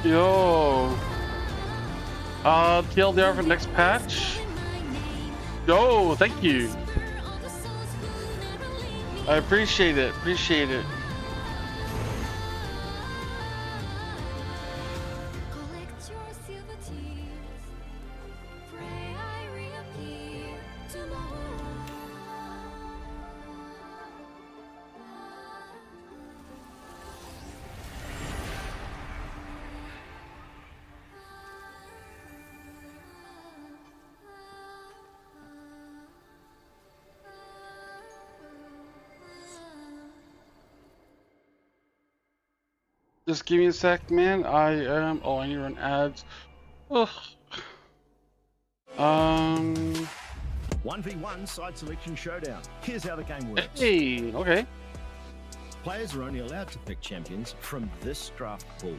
Yo. TLDR for next patch. Yo, thank you. I appreciate it. Appreciate it. Just give me a sec, man. I am. Oh, I need to run ads. Ugh. 1v1 side selection showdown. Here's how the game works. Hey, okay. Players are only allowed to pick champions from this draft pool.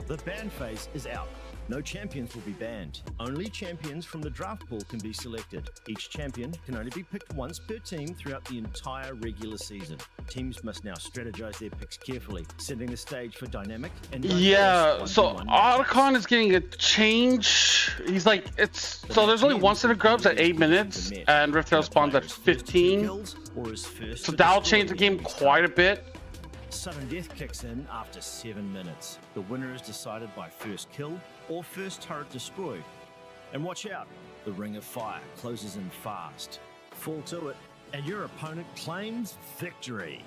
The ban phase is out. No champions will be banned. Only champions from the draft pool can be selected. Each champion can only be picked once per team throughout the entire regular season. Teams must now strategize their picks carefully, setting the stage for dynamic and yeah. So Otacon is getting a change. He's like so there's only one set of grubs at 8 minutes, and Riftail spawns at 15. So that'll change the game quite a bit. Sudden death kicks in after 7 minutes. The winner is decided by first kill or first turret destroyed. And watch out, the ring of fire closes in fast. Fall to it, and your opponent claims victory.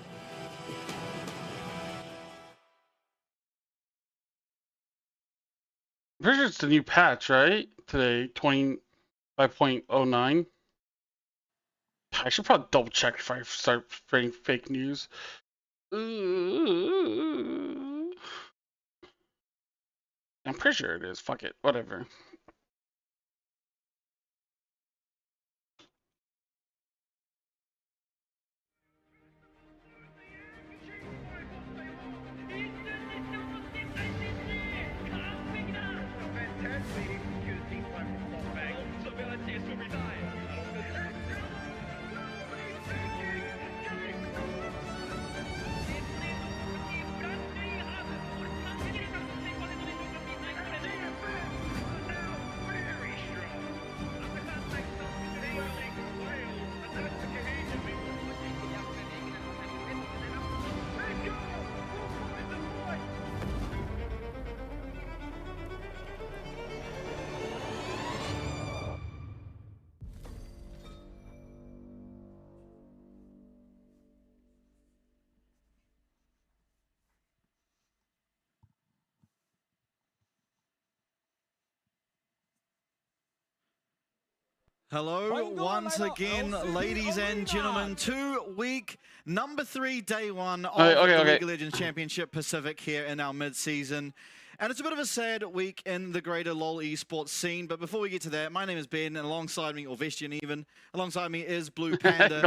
I'm pretty sure it's the new patch, right? Today, 25.09. I should probably double check if I start spreading fake news. I'm pretty sure it is. Fuck it. Whatever. Hello once again, ladies and gentlemen, 2-week number 3 day 1 of the League of Legends Championship Pacific here in our mid-season. And it's a bit of a sad week in the greater LoL esports scene, but before we get to that, my name is Ben, and alongside me, or Vestian even, alongside me is Blue Panda.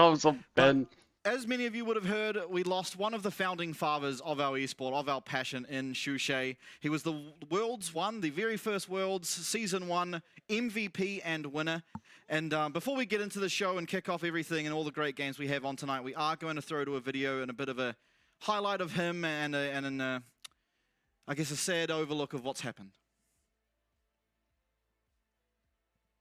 Ben. As many of you would have heard, we lost one of the founding fathers of our esport, of our passion, in Shushay. He was the the very first Worlds Season 1 MVP and winner. And before we get into the show and kick off everything and all the great games we have on tonight, we are going to throw to a video and a bit of a highlight of him and I guess a sad overlook of what's happened.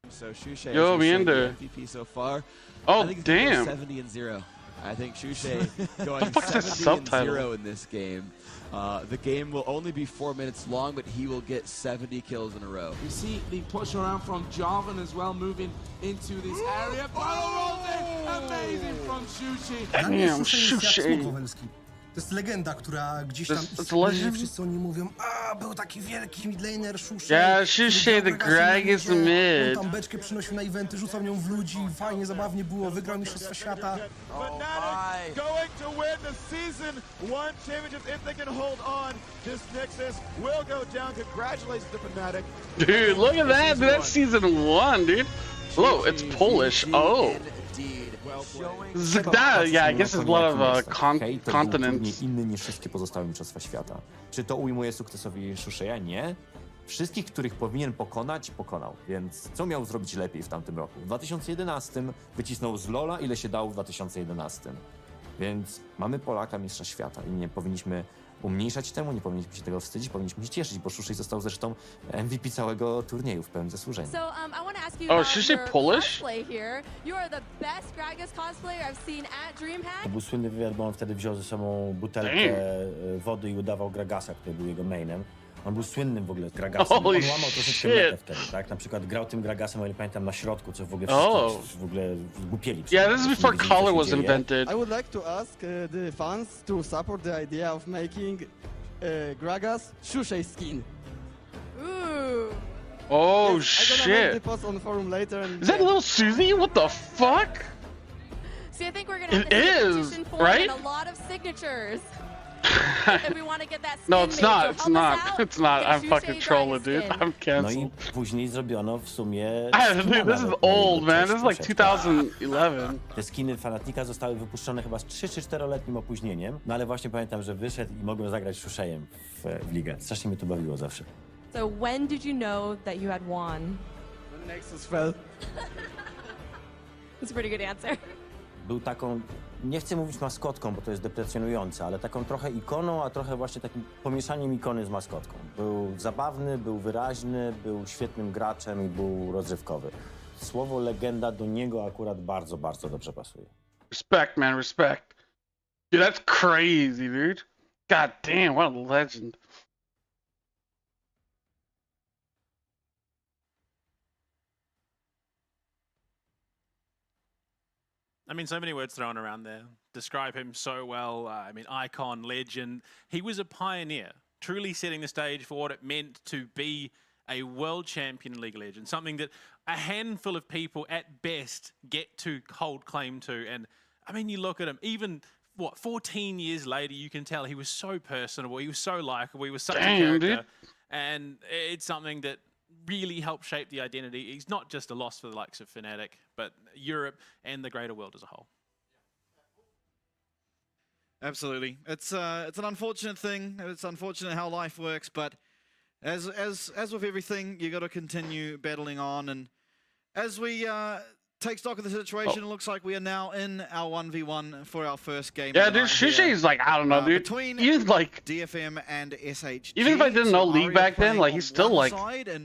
So Shushay Yo, MVP so far. Oh, I think damn. 70-0. I think Shushay going the fuck's this 70-0 in this game. The game will only be 4 minutes long, but he will get 70 kills in a row. You see the push around from Jarvan as well, moving into this area. Follow rolling! Amazing from Shushay. Damn, Shushay. To jest legenda, która gdzieś tam istnieje. Wszyscy oni mówią, był taki wielki midlaner, Shushay. Yeah, Shushay, the greatest mid. On tam beczkę przynosił na eventy, rzucał nią w ludzi, fajnie, zabawnie było, wygrał Mistrzostwa Świata. Fnatic going to win the Season 1 championship if they can hold on. This Nexus will go down. Congratulations to Fnatic. Dude, look at that. That's Season 1, dude. Whoa, it's Polish. Oh. Yeah, I guess there's a lot of continents. Inny niż wszystkie pozostałe mistrzostwa świata. Czy to ujmuje sukcesowi Shushaya? Nie. Wszystkich, których powinien pokonać, pokonał. Więc co miał zrobić lepiej w tamtym roku? W 2011 wycisnął z LoL'a ile się dało w 2011. Więc mamy Polaka, mistrza świata i nie powinniśmy umniejszać temu, nie powinniśmy się tego wstydzić, powinniśmy się cieszyć, bo Shushei został zresztą MVP całego turnieju w pełnym zasłużeniu. So, I want to ask you Oh, about Shushei your Polish? cosplay here. You are the best Gragas cosplayer I've seen at DreamHack. To był słynny wywiad, bo on wtedy wziął ze sobą butelkę wody i udawał Gragasa, który był jego mainem. On był słynnym w ogóle Gragasem. Holy On łamał troszeczkę shit. metę wtedy, tak? Na przykład grał tym Gragasem, o ile pamiętam, na środku, co w ogóle Oh. w ogóle zgłupieli. Yeah, this is before color was invented. I would like to ask the fans to support the idea of making Gragas Shushei skin. Ooh. Oh I'm gonna make shit. the post on the forum later. And Is that little Susie? What the fuck? See, I think we're gonna have It to get a is, petition form right? and a lot of signatures. If we want to get that skin No, it's made. not. So It's help not. us out. It's not. Get I'm Shushei fucking trolling, Dragon dude. skin. I'm No i canceled. później zrobiono w sumie... Dude, this is old, man. This is like 2011. Te skiny Fanatnika zostały wypuszczone chyba z 3 czy 4-letnim opóźnieniem, no ale właśnie pamiętam, że wyszedł i mogłem zagrać Shusheiem w ligę. Strasznie mnie to bawiło zawsze. So when did you know that you had won? the Nexus fell. That's a pretty good answer. Był taką, nie chcę mówić maskotką, bo to jest deprecjonujące, ale taką trochę ikoną, a trochę właśnie takim pomieszaniem ikony z maskotką. Był zabawny, był wyraźny, był świetnym graczem i był rozrywkowy. Słowo legenda do niego akurat bardzo, bardzo dobrze pasuje. Respect, man. Respect. Dude, that's crazy, dude. God damn, what a legend. I mean, so many words thrown around there. Describe him so well. I mean, icon, legend. He was a pioneer, truly setting the stage for what it meant to be a world champion in League of Legends, something that a handful of people at best get to hold claim to. And I mean, you look at him, even, 14 years later, you can tell he was so personable, he was so likable, he was such a character. Dude. And it's something that really helped shape the identity. He's not just a loss for the likes of Fnatic, but Europe and the greater world as a whole. Absolutely. It's an unfortunate thing. It's unfortunate how life works, but as with everything, you got to continue battling on. And as we take stock of the situation, it looks like we are now in our 1v1 for our first game. Yeah, dude, Shushei's like, I don't know, dude. Between He's like, DFM and SHG. even if I didn't know League back then, like, he's still like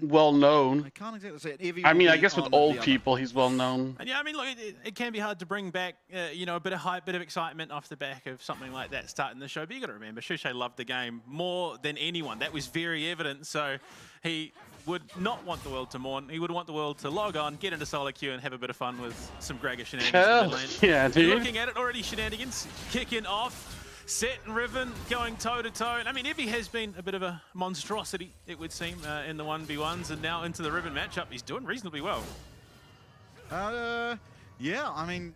well known. I can't exactly say it. I mean, I guess with old people, he's well known. And yeah, I mean, look, it can be hard to bring back, you know, a bit of hype, bit of excitement off the back of something like that starting the show. But you got to remember, Shushei loved the game more than anyone. That was very evident. So he would not want the world to mourn. He would want the world to log on, get into solo queue, and have a bit of fun with some Gragas shenanigans. Hell in the lane. yeah, dude. Looking at it already, shenanigans kicking off. Set and Riven going toe-to-toe. I mean, Evie has been a bit of a monstrosity, it would seem, in the 1v1s, and now into the Riven matchup. He's doing reasonably well. Yeah, I mean,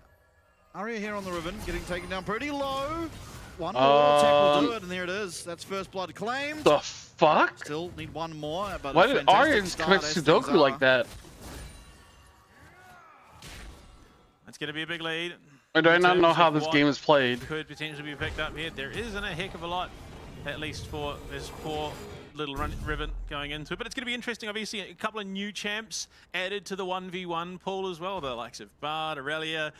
Aria here on the Riven, getting taken down pretty low. One more attack will do it, and there it is. That's first blood claimed. The fuck? Still need one more, but Why a did fantastic Arya just start commit as things Sudoku are. like that? That's going to be a big lead. Or do I in not know terms how of this what game is played? Could potentially be picked up here. There isn't a heck of a lot, at least for this poor little Riven going into it. But it's going to be interesting. Obviously, a couple of new champs added to the 1v1 pool as well. The likes of Bard, Aurelia.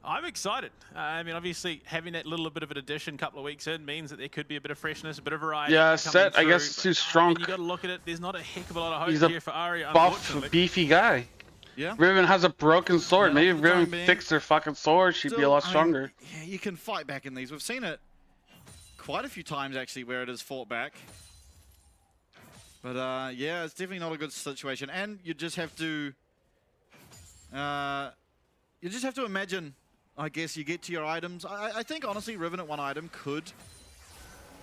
I'm excited. I mean, obviously, having that little bit of an addition a couple of weeks in means that there could be a bit of freshness, a bit of variety. Yeah, coming Set, I through, guess, is but, too strong. You got to look at it. There's not a heck of a lot of hope He's a here for Arya, buff, unfortunately. beefy guy. Yeah. Riven has a broken sword. Yeah, Maybe for if the time Riven being. fixed her fucking sword, she'd be a lot stronger. Yeah, you can fight back in these. We've seen it quite a few times, actually, where it is fought back. But, yeah, it's definitely not a good situation. And you just have to... imagine, I guess, you get to your items. I think, honestly, Riven at one item could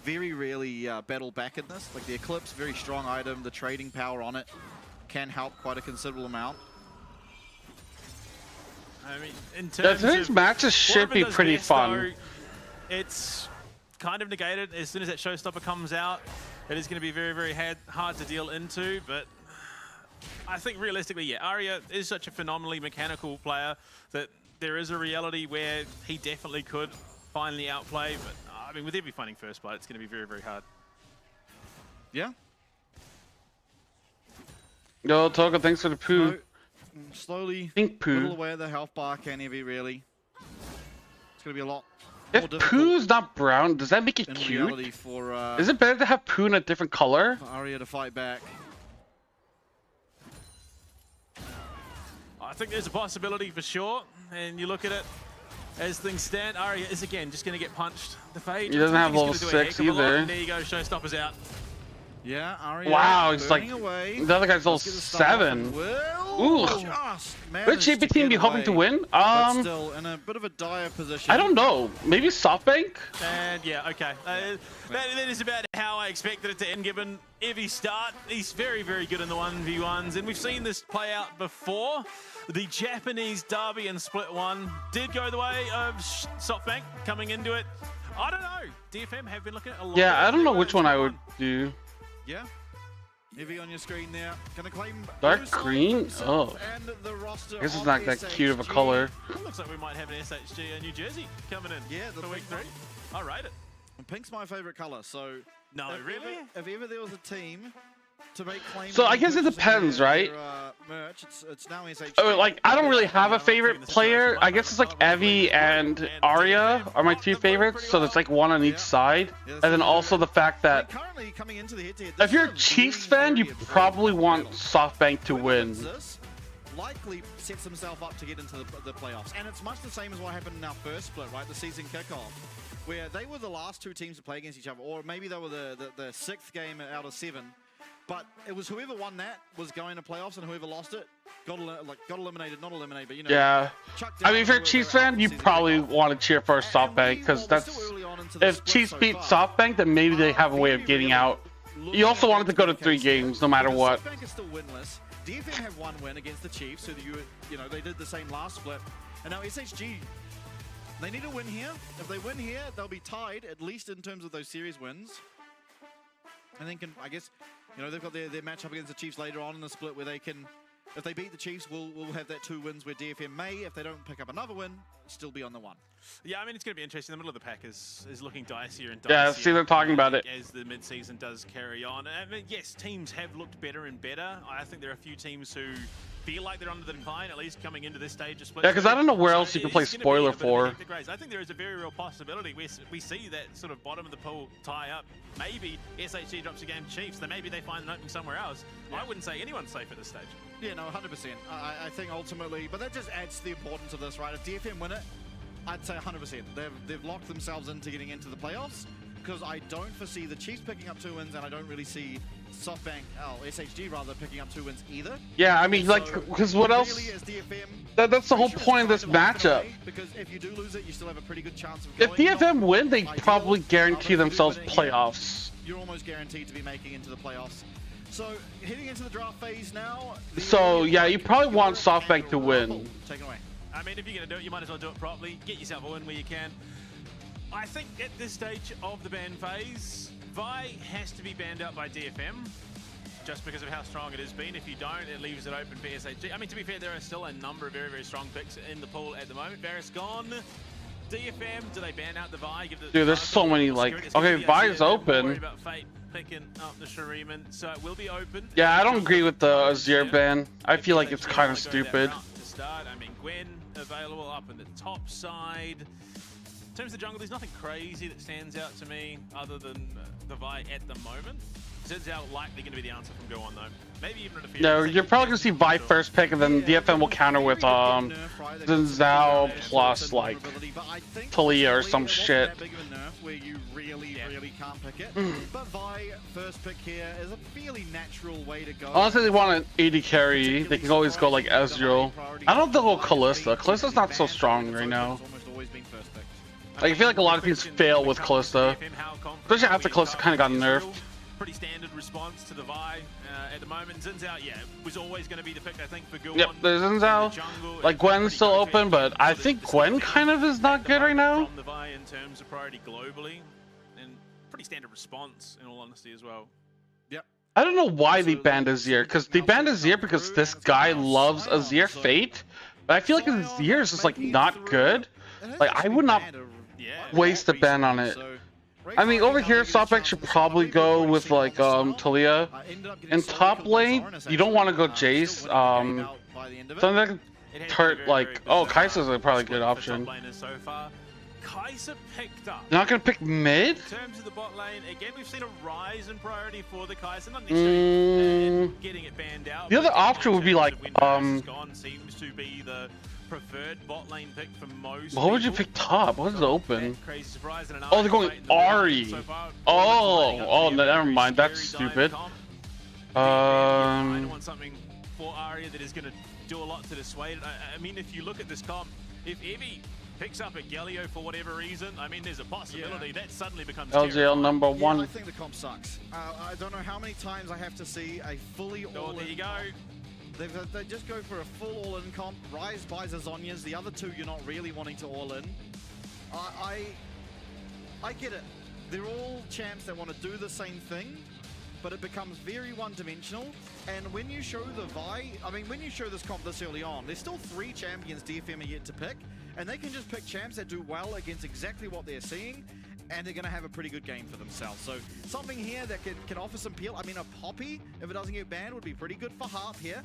very rarely battle back in this. Like, the Eclipse, very strong item. The trading power on it can help quite a considerable amount. I mean, in terms Today's of matches should what be Riven does pretty best, fun. though, it's kind of negated as soon as that showstopper comes out. It is going to be very, very hard to deal into, but I think realistically, yeah, Arya is such a phenomenally mechanical player that there is a reality where he definitely could finally outplay, but I mean, with every finding first blood, it's going to be very, very hard. Yeah. Yo, Toga, thanks for the poo. Slowly Pink poo. whittle away at the health bar, can Evie really? It's gonna be a lot If more difficult poo's not brown, does that make it in cute? reality for Is it better to have poo in a different color? Arya to fight back. I think there's a possibility for sure, and you look at it as things stand. Arya is again just going to get punched. The fade. He doesn't have level 6 either. There you go, showstoppers out. Yeah, Arya. Wow, he's like away. the other guy's level 7. Ooh. Which GP team be hoping to win? But still in a bit of a dire position. I don't know. Maybe SoftBank? And yeah, okay. That is about how I expected it to end, given Evie's start. He's very, very good in the 1v1s, and we've seen this play out before. The Japanese derby in Split 1 did go the way of SoftBank coming into it. I don't know. DFM have been looking at a lot. Yeah, I don't know which one I would do. Yeah. Evie on your screen there. Gonna claim Dark green? Oh. and the roster I guess it's of not that cute of a SHG. color. Looks like we might have an SHG New Jersey coming in for week 3. I rate it. And pink's my favorite color, so No, really? If ever there was a team to make claims, So I guess it depends, right? Merch, it's now SHG. Oh, like, I don't really have a favorite player. I guess it's like Evie and Arya are my 2 favorites, so there's like one on each side. And then also the fact that Currently coming into the head-to-head, if you're a Chiefs fan, you probably want SoftBank to win. likely sets himself up to get into the playoffs. And it's much the same as what happened in our first split, right? The season kickoff, where they were the last 2 teams to play against each other, or maybe they were the 6th game out of 7. But it was whoever won that was going to playoffs, and whoever lost it got eliminated, not eliminated, but you know. Yeah. I mean, if you're a Chiefs fan, you probably want to cheer for SoftBank, because that's... If Chiefs beat SoftBank, then maybe they have a way of getting out. You also wanted to go to 3 games, no matter what. SoftBank is still winless. DFM have 1 win against the Chiefs, so you know they did the same last split, and now SHG. They need a win here. If they win here, they'll be tied, at least in terms of those series wins. And then I guess, you know, they've got their matchup against the Chiefs later on in the split where they can, if they beat the Chiefs, we'll have that 2 wins where DFM may, if they don't pick up another win, still be on the 1. Yeah, I mean, it's going to be interesting. The middle of the pack is looking dicier and dicier. Yeah, see, they're talking about it. As the mid-season does carry on. I mean, yes, teams have looked better and better. I think there are a few teams who feel like they're under the decline, at least coming into this stage of split. Yeah, because I don't know where else you can play spoiler for. I think there is a very real possibility where we see that sort of bottom of the pool tie up. Maybe SHG drops a game to Chiefs, then maybe they find an opening somewhere else. Yeah. I wouldn't say anyone's safe at this stage. Yeah, no, 100%. I think ultimately, but that just adds to the importance of this, right? If DFM win it, I'd say 100%. They've locked themselves into getting into the playoffs, because I don't foresee the Chiefs picking up 2 wins, and I don't really see SoftBank, SHG rather, picking up 2 wins either. Yeah, I mean, like, because what else? Really, as DFM, That's the whole point of this matchup. because if you do lose it, you still have a pretty good chance of If going. DFM win, they probably guarantee themselves playoffs. You're almost guaranteed to be making into the playoffs. So, heading into the draft phase now. So, yeah, you probably want SoftBank to win. Take it away. I mean, if you're going to do it, you might as well do it properly. Get yourself a win where you can. I think at this stage of the ban phase, Vi has to be banned out by DFM, just because of how strong it has been. If you don't, it leaves it open for SHG. I mean, to be fair, there are still a number of very, very strong picks in the pool at the moment. Varus gone. DFM, do they ban out the Vi? Dude, there's so many, like... Okay, Vi is open. Worry about Fate picking up the Shuriman, so it will be open. Yeah, I don't agree with the Azir ban. I feel like it's kind of stupid. To start, I mean, Gwen available up in the top side. In terms of the jungle, there's nothing crazy that stands out to me other than the Vi at the moment. Zinzao likely going to be the answer from go on though. Maybe even in a few. No, you're probably going to see Vi first pick, and then DFM will counter with Zinzao plus like Talia or some shit. Where you really can't pick it. But Vi first pick here is a fairly natural way to go. Honestly, they want an AD carry. They can always go like Ezreal. I don't think they'll go Kalista. Kalista's not so strong right now. Like, I feel like a lot of teams fail with Kalista, especially after Kalista kind of got nerfed. Pretty standard response to the Vi at the moment. Zinzao, yeah, was always going to be the pick, I think, for Gul'an. Yep, there's Zinzao. Like, Gwen's still open, but I think Gwen kind of is not good right now. From the Vi in terms of priority globally, and pretty standard response, in all honesty, as well. Yep. I don't know why they banned Azir, because they banned Azir because this guy loves Azir Fate, but I feel like Azir is just, like, not good. Like, I would not waste a ban on it. Great I mean, timing over now here, to get a Sopek chance should to probably survive. go We've with already like seen on the side. Talia. Ended up getting In solo top killed by lane, Zarnes, you don't want to go actually. Still Jace. winning the game out by the end of it. Something that It has hurt been a like very oh, bizarre Kai'Sa's a probably good split for option. top laners so far. Kai'Sa picked up. You're not gonna pick mid? In terms of the bot lane, again, we've seen a rise in priority for the Kai'Sa, not necessarily getting it banned out. The other but option in would be terms like of when Varus is gone, seems to be the preferred bot lane pick for most What would you people. pick top? What is open? Crazy surprise and an Oh, they're going fight in the middle Ari. so far. Oh, Very never mind. That's scary stupid. dive comp. I want something for Arya that is going to do a lot to dissuade it. I mean, if you look at this comp, if Evie picks up a Galio for whatever reason, I mean, there's a possibility that suddenly becomes LGL terrifying. number Yeah, one. I think the comp sucks. I don't know how many times I have to see a fully Oh, all-in there you go. comp. They just go for a full all-in comp. Ryze buys a Zhonya's. The other two you're not really wanting to all-in. I get it. They're all champs that want to do the same thing, but it becomes very one-dimensional. And when you show the Vi, I mean, when you show this comp this early on, there's still 3 champions DFM are yet to pick, and they can just pick champs that do well against exactly what they're seeing, and they're going to have a pretty good game for themselves. So something here that can offer some peel. I mean, a Poppy, if it doesn't get banned, would be pretty good for Harp here.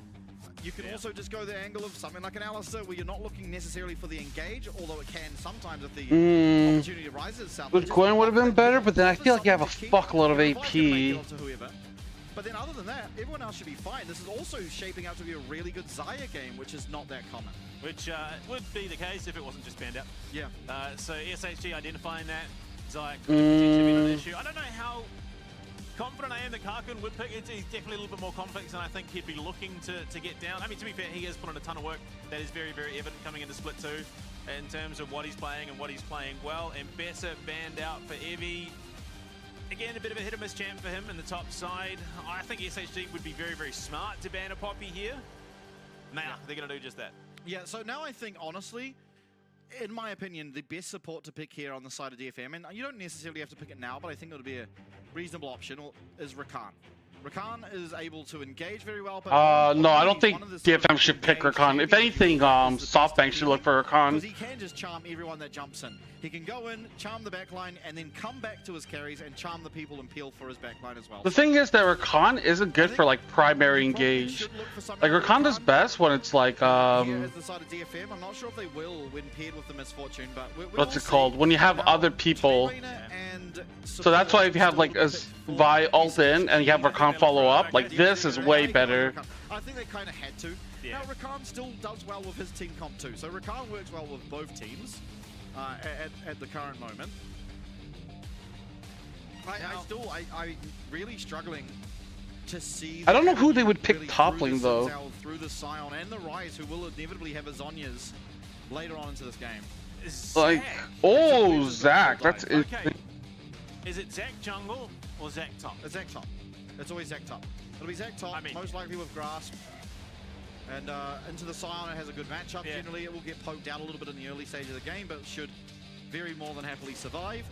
You can also just go the angle of something like an Alistair, where you're not looking necessarily for the engage, although it can sometimes if the opportunity arises itself. But Gwen would have been better, but then I feel like you have a fuckload of AP. But then other than that, everyone else should be fine. This is also shaping up to be a really good Xayah game, which is not that common. Which would be the case if it wasn't just banned out. Yeah. So SHG identifying that, Xayah could potentially be an issue. I don't know how confident I am that Karkun would pick. He's definitely a little bit more complex than I think he'd be looking to get down. I mean, to be fair, he has put in a ton of work. That is very, very evident coming into Split 2 in terms of what he's playing and what he's playing well. And Besser banned out for Evie. Again, a bit of a hit or miss champ for him in the top side. I think SHG would be very, very smart to ban a Poppy here. Now, they're going to do just that. Yeah, so now I think, honestly, in my opinion, the best support to pick here on the side of DFM, and you don't necessarily have to pick it now, but I think it would be a reasonable option, is Rakan. Rakan is able to engage very well, but no, I don't think DFM should pick Rakan. If anything, SoftBank should look for Rakan. Because he can just charm everyone that jumps in. He can go in, charm the backline, and then come back to his carries and charm the people and peel for his backline as well. The thing is that Rakan isn't good for like primary engage. Like Rakan does best when it's like Here as the side of DFM, I'm not sure if they will when paired with the Misfortune, but what's it called? When you have other people. So that's why if you have like a Vi ult in and you have Rakan follow up, like this is way better. I think they kind of had to. Yeah. Now Rakan still does well with his team comp too, so Rakan works well with both teams at the current moment. I'm really struggling to see. I don't know who they would pick really top lane though. Through the Scion and the Ryze, who will inevitably have a Zhonya's later on into this game. Like, oh, Zach, that's it. Okay. Is it Zach jungle or Zach top? It's Zach top. It's always Zach top. It'll be Zach top, most likely with Grasp. And into the Scion, it has a good matchup. Yeah. Generally, it will get poked out a little bit in the early stage of the game, but should very more than happily survive.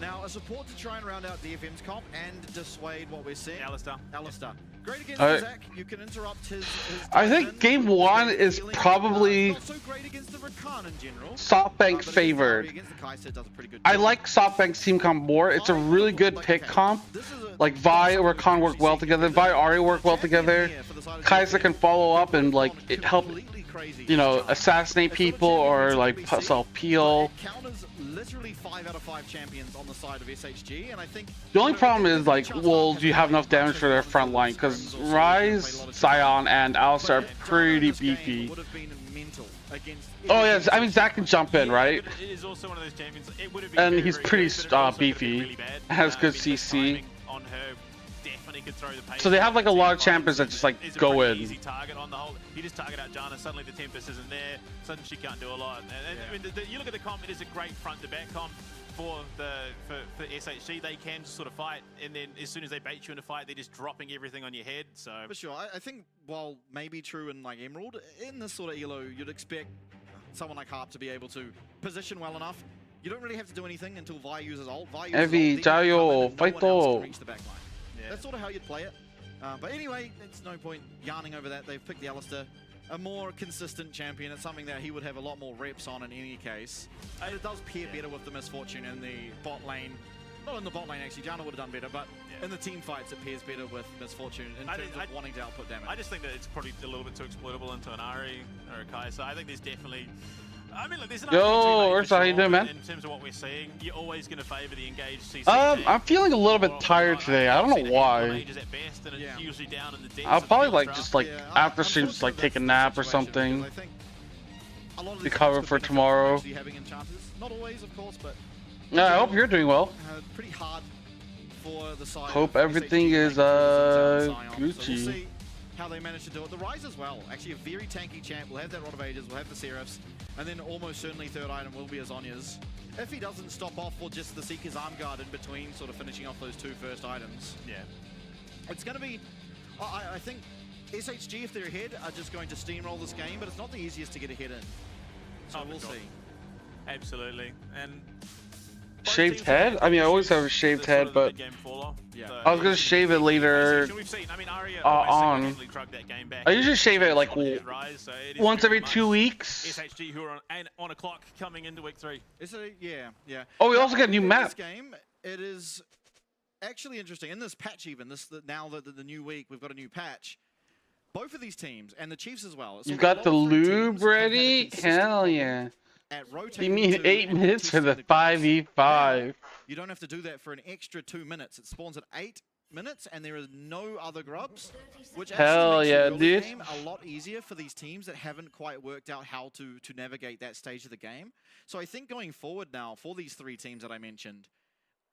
Now, a support to try and round out DFM's comp and dissuade what we're seeing. Alistair. Great against Zach. You can interrupt his I think game one is probably not so great against the Rakan in general. SoftBank favored. Against the Kai'Sa, does a pretty good I job. like SoftBank's team comp more. It's a really good pick comp. Like Vi or Rakan work well together. Vi Ari work well together. Kai'Sa can follow up and like it help, you know, assassinate people or like self peel. It counters literally 5 out of 5 champions on the side of SHG, and I think The only problem is like, well, do you have enough damage for their front line? Because Ryze, Sion, and Alistair are pretty beefy. would have been mental against. Oh yes, I mean Zach can jump in, right? But it is also one of those champions. It would have been And very, he's very pretty good, but it also could have been beefy. really bad. Has good I mean, the CC. timing on her definitely could throw the pace. So they have like a lot of champions that just like It's a go pretty in. easy target on the whole. You just target out Janna, suddenly the Tempest isn't there, suddenly she can't do a lot. And I mean, you look at the comp, it is a great front to back comp for SHG. They can just sort of fight, and then as soon as they bait you in a fight, they're just dropping everything on your head. So For sure, I think while maybe true in like Emerald, in this sort of elo, you'd expect someone like Harp to be able to position well enough. You don't really have to do anything until Vi uses ult. Vi uses Evie, ult, then you Jayo, come in and no fight one else can though. reach the back line. Yeah. That's sort of how you'd play it. But anyway, it's no point yarning over that. They've picked the Alistair. A more consistent champion. It's something that he would have a lot more reps on in any case. And it does pair better with the Misfortune in the bot lane. Not in the bot lane, actually. Janna would have done better, but in the team fights, it pairs better with Misfortune in terms of wanting to output damage. I just think that it's probably a little bit too exploitable into an Ari or a Kai. So I think there's definitely... I mean, look, there's an Yo, Ursa, how you doing, man? In terms of what we're seeing, you're always going to favor the engaged CC. I'm feeling a little bit tired today. I don't know why. I'll probably like just like after stream just like take a nap or something. Be covered for tomorrow. Not always, of course, but yeah, I hope you're doing well. Pretty hard for the side. Hope everything is Gucci. So we'll see how they manage to do it. The Rise as well, actually a very tanky champ. We'll have that Rod of Ages, we'll have the Seraphs, and then almost certainly third item will be a Zhonya's. If he doesn't stop off for just the Seeker's Arm Guard in between, sort of finishing off those two first items. Yeah. It's going to be, I think SHG, if they're ahead, are just going to steamroll this game, but it's not the easiest to get ahead in. So we'll see. Absolutely. And shaved head? I mean, I always have a shaved head, but I was gonna shave it later on. I usually shave it like once every 2 weeks. SHG who are on a clock coming into week 3. Yeah. Oh, we also got a new map. This game, it is actually interesting. In this patch even, now that the new week, we've got a new patch. Both of these teams, and the Chiefs as well. You got the lube ready? Hell yeah. You mean 8 minutes for the 5v5? You don't have to do that for an extra 2 minutes. It spawns at 8 minutes, and there is no other grubs, which hell actually makes yeah, the dude. game a lot easier for these teams that haven't quite worked out how to navigate that stage of the game. So I think going forward now, for these 3 teams that I mentioned,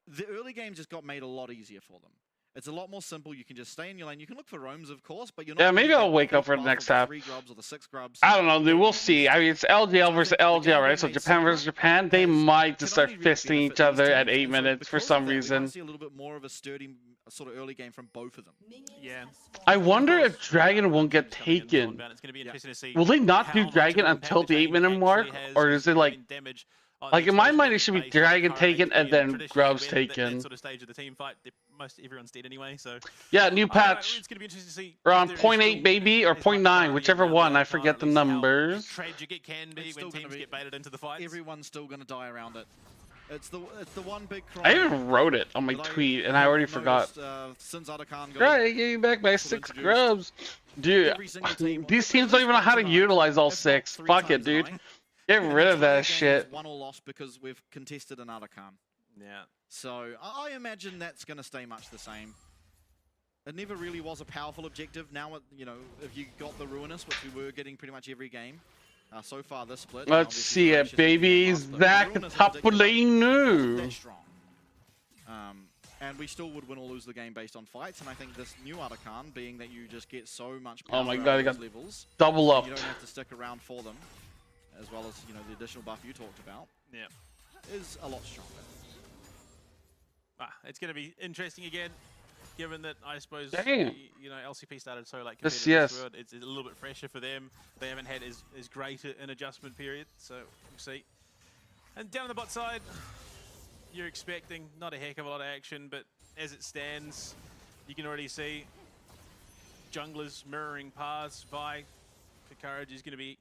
the early game just got made a lot easier for them. It's a lot more simple. You can just stay in your lane. You can look for roams, of course, but you're not. Yeah, maybe I'll wake up for the next half. 3 grubs or the 6 grubs. I don't know, dude. We'll see. I mean, it's LGL versus LGL, right? So Japan versus Japan, they might just start fisting each other at 8 minutes for some reason. See a little bit more of a sturdy sort of early game from both of them. Yeah. I wonder if Dragon won't get taken. Will they not do Dragon until the 8-minute mark, or is it like in my mind it should be Dragon taken and then Grubs taken? Sort of stage of the team fight, most everyone's dead anyway, so yeah, new patch. It's gonna be interesting to see. Around 0.8 maybe or 0.9, whichever one. I forget the numbers. Tragic it can be when teams get baited into the fight. Everyone's still gonna die around it. It's the one big cry. I even wrote it on my tweet and I already forgot. Since Adakan Right, getting back by 6 grubs. Dude, these teams don't even know how to utilize all 6. Fuck it, dude. Get rid of that shit. Won or lost because we've contested an Adakan. Yeah. So I imagine that's going to stay much the same. It never really was a powerful objective. Now, you know, if you got the Ruinous, which we were getting pretty much every game so far this split. Let's see it, baby. Zach Tapulinu. That's strong. And we still would win or lose the game based on fights. And I think this new Adakan, being that you just get so much power oh my god, I got levels, double up. You don't have to stick around for them, as well as, you know, the additional buff you talked about. Yeah. Is a lot stronger. It's going to be interesting again, given that I suppose you know LCP started so late. Yes. It's a little bit fresher for them. They haven't had as great an adjustment period, so we'll see. And down on the bot side, you're expecting not a heck of a lot of action, but as it stands, you can already see junglers mirroring paths. Vi for Courage is going to be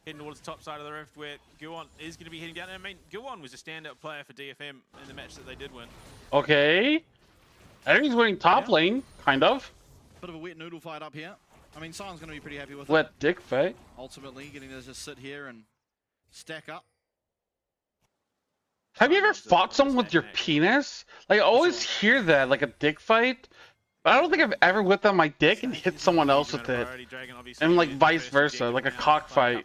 heading towards the top side of the rift, where Guwon is going to be heading down. I mean, Guwon was a standout player for DFM in the match that they did win. Okay. I think he's winning top lane, kind of. Bit of a wet noodle fight up here. I mean, Sion's going to be pretty happy with wet it. dick fight. Ultimately, getting to just sit here and stack up. Have you ever fought someone with your penis? Like, I always hear that, like a dick fight. But I don't think I've ever whipped out my dick and hit someone else with it. And like vice versa, like a cockfight. A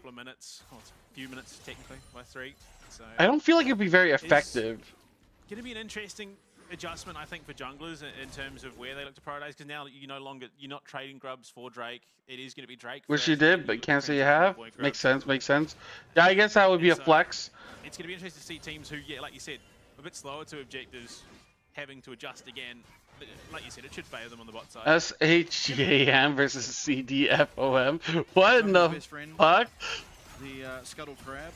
few minutes technically, by 3. So I don't feel like it'd be very effective. It's going to be an interesting adjustment, I think, for junglers in terms of where they look to prioritize, because now you're not trading grubs for Drake. It is going to be Drake. Which you did, but you can't say you have. Makes sense. Yeah, I guess that would be a flex. It's going to be interesting to see teams who, yeah, like you said, a bit slower to objectives, having to adjust again. But like you said, it should favour them on the bot side. SHGAM versus CDFOM. What in the fuck? The Scuttle Crab.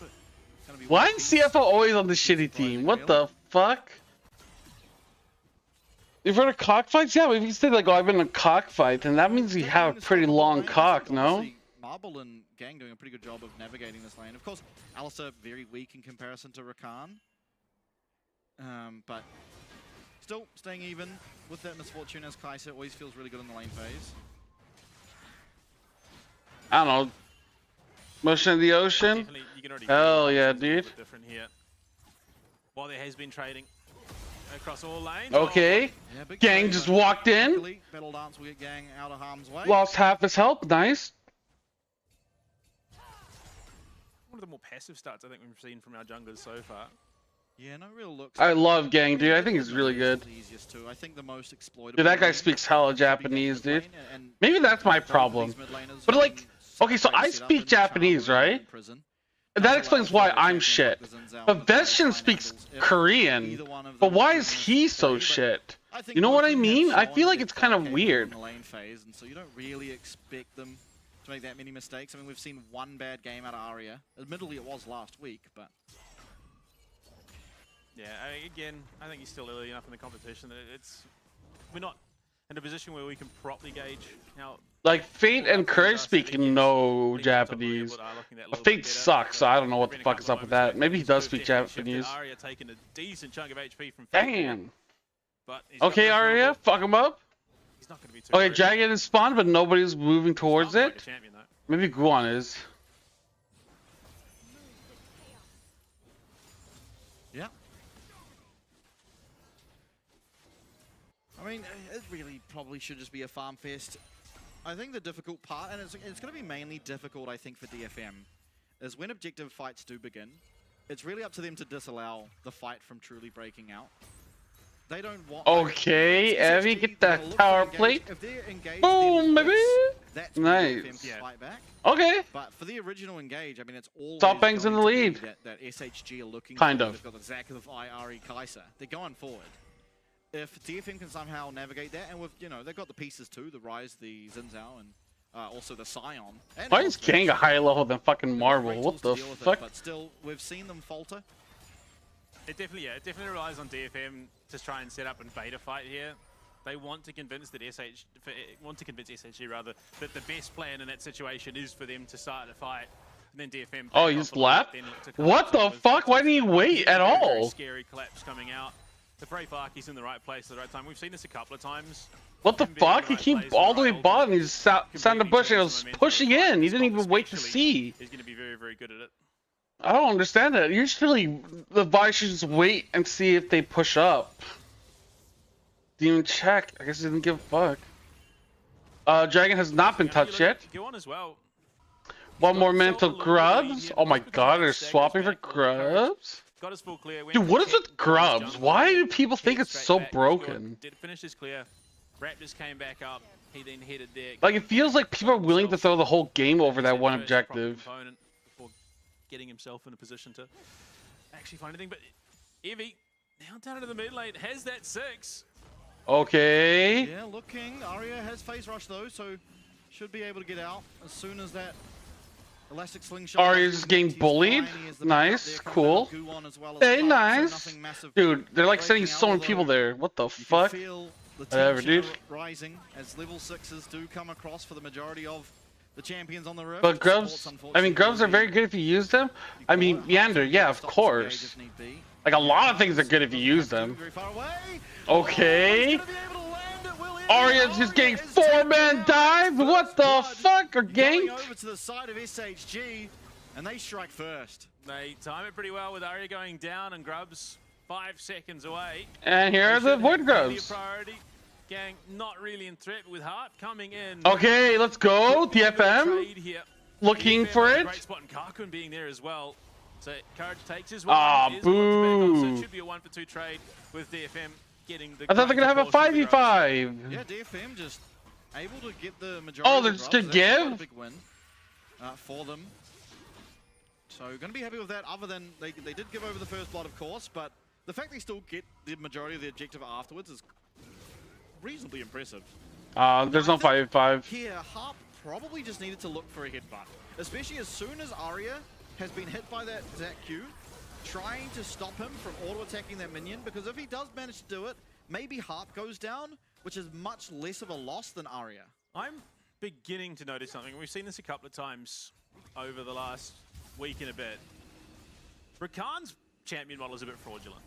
Why is CFO always on the shitty team? What the fuck? You've heard of cockfights? Yeah, if you say like, oh, I've been in a cockfight, then that means you have a pretty long cock, no? Marble and Gang doing a pretty good job of navigating this lane. Of course, Alistair very weak in comparison to Rakan. But still staying even with that misfortune as Kaiser always feels really good in the lane phase. I don't know. Motion of the ocean? Hell yeah, dude. Different here. While there has been trading across all lanes. Okay. Yeah, Gang just walked in. Luckily, Battle Dance will get Gang out of harm's way. Lost half his health. Nice. One of the more passive starts I think we've seen from our junglers so far. Yeah, no real looks. I love Gang, dude. I think he's really good. Easiest too. I think the most exploitable. Dude, that guy speaks hella Japanese, dude. Maybe that's my problem. But like, okay, so I speak Japanese, right? That explains why I'm shit. But Vestian speaks Korean. But why is he so shit? You know what I mean? I feel like it's kind of weird. And so you don't really expect them to make that many mistakes. I mean, we've seen one bad game out of Aria. Admittedly, it was last week, but... Yeah, again, I think he's still early enough in the competition that we're not in a position where we can properly gauge how... Like, Fate and Courage speak no Japanese. Fate sucks, so I don't know what the fuck is up with that. Maybe he does speak Japanese. Arya taking a decent chunk of HP from Fate. Damn. Okay, Arya, fuck him up. He's not gonna be too okay, Dragon is spawned, but nobody's moving towards it. Maybe Guan is. Yeah. I mean, it really probably should just be a farm fest. I think the difficult part, and it's going to be mainly difficult, I think, for DFM, is when objective fights do begin, it's really up to them to disallow the fight from truly breaking out. They don't want... Okay, Evie, get that tower plate. If they're engaged, boom, baby. That's nice. DFM can fight back. Okay. But for the original engage, I mean, it's always Top Bang's in the lead. That SHG are looking kind for. of. They've got the Zakov, Ari, Kaiser. They're going forward. If DFM can somehow navigate that, and with, you know, they've got the pieces too, the Rise, the Zinzao, and also the Scion. Why is Gang a higher level than fucking Marvel? What the fuck? But still, we've seen them falter. It definitely relies on DFM to try and set up and bait a fight here. They want to convince SHG rather that the best plan in that situation is for them to start a fight. And then DFM. Oh, he just left? What the fuck? Why didn't he wait at all? Scary collapse coming out. The Brave Arky's in the right place at the right time. We've seen this a couple of times. What the fuck? He came all the way bottom. He's sounded the bush and was pushing in. He didn't even wait to see. He's going to be very, very good at it. I don't understand that. Usually, the Vi should just wait and see if they push up. Didn't even check. I guess he didn't give a fuck. Dragon has not been touched yet. Go on as well. One more mental grubs. Oh my god, they're swapping for grubs. Got his full clear. Dude, what is with grubs? Why do people think it's so broken? Did finish his clear. Raptors came back up. He then headed there. Like, it feels like people are willing to throw the whole game over that one objective. Before getting himself in a position to actually find anything. But Evie, now down into the mid lane, has that 6. Okay. Yeah, looking. Arya has phase rush though, so should be able to get out as soon as that elastic slingshot. Arya's just getting bullied. Nice, cool. Hey, nice. Dude, they're like sending so many people there. What the fuck? Whatever, dude. Rising as level 6s do come across for the majority of the champions on the rift. But grubs, I mean, grubs are very good if you use them. I mean, Meander, yeah, of course. Like, a lot of things are good if you use them. Okay. Arya's just getting 4-man dive. What the fuck? Or ganked? Over to the side of SHG, and they strike first. They time it pretty well with Arya going down and grubs 5 seconds away. And here are the void grubs. Priority. Gang not really in threat with Heart coming in. Okay, let's go. DFM looking for it. Great spot, and Karkun being there as well. So Courage takes his one. Ah, boo. So it should be a 1-for-2 trade with DFM getting the. I thought they're gonna have a 5v5. Yeah, DFM just able to get the majority. Oh, they're just gonna give. A big win for them. So gonna be happy with that. Other than they did give over the first blood, of course, but the fact they still get the majority of the objective afterwards is reasonably impressive. There's no 5v5. Here, Harp probably just needed to look for a headbutt, especially as soon as Arya has been hit by that Q, trying to stop him from auto-attacking that minion, because if he does manage to do it, maybe Harp goes down, which is much less of a loss than Arya. I'm beginning to notice something. We've seen this a couple of times over the last week and a bit. Rakan's champion model is a bit fraudulent.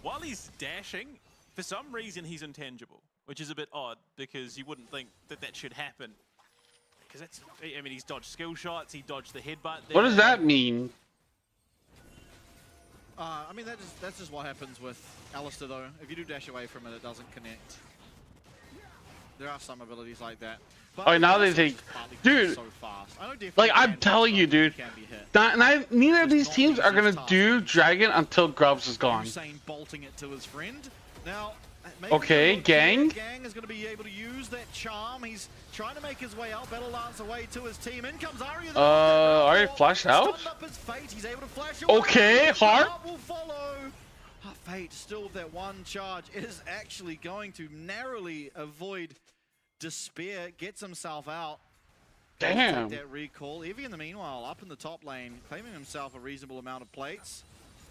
While he's dashing, For some reason, he's intangible, which is a bit odd because you wouldn't think that that should happen. Because that's, I mean, he's dodged skill shots, he dodged the headbutt there. What does that mean? I mean, that's just what happens with Alistair, though. If you do dash away from it, it doesn't connect. There are some abilities like that. But Oh, now they think, dude, so fast. I know like I'm telling you, dude, neither of these teams are gonna do Dragon until Grubs is gone. Usain bolting it to his friend. Now, okay, Gang. Gang is going to be able to use that charm. He's trying to make his way out. Battle Lance away to his team. In comes Arya. Arya flashed out. Up his Fate. He's able to flash away. Okay, hard. Will follow. Fate still with that one charge is actually going to narrowly avoid Despair. Gets himself out. Damn. Take that recall. Evie in the meanwhile up in the top lane, claiming himself a reasonable amount of plates.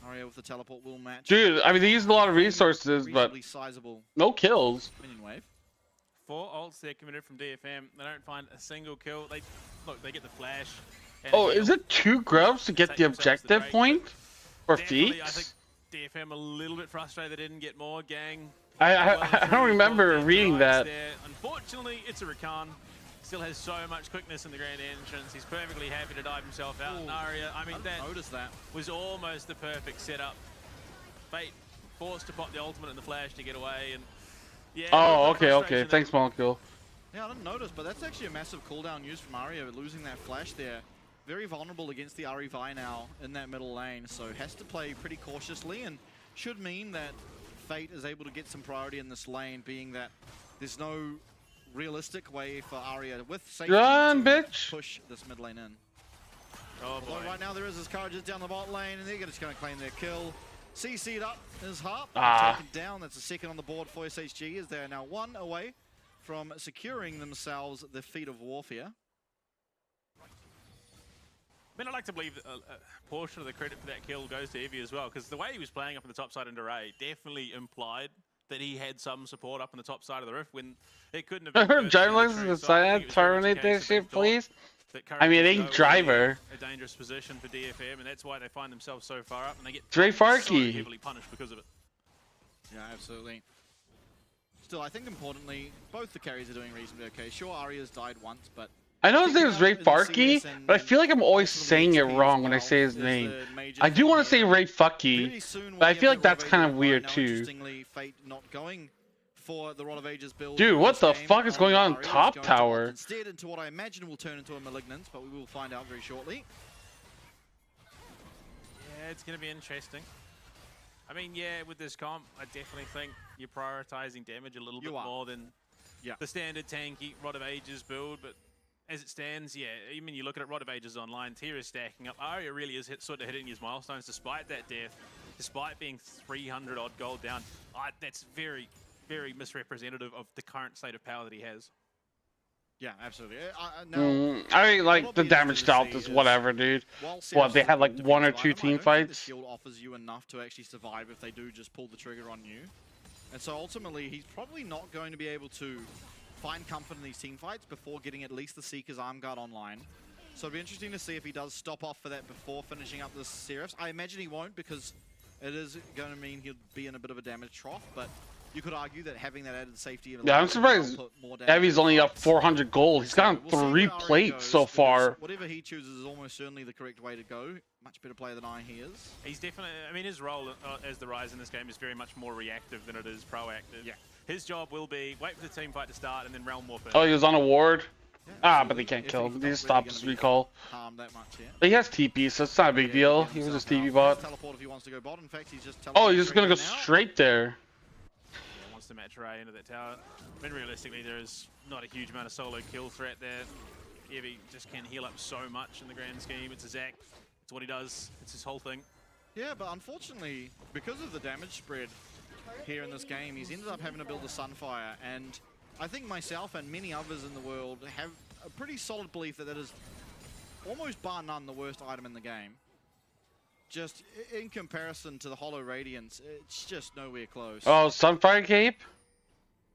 Arya with the teleport will match. Dude, I mean, they used a lot of resources, but no kills. Minion wave. 4 ults there committed from DFM. They don't find a single kill. They get the flash. Oh, is it 2 Grubs to get the objective point for Definitely, I Feeks? think DFM a little bit frustrated they didn't get more. Gang. I don't remember reading that. There. Unfortunately, it's a Rakan. Still has so much quickness in the grand entrance. He's perfectly happy to dive himself out. And Arya, I mean, that was almost the perfect setup. Fate forced to pop the ultimate and the flash to get away. And yeah. Oh, okay. Thanks, Molecule. Yeah, I didn't notice, but that's actually a massive cooldown used from Arya, losing that flash there. Very vulnerable against the Ahri Vi now in that middle lane, so has to play pretty cautiously and should mean that Fate is able to get some priority in this lane, being that there's no realistic way for Arya with safety to push this mid lane in. Oh boy. Although right now there is his courages down the bot lane, and they're just going to claim their kill. CC'd up is Harp, taken down. That's a second on the board for SHG, as they are now 1 away from securing themselves the Feet of Warfare. I mean, I'd like to believe that a portion of the credit for that kill goes to Evie as well, because the way he was playing up on the top side in Duray definitely implied that he had some support up on the top side of the rift when it couldn't have been. I heard Driver License decided to terminate that shit, please. I mean, it ain't Driver. A dangerous position for DFM, and that's why they find themselves so far up, and they get Dre so Farkey heavily punished because of it. Yeah, absolutely. Still, I think importantly, both the carries are doing reasonably okay. Sure, Arya's died once, but I know his name is Ray Farkey, but I feel like I'm always saying it wrong when I say his name. I do want to say Ray Fucky, but I feel like that's kind of weird too. Fate not going for the Rod of Ages build. Dude, what the fuck is going on top tower? Instead into what I imagine will turn into a Malignant, but we will find out very shortly. Yeah, it's going to be interesting. I mean, yeah, with this comp, I definitely think you're prioritizing damage a little bit more than the standard tanky Rod of Ages build, but as it stands, yeah, even you look at it, Rod of Ages online, tier is stacking up. Arya really is sort of hitting his milestones despite that death, despite being 300 odd gold down. That's very, very misrepresentative of the current state of power that he has. Yeah, absolutely. I mean, like, the damage dealt is whatever, dude. What, they had like 1 or 2 team fights? The shield offers you enough to actually survive if they do just pull the trigger on you. And so ultimately, he's probably not going to be able to find comfort in these team fights before getting at least the Seeker's Arm Guard online. So it'll be interesting to see if he does stop off for that before finishing up the Seraphs. I imagine he won't, because it is going to mean he'll be in a bit of a damage trough, but you could argue that having that added safety... Yeah, I'm surprised Evie's only up 400 gold. He's gotten 3 plates so far. Whatever he chooses is almost certainly the correct way to go. Much better player than he is. He's definitely... I mean, his role as the Rise in this game is very much more reactive than it is proactive. Yeah. His job will be wait for the team fight to start and then realm warp in. Oh, he was on a ward? Yeah, but they can't kill him. They just stopped his recall. But he has TP, so it's not a big deal. He was just TP bot. Oh, he's just gonna go straight there. Yeah, wants to match Ray into that tower. I mean, realistically, there is not a huge amount of solo kill threat there. Evie just can heal up so much in the grand scheme. It's a Zac. It's what he does. It's his whole thing. Yeah, but unfortunately, because of the damage spread here in this game, he's ended up having to build a Sunfire, and I think myself and many others in the world have a pretty solid belief that that is almost bar none the worst item in the game. Just in comparison to the Hollow Radiance, it's just nowhere close. Oh, Sunfire Cape?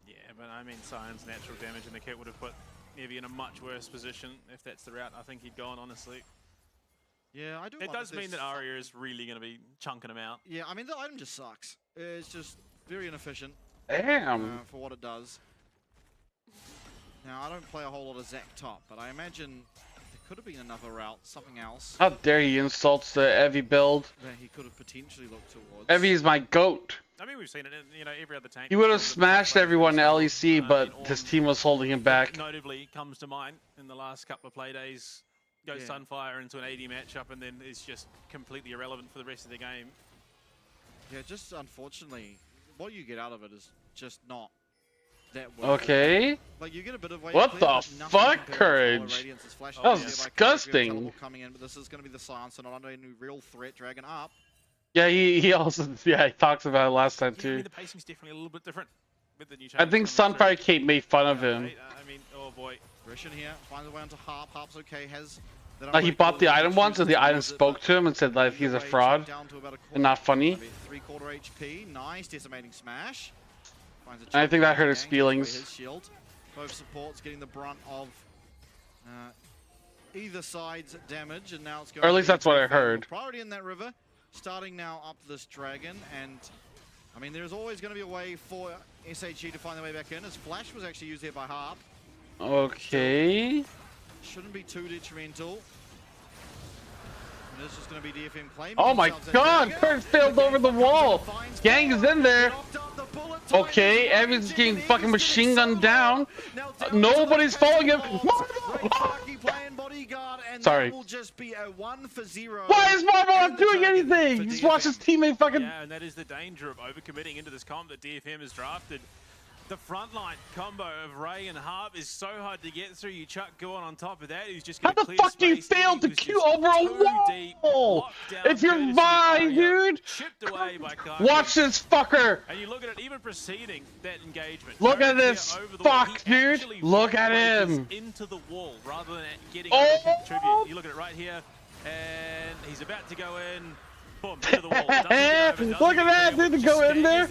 Yeah, but I mean, Sion's natural damage in the kit would have put Evie in a much worse position if that's the route I think he'd gone, honestly. Yeah, I do. It does mean that Arya is really going to be chunking him out. Yeah, I mean, the item just sucks. It's just very inefficient. Damn. For what it does. Now, I don't play a whole lot of Zac top, but I imagine there could have been another route, something else. How dare he insults the Evie build? That he could have potentially looked towards. Evie is my goat. I mean, we've seen it in every other tank. He would have smashed everyone in LEC, but his team was holding him back. Notably comes to mind in the last couple of play days. Goes Sunfire into an AD matchup and then is just completely irrelevant for the rest of the game. Yeah, just unfortunately, what you get out of it is just not that well. Okay. Like you get a bit of what the fuck, Courage? That was disgusting. Coming in, but this is going to be the Silencer, not under any real threat. Dragon up. Yeah, he also he talks about it last time too. I mean, the pacing's definitely a little bit different with the new I think Sunfire Kate made fun of him. I mean, oh boy. Grisham here finds a way onto Harp. Harp's okay. Has like he bought the item once, and the item spoke to him and said like he's a fraud and not funny. 3/4 HP. Nice decimating smash. I think that hurt his feelings. His shield. Both supports getting the brunt of either side's damage, and now it's going. Or at least that's what I heard. Priority in that river. Starting now up this dragon, and I mean there's always going to be a way for SHG to find their way back in, as Flash was actually used here by Harp. Okay. Shouldn't be too detrimental. And this is going to be DFM claiming. Oh my god, Kurt failed over the wall. Gang is in there. Okay, Evans getting fucking machine gunned down. Nobody's following him. Sorry. Why is Marvel not doing anything? Just watch his teammate fucking. Yeah, and that is the danger of overcommitting into this comp that DFM has drafted. The frontline combo of Ray and Harp is so hard to get through. You chuck Gorn on top of that, who's just going to clear space. How the fuck do you fail to queue over a wall? If you're Vi, dude. Chipped away by Kyle. Watch this fucker. And you look at it, even preceding that engagement. Look at this fuck, dude. Look at him. Into the wall rather than getting over to contribute. You look at it right here, and he's about to go in. Boom, into the wall. Look at that, dude, to go in there.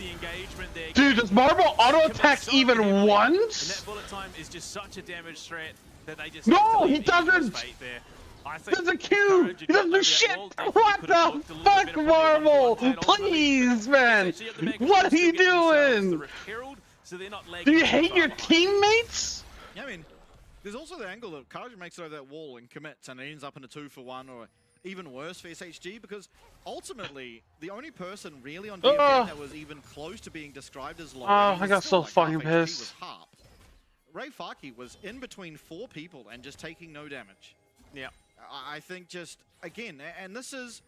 Dude, does Marvel auto attack even once? And that bullet time is just such a damage threat that they just. No, he doesn't. There's a Q. He doesn't do shit. What the fuck, Marvel? Please, man. What are you doing? Do you hate your teammates? Yeah, I mean, there's also the angle that Courage makes it over that wall and commits, and it ends up in a 2-for-1 or even worse for SHG, because ultimately the only person really on DFM that was even close to being described as low. I got so fucking pissed. Was Harp. Ray Farkey was in between 4 people and just taking no damage. Yeah. I think just, again, and this is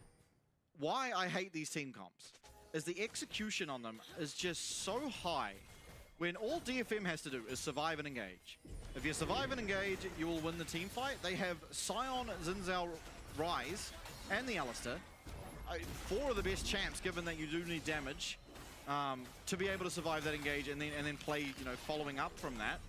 why I hate these team comps, is the execution on them is just so high when all DFM has to do is survive and engage. If you survive and engage, you will win the team fight. They have Sion, Xin Zhao, Rise, and the Alistair. 4 of the best champs, given that you do need damage, to be able to survive that engage and then play, following up from that.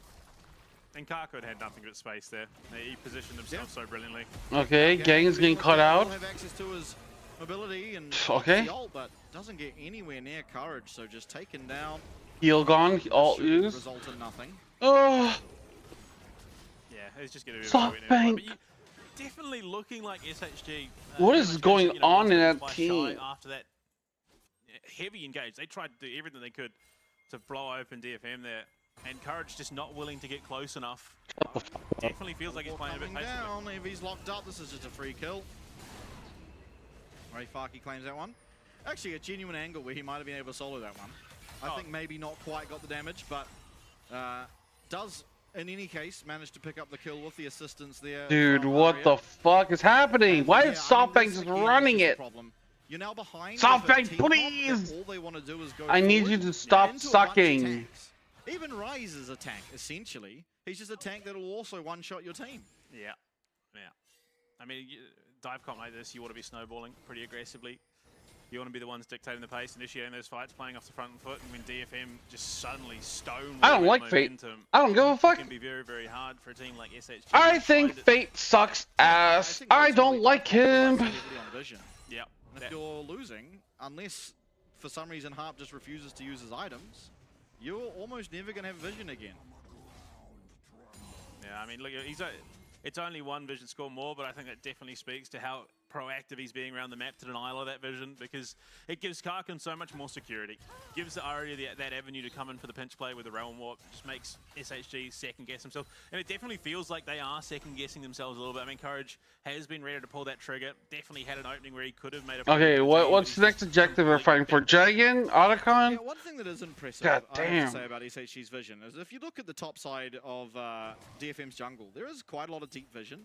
And Karkod had nothing but space there. He positioned himself so brilliantly. Okay, Gang is getting caught out. Have access to his mobility and okay, ult, but doesn't get anywhere near Courage, so just taken down. Heal gone, alt used. Result in nothing. Oh. Yeah, it's just going to be soft bank. Definitely looking like SHG. What is going on in that team? After that heavy engage, they tried to do everything they could to blow open DFM there, and Courage just not willing to get close enough. Definitely feels like he's playing a bit down. If he's locked up, this is just a free kill. Ray Farkey claims that one. Actually, a genuine angle where he might have been able to solo that one. I think maybe not quite got the damage, but does, in any case, manage to pick up the kill with the assistance there. Dude, what the fuck is happening? Why is SoftBank just running it? You're now behind. SoftBank, please! All they want to do is go I need you to stop sucking. Even Rise is a tank, essentially. He's just a tank that will also one-shot your team. Yeah, yeah. I mean, dive comp like this, you want to be snowballing pretty aggressively. You want to be the ones dictating the pace, initiating those fights, playing off the front foot, and when DFM just suddenly stonewalls I don't like Fate. I don't give a fuck. It can be very, very hard for a team like SHG. I think Fate sucks ass. I don't like him. Yeah. And if you're losing, unless for some reason Harp just refuses to use his items, you're almost never going to have vision again. Yeah, I mean, look, it's only one vision score more, but I think that definitely speaks to how proactive he's being around the map to deny all of that vision, because it gives Karkun so much more security. Gives the Aria that avenue to come in for the pinch play with the Realm Warp. Just makes SHG second guess himself. And it definitely feels like they are second guessing themselves a little bit. I mean, Courage has been ready to pull that trigger. Definitely had an opening where he could have made a... Okay, what's the next objective we're fighting for? Dragon? Otacon? Yeah, one thing that is impressive, God I have damn. to say about SHG's vision is if you look at the top side of DFM's jungle, there is quite a lot of deep vision.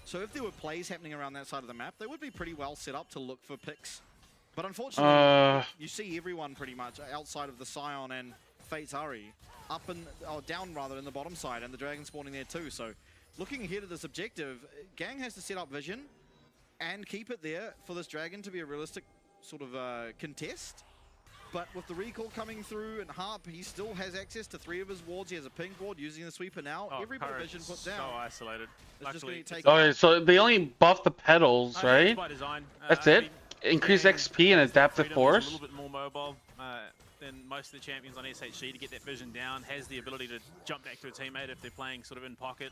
So if there were plays happening around that side of the map, they would be pretty well set up to look for picks. But unfortunately, you see everyone pretty much outside of the Scion and Fate's Ari up and down rather in the bottom side, and the Dragon spawning there too. So looking ahead at this objective, Gang has to set up vision and keep it there for this Dragon to be a realistic sort of contest. But with the recall coming through and Harp, he still has access to 3 of his wards. He has a ping ward using the sweeper now. Every bit of vision put down. So isolated. Okay, so they only buff the petals, right? By design. That's it? Increase XP and adaptive force? A little bit more mobile than most of the champions on SHG to get that vision down. Has the ability to jump back to a teammate if they're playing sort of in pocket.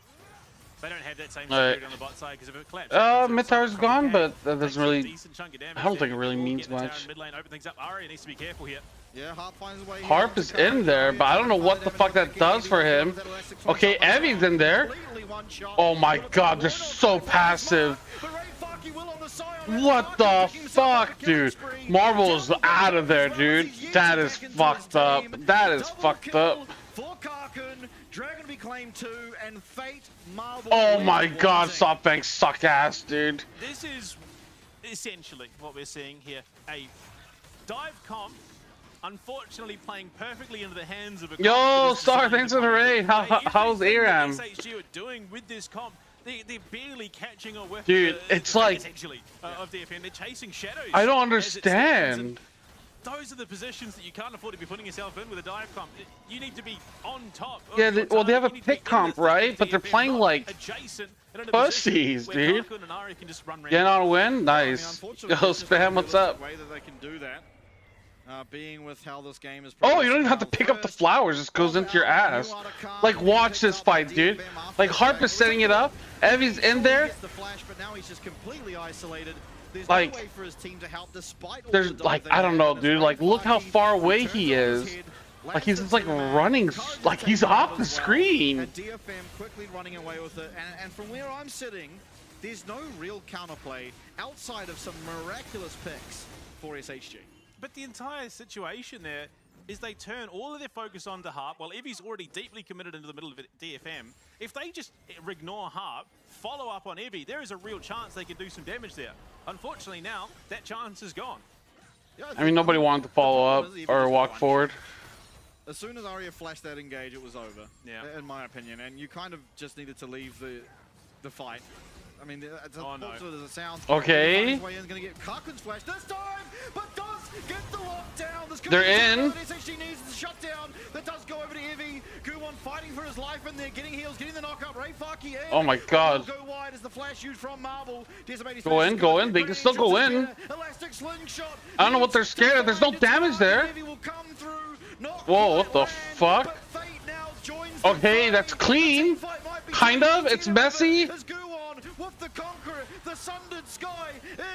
They don't have that same security on the bot side, because if it collapses... mid tower's gone, but that doesn't really... Decent chunk of damage. I don't think it really means much. Mid lane, open things up. Aria needs to be careful here. Yeah, Harp finds a way. Harp is in there, but I don't know what the fuck that does for him. Okay, Evi's in there. Oh my god, they're so passive. What the fuck, dude? Marvel is out of there, dude. That is fucked up. That is fucked up. For Karkun, Dragon be claimed 2, and Fate, Marvel... Oh my god, SoftBank suck ass, dude. This is essentially what we're seeing here. A dive comp, unfortunately playing perfectly into the hands of a... Yo, Star, thanks for the raid. How's Aram? SHG are doing with this comp, they're barely catching a whiff. Dude, it's like... of DFM. They're chasing shadows. I don't understand. Those are the positions that you can't afford to be putting yourself in with a dive comp. You need to be on top. Yeah, well, they have a pick comp, right? But they're playing like pussies, dude. Getting on a win? Nice. Yo, Spam, what's up? Way that they can do that, being with how this game is. Oh, you don't even have to pick up the flowers. It just goes into your ass. Like, watch this fight, dude. Like, Harp is setting it up. Evie's in there. The flash, but now he's just completely isolated. There's like, no way for his team to help despite all there's the like, I don't know, dude. Like, look how far away he is. Like, he's just like running, like he's off the screen. And DFM quickly running away with it. And from where I'm sitting, there's no real counterplay outside of some miraculous picks for SHG. But the entire situation there is they turn all of their focus onto Harp, while Evie's already deeply committed into the middle of DFM. If they just ignore Harp, follow up on Evie, there is a real chance they could do some damage there. Unfortunately now, that chance is gone. I mean, nobody wanted to follow up or walk forward. As soon as Aria flashed that engage, it was over, in my opinion. And you kind of just needed to leave the fight. I mean, as unfortunate as it sounds, okay. Going to get Karkun's flash this time, but does get the lockdown. They're in. SHG needs the shutdown. That does go over to Evie. Guwon fighting for his life in there, getting heals, getting the knockup. Rayfaki in. Oh my god. Go wide as the flash used from Marvel. Go in, go in. They can still go in. Elastic slingshot. I don't know what they're scared of. There's no damage there. Whoa, what the fuck? Okay, that's clean. Kind of. It's messy. With the Conqueror, the Sundered Sky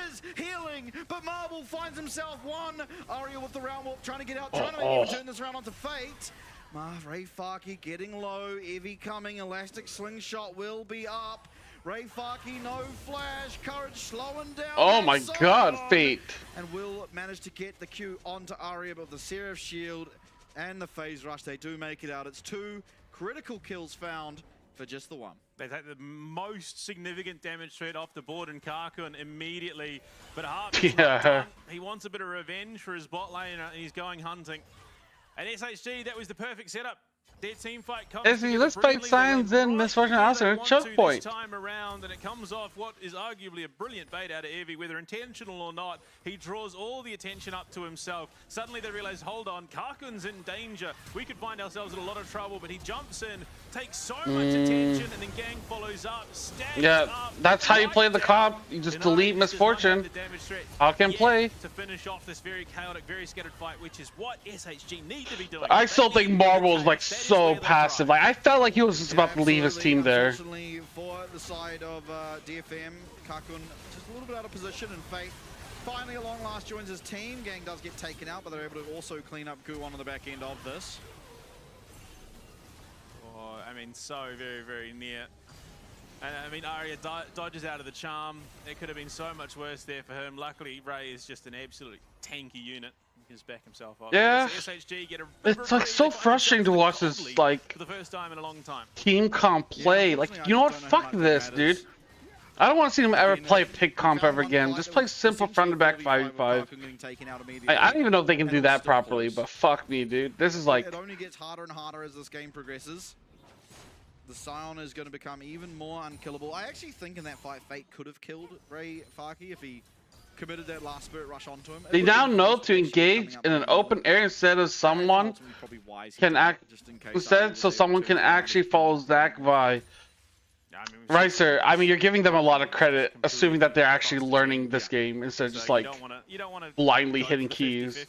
is healing, but Marvel finds himself one. Aria with the round warp trying to get out, trying to maybe turn this round onto Fate. Rayfaki getting low, Evie coming, Elastic Slingshot will be up. Rayfaki, no flash, Courage slowing down. Oh my god, Fate. And will manage to get the Q onto Aria, but the Seraph Shield and the Phase Rush, they do make it out. It's 2 critical kills found for just the 1. They take the most significant damage threat off the board in Karkun immediately. But Harp, he wants a bit of revenge for his bot lane and he's going hunting. And SHG, that was the perfect setup. Their team fight comes let's fight Science in Misfortune House choke point. This time around, and it comes off what is arguably a brilliant bait out of Evie, whether intentional or not. He draws all the attention up to himself. Suddenly they realize, hold on, Karkun's in danger. We could find ourselves in a lot of trouble, but he jumps in, takes so much attention, and then Gang follows up, stacks up. That's how you play the comp. You just delete Misfortune. How can play? To finish off this very chaotic, very scattered fight, which is what SHG need to be doing. I still think Marvel's like so passive. Like I felt like he was just about to leave his team there. Unfortunately for the side of DFM, Kakun just a little bit out of position, and Fate finally at long last joins his team. Gang does get taken out, but they're able to also clean up Gu on the back end of this. Oh, I mean, so very, very near. And I mean, Arya dodges out of the charm. It could have been so much worse there for him. Luckily, Ray is just an absolutely tanky unit. He can back himself up. Yeah, so SHG get a it's like so frustrating to watch this like for the first time in a long time. team comp play. Like, you know what? Fuck this, dude. I don't want to see him ever play pick comp ever again. Just play simple front to back 5v5. I don't even know if they can do that properly, but fuck me, dude. This is like... It only gets harder and harder as this game progresses. The Scion is going to become even more unkillable. I actually think in that fight, Fate could have killed Ray Farki if he committed that last Spirit Rush onto him. They now know to engage in an open area instead of someone can act... Instead, so someone can actually follow Zach Vi. Right, sir. I mean, you're giving them a lot of credit, assuming that they're actually learning this game instead of just like blindly hitting keys.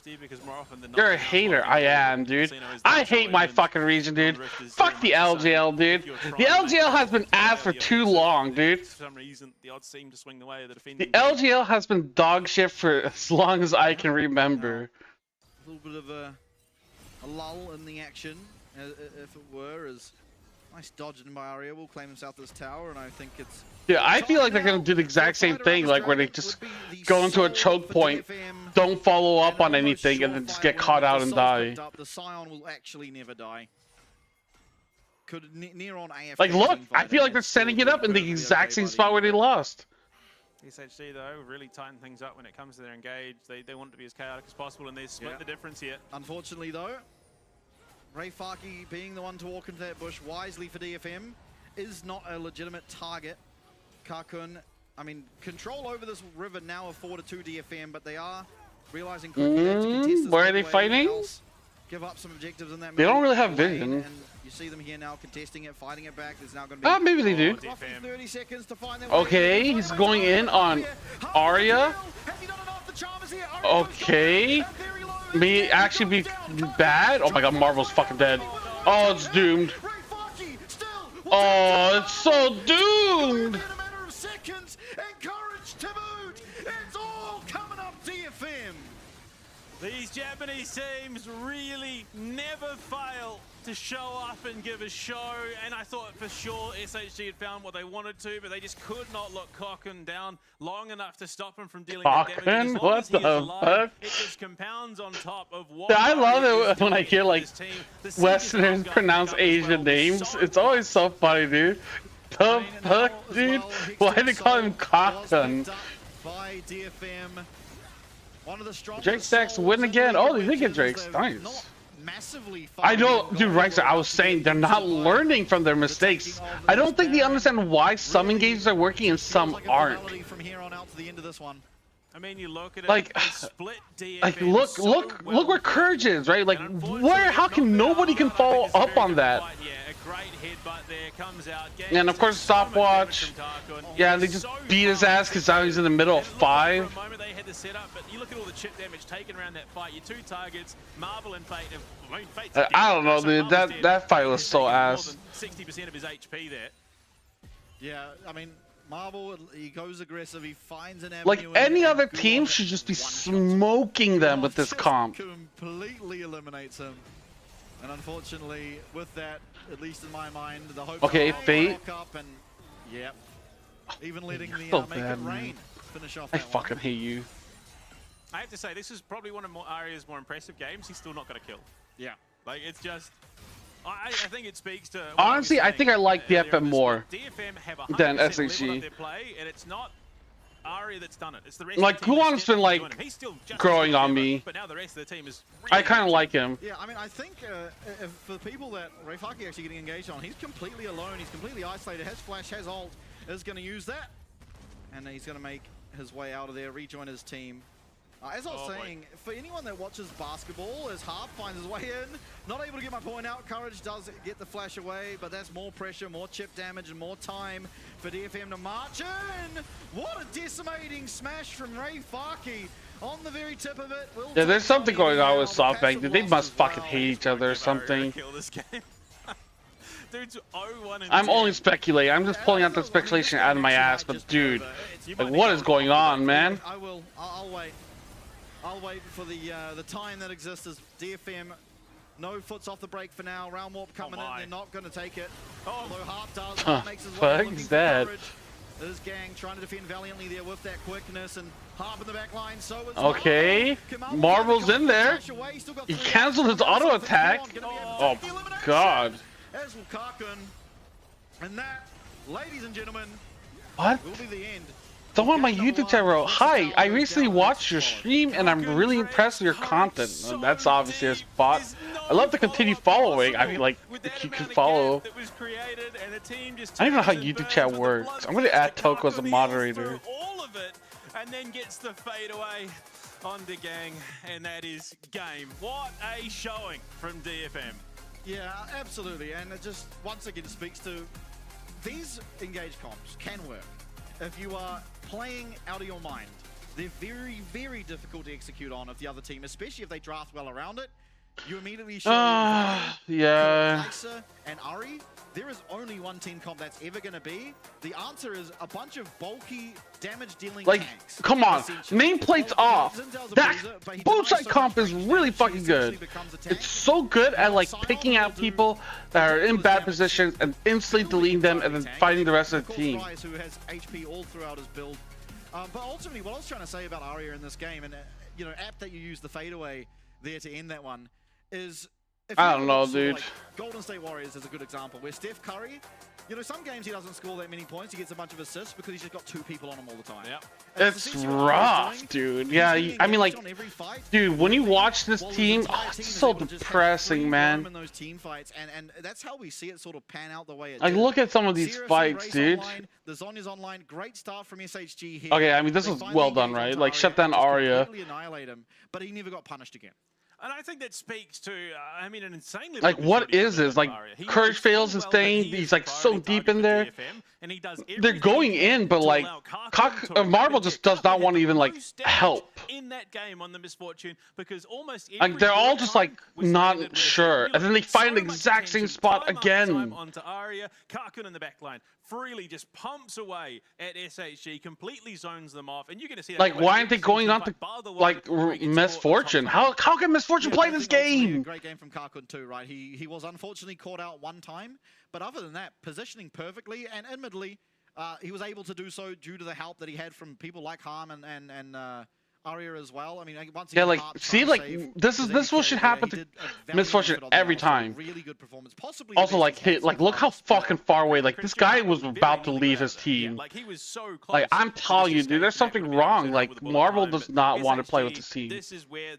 You're a hater. I am, dude. I hate my fucking region, dude. Fuck the LGL, dude. The LGL has been ass for too long, dude. For some reason, the odds seem to swing the way of the The defending. LGL has been dog shit for as long as I can remember. A little bit of a lull in the action, if it were, as nice dodging by Aria will claim himself this tower, and I think it's... Yeah, I feel like they're gonna do the exact same thing, like where they just go into a choke point, don't follow up on anything, and then just get caught out and die. The Scion will actually never die. Could near on AFK. Like, look, I feel like they're setting it up in the exact same spot where they lost. SHG though really tighten things up when it comes to their engage. They want it to be as chaotic as possible, and they split the difference here. Unfortunately though, Ray Farki being the one to walk into that bush wisely for DFM is not a legitimate target. Kakun, I mean, control over this river now of 4-2 DFM, but they are realizing quickly they have to contest this where are they midway, fighting? else give up some objectives in that They don't middle really have lane, vision. and you see them here now contesting it, fighting it back. There's now going to be Maybe they do. roughly 30 seconds to find their Okay, he's going in on Arya. Okay. May actually be bad. Oh my god, Marvel's fucking dead. Oh, it's doomed. Oh, it's so doomed. These Japanese teams really never fail to show up and give a show, and I thought for sure SHG had found what they wanted to, but they just could not lock Kakun down long enough to stop him from dealing that damage. Kakun? What the fuck? It just compounds on top of what... I love it when I hear like Westerners pronounce Asian names. It's always so funny, dude. The fuck, dude? Why do they call him Kakun? By DFM. One of the Drake stacks win again. Oh, they did get Drake's. Nice. I know, dude, right, sir. I was saying they're not learning from their mistakes. I don't think they understand why some engages are working and some aren't. I mean, you look at it, like look where Courage is, right? Like, where? How can nobody can follow up on that? And of course, stopwatch. Yeah, they just beat his ass because now he's in the middle of 5. The setup, but you look at all the chip damage taken around that fight. Your two targets, Marvel and Fate. I don't know, dude. That fight was so ass. 60% of his HP there. Yeah, I mean, Marvel, he goes aggressive. He finds an avenue. Like any other team should just be smoking them with this comp. Completely eliminates him. And unfortunately, with that, at least in my mind, the hope. Okay, Fate. Up and, yep. Even letting the So make bad, it rain. Finish off I fucking hate you. I have to say, this is probably one of Arya's more impressive games. He's still not going to kill. Yeah. Like, it's just... I think it speaks to... Honestly, I think I like DFM more than SHG. Their play, and it's not Arya that's done it. It's the rest like, of the team Kulan's been, like, growing on me. But now the rest of the team is really I kind of like him. Yeah, I mean, I think for the people that Ray Farki actually getting engaged on, he's completely alone. He's completely isolated. Has flash, has ult, is going to use that. And he's going to make his way out of there, rejoin his team. As I was saying, for anyone that watches basketball, as Harp finds his way in, not able to get my point out, Courage does get the flash away, but that's more pressure, more chip damage, and more time for DFM to march in. What a decimating smash from Ray Farki on the very tip of it. Yeah, there's something going on with SoftBank. They must fucking hate each other or something. dude's 0-1 and I'm 10. only speculating. I'm just pulling out the speculation out of my ass. But dude, like, what is going on, man? I'll wait. I'll wait for the time that exists as DFM. No foots off the brake for now. Round warp coming in. They're not going to take it. Although Harp does. Harp makes his way. Fuck's that? This gang trying to defend valiantly there with that quickness, and Harp in the back line. So it's Okay, Marvel's in there. He canceled his auto attack. Oh God. As will Karkun. And that, ladies and gentlemen, What? will be the end. Someone on my YouTube channel wrote, "Hi, I recently watched your stream and I'm really impressed with your content." That's obviously a spot. I love to continue following. I mean, like, if you can follow. I don't even know how YouTube chat works. I'm gonna add Toko as a moderator. All of it, and then gets the fade away on the gang, and that is game. What a showing from DFM. Yeah, absolutely, and it just once again speaks to these engaged comps can work if you are playing out of your mind. They're very, very difficult to execute on if the other team, especially if they draft well around it. You immediately show yeah. Lysa and Ari. There is only one team comp that's ever going to be. The answer is a bunch of bulky, damage-dealing tanks. Come on, nameplate's off. That boatside comp is really fucking good. It's so good at like picking out people that are in bad positions and instantly deleting them and then fighting the rest of the team. Who has HP all throughout his build. But ultimately, what I was trying to say about Arya in this game, and you know, apt that you use the fadeaway there to end that one, is I don't know, dude. Like Golden State Warriors is a good example where Steph Curry, you know, some games he doesn't score that many points. He gets a bunch of assists because he's just got two people on him all the time. Yep. It's rough, dude. Yeah, I mean, like, dude, when you watch this team, it's so depressing, man. In those team fights, and that's how we see it sort of pan out the way it Like, look at some of these fights, dude. The Zonya's online, great start from SHG here. Okay, I mean, this was well done, right? Like, shut down Arya. Completely annihilate him, but he never got punished again. And I think that speaks to, I mean, an insanely... Like, what is this? Like, Courage fails his thing. He's, like, so deep in there. And he does they're going in, but, like, Marvel just does not want to even, like, help. In that game on the Misfortune, because almost like, they're all just, like, not sure. And then they find the exact same spot again. Onto Arya, Karkun in the back line. Freely just pumps away at SHG, completely zones them off, and you're going to see that. Like, why aren't they going on to, like, Misfortune? How can Misfortune play this game? Great game from Karkun too, right? He was unfortunately caught out one time, but other than that, positioning perfectly, and admittedly, he was able to do so due to the help that he had from people like Harm and Arya as well. I mean, once yeah, like, see, like, this is what should happen to Misfortune every time. Really good performance. Possibly also, like, look how fucking far away. Like, this guy was about to leave his team. Like, he was so close. Like, I'm telling you, dude, there's something wrong. Like, Marvel does not want to play with this team. This is where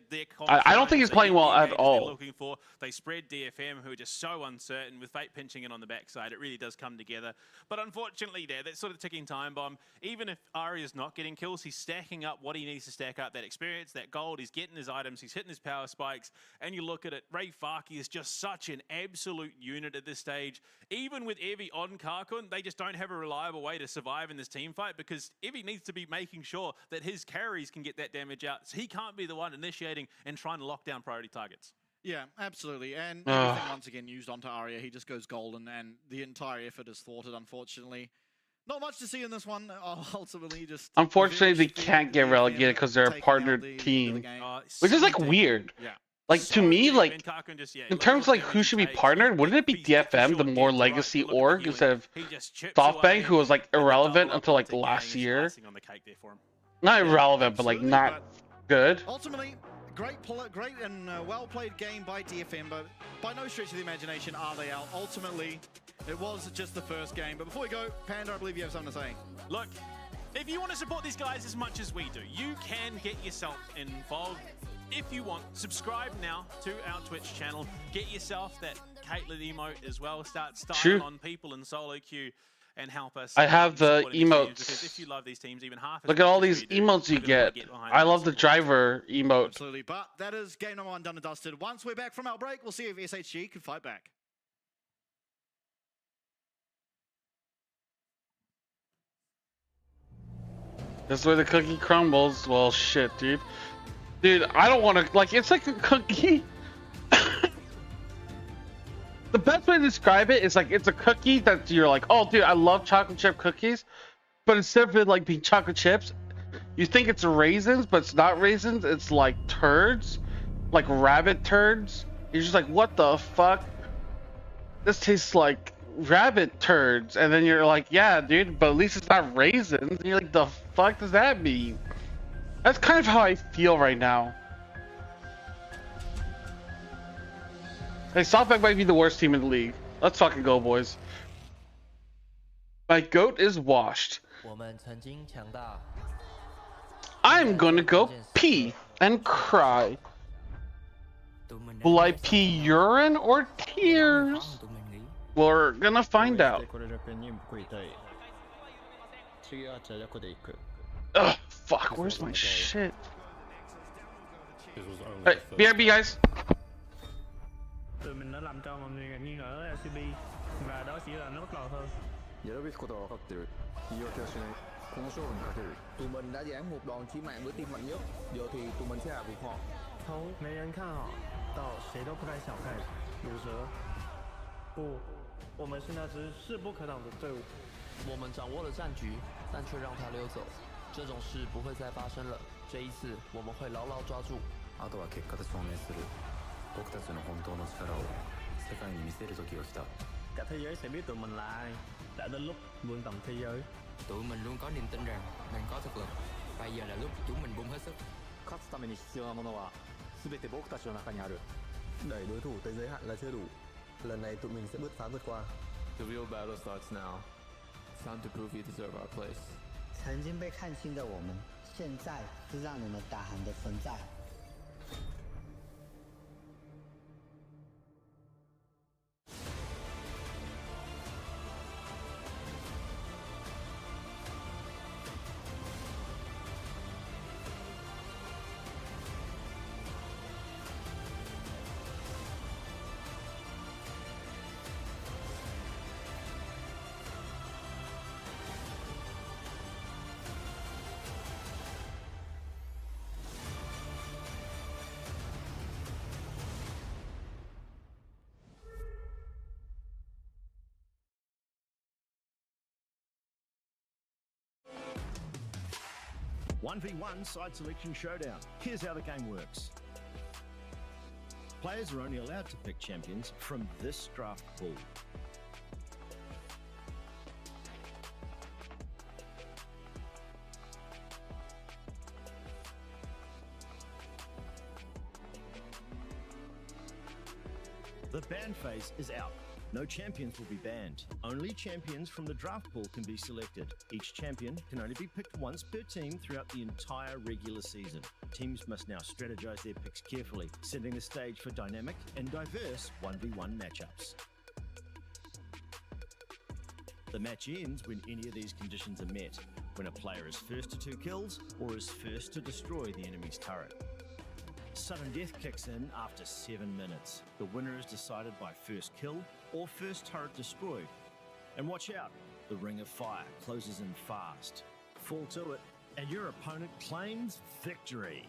I don't think he's playing well at all. Looking for. They spread DFM, who are just so uncertain with Fate pinching in on the backside. It really does come together. But unfortunately, that's sort of ticking time bomb. Even if Arya's not getting kills, he's stacking up what he needs to stack up. That experience, that gold, he's getting his items, he's hitting his power spikes, and you look at it, Ray Farkey is just such an absolute unit at this stage. Even with Evie on Karkun, they just don't have a reliable way to survive in this team fight, because Evie needs to be making sure that his carries can get that damage out, so he can't be the one initiating and trying to lock down priority targets. Yeah, absolutely. And everything once again used onto Arya, he just goes golden, and the entire effort is thwarted, unfortunately. Not much to see in this one. Ultimately, just unfortunately, they can't get relegated because they're a partnered team, which is like weird. Yeah. Like, to me, like, in terms of like who should be partnered, wouldn't it be DFM, the more legacy org, instead of SoftBank, who was like irrelevant until like last year? Not irrelevant, but like not good. Ultimately, great and well-played game by DFM, but by no stretch of the imagination are they out. Ultimately, it was just the first game. But before we go, Panda, I believe you have something to say. Look, if you want to support these guys as much as we do, you can get yourself involved. If you want, subscribe now to our Twitch channel. Get yourself that Caitlyn emote as well. Start styling on people in solo queue and help us. I have the emotes. If you love these teams even half, look at all these emotes you get. I love the driver emote. Absolutely, but that is game number 1 done and dusted. Once we're back from our break, we'll see if SHG can fight back. This is where the cookie crumbles. Well, shit, dude. Dude, I don't want to, like, it's like a cookie. The best way to describe it is like it's a cookie that you're like, oh dude, I love chocolate chip cookies, but instead of it like being chocolate chips, you think it's raisins, but it's not raisins. It's like turds, like rabbit turds. You're just like, what the fuck? This tastes like rabbit turds, and then you're like, yeah, dude, but at least it's not raisins. And you're like, the fuck does that mean? That's kind of how I feel right now. Hey, SoftBank might be the worst team in the league. Let's fucking go, boys. My goat is washed. I'm gonna go pee and cry. Will I pee urine or tears? We're gonna find out. Ugh, fuck, where's my shit? Hey, BRB guys. Tụi mình đã làm cho mọi người nghi ngờ LCP và đó chỉ là nó bắt đầu thôi. やるべきことは分かってる。言い訳はしない。この勝負にかける。tụi mình đã giảng một đòn chí mạng với team mạnh nhất. Giờ thì tụi mình sẽ hạ gục họ. 从没人看好到谁都不该小看毒蛇。不，我们是那支势不可挡的队伍。我们掌握了战局，但却让他溜走。这种事不会再发生了。这一次我们会牢牢抓住。あとは結果で証明する。僕たちの本当の力を世界に見せる時が来た. Cả thế giới sẽ biết tụi mình là ai. Đã đến lúc vươn tầm thế giới. Tụi mình luôn có niềm tin rằng mình có thực lực. Bây giờ là lúc chúng mình bung hết sức. 勝つために必要なものは全て僕たちの中にある. Đẩy đối thủ tới giới hạn là chưa đủ. Lần này tụi mình sẽ bứt phá vượt qua. The real battle starts now. It's time to prove you deserve our place. 曾经被看轻的我们，现在是让你们打鼾的存在。1v1 side selection showdown. Here's how the game works. Players are only allowed to pick champions from this draft pool. The ban phase is out. No champions will be banned. Only champions from the draft pool can be selected. Each champion can only be picked once per team throughout the entire regular season. Teams must now strategize their picks carefully, setting the stage for dynamic and diverse 1v1 matchups. The match ends when any of these conditions are met, when a player is first to 2 kills or is first to destroy the enemy's turret. Sudden death kicks in after 7 minutes. The winner is decided by first kill or first turret destroyed. And watch out, the ring of fire closes in fast. Fall to it, and your opponent claims victory.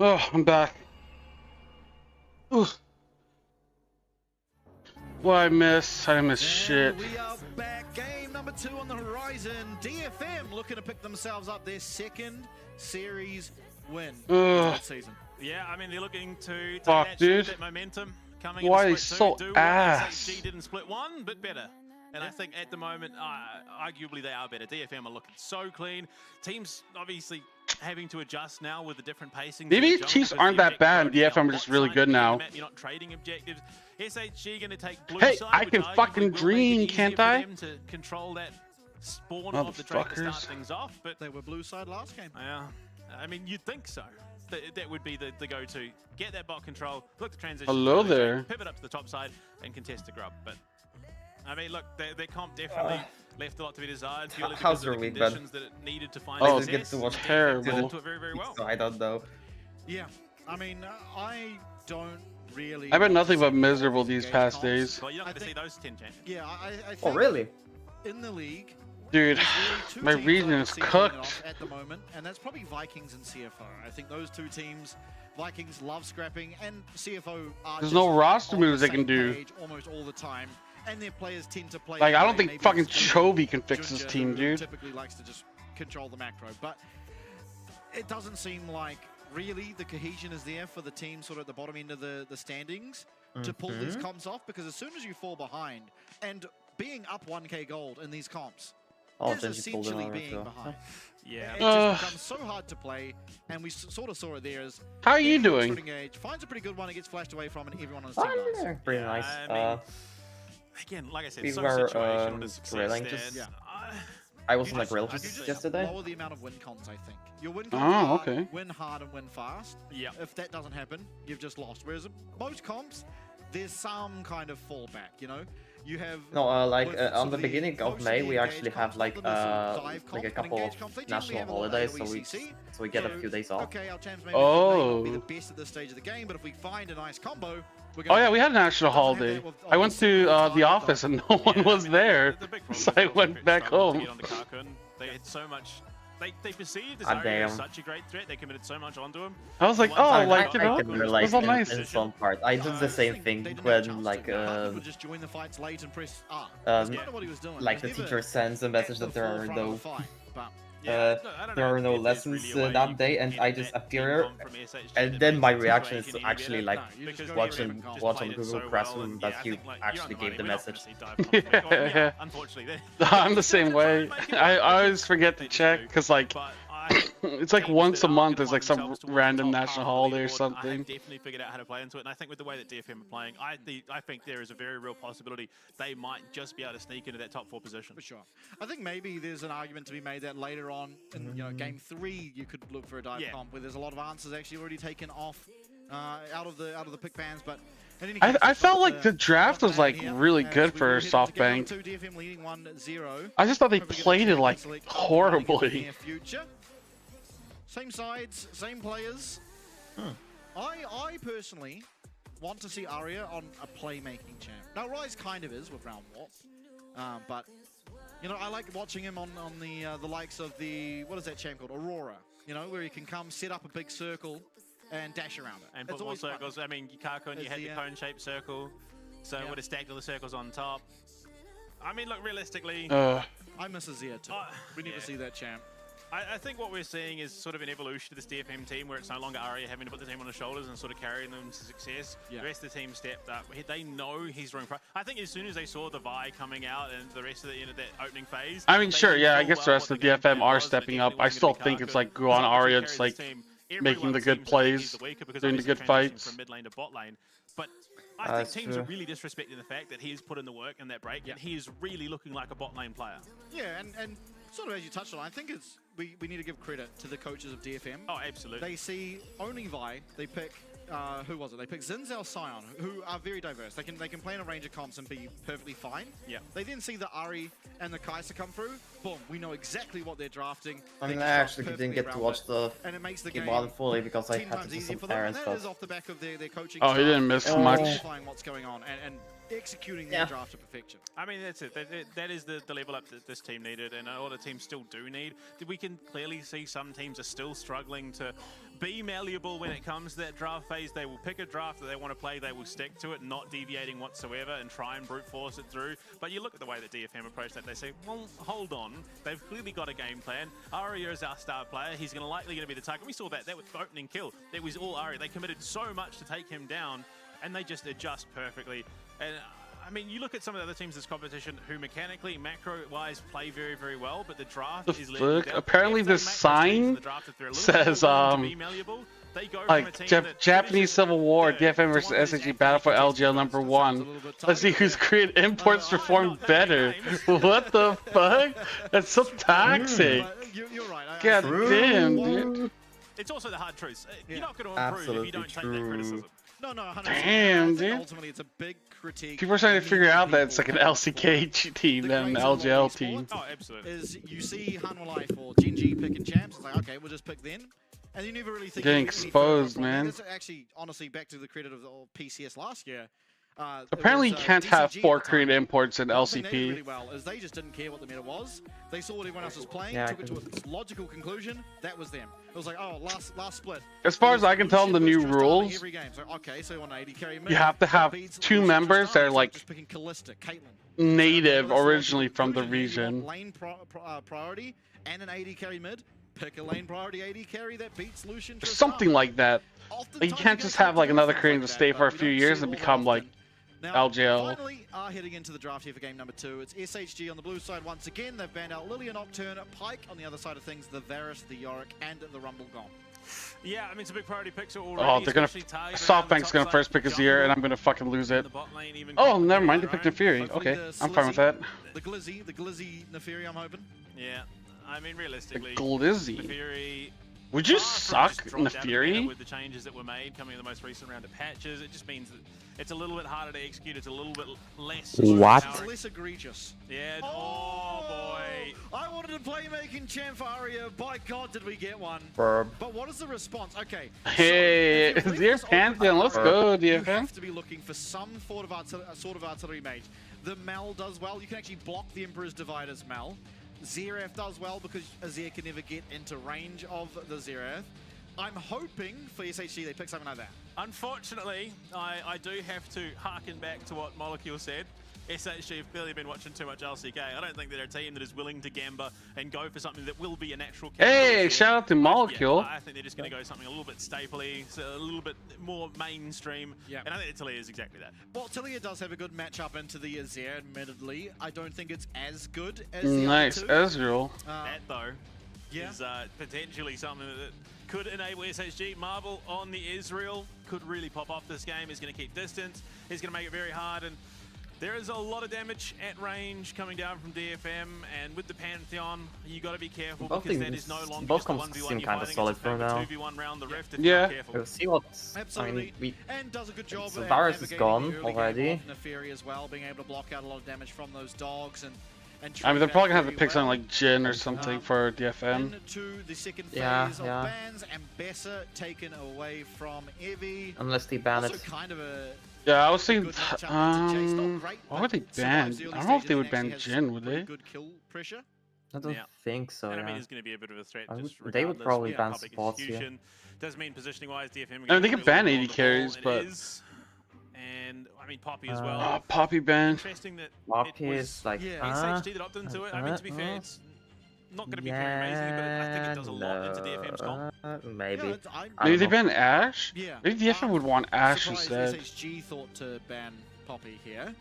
Oh, I'm back. Ooh. What I miss? I miss shit. We are back. Game number 2 on the horizon. DFM looking to pick themselves up their second series win this season. Yeah, I mean, they're looking to take Fuck, that, dude. that momentum coming Why in are the they split so 2. ass? SHG didn't split 1, but better. And I think at the moment, arguably they are better. DFM are looking so clean. Teams obviously having to adjust now with the different pacing. Maybe Chiefs aren't that bad. DFM are just really good now. You're not trading objectives. SHG going to take blue Hey, side, I which can arguably fucking will make it dream, easier can't for I? them to control that spawn of the trade to start Motherfuckers. things off. But they were blue side last game. Yeah, I mean, you'd think so. That would be the go-to. Get that bot control, look the transition. Hello there. Pivot up to the top side and contest the grub. But I mean, look, their comp definitely left a lot to be desired. Purely How's because your of the week, bud? conditions that it needed to find Oh, success. Get to watch terrible. Did into it very, very well. So I don't know. Yeah, I mean, I don't really. I've been nothing but miserable these past days. Well, you're not going to see those 10 champions. Yeah, I think Oh, really? in the league, Dude, there's really two my teams region that I is see leading cooked. off at the moment, and that's probably Vikings and CFO. I think those two teams, Vikings love scrapping, and CFO are There's just no roster on the moves they same can do. page almost all the time, and their players tend to play. Like, I don't the way think maybe fucking excluding Chovy can fix this Ginger, team, who dude. Typically likes to just control the macro, but it doesn't seem like really the cohesion is there for the team sort of at the bottom end of the standings to pull these comps off, because as soon as you fall behind, and being up 1k gold in these comps Oh, is then you pulled essentially it on being as well. behind. Yeah. It just becomes so hard to play, and we sort of saw it there as How are you David doing? Shooting Age finds a pretty good one, it gets flashed away from, and everyone on his team does. Pretty nice. I mean, again, like I said, we so were situational to success drilling there. just. Yeah. I was You on a just- grill you just yesterday. lower the amount of win cons, I think. Your win Oh, cons are okay. win hard and win fast. Yeah. If that doesn't happen, you've just lost. Whereas most comps, there's some kind of fallback, you know? You have No, like with on sort the of beginning of mostly May, we engaged actually comps, have like not the sort of dive comp, a and couple engaged of comp, they generally national have a little holidays, AOECC. so we get a few days off. Okay, our champs maybe may not be Oh. the best at this stage of the game, but if we find a nice combo, we're Oh gonna yeah, we had a national holiday. I went to the office and no one was there, so I went back home. They had so much. They perceived this Ah, area as damn. such a great threat. They committed so much onto him. I was like, One oh, time like, they you know, got I can good it relate was all in, nice. in some part. I did the same thing they didn't have a when chance like to. Ahmed would just join the fights late and press R. um, That's kind of what he was doing. like He the was never teacher sends a at message the that there are forefront of no the fight, but there are no lessons that day, and I just appear, and then my reaction is to actually like watch on Google Classroom that you actually gave the message. Yeah. Unfortunately, I'm the same way. I always forget to check because like it's like once a month there's like some random national holiday or I have something. definitely figured out how to play into it, and I think with the way that DFM are playing, I think there is a very real possibility they might just be able to sneak into that top 4 position. For sure. I think maybe there's an argument to be made that later on in game 3 you could look for a dive comp where there's a lot of answers actually already taken off out of the pick bans, but in any case, I felt like the draft was like really good for SoftBank. DFM leading 1-0. I just thought they played it like horribly. Same sides, same players. I personally want to see Arya on a playmaking champ. Now Rise kind of is with Round Warp, but you know I like watching him on the likes of the what is that champ called, Aurora? You know, where he can come set up a big circle and dash around it. And It's put more always fun. circles. I mean, Kakun, you It's had the, the cone-shaped circle, so it would have stacked all the circles on top. I mean, look, realistically... I miss Azir too. We need to see that champ. I think what we're seeing is sort of an evolution of this DFM team where it's no longer Arya having to put the team on his shoulders and sort of carrying them to success. The rest of the team stepped up. They know he's running. I think as soon as they saw the Vi coming out and the rest of the that opening phase. I mean, sure, yeah, I guess the rest of the DFM are stepping up. I still think it's like Guan Arya just like making the good plays, doing the good fights. From mid lane to bot lane. But I think teams are really disrespecting the fact that he's put in the work in that break and he is really looking like a bot lane player. Yeah, and sort of as you touched on, I think it's we need to give credit to the coaches of DFM. Oh, absolutely. They see only Vi. They pick who was it? They pick Xin Zhao Sion, who are very diverse. They can play in a range of comps and be perfectly fine. Yeah. They then see the Ari and the Kai'Sa come through, boom, we know exactly what they're drafting. I mean, I actually didn't get to watch the game one fully because I had to do some errands, but... off the back of their coaching Oh, he didn't miss much. Identifying what's going on and executing their draft to perfection. I mean, that's it. That is the level up that this team needed, and a lot of teams still do need. We can clearly see some teams are still struggling to be malleable when it comes to that draft phase. They will pick a draft that they want to play, they will stick to it, not deviating whatsoever, and try and brute force it through. But you look at the way that DFM approach that, they say, well, hold on, they've clearly got a game plan. Aria is our star player, he's likely going to be the target. We saw that was the opening kill. It was all Aria. They committed so much to take him down, and they just adjust perfectly. And I mean, you look at some of the other teams in this competition who mechanically, macro-wise, play very, very well, but the draft is letting them down. Apparently this sign says, like, Japanese Civil War, DFM versus SHG Battle for LGL #1. Let's see whose Korean imports perform better. What the fuck? That's so toxic. You're right. God damn, dude. It's also the hard truth. You're not going to improve if you don't take that criticism. No, 100%. Damn, dude. Ultimately, it's a big critique. People are trying to figure out that it's like an LCK team than an LGL team. Oh, absolutely. Is you see Hanwalai for Genji picking champs, it's like, okay, we'll just pick then. And you never really think getting exposed, man. That's actually, honestly, back to the credit of the PCS last year. Apparently, you can't have 4 Korean imports in LCP. Really well, is they just didn't care what the meta was. They saw what everyone else was playing, took it to its logical conclusion. That was them. It was like, oh, last split. As far as I can tell, in the new rules, every game. So, okay, so on 80 carry mid, you have to have 2 members that are like native originally from the region. Lane priority and an 80 carry mid. Pick a lane priority 80 carry that beats Lucian. Something like that. Like, you can't just have like another Korean to stay for a few years and become like LGL. Finally, heading into the draft here for game number 2. It's SHG on the blue side once again. They've banned out Lilia Nocturne, Pyke on the other side of things, the Varus, the Yorick, and the Rumble Gone. Yeah, I mean, it's a big priority pick already. Oh, they're gonna. SoftBank's gonna first pick Azir, and I'm gonna fucking lose it. Oh, never mind. They picked Nefiri. Okay, I'm fine with that. The Glizzy Nefiri, I'm hoping. Yeah, I mean, realistically, the Glizzy. Nefiri. Would you suck Nefiri? With the changes that were made coming in the most recent round of patches, it just means that it's a little bit harder to execute. It's a little bit less. What? It's less egregious. Yeah. Oh boy. I wanted a playmaking champ for Aria. By God, did we get one? But what is the response? Okay. Hey, Azir Pantheon. Let's go, DFM. You have to be looking for some sort of artillery mage. The Mal does well. You can actually block the Emperor's Divider's Mal. Zeref does well because Azir can never get into range of the Zeref. I'm hoping for SHG they pick something like that. Unfortunately, I do have to harken back to what Molecule said. SHG have clearly been watching too much LCK. I don't think they're a team that is willing to gamba and go for something that will be a natural Hey, shout out to Molecule. I think they're just going to go something a little bit stapley, so a little bit more mainstream. Yeah. And I think Tillia is exactly that. Well, Tillia does have a good matchup into the Azir, admittedly. I don't think it's as good as the nice other two. Ezreal. That, though, is potentially something that could enable SHG. Marvel on the Israel could really pop off this game. He's going to keep distance. He's going to make it very hard. And there is a lot of damage at range coming down from DFM. And with the Pantheon, you got to be careful because that is no longer just a 1v1. Seem kind of solid for now. 2v1 round the Rift if yeah. you're careful. We'll see what. Absolutely. I mean, and does a good job. So Varus is gone already. Nefiri as well, being able to block out a lot of damage from those dogs and I mean, they're probably gonna have to pick something like Jin or something for DFM. Into the second phase of bans, and Bessa taken away from Evi. Unless they ban it. Kind of a yeah, I was thinking, why would they ban? I don't know if they would ban Jin, would they? Good kill pressure. I don't think so. And I mean, it's going to be a bit of a threat. They would probably ban supports here. Doesn't mean positioning-wise, DFM. I mean, they can ban 80 carries, but. And I mean, Poppy as well. Oh, Poppy ban. Interesting that Poppy is like SHG that opted into it. I mean, to be fair, it's not going to be very amazing, but I think it does a lot into DFM's comp. Maybe. Maybe they ban Ashe? Yeah. Maybe DFM would want Ashe instead. SHG thought to ban Poppy here,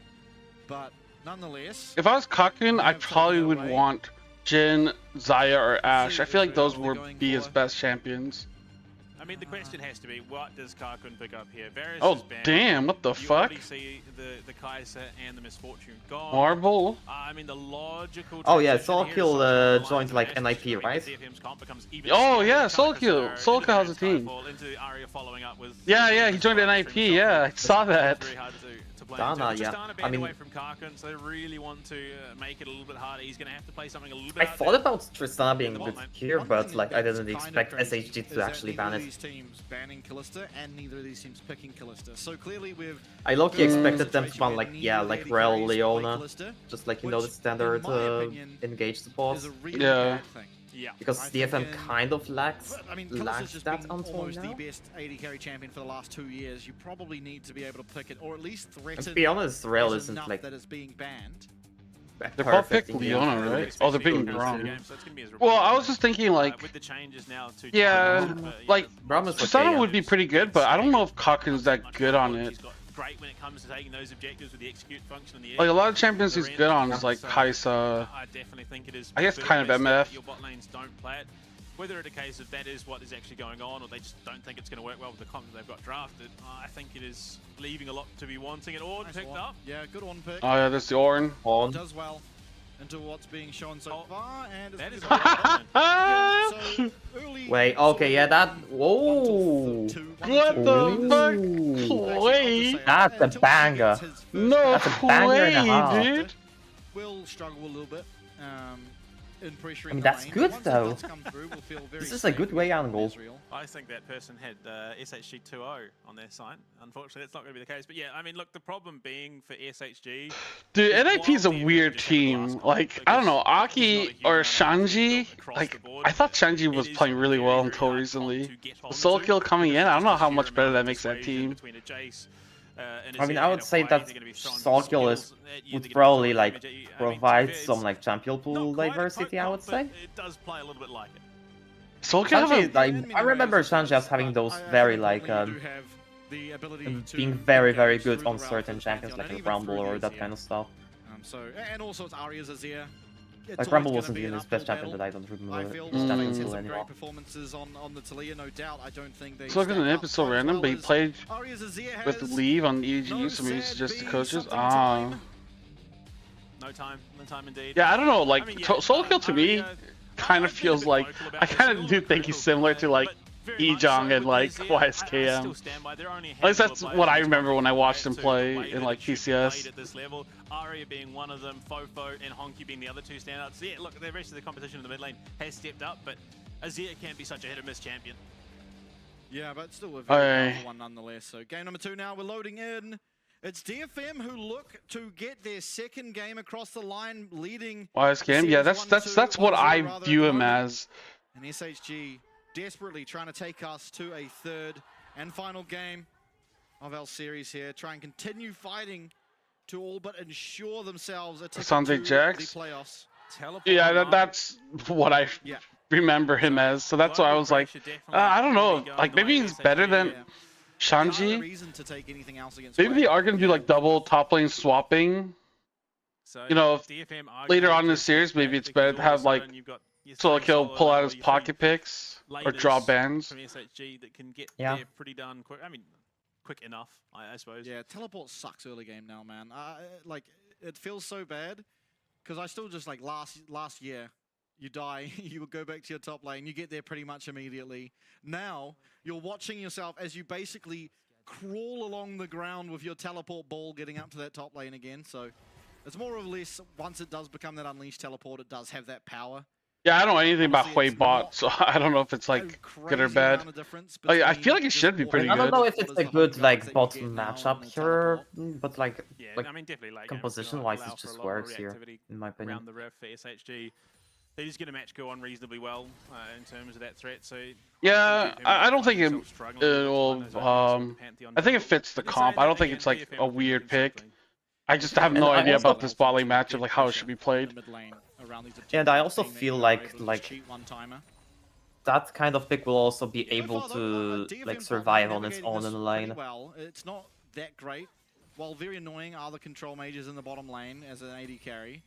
but nonetheless. If I was Kakun, I probably would want Jin, Xayah, or Ashe. I feel like those would be his best champions. I mean, the question has to be, what does Kakun pick up here? Varus oh, is banned. Damn, what the fuck? You already see the Kai'Sa and the Misfortune gone. Marble? I mean, the logical... Oh yeah, Soulkill joined like NIP, right? Oh yeah, Soulkill. Soulkill has a team. Yeah, he joined NIP, yeah, I saw that. Very hard to play. Dana, yeah. I mean, away from Karkun, so they really want to make it a little bit harder. He's going to have to play something a little bit. I thought about Tristana being a good here, but like I didn't expect SHG to actually ban it. These teams banning Kalista, and neither of these teams picking Kalista. So clearly, we've. I low-key expected them to ban like Rel, Leona, just like the standard engage support. Yeah. Because DFM kind of lacks that until almost now. the best AD carry champion for the last 2 years. You probably need to be able to pick it, or at least threaten. To be honest, Rel isn't like that is being banned. They're both picked Leona, right? Oh, they're being wrong. Well, I was just thinking like, with the changes now to yeah, like Tristana would be pretty good, but I don't know if Kakun's that good on it. Great when it comes to taking those objectives with the execute function in the air. Like a lot of champions he's good on is like Kaisa. I definitely think it is. I guess kind of MF. Your bot lanes don't play it. Whether it's a case of that is what is actually going on, or they just don't think it's going to work well with the comp that they've got drafted, I think it is leaving a lot to be wanting. It all picked up. Yeah, good on pick. Oh yeah, that's the Ornn. Does well into what's being shown so far, and that is so early. Wait, okay, yeah, that. Whoa! What the fuck? Wait, that's a banger. No that's a banger way, and a half. dude. Will struggle a little bit. In pressuring I mean, that's good though. This This is a good way angle. I think that person had SHG 2-0 on their side. Unfortunately, that's not going to be the case. But yeah, I mean, look, the problem being for SHG... Dude, NIP is a weird team. Like, I don't know, Aki or Shanji, like, I thought Shanji was playing really well until recently. The solo kill coming in, I don't know how much better that makes that team. I mean, I would say that Soulkill would probably like provide some like champion pool diversity. I would say. It does play a little bit like it. Shanji, I remember Shanji as having those very like being very good on certain champions like Rumble or that kind of stuff. And also it's Arya's Azir. Like Rumble wasn't even his best champion, but I don't remember his champion pool Great anymore. performances on the Talia, no doubt. I don't think they. So looking at the episode so random, but he played with leave on EG, so maybe suggest the coaches. Ah. No time indeed. Yeah, I don't know. Like solo kill to me kind of feels like I kind of do think he's similar to like Ejong and like YSKM. At least that's what I remember when I watched him play in like TCS. At this level, Arya being one of them, Fofo and Honky being the other two standouts. Yeah, look, the rest of the competition in the mid lane has stepped up, but Azir can't be such a hit or miss champion. Yeah, but still a very powerful one nonetheless. So game number 2 now, we're loading in. It's DFM who look to get their second game across the line, leading. YSKM, yeah, that's what I view him as. And SHG desperately trying to take us to a third and final game of our series here. Try and continue fighting to all but ensure themselves a ticket to the playoffs. Yeah, that's what I remember him as. So that's why I was like, I don't know, like maybe he's better than Shanji. Maybe they are going to do like double top lane swapping. You know, later on in the series, maybe it's better to have like solo kill pull out his pocket picks or draw bans. From SHG that can get there pretty darn quick. I mean, quick enough, I suppose. Yeah, teleport sucks early game now, man. Like it feels so bad because I still just like last year. You die, you would go back to your top lane, you get there pretty much immediately. Now, you're watching yourself as you basically crawl along the ground with your teleport ball getting up to that top lane again. So it's more or less, once it does become that unleashed teleport, it does have that power. Yeah, I don't know anything about Hui bot, so I don't know if it's like good or bad. Like, I feel like it should be pretty good. I don't know if it's a good like bottom matchup here, but like I mean, definitely like composition-wise, it just works here, in my opinion. Around the rift for SHG. They just get a match go on reasonably well in terms of that threat. So yeah, I don't think it will. I think it fits the comp. I don't think it's like a weird pick. I just have no idea about this bot lane matchup, like how it should be played. And I also feel like that kind of pick will also be able to like survive on its own in the lane. Well, it's not that great. While very annoying are the control mages in the bottom lane as an AD carry.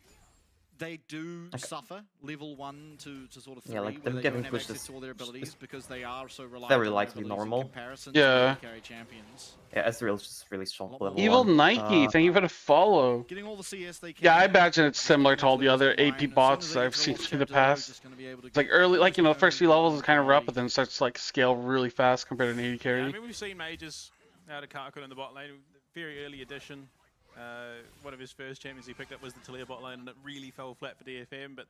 They do suffer level 1 to sort of 3, like where them they getting don't have pushed access to all their abilities because they are so reliant very on likely abilities normal. in comparison to carry champions. Yeah, Ezreal's just really strong level Evil 1. Nike, thank you for the follow. Getting all the CS they can. Yeah, I imagine it's similar to all the other AP bots I've seen through the past. It's like early, like you know, the first few levels is kind of rough, but then it starts to like scale really fast compared to an AD carry. Yeah, I mean, we've seen mages out of Karkun in the bot lane, very early addition. One of his first champions he picked up was the Talia bot lane, and it really fell flat for DFM. But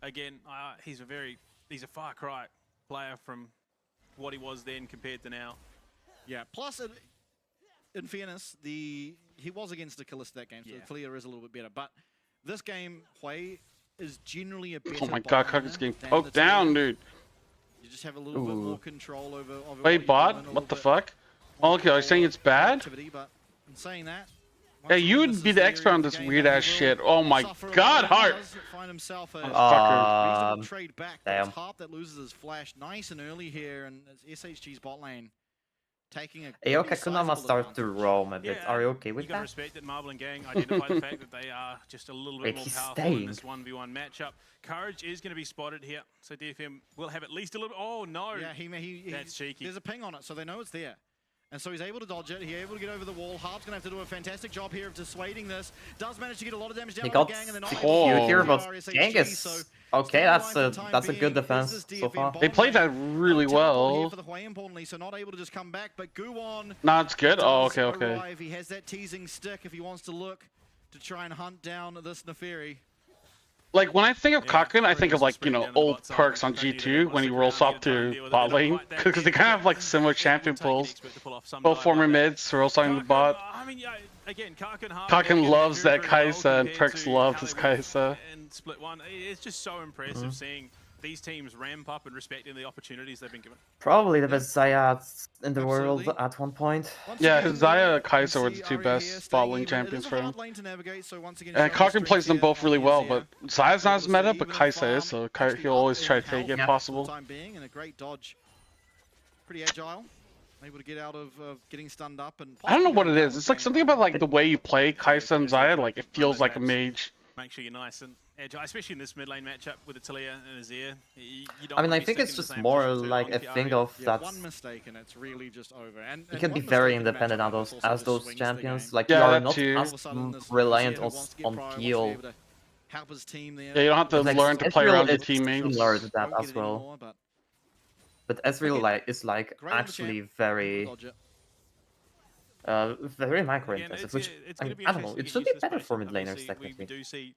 again, he's a far cry player from what he was then compared to now. Yeah. Plus, in fairness, he was against Achilles that game, so Talia is a little bit better. But this game, Hui is generally a better. Oh my god, Kaku's getting poked down, dude. You just have a little bit more control over. Wait, bot? What the fuck? Oh, okay, are you saying it's bad? But in saying that, yeah, you would be the expert on this weird ass shit. Oh my god, Hart! Find himself a trade back. Damn. It's Hart that loses his flash nice and early here, and it's SHG's bot lane taking a. Ayo Kakunama start to roam a bit. Are you okay with you gotta that? respect that Marble and Gang identify the fact that they are just a little bit more powerful in this 1v1 matchup. Courage is going to be spotted here, so DFM will have at least a little. Oh no! Yeah, that's cheeky. There's a ping on it, so they know it's there. And so he's able to dodge it, he's able to get over the wall. Harp's going to have to do a fantastic job here of dissuading this. Does manage to get a lot of damage down He on got the Gang, and they're not few here, but Gang is okay. That's a good defense so far. They played that really well. For the Hui, importantly, so not able to just come back, but Guwon. Nah, it's good. Oh, okay. He has that teasing stick if he wants to look to try and hunt down this Neferi. Like, when I think of Kakun, I think of, like, you know, old perks on G2 when he rolls up to bot lane. Because they kind of have, like, similar champion pulls. Both former mids, rolls on the bot. Kakun loves that Kaisa, and perks love this Kaisa. And split one. It's just so impressive seeing these teams ramp up and respecting the opportunities they've been given. Probably the best Zaya in the world at one point. Yeah, his Zaya and Kaisa were the two best bot lane champions for him. And Kakun plays them both really well, but Zaya's not as meta, but Kaisa is, so he'll always try to take it if possible. And a great dodge. Pretty agile. Able to get out of getting stunned up. And I don't know what it is. It's like something about like the way you play Kaisa and Zaya, like it feels like a mage. Make sure you're nice and agile, especially in this mid lane matchup with a Talia and Azir. I mean, I think it's just more like a thing of that. One mistake and it's really just over. And you can be very independent as those champions. Like you are not as reliant on peel. Yeah, you don't have to learn to play around your teammates. Learn that as well. But Ezreal is like actually very micro intensive, which I don't know. It should be better for mid laners technically.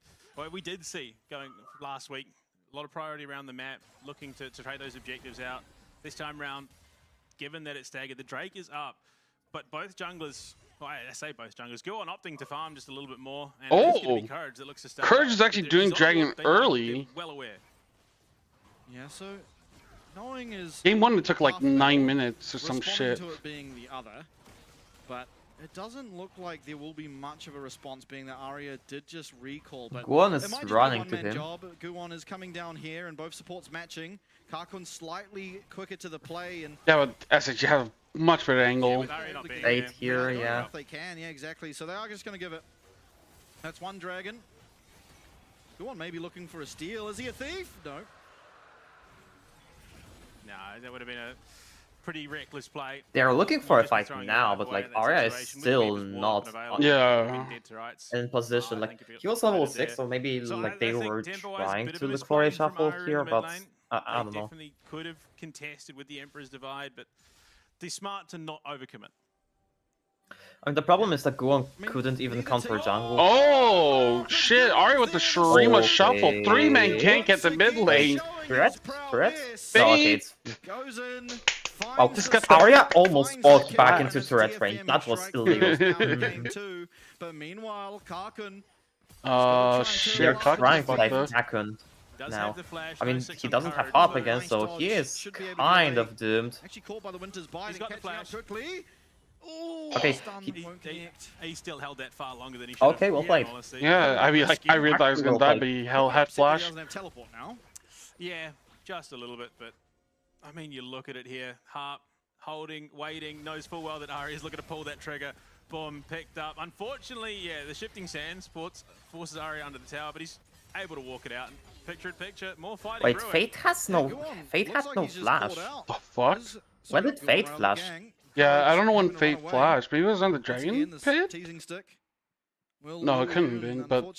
We did see going last week a lot of priority around the map, looking to trade those objectives out. This time round, given that it's staggered, the Drake is up, but both junglers. Well, I say both junglers. Go on opting to farm just a little bit more. And it's gonna be Courage that looks to start. Courage is actually doing Dragon early. Well aware. Yeah, so knowing is Game 1 it took like 9 minutes or some shit. To it being the other, but it doesn't look like there will be much of a response, being that Arya did just recall. But Guwon is running to him. Guwon is coming down here, and both supports matching. Kakun slightly quicker to the play, and yeah, but SHG have a much better angle. 8 here, yeah. If they can, yeah, exactly. So they are just going to give it. That's one dragon. Guwon maybe looking for a steal. Is he a thief? No. No, that would have been a pretty reckless play. They're looking for a fight now, but like Arya is still not in position. Like he was level 6, so maybe like they were trying to look for a shuffle here, but I don't know. Definitely could have contested with the Emperor's Divide, but they're smart to not overcommit. I mean, the problem is that Guwon couldn't even counter jungle. Oh shit! Arya with the Shurima shuffle. 3-man gank at the mid lane. Threat? No, okay, it's... Wow, Arya almost walked back into turret range. That was illegal. But meanwhile, Kakun. Shit. They're trying to like Kakun now. I mean, he doesn't have Hop again, so he is kind of doomed. Actually caught by the Winter's Bite. He's got the flash quickly. Okay, he still held that far longer than he should. Okay, well played. Yeah, I mean, like, I really thought he was gonna die, but he had flash. He doesn't have teleport now. Yeah, just a little bit, but I mean, you look at it here. Harp holding, waiting, knows full well that Ari is looking to pull that trigger. Boom, picked up. Unfortunately, yeah, the shifting sands forces Ari under the tower, but he's able to walk it out. And picture, more fighting. Wait, Fate has no flash. The fuck? When did Fate flash? Yeah, I don't know when Fate flashed. Maybe it was on the Dragon Pit? No, it couldn't have been, but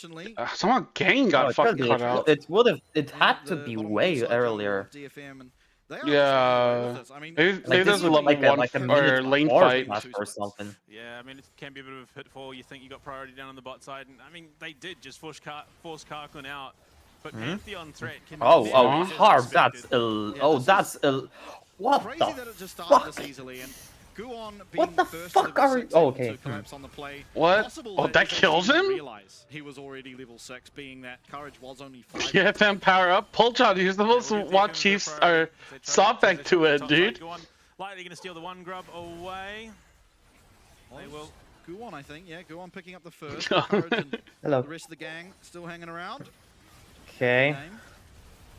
somehow Gang got fucking cut out. It had to be way earlier. DFM and Yeah. I mean, maybe Like, there's this a would level be like one a or minute lane or fight. or something. Yeah, I mean, it can be a bit of a pitfall. You think you got priority down on the bot side, and I mean, they did just force Karkun out. But Pantheon threat can Oh, Harv, expected. that's what Crazy the that it just started fuck? this easily, and Guon being What the first fuck level are 6 you? able Okay. to collapse on the play. What? Possible Oh, that SHG kills didn't him? realize he was already level 6, being that Courage was only 5. DFM power up. Polchon, he's the most want Chiefs or softback to it, dude. Lightly going to steal the one grub away. They will. Guon, I think. Yeah, Guon picking up the first. Courage and Hello. the rest of the gang still hanging around. Okay.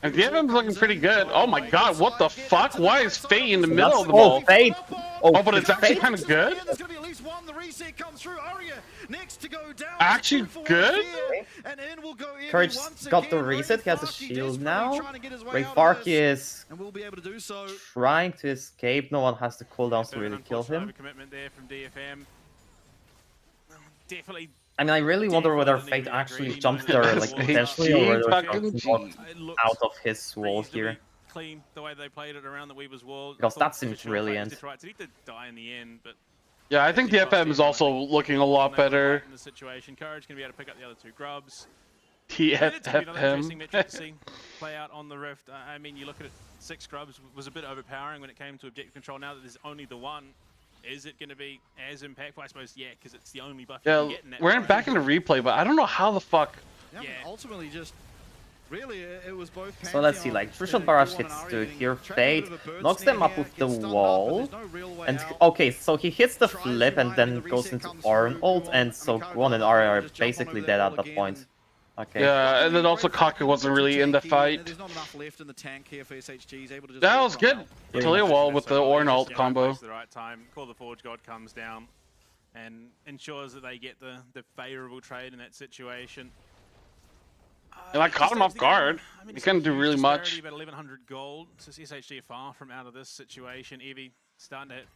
And DFM's looking pretty good. Oh my god, what the fuck? Why is Fate in the middle That's of the ball? Fate. Oh, but it's actually kind of good? There's going to be at least one. The reset comes through. Aria next to go down. Actually good? And in will go in Courage once got the again. reset. He has a Rayfarky shield desperately now. trying to get his way out of Rayfarky this, is and will be able to do so. trying to escape. No one has the cooldowns to Bit of an really kill him. unfortunate overcommitment there from DFM. Definitely. I mean, I really wonder whether Fate actually jumped there, like, potentially, or whether it's out of his wall here. Clean the way they played it around the Weaver's wall. Because that seems brilliant. He did die in the end, but Yeah, I think DFM is also looking a lot better. in the situation, Courage going to be able to pick up the other two grubs. DFM. to see play out on the Rift. I mean, you look at it, 6 grubs was a bit overpowering when it came to objective control. Now that there's only the one, is it going to be as impactful? I suppose, yeah, because it's the only buff you Yeah, can get in that. we're back into replay, but I don't know how the fuck. Yeah, ultimately just really it was both. So let's see, like, Trish Barrage hits to here, Fate knocks them up with the wall, and okay, so he hits the flip and then goes into Arnold, and so Guon and Arya are basically dead at that point. Okay. Yeah, and then also Kaku wasn't really in the fight. There's not enough left in the tank here for SHG. He's able to just That was good. Clear wall with the Arnold combo. The right time. Call the Forge God comes down and ensures that they get the favorable trade in that situation. And I caught him off guard. I mean, He couldn't do really much. About 1100 gold. So SHG are far from out of this situation. Evie starting to hit.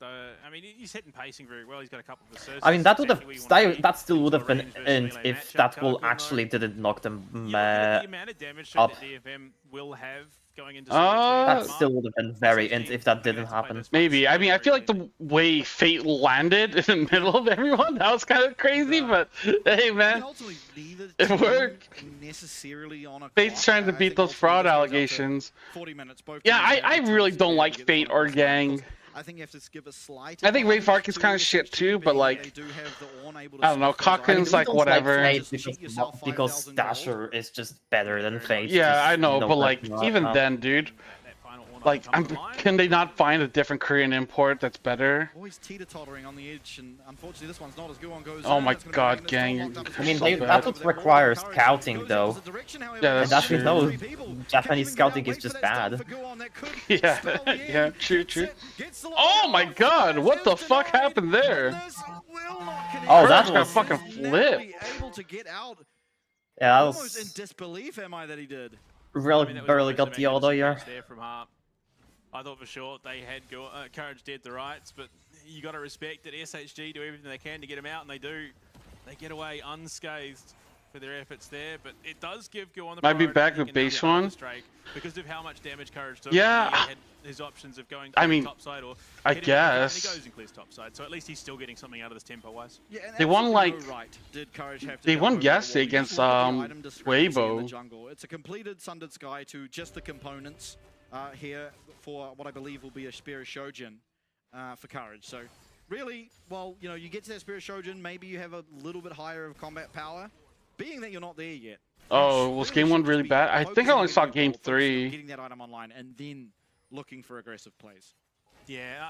I mean, he's hitting pacing very well. He's got a couple of assists. I mean, that would have that still would have been end if that wall actually didn't knock them the amount of damage up. that DFM will have going into That still would have been very end if that didn't happen. Maybe. I mean, I feel like the way Fate landed in the middle of everyone, that was kind of crazy, but hey, man, it worked. Fate's trying to beat those fraud allegations. Yeah, I really don't like Fate or Gang. I think you have to give a slight. I think Rayfark is kind of shit too, but like, I don't know, Cochrana's like whatever. Because Dasher is just better than Fate. Yeah, I know, but like, even then, dude, like, can they not find a different Korean import that's better? Always teeter-tottering on the edge, and unfortunately this one's not as good. One goes. Oh my god, Gang! I mean, that would require scouting though. Yeah, that's true. No, Japanese scouting is just bad. Yeah, true. Oh my god, what the fuck happened there? Oh, that's gonna fucking flip. Yeah, that Almost was in disbelief, am I, that he did. really barely got the auto here. I thought for sure they had Courage dead the rights, but you got to respect that SHG do everything they can to get him out, and they do. They get away unscathed for their efforts there, but it does give Go on the might be back with base one because of how much damage Courage took. Yeah, he had his options of going topside or I guess he goes and clears topside, so at least he's still getting something out of this tempo wise. Yeah, they won like they won yesterday against Weibo. It's a completed Sundered Sky to just the components here for what I believe will be a Spirit Shojin for Courage. So really, well, you know, you get to that Spirit Shojin, maybe you have a little bit higher of combat power. Being that you're not there yet. Oh, was game 1 really bad? I think I only saw game 3. Getting that item online and then looking for aggressive plays. Yeah,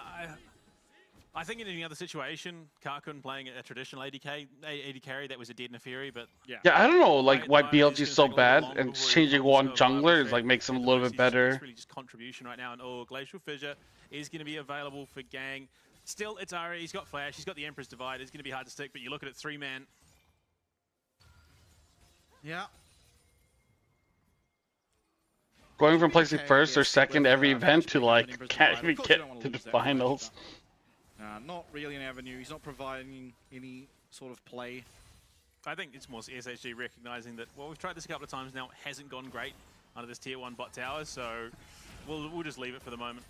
I think in any other situation, Karkun playing a traditional AD carry, that was a dead Neferi, but yeah, I don't know, like why BLG is so bad, and changing one jungler is like makes them a little bit better. It's really just contribution right now, and Glacial Fissure is going to be available for Gang. Still, it's Ari. He's got Flash. He's got the Emperor's Divide. It's going to be hard to stick, but you look at it, 3-man. Yeah. Going from placing first or second every event to like can't even get to the finals. Not really an avenue. He's not providing any sort of play. I think it's more SHG recognizing that, well, we've tried this a couple of times now, it hasn't gone great under this tier 1 bot tower, so we'll just leave it for the moment.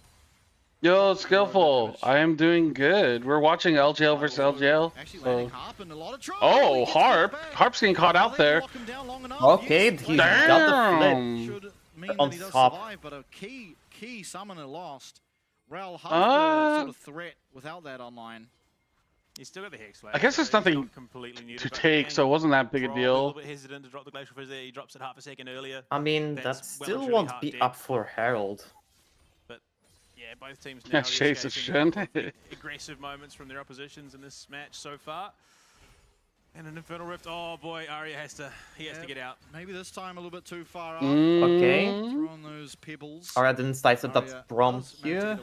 Yo, Skillful, I am doing good. We're watching LGL versus LGL. So. Oh, Harp. Harp's getting caught out there. Okay, he got the flip on top. But a key summoner lost. Rel half the sort of threat without that online. He's still got the Hex Slash. I guess there's nothing to take, so it wasn't that big a deal. A little bit hesitant to drop the Glacial Fizz there. He drops it half a second earlier. I mean, that still won't be up for Herald. Yeah, both teams now Chase of Shin. Aggressive moments from their oppositions in this match so far. And an Infernal Rift. Oh boy, Arya has to get out. Maybe this time a little bit too far up. Okay. Throwing those pebbles. Arya didn't slice it. That's Brom here.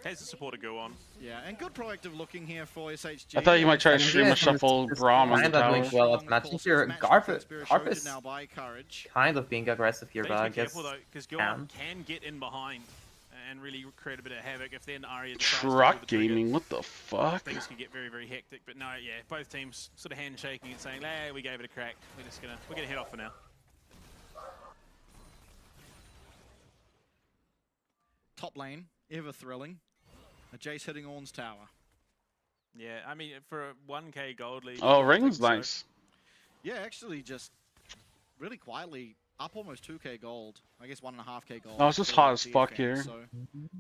Has the support to go on. Yeah, and good proactive looking here for SHG. I thought you might try to stream a shuffle Braum on the tower. Well, at matching here, Harp is kind of being aggressive here, but I guess because can get in behind and really create a bit of havoc if then Arya Truck gaming, what the fuck? Things can get very, very hectic, but no, yeah, both teams sort of handshaking and saying, "Hey, we gave it a crack. We're gonna head off for now." Top lane, ever thrilling. A Jace hitting Ornn's tower. Yeah, I mean for a 1k gold lead. Oh, Ring's nice. Yeah, actually, just really quietly. Up almost 2k gold. I guess 1.5k gold. Oh, it's just hot as fuck DFM, here. So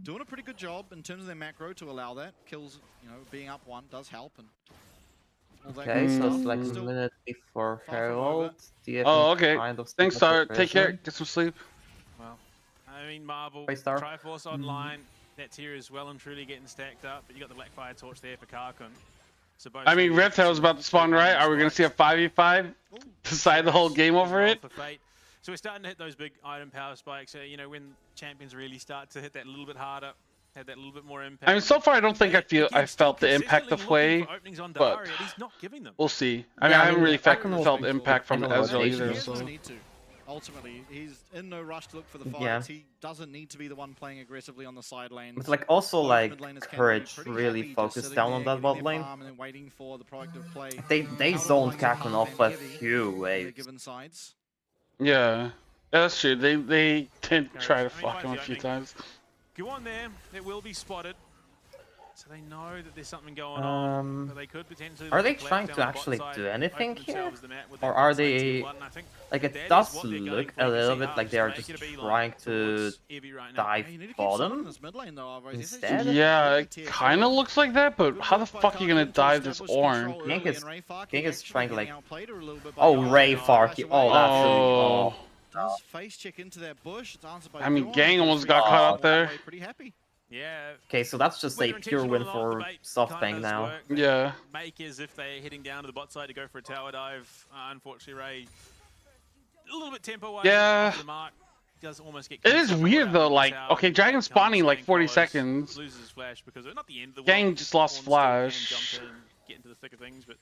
doing a pretty good job in terms of their macro to allow that. Kills, you know, being up 1 does help. And all that okay, so it's like a minute before Herald. Oh, okay. Thanks, Star. Take care. Get some sleep. Well, I mean, Marvel, Star. Triforce online. That tier is well and truly getting stacked up, but you got the Blackfire Torch there for Karkun. So both I mean, Red Tail's about to spawn, right? Are we going to see a 5v5? Decide the whole game over it? So we're starting to hit those big item power spikes. You know, when champions really start to hit that little bit harder, have that little bit more impact. I mean, so far I don't think I felt the impact of way, but we'll see. I mean, I haven't really felt the impact from Ezreal either. So. Ultimately, he's in no rush to look for the fights. He doesn't need to be the one playing aggressively on the side lane. But like also like Courage really focused down on that bot lane. They zoned Kakun off a few waves. Yeah, that's true. They did try to fuck him a few times. Go on there. It will be spotted. So they know that there's something going on. But they could potentially. Are they trying to actually do anything here, or are they? Like it does look a little bit like they are just trying to dive bottom instead. Yeah, it kind of looks like that. But how the fuck are you gonna dive this Ornn? King is trying to like. Oh, Ray Farky. Oh, that's really. Does face check into that bush? It's answered by I mean, Gang almost got caught up there. Pretty happy. Yeah. Okay, so that's just a pure win for SoftBank now. Yeah. Make as if they're heading down to the bot side to go for a tower dive. Unfortunately, Ray a little bit tempo wise. Yeah. The mark. Does almost get it is weird though. Like, okay, Dragon spawning like 40 seconds. Loses flash because not the end of the Gang just lost flash. Get into the thick of things, but.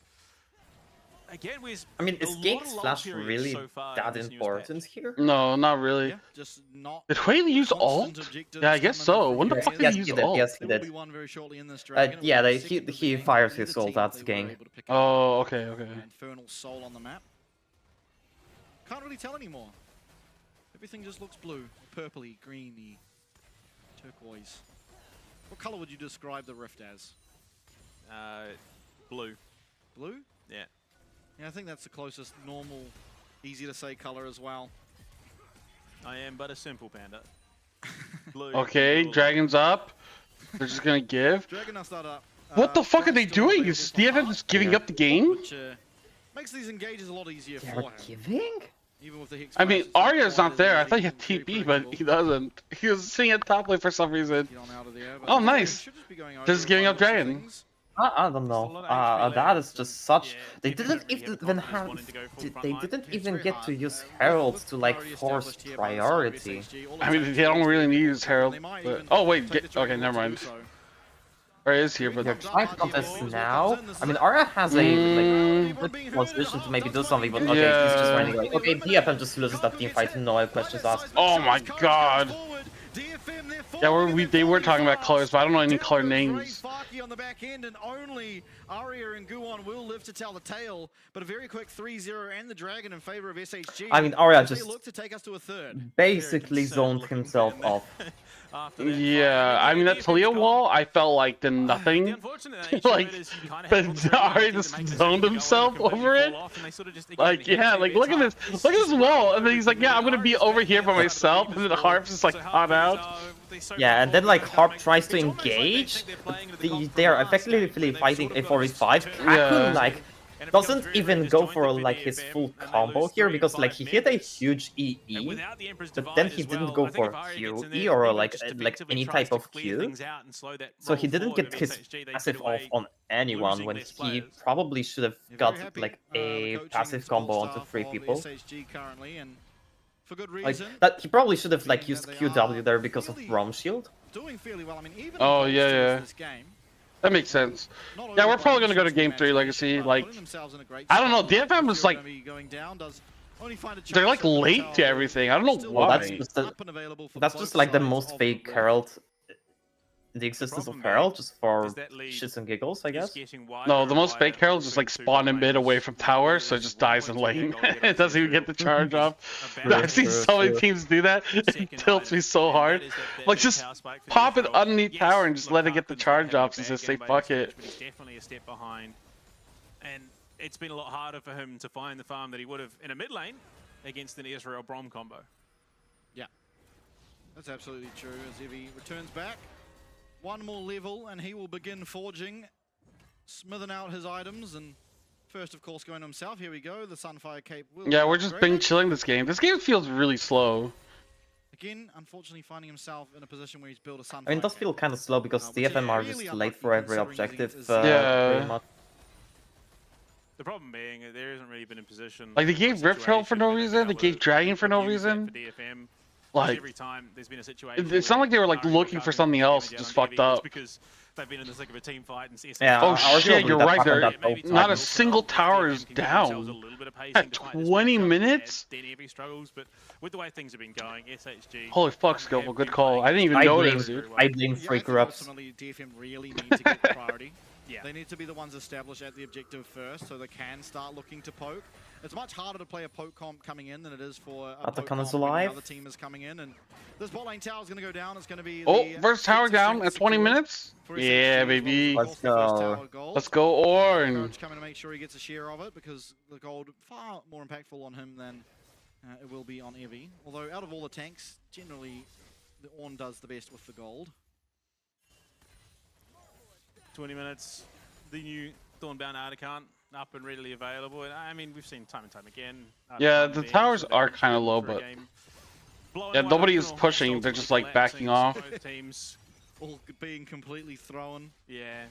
Again, I mean, is Gang's flash really that important here? No, not really. Yeah, just not did Whaley use ult? Yeah, I guess so. When the fuck did he use ult? Yes, he did. Yeah, he fires his ult at the Gang. Oh, okay. Infernal Soul on the map. Can't really tell anymore. Everything just looks blue, purpley, greeny, turquoise. What color would you describe the rift as? Blue. Blue? Yeah. Yeah, I think that's the closest normal, easy to say color as well. I am but a simple panda. Blue. Okay, Dragon's up. They're just gonna give. Dragon up. What the fuck are they doing? Is DFM just giving up the game? Which makes these engages a lot easier for him. Giving? Even with the Hex I mean, Arya's not there. I thought he had TP, but he doesn't. He was sitting at top lane for some reason. Oh, nice. Just giving up Dragon. I don't know. That is just such. They didn't even have. They didn't even get to use Herald to like force priority. I mean, they don't really need to use Herald. But... Oh wait, okay, never mind. Or is here, but they're trying to contest now. I mean, Arya has a like good position to maybe do something, but okay, he's just running away. Okay, DFM just loses that team fight. No questions asked. Oh my god. Yeah, they were talking about colors, but I don't know any color names. On the back end, and only Aria and Guwon will live to tell the tale, but a very quick 3-0 and the Dragon in favor of SHG. I mean, Aria as they just look to take us to a third. basically zoned himself off. Yeah, I mean that Talia wall, I felt like did nothing. Like, but Aria just zoned himself over it. Like, yeah, like look at this wall, and then he's like, yeah, I'm gonna be over here by myself, and then Harp's just like caught out. Yeah, and then like Harp tries to engage, but they are effectively fighting a 4v5. Kaku like doesn't even go for like his full combo here because like he hit a huge EE, but then he didn't go for QE or like any type of Q, so he didn't get his passive off on anyone when he probably should have got like a passive combo onto 3 people. Like that, he probably should have like used QW there because of Rom Shield. Oh yeah. That makes sense. Yeah, we're probably gonna go to Game 3 Legacy. Like, I don't know. DFM is like, they're like late to everything. I don't know why. That's just like the most fake Herald in the existence of Herald, just for shits and giggles, I guess. No, the most fake Herald just like spawn in mid away from tower, so it just dies in lane. It doesn't even get the charge off. I've seen so many teams do that. It tilts me so hard. Like, just pop it underneath tower and just let it get the charge off and just say fuck it. Definitely a step behind, and it's been a lot harder for him to find the farm that he would have in a mid lane against an Israel Brom combo. Yeah, that's absolutely true. As Evie returns back. One more level and he will begin forging, smithing out his items, and first of course going to himself. Here we go, the Sunfire Cape will... Yeah, we're just been chilling this game. This game feels really slow. Again, unfortunately finding himself in a position where he's built a Sunfire I mean, it does feel kind of slow because DFM are just late for every objective. Yeah. Pretty much. The problem being there hasn't really been in position. Like, they gave Rift Herald for no reason, they gave Dragon for no reason. Like, every time there's been a situation it's not like they were like looking for something else, just fucked up. Because they've been in the thick of a team fight and yeah, oh shit, you're right there. Not a single tower is down. At 20 minutes? But with the way things have been going, SHG... Holy fuck, Skillful, good call. I didn't even notice, dude. I blame Free Corrupts. DFM really need to get priority. Yeah. They need to be the ones established at the objective first, so they can start looking to poke. It's much harder to play a poke comp coming in than it is for a poke comp when the other team is coming in. And this bot lane tower is going to go down. It's going to be first tower down at 20 minutes? Yeah, baby. Let's go. Let's go, Orn. Coming to make sure he gets a share of it because the gold far more impactful on him than it will be on Evie. Although out of all the tanks, generally the Orn does the best with the gold. 20 minutes, the new Thornbound Artican up and readily available. I mean, we've seen time and time again. Yeah, the towers are kind of low, but yeah, nobody is pushing. They're just like backing off. Both teams all being completely thrown. Yeah.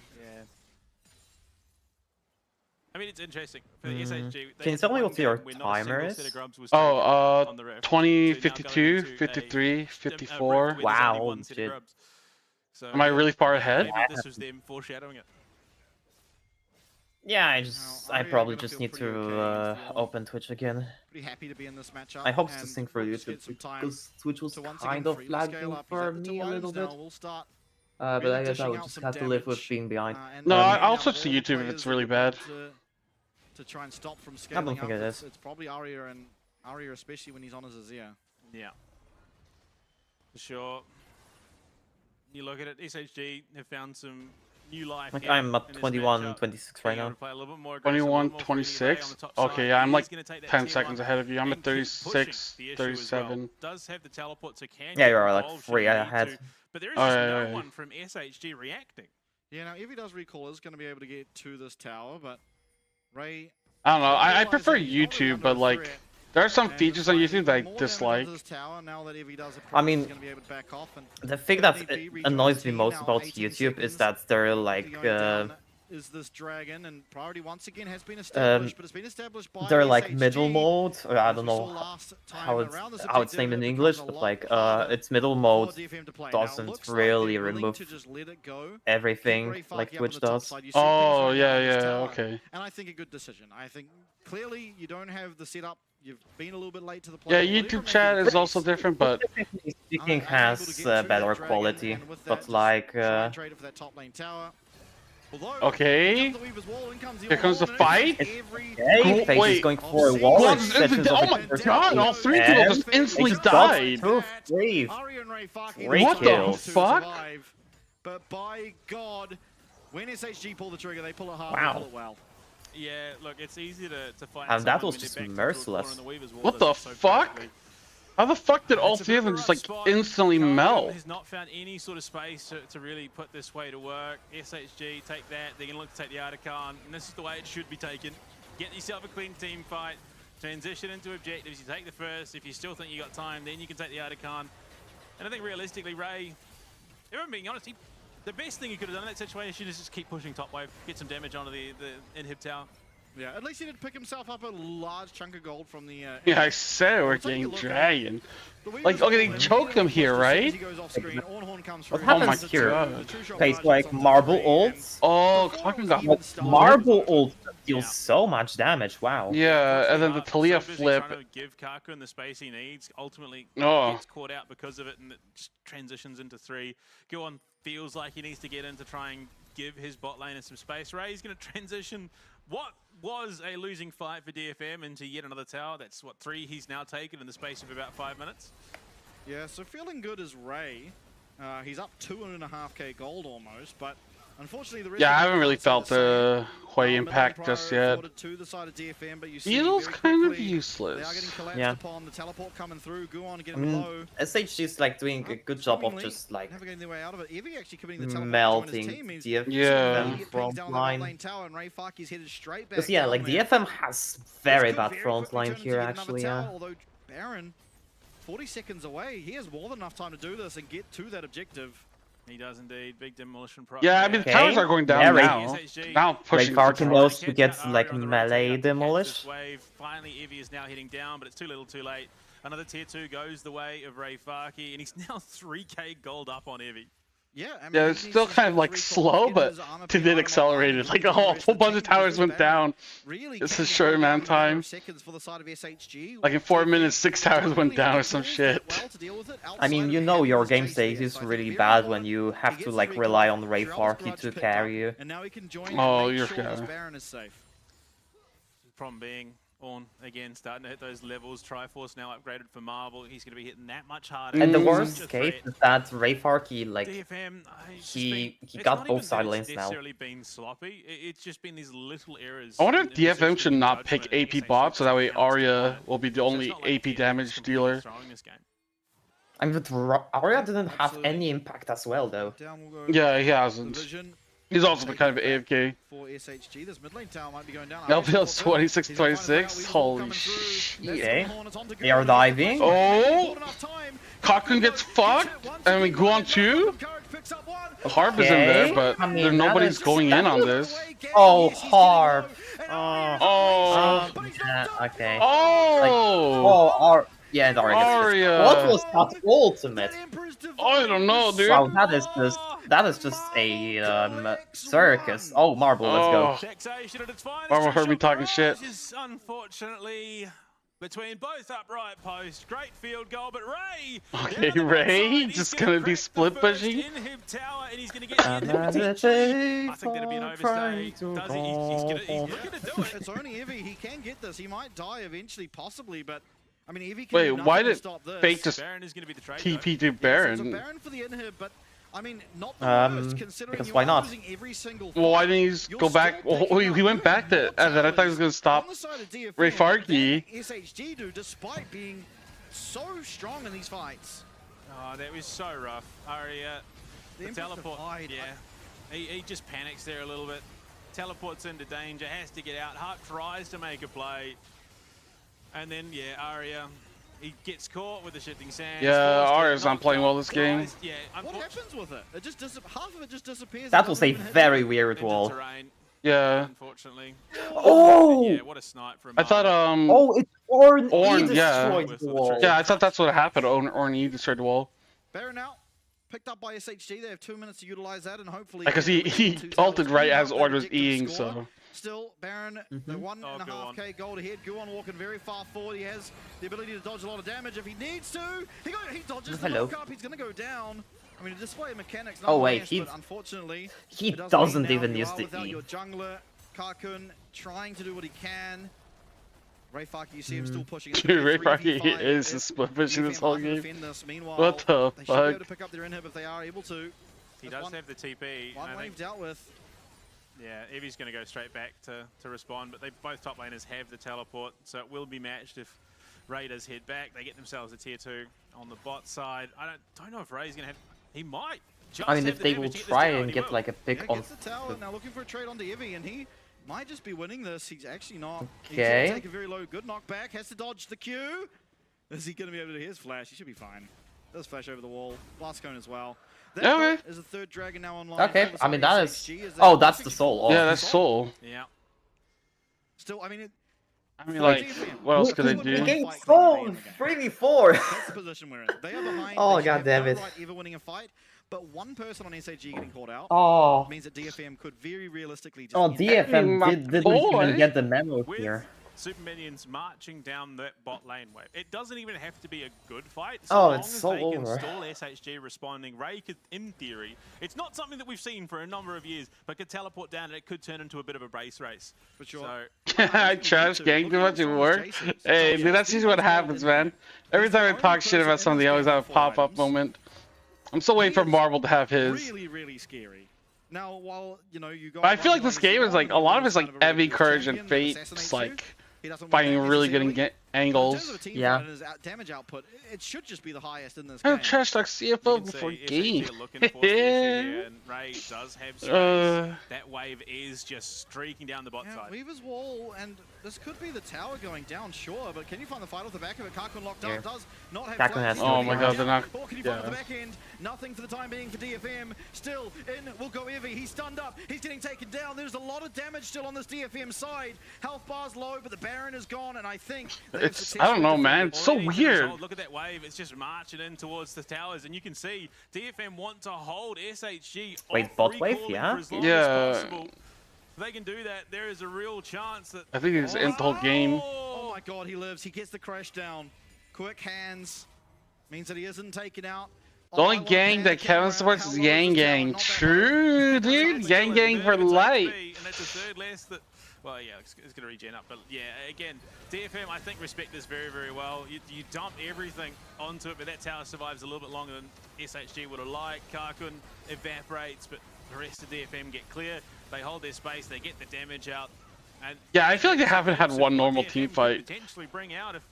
I mean, it's interesting for the SHG. Can you tell me what your timer is? Oh, 20, 52, 53, 54. Wow, shit. So, am I really far ahead? This was them foreshadowing it. Yeah, I probably just need to open Twitch again. Pretty happy to be in this matchup. I hope to sync for YouTube because Twitch was kind of lagging for me a little bit. But I guess I would just have to live with being behind. No, I'll switch to YouTube if it's really bad. To try and stop from scaling I don't think up. it is. It's probably Aria, and Aria especially when he's on his Azir. Yeah, for sure. You look at it, SHG have found some new life. Like I'm at 21, 26 right now. 21, 26? Okay, yeah, I'm like 10 seconds ahead of you. I'm at 36, 37. Does have the teleport, so can yeah, you are like 3 ahead. But there is just no one from SHG reacting. Yeah, now if he does recall, is going to be able to get to this tower, but Ray... I don't know, I prefer YouTube, but like... There are some features on YouTube that I dislike. I mean, the thing that annoys me most about YouTube is that they're like, is this dragon, and priority once again has been established, but it's been established by they're like SHG. middle mode, or I don't know how it's named in English, but like its middle mode doesn't really remove everything like Twitch does. Oh yeah, okay. And I think a good decision. I think clearly you don't have the setup. You've been a little bit late to the play. Yeah, YouTube chat is also different, but speaking has better quality, but like Okay. Here comes the fight. Okay, FaZe is going for a wall. Oh my god, all three people just instantly died. Great What kill. the fuck? But by God, when SHG pull the trigger, they pull it hard, Wow. they pull it well. Yeah, look, it's easy to find. And that was just merciless. What the fuck? How the fuck did all three of them just like instantly melt? Has not found any sort of space to really put this way to work. SHG take that. They're gonna look to take the Artican, and this is the way it should be taken. Get yourself a clean team fight. Transition into objectives. You take the first. If you still think you got time, then you can take the Artican. And I think realistically, Ray, if I'm being honest, the best thing he could have done in that situation is just keep pushing top wave, get some damage onto the inhib tower. Yeah, at least he did pick himself up a large chunk of gold from the... Yeah, I said we're getting dragon. Like, okay, they choke him here, right? What happens here? Face like marble ults. Oh, Kaku got... Marble ult deals so much damage, wow. Yeah, and then the Talia flip. Trying to give Kaku the space he needs, ultimately gets caught out because of it, and it just transitions into 3. Guon feels like he needs to get in to try and give his bot lane some space. Ray's going to transition what was a losing fight for DFM into yet another tower. That's what, 3 he's now taken in the space of about 5 minutes. Yeah, so feeling good is Ray. He's up 2.5k gold almost, but unfortunately the I haven't really felt the Hui impact just yet. Feels kind of useless. Yeah. The teleport coming through, Guon getting I mean, low. SHG is like doing a good job of just like Navigating their way out of it. Evie actually committing the teleport melting DFM front line. Because Because yeah, like DFM has very bad front line here actually, yeah. Although Baron, 40 seconds away, he has more than enough time to do this and get to that objective. He does indeed. Big demolition. Yeah, I mean, the towers are going down now. Now pushing. Ray can goes to get like melee demolish. Finally, Evie is now hitting down, but it's too little too late. Another tier 2 goes the way of Ray Farkey, and he's now 3k gold up on Evie. Yeah, I mean, yeah, it's still kind of like slow, but to then accelerated. Like a whole bunch of towers went down. It's a short amount of time. Like in 4 minutes, 6 towers went down or some shit. I mean, you know your game state is really bad when you have to like rely on Ray Farkey to carry you. Oh, you're good. Problem being, Ornn again starting to hit those levels. Triforce now upgraded for Marble. He's going to be hitting that much harder. And the worst case is that Ray Farkey, like, DFM, he got both side lanes now. It's not necessarily been sloppy. It's just been these little errors. I wonder if DFM should not pick AP bot, so that way Arya will be the only AP damage dealer. I mean, but Arya didn't have any impact as well, though. Yeah, he hasn't. He's also been kind of AFK. For SHG, this mid lane tower might be going down. LPL's 26-26. Holy shit. Okay. They are diving. Oh! Kaku gets fucked. And we go on too. Harp is in there, but nobody's going in on this. Oh, Harp. Oh. Yeah, okay. Oh. Yeah, and Arya. What was that ultimate? I don't know, dude. Wow, that is just a circus. Oh, Marble, let's go. Marble heard me talking shit. Unfortunately, between both upright posts, great field goal, but Ray. Okay, Ray just gonna be split pushing. Tower, and he's gonna get I think that'd be an overstay. Does he? He's gonna do it. It's only Evie. He can get this. He might die eventually, possibly, but. I mean, Evie can wait, why did Fate just TP to Baron? So Baron for the inhib, but I mean, not the worst, considering because why not? Every single well, why didn't he just go back? Well, he went back to, and then I thought he was going to stop Ray Farkey. SHG do, despite being so strong in these fights. Oh, that was so rough. Arya, the teleport, he just panics there a little bit. Teleports into danger, has to get out. Hart tries to make a play. And then, yeah, Arya, he gets caught with the shifting sand. Yeah, Arya's not playing well this game. Yeah, what happens with it? It just half of it just disappears. That was a very weird wall. Yeah. Unfortunately. Oh! Yeah, what a snipe from I thought, oh, it's Ornn. Ornn, destroyed the wall. Yeah, I thought that's what happened. Ornn destroyed the wall. Baron out. Picked up by SHG. They have 2 minutes to utilize that, and hopefully. Because he ulted right as Ornn was Eing, so. Still, Baron, the 1.5k gold ahead. Guon walking very far forward. He has the ability to dodge a lot of damage if he needs to. He dodges the walk up. He's going to go down. I mean, display mechanics. Oh wait, unfortunately, he doesn't even use the without E. your jungler, Kakun trying to do what he can. Rayfaki, you see him still pushing. Dude, Rayfaki is the split pushing this whole game. What the they should be fuck? able to pick up their inhib if they are able to. He does have the TP. One wave dealt with. Yeah, Evi's going to go straight back to respond, but both top laners have the teleport, so it will be matched if Ray does head back. They get themselves a tier 2 on the bot side. I don't know if Ray's going to have... He might. I mean, if they will try and get like a pick on... Gets the tower, now looking for a trade onto Evi, and he might just be winning this. He's actually not. Okay. He's going to take a very low, good knockback. Has to dodge the Q. Is he going to be able to hit his flash? He should be fine. Does flash over the wall. Blast cone as well. Okay. Is a third dragon now online. Okay, I mean that is... Oh, that's the soul. Yeah, that's soul. Yeah. Still, I mean, like, what else could they do? Game soul 3v4. That's the position we're in. They are behind. Oh, god damn it. Ever winning a fight, but one person on SHG getting caught out means that DFM could very realistically just... Oh, DFM didn't even get the memo here. Super minions marching down that bot lane wave. It doesn't even have to be a good fight. Oh, long it's as so they can over. stall SHG responding, Ray could, in theory, it's not something that we've seen for a number of years, but could teleport down and it could turn into a bit of a brace race. For sure. So, I trash gang too much at work. Hey, dude, that's usually what happens, man. Every time I talk shit about something, I always have a pop-up moment. I'm still waiting for Marvel to have his. Really, really scary. Now, while you know you go, But I feel like this game is like a lot of it's like heavy courage and fate. It's like finding really good angles. Yeah. Damage output, it should just be the highest in this I game. trash talk CFO before game. Ray does have space. That wave is just streaking down the bot side. Weaver's wall, and this could be the tower going down, sure, but can you find the fight off the back of it? Kakun locked up, does not have flash. Oh my god, they're not. Or can you find the back end? Nothing for the time being for DFM. Still in will go Evi. He's stunned up. He's getting taken down. There's a lot of damage still on this DFM side. Health bar's low, but the Baron is gone, and I think it's, I don't know, man. It's so weird. Look at that wave. It's just marching in towards the towers, and you can see DFM want to hold SHG. Wait, bot wave, yeah? Yeah. If they can do that, there is a real chance that... I think he's in the whole game. Oh my god, he lives. He gets the crash down. Quick hands. Means that he isn't taken out. The only gang that Kevin supports is Yang Gang. True, dude. Yang Gang for life. And that's a third less that... Well, yeah, it's going to regen up, but yeah, again, DFM, I think, respect this very, very well. You dump everything onto it, but that tower survives a little bit longer than SHG would have liked. Kakun evaporates, but the rest of DFM get clear. They hold their space, they get the damage out. And yeah, I feel like they haven't had one normal team fight. Potentially bring out if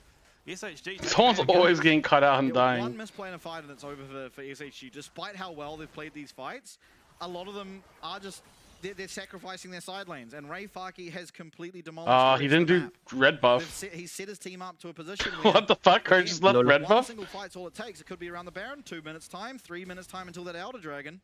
SHG... Someone's always getting cut out and dying. One misplay in a fight and it's over for SHG. Despite how well they've played these fights, a lot of them are just... They're sacrificing their side lanes, and Rayfaki has completely demolished. He didn't do red buff. He set his team up to a position what the fuck? Kurt just left red buff? One single fight's all it takes. It could be around the Baron. 2 minutes time, 3 minutes time until that Elder Dragon.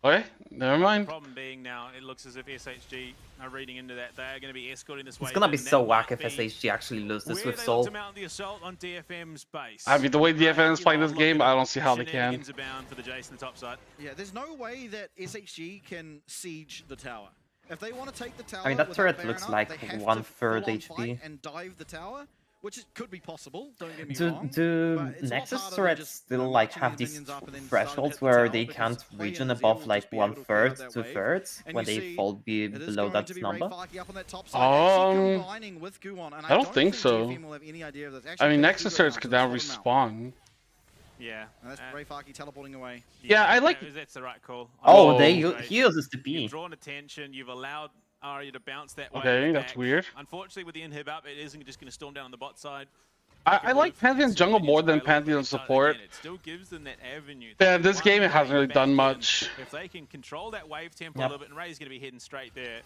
Okay, never mind. The problem being now, it looks as if SHG are reading into that. They are going to be escorting this way. It's going to be so whack if SHG actually loses with Soul. The assault on DFM's base. I mean, the way DFM is playing this game, I don't see how they can. For the Jason, the top side. Yeah, there's no way that SHG can siege the tower. If they want to take the tower, I mean, that turret looks like 1/3 HP. And dive the tower, which could be possible. Don't get me wrong. Do Nexus turrets still like have these thresholds where they can't regen above like 1/3, 2/3 when they fall below that number? I don't think so. I mean, Nexus turrets could now respawn. Yeah. That's Rayfaki teleporting away. Yeah, I like... That's the right call. Oh, he uses the B. You've drawn attention, you've allowed Arya to bounce that way. Okay, that's weird. Unfortunately, with the inhib up, it isn't just going to storm down on the bot side. I like Pantheon jungle more than Pantheon support. It still gives them that avenue. Yeah, this game it hasn't really done much. If they can control that wave tempo a little bit, and Ray's going to be heading straight there,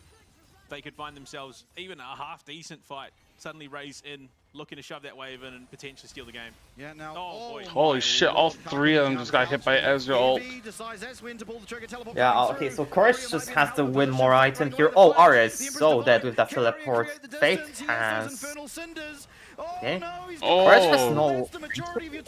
they could find themselves even a half-decent fight. Suddenly Ray's in, looking to shove that wave in and potentially steal the game. Yeah, now... Oh, boy. Holy shit, all three of them just got hit by Ezreal ult. Yeah, okay, so Courage just has to win more item here. Oh, Arya is so dead with that teleport. Fate has... Okay. Courage has no...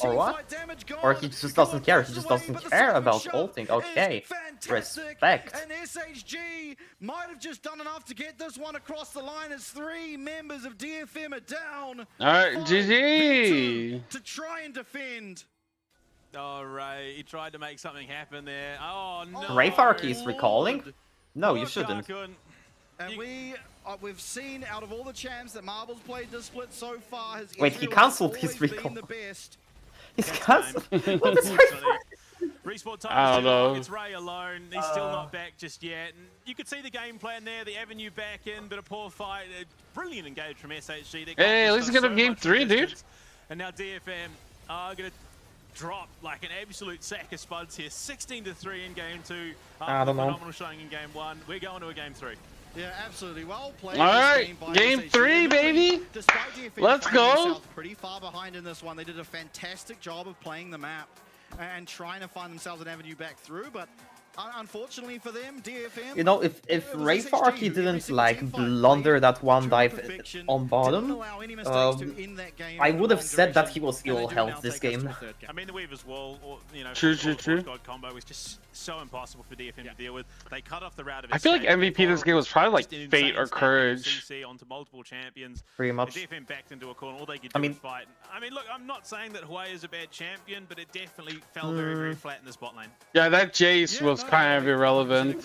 Or what? Or he just doesn't care. He just doesn't care about ulting. Okay. Respect. And SHG might have just done enough to get this one across the line as 3 members of DFM are down. Alright, GG! To try and defend. Oh, Ray, he tried to make something happen there. Oh, no. Rayfarky is recalling? No, you shouldn't. And we've seen out of all the champs that Marble's played this split so far, his Wait, he Israel cancelled has his always recall. been the best. He's cancelled. What is Respawn time. I don't know. It's Ray alone. He's still not back just yet. And you could see the game plan there, the avenue back in, but a poor fight. Brilliant engage from SHG. Hey, at least he's gonna have game 3, dude. And now DFM are going to drop like an absolute sack of spuds here. 16-3 in game 2. I don't know. Phenomenal showing in game 1. We're going to a game 3. Yeah, absolutely. Well played. All right, game 3, baby. Let's go. Pretty far behind in this one. They did a fantastic job of playing the map and trying to find themselves an avenue back through, but unfortunately for them, DFM... You know, if Rayfarky didn't like blunder that one dive on bottom, I would have said that he was ill health this game. I mean, the Weaver's Wall, or, you know, true. God combo was just so impossible for DFM to deal with. They cut off the route of I feel like MVP this game was probably like Fate or Courage. Onto multiple champions. Pretty much. DFM backed into a corner. All they could do was fight. I mean, look, I'm not saying that Huawei is a bad champion, but it definitely fell very, very flat in the spot lane. Yeah, that Jace was kind of irrelevant.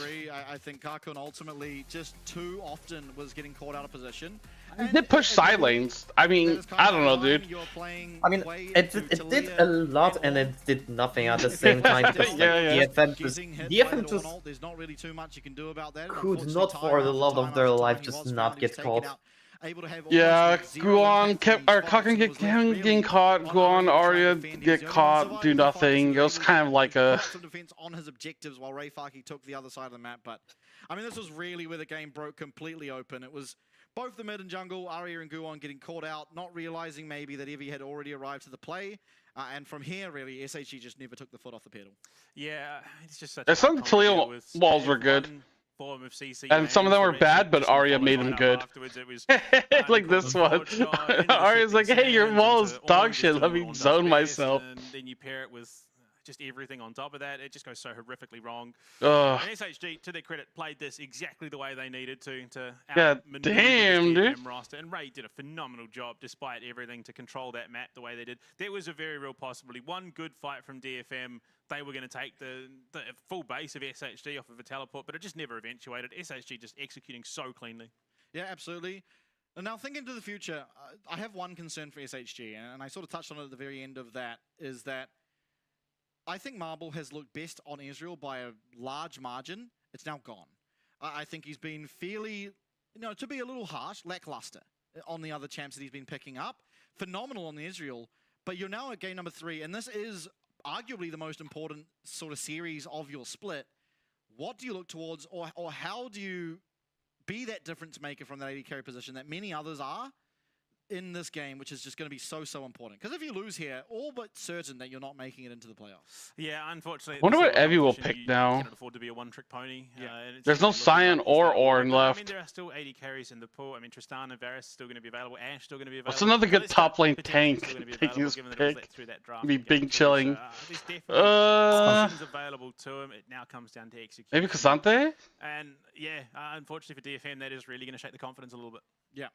I think Kakun ultimately just too often was getting caught out of position. He did push side lanes. I mean, I don't know, dude. I mean, it did a lot and it did nothing at the same time because DFM just there's not really too much you can do about that. Could not for the love of their life just not get caught. Yeah, Guan kept, or Kakun getting caught, Guan, Arya get caught, do nothing. It was kind of like a... defense on his objectives while Rayfarky took the other side of the map, but I mean, this was really where the game broke completely open. It was both the mid and jungle, Arya and Guan getting caught out, not realizing maybe that Evie had already arrived to the play. And from here, really, SHG just never took the foot off the pedal. Yeah, it's just such some Talil walls were good. Form of CC and some of them were bad, but Arya made them good. Like this one. Arya's like, hey, your wall is dog shit, let me zone myself. And then you pair it with just everything on top of that, it just goes so horrifically wrong. Ugh. And SHG, to their credit, played this exactly the way they needed to God damn, dude. roster. And Ray did a phenomenal job, despite everything, to control that map the way they did. There was a very real possibility. One good fight from DFM, they were going to take the full base of SHG off of a teleport, but it just never eventuated. SHG just executing so cleanly. Yeah, absolutely. And now thinking to the future, I have one concern for SHG, and I sort of touched on it at the very end of that, is that I think Marble has looked best on Israel by a large margin. It's now gone. I think he's been fairly, to be a little harsh, lackluster on the other champs that he's been picking up. Phenomenal on the Israel, but you're now at game number 3, and this is arguably the most important sort of series of your split. What do you look towards, or how do you be that difference maker from that AD carry position that many others are in this game, which is just going to be so important? Because if you lose here, all but certain that you're not making it into the playoffs. Yeah, unfortunately. I wonder what Evie will pick now. Can't afford to be a one-trick pony. Yeah. There's no Cyan or Ornn left. I mean, there are still 80 carries in the pool. I mean, Tristan and Varus still going to be available. Ash still going to be available. What's another good top lane tank taking his pick? Be big chilling. Options available to him. It now comes down to execution. Maybe Cassante? And yeah, unfortunately for DFM, that is really going to shake the confidence a little bit. Yeah.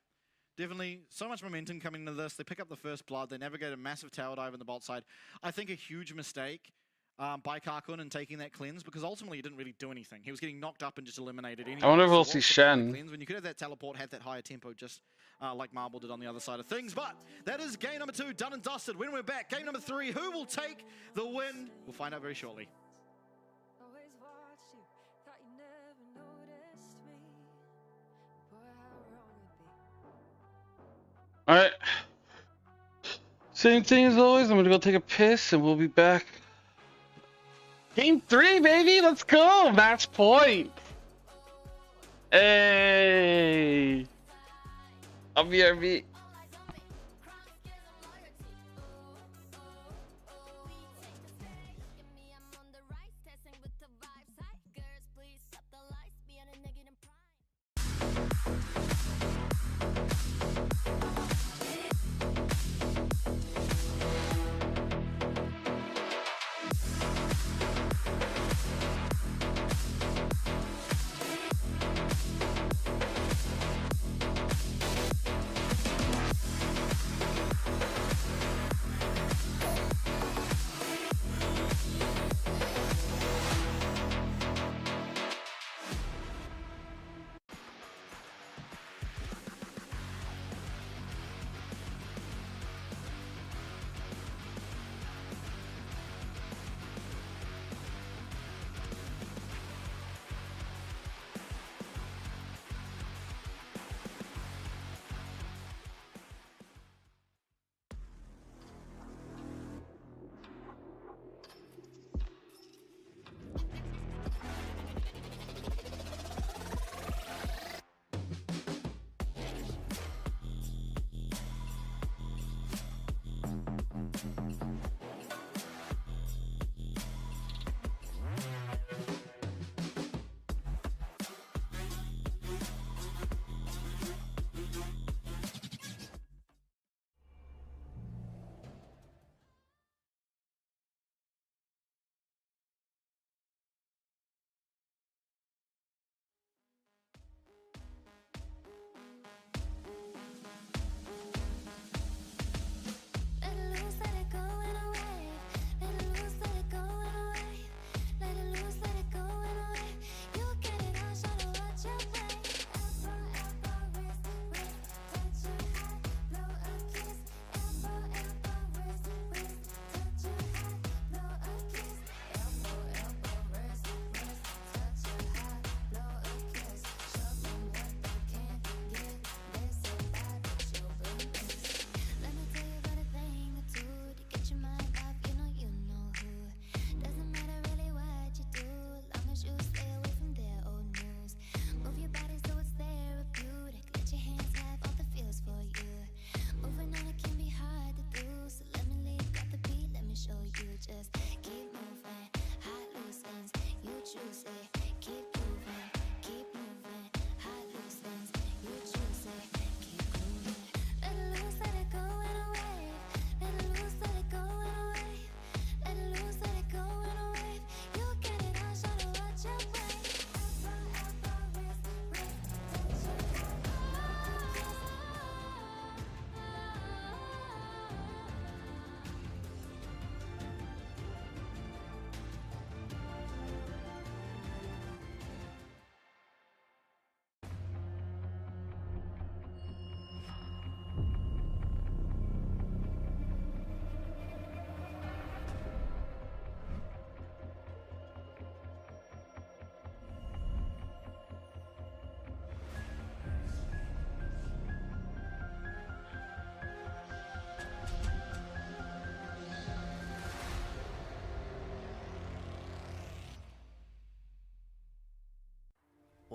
Definitely so much momentum coming into this. They pick up the first blood. They navigate a massive tower dive in the bot side. I think a huge mistake by Kakun in taking that cleanse, because ultimately he didn't really do anything. He was getting knocked up and just eliminated anyway. I wonder if we'll see Shen. When you could have that teleport, have that higher tempo, just like Marble did on the other side of things. But that is game number 2 done and dusted. When we're back, game number 3, who will take the win? We'll find out very shortly. Alright. Same thing as always. I'm gonna go take a piss and we'll be back. Game 3, baby! Let's go! Match point! Hey! I'll be RB.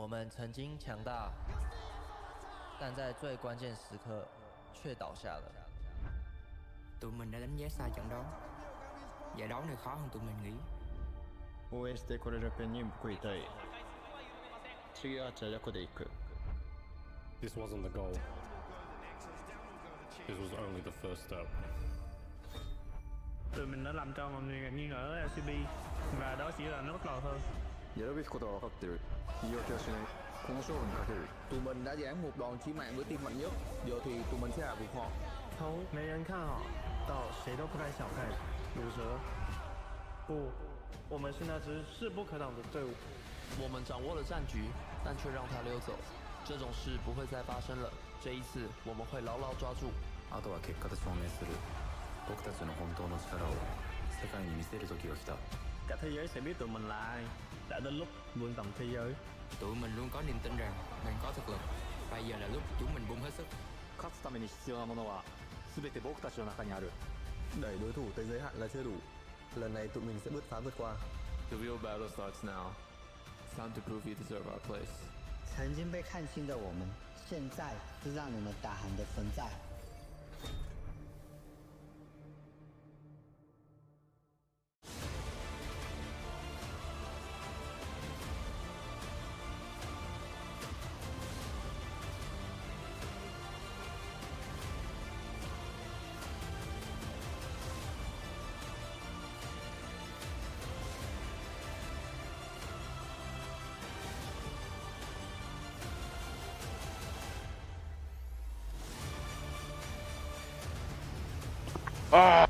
我们曾经强大，但在最关键时刻却倒下了。Tụi mình đã đánh giá sai trận đó. Giải đấu này khó hơn tụi mình nghĩ. 応援してくれるペンに報いたい。次はチャリコで行く。This wasn't the goal. This was only the first step. Tụi mình đã làm cho mọi người nghi ngờ LCP và đó chỉ là nó bắt đầu thôi. やるべきことは分かってる。言い訳はしない。この勝負にかける。Tụi mình đã giảng một đòn chí mạng với team mạnh nhất. Giờ thì tụi mình sẽ hạ gục họ. 从没人看好到谁都不该小看毒蛇。不，我们是那支势不可挡的队伍。我们掌握了战局，但却让他溜走。这种事不会再发生了。这一次，我们会牢牢抓住。あとは結果で証明する。僕たちの本当の力を世界に見せる時が来た。Cả thế giới sẽ biết tụi mình là ai. Đã đến lúc vươn tầm thế giới. Tụi mình luôn có niềm tin rằng mình có thực lực. Bây giờ là lúc chúng mình bung hết sức. 勝つために必要なものは全て僕たちの中にある。đẩy đối thủ tới giới hạn là chưa đủ. Lần này tụi mình sẽ bứt phá vượt qua. The real battle starts now. It's time to prove you deserve our place. 曾经被看轻的我们，现在是让你们大喊的存在。Ah!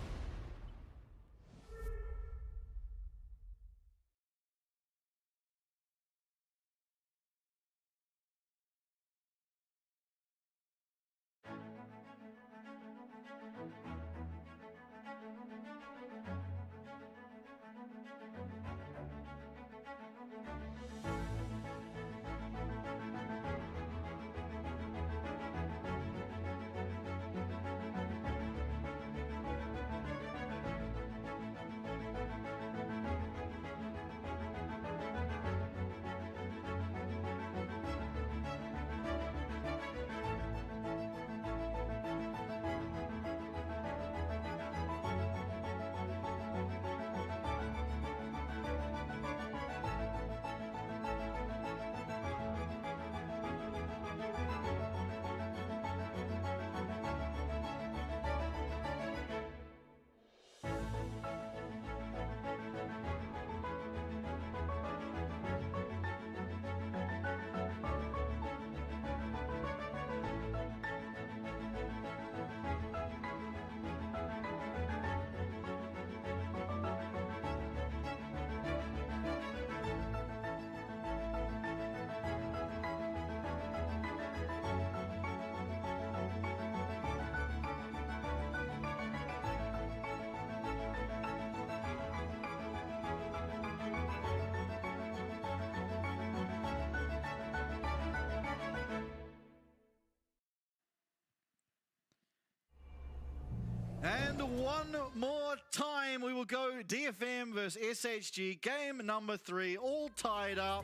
And one more time, we will go DFM versus SHG, game number 3, all tied up.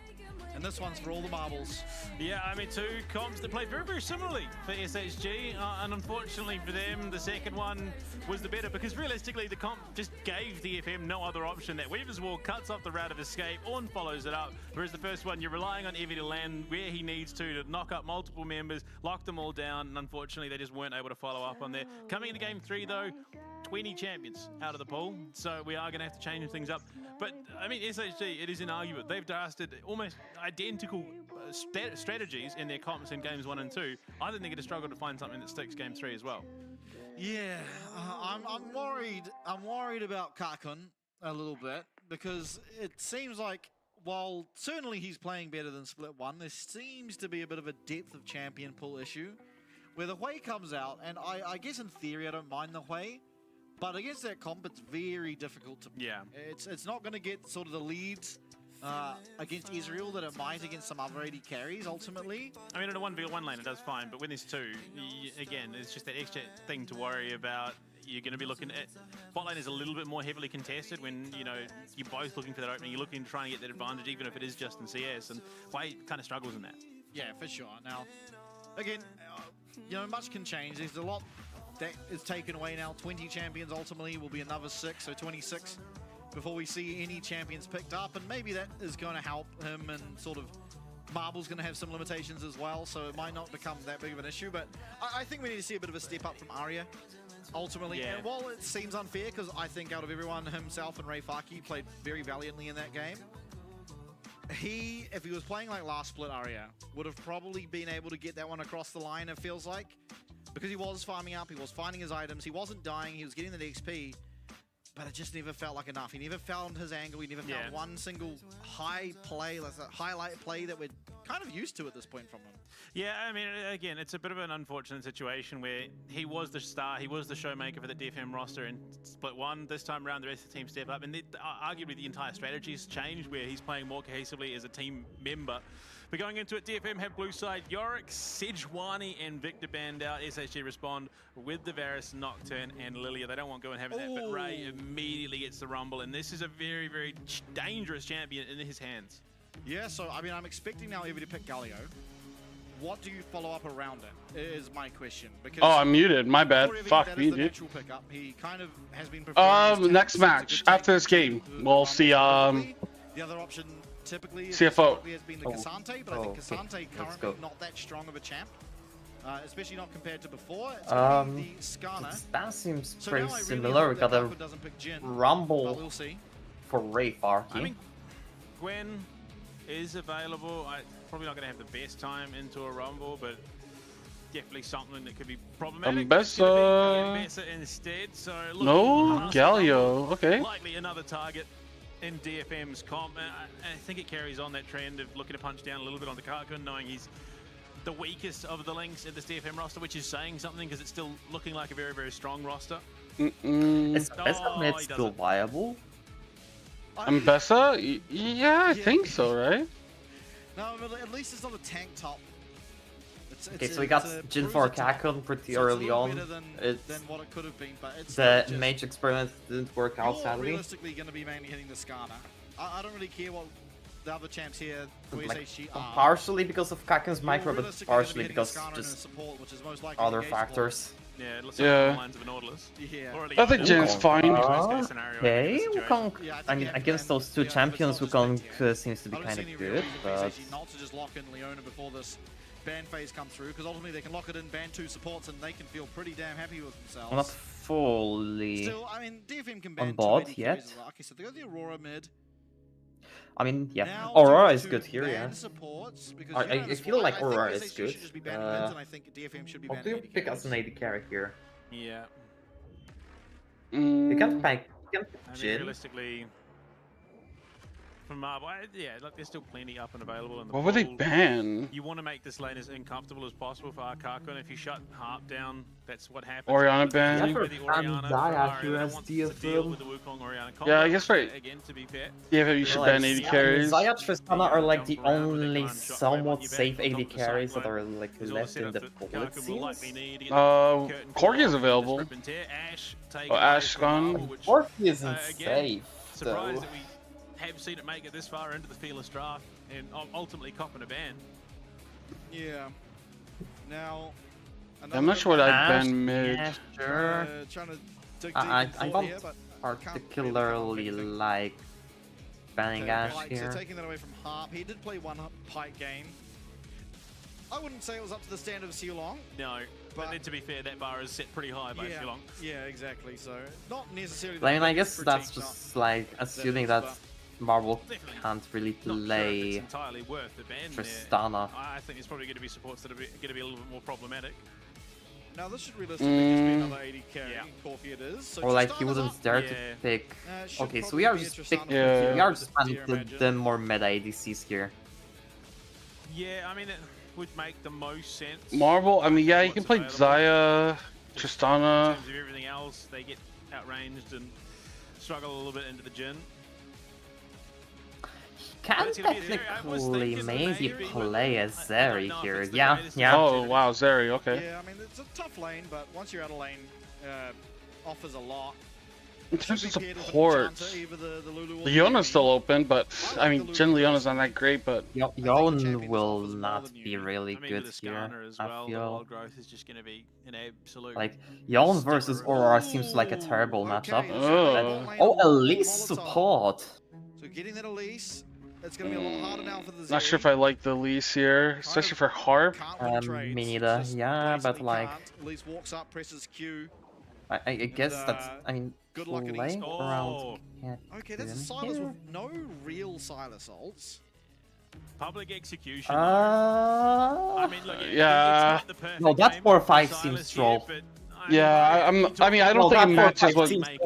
And this one's for all the marbles. Yeah, I mean, two comps that played very, very similarly for SHG. And unfortunately for them, the second one was the better because realistically, the comp just gave DFM no other option. That Weaver's Wall cuts off the route of escape. Orn follows it up. Whereas the first one, you're relying on Evie to land where he needs to knock up multiple members, lock them all down. And unfortunately, they just weren't able to follow up on there. Coming into game 3, though, 20 champions out of the pool, so we are going to have to change things up. But, I mean, SHG, it is inarguable. They've drafted almost identical strategies in their comps in games 1 and 2. I think they're going to struggle to find something that sticks game 3 as well. Yeah, I'm worried. I'm worried about Kakun a little bit because it seems like while certainly he's playing better than Split 1, there seems to be a bit of a depth of champion pool issue where the Hui comes out, and I guess in theory I don't mind the Hui, but against that comp it's very difficult to. Yeah. It's not going to get sort of the leads against Israel that it might against some other AD carries ultimately. I mean, in a 1v1 lane it does fine, but when there's 2, again, it's just that extra thing to worry about. you're going to be looking at bot lane is a little bit more heavily contested when you're both looking for that opening. You're looking to try and get that advantage, even if it is just in CS. And Wei kind of struggles in that. Yeah, for sure. Now, again, much can change. There's a lot that is taken away now. 20 champions ultimately will be another 6, so 26 before we see any champions picked up, and maybe that is going to help him, and sort of Marble's going to have some limitations as well, so it might not become that big of an issue, but I think we need to see a bit of a step up from Arya, ultimately. Yeah. And while it seems unfair, because I think out of everyone, himself and Ray Faki played very valiantly in that game, if he was playing like last split Arya, would have probably been able to get that one across the line, it feels like, because he was farming up, he was finding his items, he wasn't dying, he was getting the XP, but it just never felt like enough. He never found his angle. He never found one single high play, like a highlight play that we're kind of used to at this point from him. Yeah, I mean, again, it's a bit of an unfortunate situation where he was the star, he was the showmaker for the DFM roster in split 1. This time around, the rest of the team step up, and arguably the entire strategy's changed where he's playing more cohesively as a team member. But going into it, DFM have blue side Yorick, Sejuani, and Victor banned out. SHG respond with the Varus, Nocturne, and Lilia. They don't want to go and have that, but Ray immediately gets the Rumble, and this is a very, very dangerous champion in his hands. Yeah, so, I mean, I'm expecting now Evie to pick Galio. What do you follow up around it, is my question. Because I'm muted. My bad. Fuck me, dude. He kind of has been next match. After this game, we'll see, the other option typically CFO. Has been the Cassante, but I think Cassante currently not that strong of a champ, especially not compared to before. The Skarner. That seems pretty similar. We got a Rumble for Ray Faki. I mean, Gwen is available. Probably not going to have the best time into a Rumble, but definitely something that could be problematic. Ambessa instead. So look, no, Galio. Okay. Likely another target in DFM's comp. I think it carries on that trend of looking to punch down a little bit on the Karkun, knowing he's the weakest of the links at this DFM roster, which is saying something because it's still looking like a very, very strong roster. Is Ambessa still viable? Ambessa? Yeah, I think so, right? No, but at least it's not a tank top. Okay, so we got Jin for Kakun pretty early on. Than what it could have been, but it's the mage experiment didn't work out, sadly. Realistically going to be mainly hitting the Skarner. I don't really care what the other champs here for SHG are. Partially because of Kakun's micro, but partially because just other factors. Yeah, it looks like the lines of an Nautilus. I think Jin's fine. Okay, Wukong. I mean, against those two champions, Wukong seems to be kind of good, but not to just lock in Leona before this ban phase come through, because ultimately they can lock it in, ban 2 supports, and they can feel pretty damn happy with themselves. Not fully Still, I mean, DFM can ban on board yet. Well. Okay, so they got the Aurora mid. I mean, yeah, Aurora is good here, yeah. I feel like Aurora is good. What do you pick as an AD carry here? Yeah. You can't pick Jin. Realistically, from Marble, yeah, like there's still plenty up and available in the What would they ban? You want to make this lane as uncomfortable as possible for our Karkun. If you shut Harp down, that's what happens. Orianna ban. Yeah, I guess right. Again, to be fair. Yeah, you should ban AD carries. Xayah, Tristana are like the only somewhat safe AD carries that are like left in the pool, it seems. Corgi is available. Oh, Ash gone. Corgi isn't safe, Surprised that we have seen it make it this far into the Fearless draft and ultimately copping a ban. Yeah. Now, I'm not sure what I'd ban mid. Yeah, sure. I don't particularly like banning Ash here. So taking that away from Harp, he did play one Pike game. I wouldn't say it was up to the standard of Seulong. No, but then to be fair, that bar is set pretty high by Seulong. Yeah, exactly. So not necessarily. I mean, I guess that's just like assuming that Marble can't really play Tristana. I think it's probably going to be supports that are going to be a little bit more problematic. Now this should realistically just be another AD carry. Corki it is. So or like he wouldn't dare to pick. Okay, so we are just picking. We are just planning the more meta ADCs here. Yeah, I mean it would make the most sense. Marble, I mean, yeah, you can play Xayah, Tristana. In terms of everything else, they get outranged and struggle a little bit into the Jin. Can technically maybe play as Zeri here. Yeah. Oh wow, Zeri, okay. Yeah, I mean it's a tough lane, but once you're out of lane offers a lot. In terms of support, Leona's still open, but I mean, Jin Leona's not that great, but Yon will not be really good here, I feel. Like, Yon versus Aurora seems like a terrible matchup. Oh, Elise support! So getting that Elise, it's going to be a lot harder now for the not sure if I like the Elise here, especially for Harp. Me neither, yeah, but like... Elise walks up, presses Q. I guess that's, I mean, good luck at playing around. Okay, that's a Silas with no real Silas ults. Public execution. I mean, look, yeah. No, that 4-5 seems troll. Yeah, I mean, I don't think it matches what. I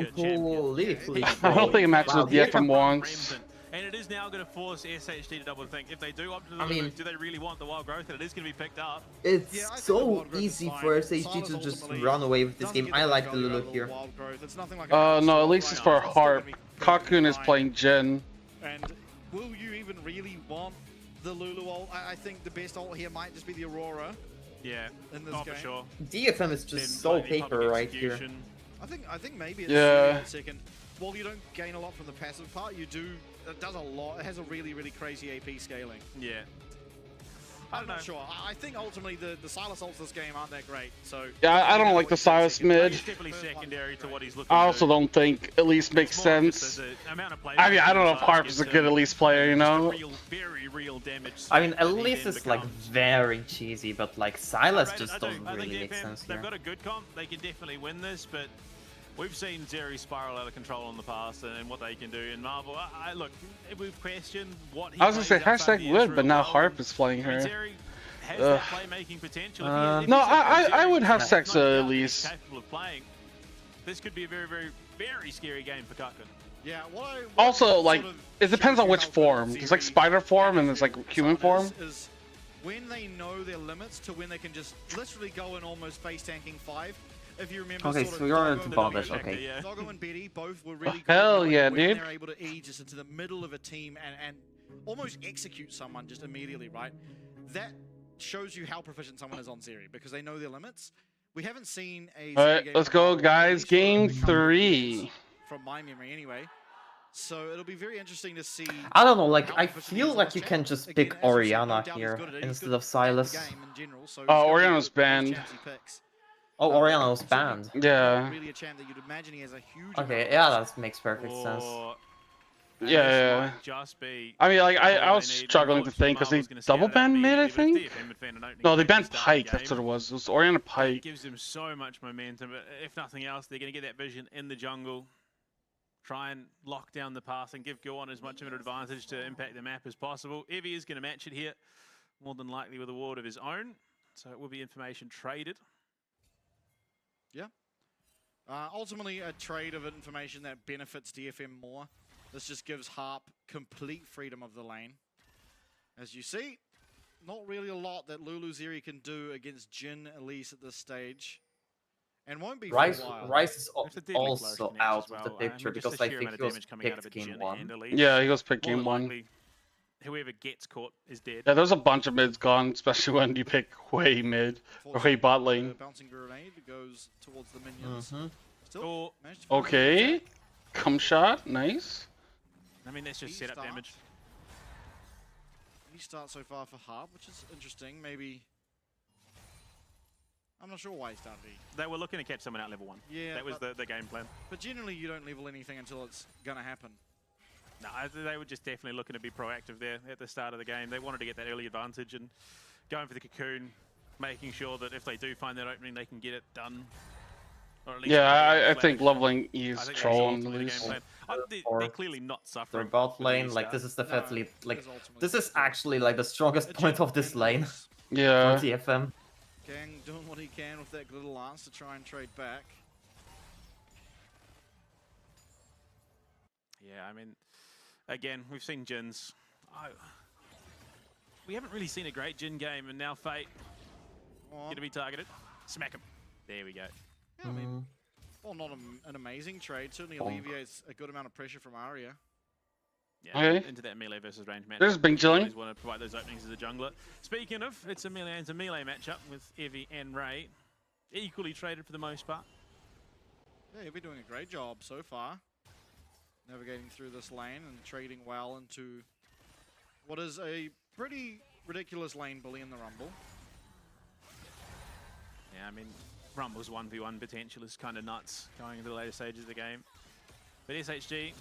don't think it matches what DFM wants. And it is now going to force SHG to double think. If they do opt to the Lulu, do they really want the wild growth? And it is going to be picked up. It's so easy for SHG to just run away with this game. I like the Lulu here. No, at least it's for Harp. Cocoon is playing Jin. And will you even really want the Lulu ult? I think the best ult here might just be the Aurora. Yeah, in this game. for sure. DFM is just so paper right here. I think maybe it's second. While you don't gain a lot from the passive part, you do. It does a lot. It has a really, really crazy AP scaling. Yeah. I'm not sure. I think ultimately the Silas ults this game aren't that great. So yeah, I don't like the Silas mid. Secondary to what he's looking I also don't think Elise makes sense. I mean, I don't know if Harp is a good Elise player, you know? Very real damage. I mean, Elise is like very cheesy, but like Silas just doesn't really make sense here. They've got a good comp. They can definitely win this, but we've seen Zeri spiral out of control in the past and what they can do in Marvel. Look, we've questioned what he I was gonna say hashtag would, but now Harp is playing her. Zeri has that playmaking potential. No, I would have sex at least. Capable of playing. This could be a very, very, very scary game for Cocoon. Yeah. Also, like, it depends on which form. There's like spider form and there's like human form. Is when they know their limits to when they can just literally go in almost face tanking 5. If you remember, okay, so you're into bondage, okay. Doggo and Betty both were really good. Hell yeah, dude. They're able to ease just into the middle of a team and almost execute someone just immediately, right? That shows you how proficient someone is on Zeri because they know their limits. We haven't seen a. Alright, let's go, guys. Game 3. From my memory, anyway. So it'll be very interesting to see. I don't know, like I feel like you can just pick Orianna here instead of Silas. Oh, Orianna's banned. Oh, Orianna was banned. Yeah. Okay, yeah, that makes perfect sense. Yeah. I mean, like, I was struggling to think because they double banned mid, I think. No, they banned Pike. That's what it was. It was Orianna Pike. It gives them so much momentum. But if nothing else, they're going to get that vision in the jungle. Try and lock down the path and give Gilwan as much of an advantage to impact the map as possible. Evie is going to match it here, more than likely with a ward of his own. So it will be information traded. Yeah. Ultimately, a trade of information that benefits DFM more. This just gives Harp complete freedom of the lane. As you see, not really a lot that Lulu Zeri can do against Jin Elise at this stage. And won't be Rice, for a while. Rice is also out of the picture because I think he was picked game 1. Yeah, he was picked game 1. Whoever gets caught is dead. Yeah, there's a bunch of mids gone, especially when you pick way mid or way bot lane. Bouncing grenade goes towards the minions. Still okay, come shot, nice. I mean, that's just setup damage. He starts so far for Harp, which is interesting. Maybe I'm not sure why he started. They were looking to catch someone out level 1. Yeah, that was the game plan. But generally, you don't level anything until it's gonna happen. No, they were just definitely looking to be proactive there at the start of the game. They wanted to get that early advantage and going for the cocoon, making sure that if they do find that opening, they can get it done. Or at least I think leveling is trolling at least. They're clearly not suffering. Their bot lane, like this is definitely like this is actually like the strongest point of this lane. Yeah. For TFM. Gang doing what he can with that little lance to try and trade back. Yeah, I mean, again, we've seen Jins. We haven't really seen a great Jin game, and now Fate going to be targeted. Smack him. There we go. Yeah, I mean, well, not an amazing trade. Certainly alleviates a good amount of pressure from Arya. Yeah, into that melee versus range match. There's Bing Jilling. Always want to provide those openings as a jungler. Speaking of, it's a melee matchup with Evie and Ray. Equally traded for the most part. Yeah, he'll be doing a great job so far. Navigating through this lane and trading well into what is a pretty ridiculous lane bully in the Rumble. Yeah, I mean, Rumble's 1v1 potential is kind of nuts going into the later stages of the game. But SHG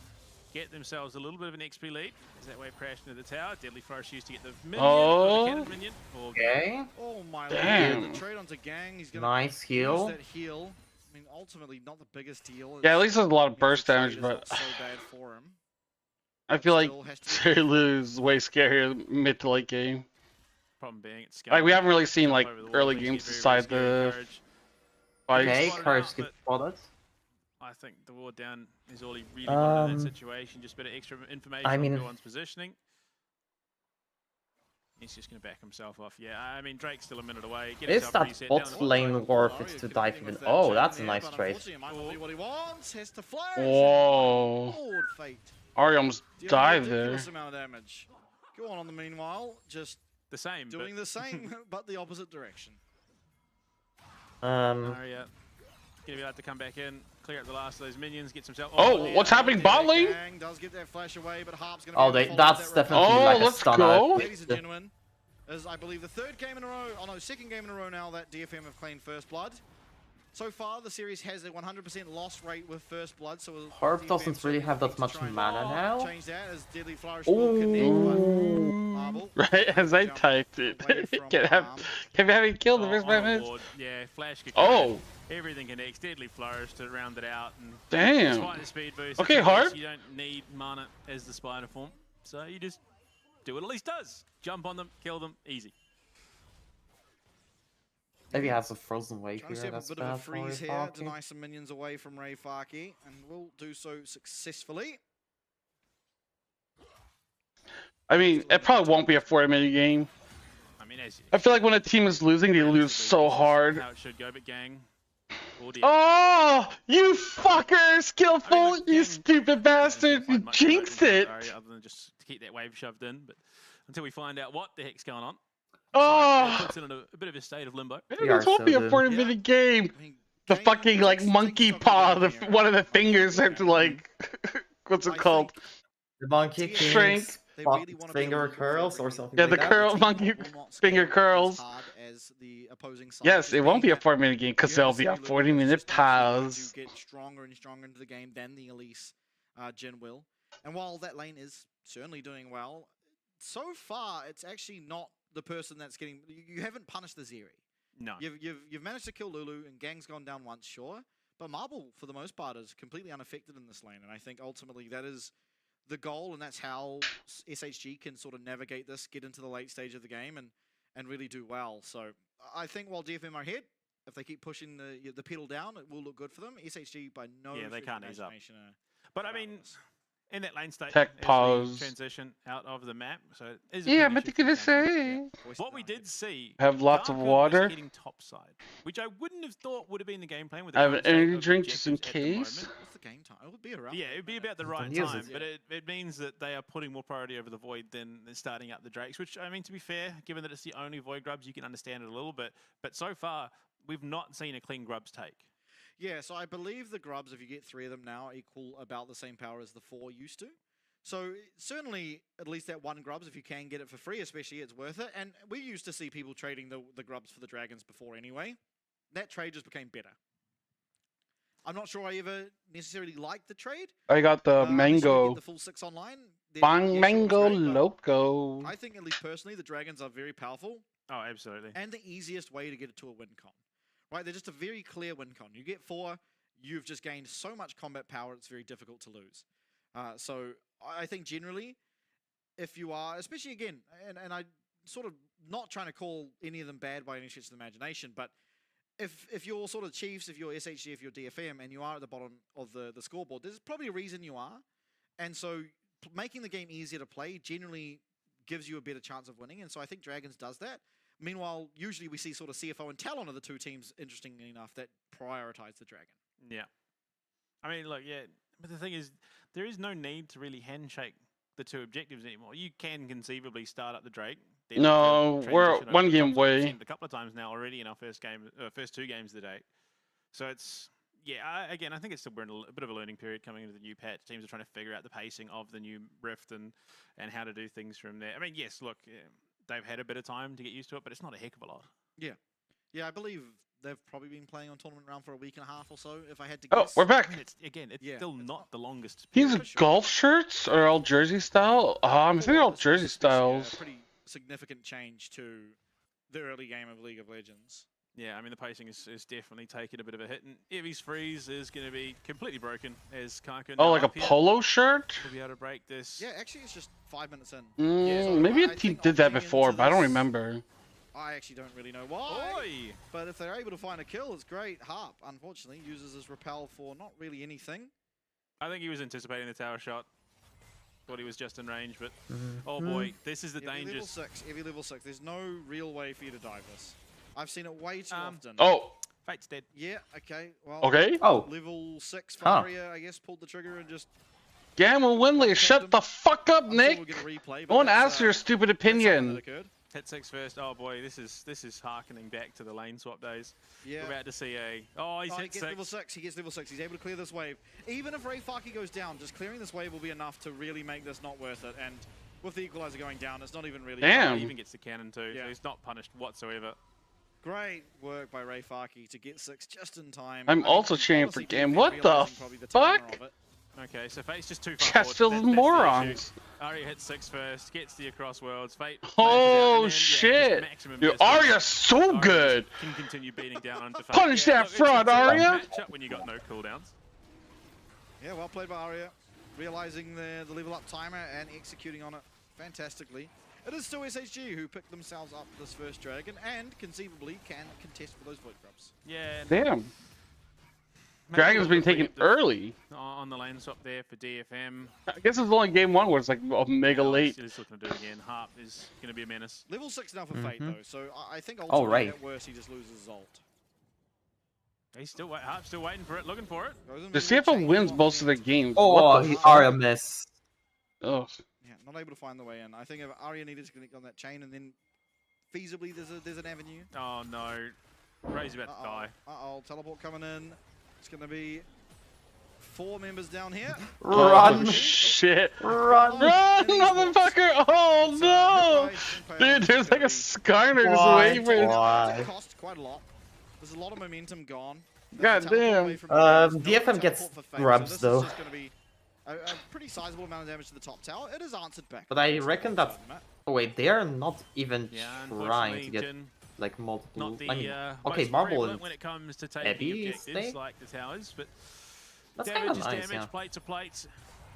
get themselves a little bit of an XP lead as that wave crashed into the tower. Deadly Flourish used to get the minion, or the cannon minion. Okay. Oh my Damn. lord, the trade onto Gang. He's gonna Nice heal. use that heal. I mean, ultimately, not the biggest deal. Yeah, at least there's a lot of burst damage, but so bad for him. I feel like Zerlu is way scarier mid to late game. Problem being, it's like we haven't really seen like early games beside the fights. Okay, Courage gets spotted. I think the ward down is all he really wanted in that situation. Just a bit of extra information on everyone's positioning. He's just going to back himself off. Yeah, I mean, Drake's still a minute away. Get Is that bot lane worth it to dive even? Oh, that's a nice trade. Whoa. Ari almost died there. Go on the meanwhile, just the same, doing the same, but the opposite direction. Aria gonna be able to come back in, clear up the last of those minions, get himself. Oh, what's happening bot lane? Does get that flash away, but Harp's gonna that's definitely like a stunner. Ladies and gentlemen, as I believe the third game in a row, second game in a row now that DFM have claimed first blood. So far, the series has a 100% loss rate with first blood. So Harp doesn't really have that much mana now. Change that as Deadly Flourish will connect. Right as I typed it. Can we have it killed the first 5 minutes? Yeah, Flash could everything connects. Deadly Flourish to round it out. And damn. Despite the speed boost, okay, Harp. You don't need mana as the spider form, so you just do what Elise does. Jump on them, kill them, easy. Maybe has a frozen wave here. That's a bit of a freeze here, deny some minions away from Ray Farki, and will do so successfully. I mean, it probably won't be a 40-minute game. I mean, I feel like when a team is losing, they lose so hard. How it should go, but Gang. Oh, you fucker! Skillful, you stupid bastard! You jinxed it! Other than just to keep that wave shoved in, but until we find out what the heck's going on. Oh! Puts it in a bit of a state of limbo. This won't be a 40-minute game. The fucking like monkey paw, one of the fingers had to like, what's it called? The monkey shrink. Finger curls or something. Yeah, the curl monkey finger curls. Yes, it won't be a 40-minute game because there'll be a 40-minute pause. Get stronger and stronger into the game than the Elise Jin will. And while that lane is certainly doing well, so far it's actually not the person that's getting. You haven't punished the Zeri. No. You've managed to kill Lulu and Gang's gone down once, sure, but Marble for the most part is completely unaffected in this lane, and I think ultimately that is the goal, and that's how SHG can sort of navigate this, get into the late stage of the game, and really do well. So I think while DFM are ahead, if they keep pushing the pedal down, it will look good for them. SHG by no they can't ease up. But I mean, in that lane state, tech pause transition out of the map. So it is yeah, but you gonna say what we did see. Have lots of water. Getting topside, which I wouldn't have thought would have been the game plan. With I have an energy drink just in case. What's the game time? It would be around. Yeah, it would be about the right time, but it means that they are putting more priority over the Void than starting up the Drakes. Which I mean, to be fair, given that it's the only Void grubs, you can understand it a little bit. But so far, we've not seen a clean grubs take. Yeah, so I believe the grubs, if you get 3 of them now, equal about the same power as the 4 used to. So certainly, at least that 1 grubs, if you can get it for free, especially, it's worth it. And we used to see people trading the grubs for the dragons before anyway. That trade just became better. I'm not sure I ever necessarily liked the trade. I got the mango. The full 6 online. Mango loco. I think, at least personally, the dragons are very powerful. Oh, absolutely. And the easiest way to get it to a win con. Right? They're just a very clear win con. You get 4, you've just gained so much combat power, it's very difficult to lose. So I think generally, if you are, especially again, and I sort of not trying to call any of them bad by any stretch of the imagination, but if you're sort of Chiefs, if you're SHG, if you're DFM, and you are at the bottom of the scoreboard, there's probably a reason you are. And so making the game easier to play generally gives you a better chance of winning. And so I think Dragons does that. Meanwhile, usually we see sort of CFO and Talon are the 2 teams, interestingly enough, that prioritize the Dragon. Yeah. I mean, look, yeah. But the thing is, there is no need to really handshake the 2 objectives anymore. You can conceivably start up the Drake. No, we're 1 game away. A couple of times now already in our first 2 games of the day. So it's yeah, again, I think it's still we're in a bit of a learning period coming into the new patch. Teams are trying to figure out the pacing of the new Rift and how to do things from there. I mean, yes, look, they've had a bit of time to get used to it, but it's not a heck of a lot. Yeah. Yeah, I believe they've probably been playing on Tournament Round for a week and a half or so, if I had to guess. Oh, we're back. I mean, it's still not the longest. These golf shirts are all jersey style? I think they're all jersey styles. A pretty significant change to the early game of League of Legends. Yeah, I mean, the pacing is definitely taking a bit of a hit, and Evi's freeze is going to be completely broken as Karkun. Oh, like a polo shirt? We'll be able to break this. Yeah, actually, it's just 5 minutes in. So maybe a team did that before, but I don't remember. I actually don't really know why. Oi! But if they're able to find a kill, it's great. Harp, unfortunately, uses his repel for not really anything. I think he was anticipating the tower shot. Thought he was just in range, but oh boy, this is the dangerous. Heavy level 6. There's no real way for you to dive this. I've seen it way too often. Oh! Fate's dead. Yeah, okay. Well, okay. Level 6 for Aria, I guess, pulled the trigger and just... GAM and Winley, shut the fuck up, Nick! I want to ask your stupid opinion. Hit 6 first. Oh boy, this is harkening back to the lane swap days. Yeah. We're about to see a... Oh, he's hit 6. Level 6. He gets level 6. He's able to clear this wave. Even if Rayfaki goes down, just clearing this wave will be enough to really make this not worth it. And with the equalizer going down, it's not even really... Damn. He even gets the cannon too, so he's not punished whatsoever. Great work by Rayfaki to get 6 just in time. I'm also cheering for GAM. What the fuck? Okay, so Fate's just too far Chest filled with morons. Arya hits 6 first, gets the across worlds. Fate. Oh shit! Dude, Arya's so good. Can continue beating down onto Fate. Punish that fraud, Arya. Matchup when you got no cooldowns. Yeah, well played by Arya, realizing the level up timer and executing on it fantastically. It is still SHG who picked themselves up this first dragon and conceivably can contest for those void grubs. Yeah. Damn. Dragon's been taken early. On the lane swap there for DFM. I guess it's only game 1 where it's like mega late. He's looking to do it again. Harp is going to be a menace. Level 6 now for Fate though, so I think ultimately at worst he just loses ult. He's still Harp's still waiting for it, looking for it. The CFO wins most of the games. Oh, Arya miss. Ugh. Yeah, not able to find the way in. I think if Arya needed to connect on that chain and then feasibly there's an avenue. Oh no. Ray's about to die. Teleport coming in. It's going to be 4 members down here. Run! Oh, shit! Run, motherfucker! Oh no! Dude, there's like a Skyner just waiting for it. Cost quite a lot. There's a lot of momentum gone. God damn. DFM gets grubs though. This is going to be a pretty sizable amount of damage to the top tower. It is answered back. But I reckon that... Oh wait, they are not even trying to get... like multiple. Not the, I mean, okay, Marble and when it comes to taking objectives like the towers, but that's damage kind of is damage, plate to plate.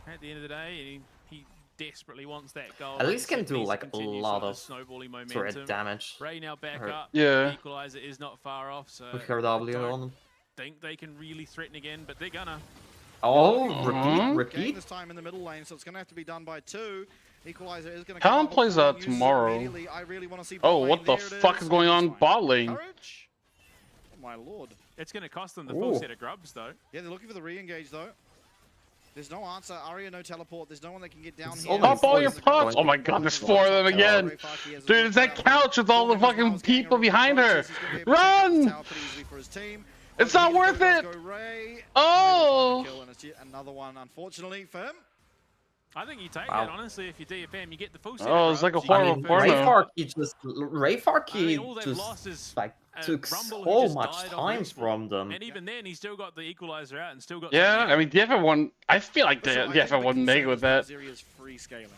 At the end of the day, he desperately wants that goal. At least can do like a lot of snowballing momentum. Sort of damage. Ray now back up. Yeah. Equalizer is not far off, so with her W on them. Think they can really threaten again, but they're gonna. Oh, repeat. This time in the middle lane, so it's gonna have to be done by 2. Equalizer is going to Talon plays tomorrow. I really want to see what the fuck is going on bot lane? Courage? Oh my lord. It's going to cost them the full set of grubs though. Yeah, they're looking for the re-engage though. There's no answer. Arya no teleport. There's no one that can get down here. Pop all your pots! Oh my god, there's 4 of them again! Dude, it's that couch with all the fucking people behind her! Run! It's not worth it! Oh! Another one, unfortunately, for him. I think you take it, honestly, if you're DFM, you get the full set. Oh, it's like a horrible Rayfaki just like took so much time from them. And even then, he still got the equalizer out and still got. Yeah, I mean, DFM won. I feel like DFM won mega with that. Zeri's free scaling.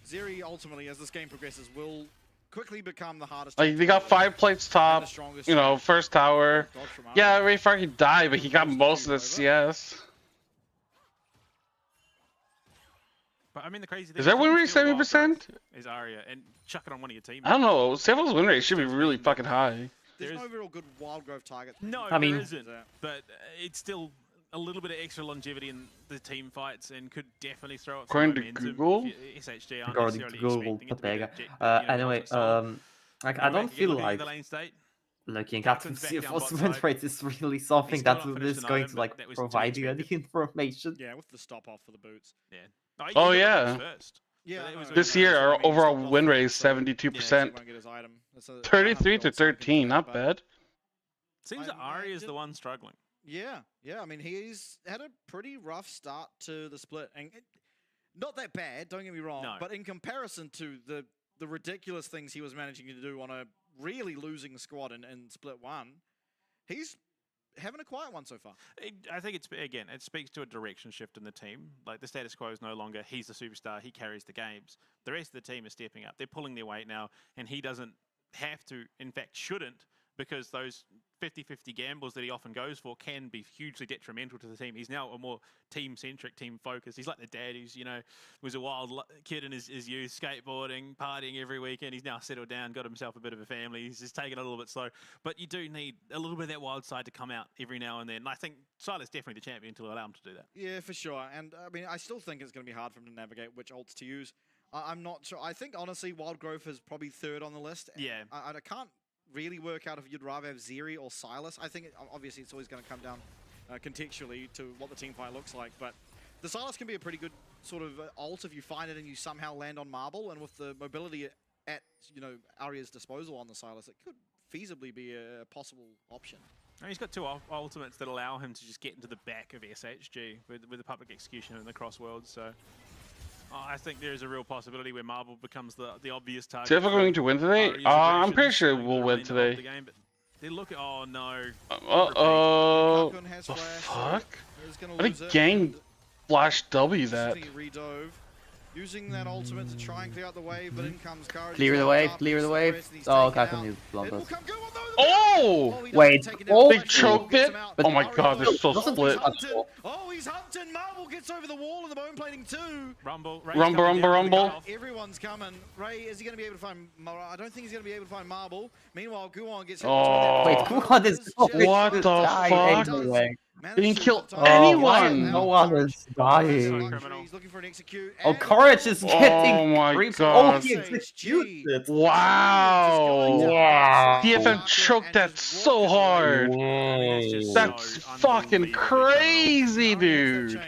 Zeri ultimately, as this game progresses, will quickly become the hardest. Like they got 5 plates top, you know, first tower. Yeah, Rayfaki died, but he got most of the CS. But I mean, the crazy thing is that win rate 70%? Is Arya and chuck it on one of your teammates. I don't know. CFO's win rate should be really fucking high. There's no real good wild growth target. No, there isn't. But it's still a little bit of extra longevity in the team fights and could definitely throw up some momentum. According to Google? SHG aren't necessarily expecting it to be anyway, like I don't feel like looking at CFO's win rate is really something that is going to like provide you any information. Yeah, with the stop off for the boots. Yeah. Oh yeah. This year our overall win rate is 72%. 33 to 13, not bad. Seems that Arya is the one struggling. Yeah. I mean, he's had a pretty rough start to the split, and not that bad. Don't get me wrong. No. But in comparison to the ridiculous things he was managing to do on a really losing squad in split 1, he's having a quiet one so far. I think it speaks to a direction shift in the team. Like, the status quo is no longer he's the superstar, he carries the games. The rest of the team is stepping up. They're pulling their weight now, and he doesn't have to, in fact shouldn't, because those 50-50 gambles that he often goes for can be hugely detrimental to the team. He's now a more team-centric, team-focused. He's like the dad who's, was a wild kid in his youth, skateboarding, partying every weekend. He's now settled down, got himself a bit of a family. He's just taking it a little bit slow. But you do need a little bit of that wild side to come out every now and then. And I think Silas definitely the champion to allow him to do that. Yeah, for sure. And, I mean, I still think it's going to be hard for him to navigate which ults to use. I'm not sure. I think, honestly, Wild Growth is probably 3rd on the list. Yeah. I can't really work out if you'd rather have Zeri or Silas. I think, obviously, it's always going to come down contextually to what the team fight looks like. But the Silas can be a pretty good sort of ult if you find it and you somehow land on Marble. And with the mobility at Arya's disposal on the Silas, it could feasibly be a possible option. And he's got 2 ultimates that allow him to just get into the back of SHG with the public execution and the cross worlds. So I think there is a real possibility where Marble becomes the obvious target. CFO going to win today? I'm pretty sure we'll win today. They look at, oh no. Uh-oh. The fuck? I think Gang flashed W that. Using that ultimate to try and clear out the wave, but in comes Courage. Clear the wave, clear the wave. Oh, Kakon used blunders. Oh! Wait, they choked it? Oh my god, they're so split. Oh, he's hunting. Marble gets over the wall in the bone plating too. Rumble. Everyone's coming. Ray, is he going to be able to find I don't think he's going to be able to find Marble. Meanwhile, Guwon gets hit. Oh. Wait, Guwon is what the fuck? Anyway. They didn't kill anyone. No one is dying. He's looking for an execute. Oh, Courage is getting. Oh my creeped. god. Oh, he executed. Wow. DFM choked that so hard. That's fucking crazy, dude.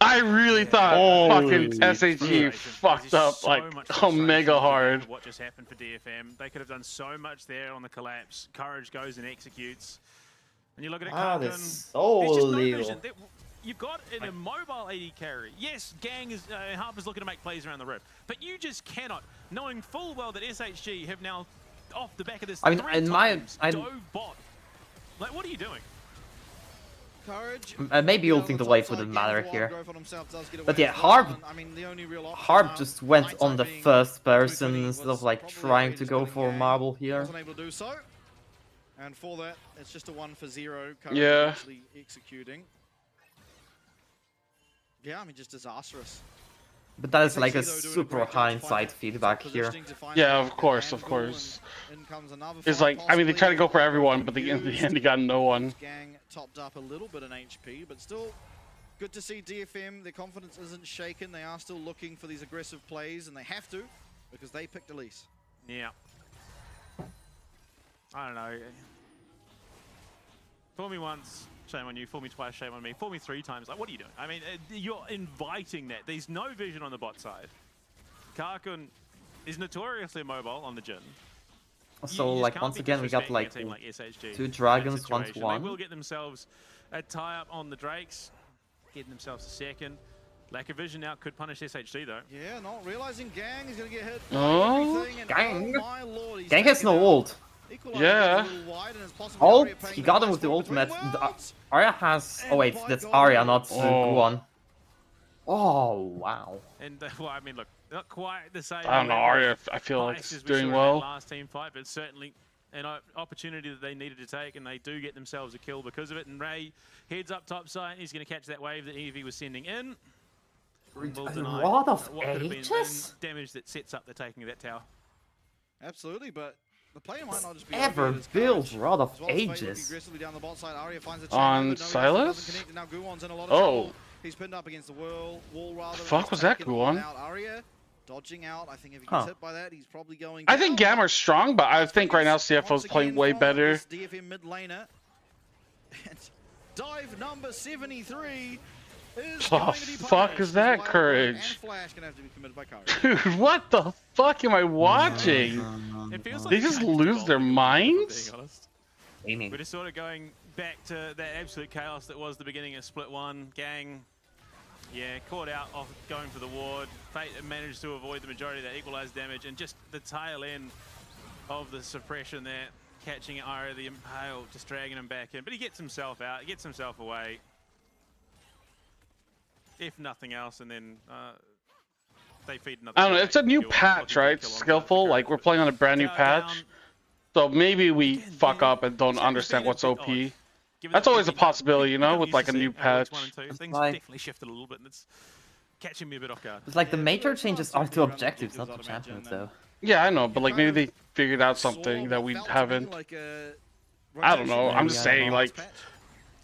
I really thought fucking SHG fucked up like mega hard. What just happened for DFM? They could have done so much there on the collapse. Courage goes and executes. And you look at it, that's so illegal. You've got an immobile AD carry. Yes, Gang is Harper's looking to make plays around the rim, but you just cannot, knowing full well that SHG have now off the back of this. I mean, in my, dove bot. Like, what are you doing? Courage. Maybe ulting the wave wouldn't matter here. But yeah, Harp just went on the first person instead of like trying to go for Marble here. Wasn't able to do so. And for that, it's just a 1-for-0. Yeah. Actually executing. Yeah, I mean, just disastrous. But that is like a super hindsight feedback here. Yeah, of course. It's like, I mean, they try to go for everyone, but in the end, they got no one. Gang topped up a little bit in HP, but still good to see DFM. Their confidence isn't shaken. They are still looking for these aggressive plays, and they have to, because they picked Elise. Yeah. I don't know. Fool me once, shame on you. Fool me twice, shame on me. Fool me 3 times. Like, what are you doing? I mean, you're inviting that. There's no vision on the bot side. Kakon is notoriously mobile on the Jhin. So, like, once again, we got like SHG 2 dragons, 1-1. They will get themselves a tie-up on the Drakes, getting themselves a second. Lack of vision now could punish SHG though. Yeah, not realizing Gang is going to get hit. Gang! Oh my lord, Gang has no ult. Yeah. Ult? He got him with the ultimate. Arya has... Oh wait, that's Arya, not Guwon. Oh, wow. And, well, I mean, look, not quite the same. I don't know, Arya, I feel like it's doing well. Last team fight, but certainly an opportunity that they needed to take, and they do get themselves a kill because of it. And Ray heads up top side. He's going to catch that wave that Eevee was sending in. A lot of ages? Damage that sets up the taking of that tower. Absolutely, but the player might not just be ever built Rod of Ages on Silas? Oh, he's pinned up against the wall rather. Fuck was that Guwon? Dodging out. I think if he gets hit by that, he's probably going. I think GAM are strong, but I think right now CFO's playing way better. DFM mid laner. Dive number 73. The fuck is that, Courage? Dude, what the fuck am I watching? They just lose their minds? We're just sort of going back to that absolute chaos that was the beginning of Split 1. Gang, yeah, caught out of going for the ward. Fate managed to avoid the majority of that equalized damage, and just the tail end of the suppression there, catching Aria the Impale, just dragging him back in. But he gets himself out, he gets himself away. If nothing else, and then they feed another. I don't know, it's a new patch, right? Skillful, like we're playing on a brand new patch. So maybe we fuck up and don't understand what's OP. That's always a possibility, you know, with like a new patch. Things definitely shifted a little bit, and it's catching me a bit off guard. It's like the major changes are to objectives, not to champions, though. Yeah, I know, but like maybe they figured out something that we haven't. I don't know. I'm just saying, like.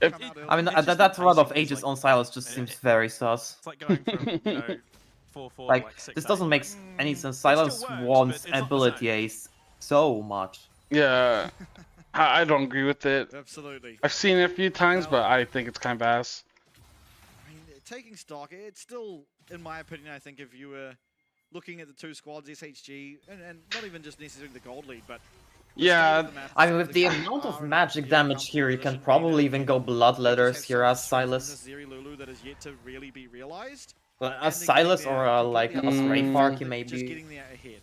I mean, that run of Aegis on Silas just seems very sus. It's like going from, you know, 4-4 like, to 6-8. this doesn't make any sense. Silas wants ability Ace so much. Yeah, I don't agree with it. Absolutely. I've seen it a few times, but I think it's kind of ass. I mean, taking stock, it's still, in my opinion, I think if you were looking at the two squads, SHG, and not even just necessarily the gold lead, but yeah, I mean, with the amount of magic damage here, you can probably even go Bloodletters here as Silas. That is yet to really be realized. But as Silas or like a Wraithmark, he may Just be. getting there ahead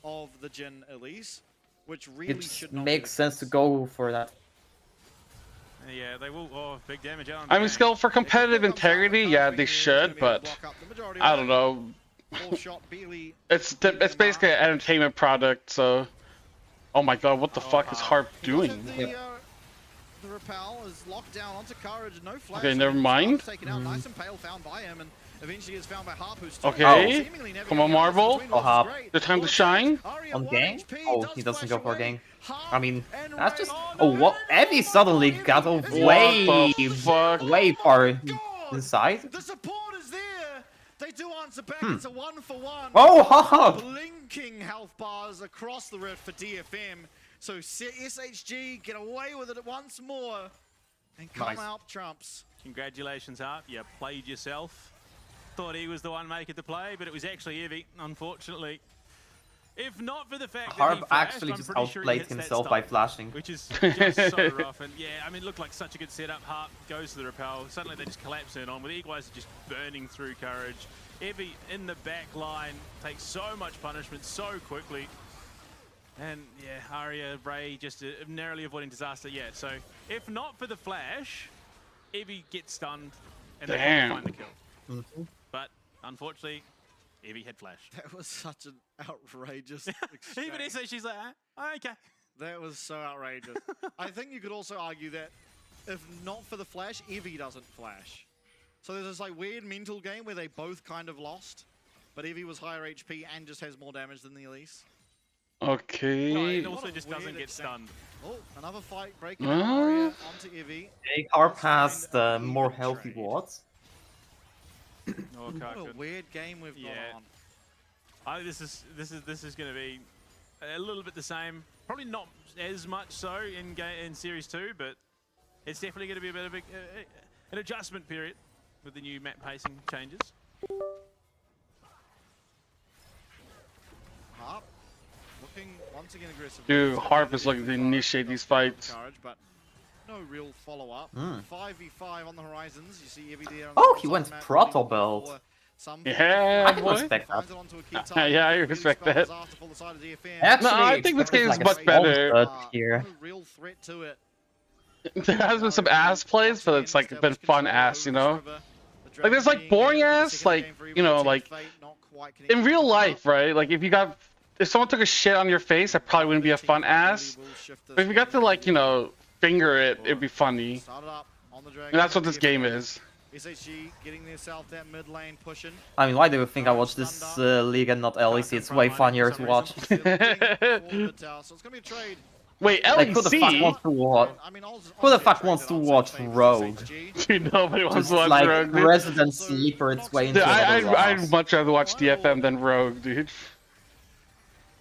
of the Jhin Elise, which really It should not makes sense to go for that. Yeah, they will. Oh, big damage on. I mean, skill for competitive integrity, yeah, they should, but I don't know. It's basically an entertainment product, so. Oh my god, what the fuck is Harp doing? The repel is locked down onto Courage, no flash. Okay, never mind. Taken out, nice and pale, found by him, and eventually is found by Harp, who's okay, come on, Marvel. The time to shine. On gang? Oh, he doesn't go for gang. I mean, that's just. Oh, what? Evie suddenly got way far inside. The support is there. They do answer back. It's a 1-for-1. Oh, haha! Blinking health bars across the rift for DFM. So SHG get away with it once more and come out trumps. Congratulations, Harp. You played yourself. Thought he was the one making the play, but it was actually Evie, unfortunately. If not for the fact that Harp he flashed, actually I'm just pretty sure he outplayed hits that himself stun, by flashing. which is just so rough. And yeah, I mean, it looked like such a good setup. Harp goes to the repel. Suddenly they just collapse in on with Equalizer just burning through Courage. Evie in the back line takes so much punishment so quickly. And yeah, Aria, Ray just narrowly avoiding disaster. Yeah, so if not for the flash, Evie gets stunned and they find the kill. But unfortunately, Evie had flash. That was such an outrageous Even she's like, okay. That was so outrageous. I think you could also argue that if not for the flash, Evie doesn't flash. So there's this like weird mental game where they both kind of lost, but Evie was higher HP and just has more damage than the Elise. Okay. No, it also just doesn't get stunned. Oh, another fight breaking Aria onto Evie. Harp has the more healthy wards. Oh, what a weird game we've got on. I think this is going to be a little bit the same. Probably not as much so in Series 2, but it's definitely going to be a bit of an adjustment period with the new map pacing changes. Harp looking once again aggressive. Dude, Harp is looking to initiate these fights. Courage, but no real follow-up. 5v5 on the horizons. You see Evie there. Oh, he went Proto Belt. Yeah, I can respect that. Yeah, I respect that. Actually, no, I think this game is much better. Here. Real threat to it. There has been some ass plays, but it's like been fun ass, you know? Like there's like boring ass, like, you know, like in real life, right? Like if someone took a shit on your face, that probably wouldn't be a fun ass. But if you got to like, you know, finger it, it'd be funny. And that's what this game is. SHG getting themselves that mid lane pushing. I mean, why do you think I watch this league and not LEC? It's way funnier to watch. So it's gonna be a trade. Wait, LEC? Like, who the fuck wants to watch? Who the fuck wants to watch Rogue? Dude, nobody wants to watch like Rogue. Dude. Resident Sleeper its way into I'd much rather watch DFM than Rogue, dude.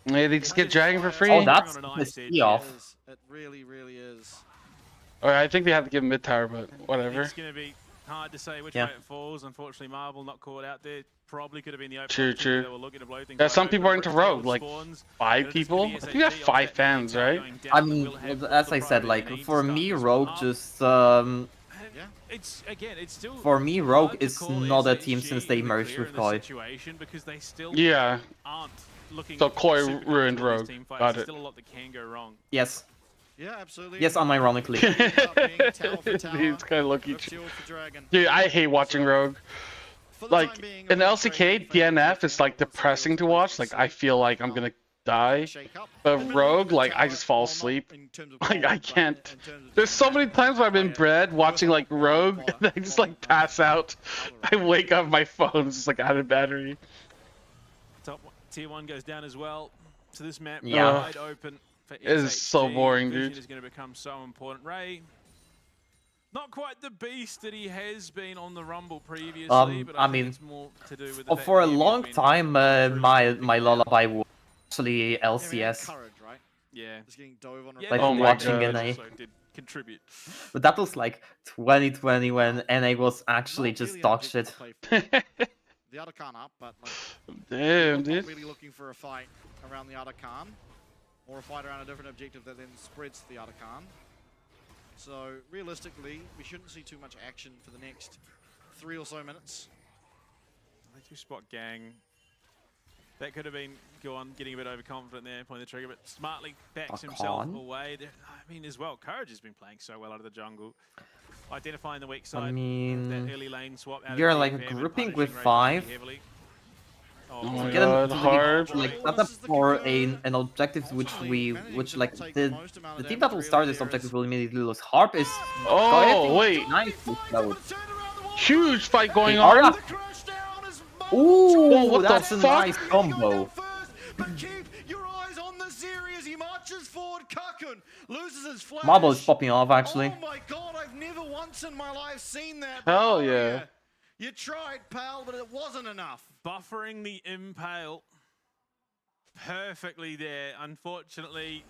Maybe they just get Dragon for free. Oh, that's the off. It really, really is. Alright, I think they have to give him mid tower, but whatever. It's gonna be Hard to say which way it falls. Unfortunately, Marvel not caught out there. Probably could have been the open True, option. true. They were looking to blow things Yeah, wide some open. people are into Rogue, like Spawns. 5 people. I think you have 5 fans, right? I mean, as I said, like for me, Rogue just it's still for me, Rogue is not a team since they merged with Koi. Because they still Yeah. aren't looking So Koi super ruined comfortable in Rogue. these team fights. Got There's it. still a lot that can go wrong. Yes. Yeah, absolutely. Yes, unironically. He's kind of lucky. Dude, I hate watching Rogue. Like, in LCK, DNF is like depressing to watch. Like, I feel like I'm gonna die. But Rogue, like, I just fall asleep. Like, I can't. There's so many times where I've been bred watching like Rogue, and I just like pass out. I wake up, my phone's just like out of battery. Top tier 1 goes down as well. So this map wide open. For It is so boring, Vision dude. is going to become so important. Ray, not quite the beast that he has been on the Rumble previously, but I mean, it's more to do with the for a long time, my lullaby was actually LCS. Yeah. Like Oh my watching God. NA. Did contribute. But that was like 2020 when NA was actually just dog shit. The other Khan up, but like, Damn, not dude. really looking for a fight around the other Khan, or a fight around a different objective that then spreads to the other Khan. So realistically, we shouldn't see too much action for the next 3 or so minutes. They do spot gang. That could have been getting a bit overconfident there, pulling the trigger, but smartly backs himself away. I mean, as well, Courage has been playing so well out of the jungle. Identifying the weak side. I mean, that early lane swap out you're of like DFM and grouping punishing with Ray 5. heavily. Oh my Get them God, to hard. like set up for an objective which like the team that will start this objective will immediately lose. Harp is wait. nice. Huge fight going on. Ooh, whoa, what that's the a fuck? nice combo. But keep your eyes on the series. He marches forward. Kakun loses his flash. Marble is popping off actually. Oh my God, I've never once in my life seen that. Hell yeah. You tried, pal, but it wasn't enough. Buffering the impale perfectly there. Unfortunately,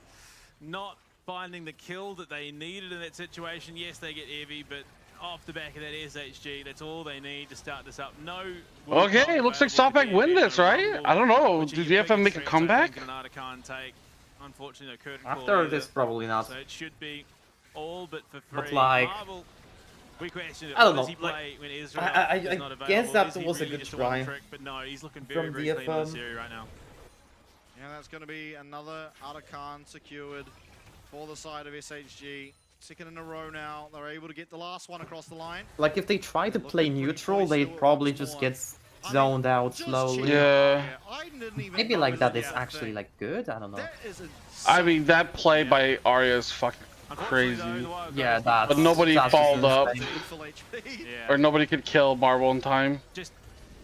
not finding the kill that they needed in that situation. Yes, they get heavy, but off the back of that SHG, that's all they need to start this up. No. Okay, looks like Softbank win this, right? I don't know. Did DFM make a comeback? Unfortunately, no After this, probably not. So it should be all but for free. But like, Marvel, we questioned it. I don't Does know. he play when Israel I is not available? guess that Is he was a really good just one try trick? But no, he's looking very, from very clean in the DFM. series right now. Yeah, that's going to be another Arakan secured for the side of SHG. Second in a row now. They're able to get the last one across the line. Like if they try to play neutral, they probably just get zoned out slowly. Yeah. Maybe like that is actually like good. I don't know. I mean, that play by Arya is fucking crazy. Yeah, that. But nobody followed up, Yeah. or nobody could kill Marvel in time. Just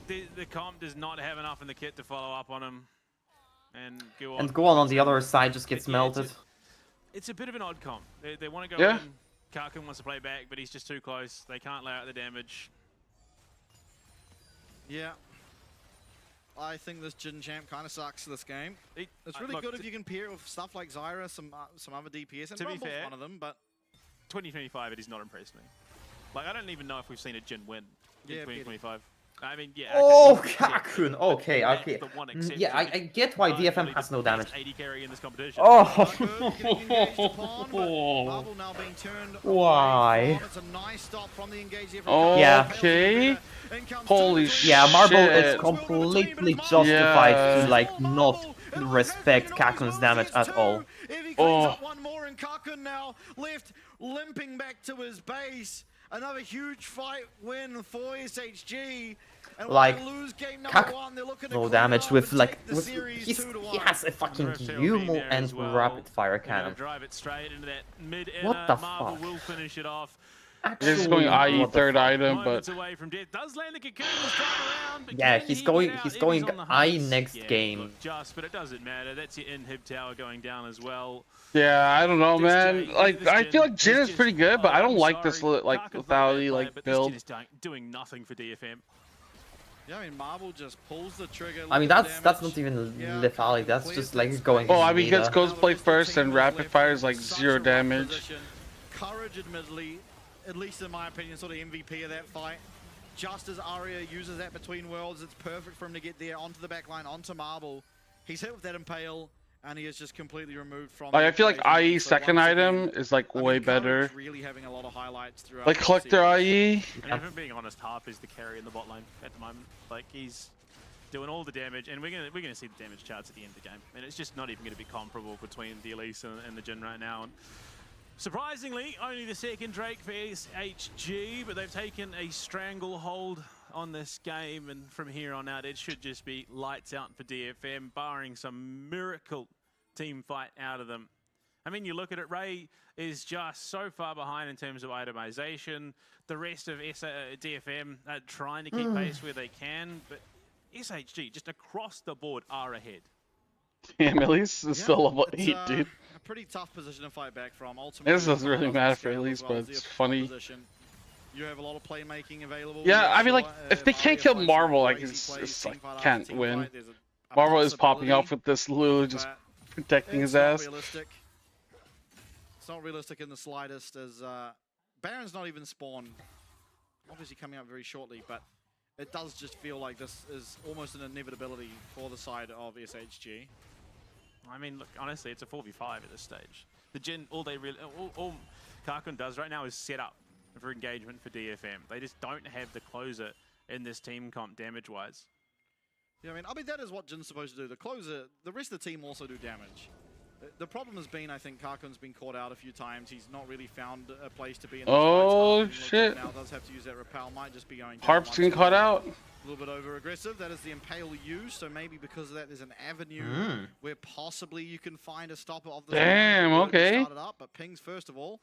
the comp does not have enough in the kit to follow up on him. And go on the other side just gets melted. It's a bit of an odd comp. They want to go in. Karkin wants to play back, but he's just too close. They can't lay out the damage. Yeah. I think this Jin champ kind of sucks this game. It's really good if you can pair it with stuff like Zyra, some other DPS, and to be Rumble's fair, one of them, but 2025 it has not impressed me. Like, I don't even know if we've seen a Jin win in 2025. I mean, yeah. Oh, okay, Kakun. Okay, okay. Yeah, I get why DFM has no damage. 80 carry in this competition. Oh. Why? Okay. Holy shit. Yeah, Marble is completely justified to like not respect Kakun's damage at all. Oh. One more and Kakun now left limping back to his base. Another huge fight win for SHG. And like, lose game Kakun, no damage with like, he has a fucking Yumo and rapid fire cannon. Drive it straight into that mid What the Marvel fuck? will finish it off. He's going IE third item, but away from death. Does land the cocoon this time around, but yeah, can he's he going get out? he's If going on the I hunt? next Yeah, game. look, just, but it doesn't matter. That's your inhib tower going down as well. yeah, I don't know, man. Like, I feel like Jin is pretty good, but I don't like this like lethality like build. Is doing nothing for DFM. Yeah, I mean, Marble just pulls the trigger. I mean, that's not even lethality. That's just like going. Oh, I mean, Meta. gets Ghostblade first and rapid fire is like 0 damage. Courage, admittedly, at least in my opinion, sort of MVP of that fight. Just as Aria uses that between worlds, it's perfect for him to get there onto the back line, onto Marble. He's hit with that Impale, and he is just completely removed from. I feel like IE's second item is like way better. Really having a lot of highlights throughout. Like Collector IE. And if I'm being honest, Harp is the carry in the bot lane at the moment. Like he's doing all the damage, and we're gonna see the damage charts at the end of the game, and it's just not even going to be comparable between the Elise and the Jhin right now. And surprisingly, only the second Drake for SHG, but they've taken a stranglehold on this game, and from here on out, it should just be lights out for DFM, barring some miracle team fight out of them. I mean, you look at it, Ray is just so far behind in terms of itemization. The rest of DFM are trying to keep pace where they can, but SHG just across the board are ahead. Damn, Elise is still level 8, dude. A pretty tough position to fight back from. Ultimately, This doesn't really matter for Elise, but it's funny. You have a lot of playmaking available. Yeah, I mean, like, if they can't kill Marvel, like, it's like, can't win. Marvel is popping off with this Lulu just protecting his ass. It's not realistic in the slightest, as Baron's not even spawned. Obviously coming up very shortly, but it does just feel like this is almost an inevitability for the side of SHG. I mean, look, honestly, it's a 4v5 at this stage. The Jhin, all Karkun does right now is set up for engagement for DFM. They just don't have the closer in this team comp damage-wise. Yeah, I mean that is what Jin's supposed to do. The closer, the rest of the team also do damage. The problem has been, I think, Karkun's been caught out a few times. He's not really found a place to be in the Oh, shit. Now does have to use that repel. Might just be going down. Harp's getting caught out. A little bit over aggressive. That is the Impale used, so maybe because of that there's an avenue where possibly you can find a stopper of the Damn, okay. Started up, but Pings first of all.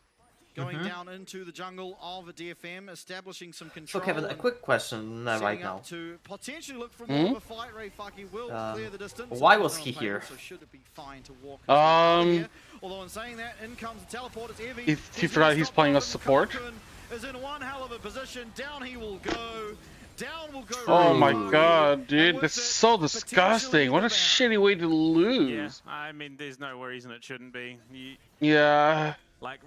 Going down into the jungle of DFM, establishing some control. So Kevin, a quick question right now. To potentially look for more of a fight. Ray Fucky will clear the distance. Why was he here? So should it be fine to walk here? Although in saying that, in comes the teleport. It's Evie. He forgot he's playing a support. Is in one hell of a position. Down he will go. Down will go. Oh my god, dude, this is so disgusting. What a shitty way to lose. Yeah, I mean, there's no reason it shouldn't be. Yeah. Like,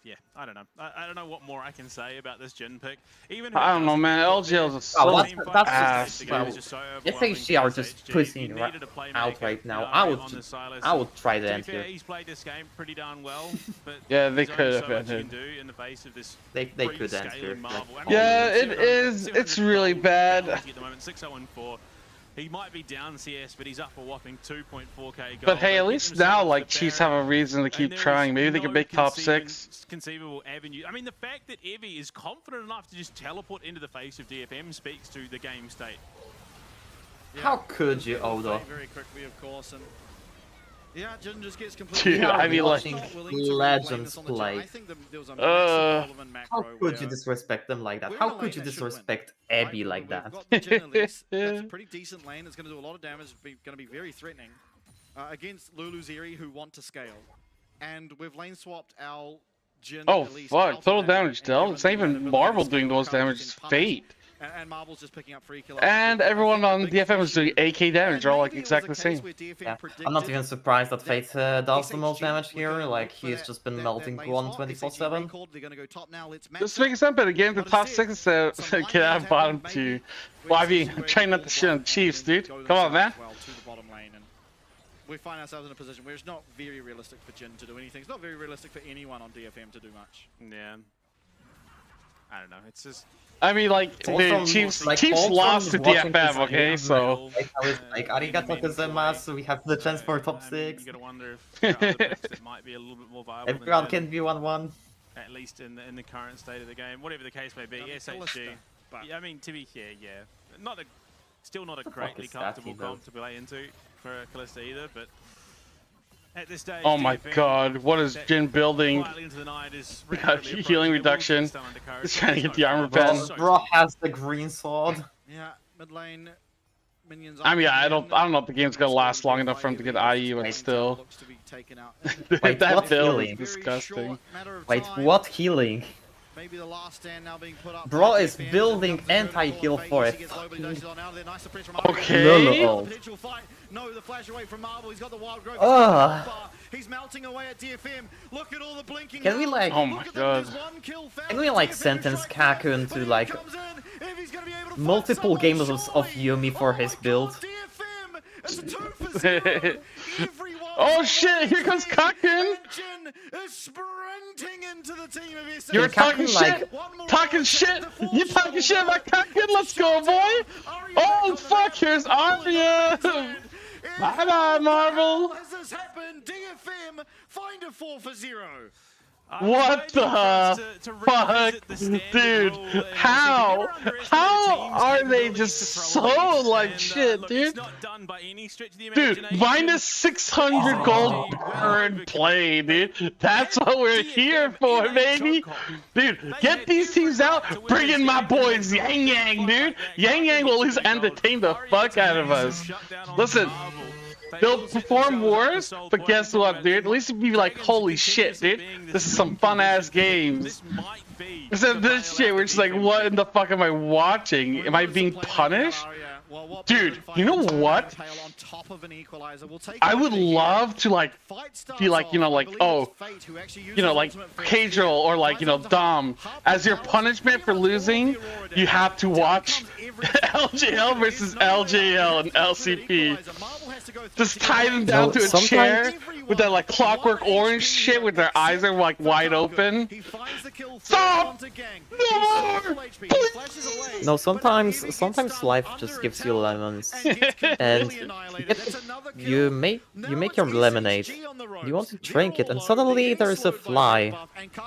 yeah, I don't know. I don't know what more I can say about this Jhin pick. Even I don't know, man. LGL is so ass. SHG are just pushing out right now. I would try the end here. He's played this game pretty darn well, but yeah, they could have ended. In the face of this they could end here. Yeah, it is. It's really bad. At the moment, 6-0-4. He might be down CS, but he's up a whopping 2.4k gold. But hey, at least now, like, Chiefs have a reason to keep trying. Maybe they can make top 6. Conceivable avenue. I mean, the fact that Evie is confident enough to just teleport into the face of DFM speaks to the game state. Yeah. How could you, Odo? Very quickly, of course, and yeah, Jhin just gets completely. Dude, I mean, like, Legends play. How could you disrespect them like that? How could you disrespect Abby like that? That's a pretty decent lane. It's going to do a lot of damage. It's going to be very threatening against Lulu Zeri, who want to scale. And we've lane swapped our Jhin. Oh fuck! Total damage dealt. It's not even Marvel doing those damage. It's Fate. And Marble's just picking up free kills. And everyone on DFM is doing AK damage. They're all like exactly the same. Yeah. I'm not even surprised that Fate does the most damage here. Like, he's just been melting one 24/7. This makes sense, but again, the top 6 get out of bottom 2. Well, I mean, I'm trying not to shit on Chiefs, dude. Come on, man. We find ourselves in a position where it's not very realistic for Jhin to do anything. It's not very realistic for anyone on DFM to do much. Yeah. I don't know. It's just. I mean, like, the Chiefs lost to DFM, okay, so... Like, arigato gozaimasu, we have the chance for top 6. You gotta wonder if there are other picks that might be a little bit more viable. Everyone can be 1-1. At least in the current state of the game. Whatever the case may be, SHG. Yeah, I mean, to be fair, yeah. Still not a greatly comfortable comp to play into for Kalista either, but... At this stage, oh my god, what is Jhin building? We got healing reduction. He's trying to get the armor pen. Bro has the green sword. Yeah, mid lane minions. I mean, I don't know if the game's gonna last long enough for him to get IE, but still. Wait, that what build healing? is disgusting. Wait, what healing? Maybe the last stand now being put up. Bro is building anti-heal for it. Okay. No, the flash away from Marvel. He's got the wild growth. He's melting away at DFM. Look at all the blinking. Can we like? Oh my god. Can we like sentence Kaku into like multiple games of Yumi for his build? Oh shit! Here comes Kaku. Sprinting into the team of SHG. You're talking shit. Talking shit. You talking shit about Kaku? Let's go, boy. Oh fuck! Here's Arya. Bye bye, Marvel. Has this happened? DFM find a 4-0. What the fuck, dude? How are they just so like shit, dude? Dude, minus 600 gold burn play, dude. That's what we're here for, baby. Dude, get these teams out. Bring in my boys, Yang Yang, dude. Yang Yang will at least entertain the fuck out of us. Listen. They'll perform worse, but guess what, dude? At least you'd be like, holy shit, dude. This is some fun-ass games. Instead of this shit, we're just like, what in the fuck am I watching? Am I being punished? Dude, you know what? I would love to like be like, you know, like, oh, you know, like KMTlol or like, you know, Dom. As your punishment for losing, you have to watch LJL versus LJL and LCP. Just tie them down to a chair with that like clockwork orange shit with their eyes are like wide open. Stop! No more! No, sometimes life just gives you lemons, and you make your lemonade. You want to drink it, and suddenly there is a fly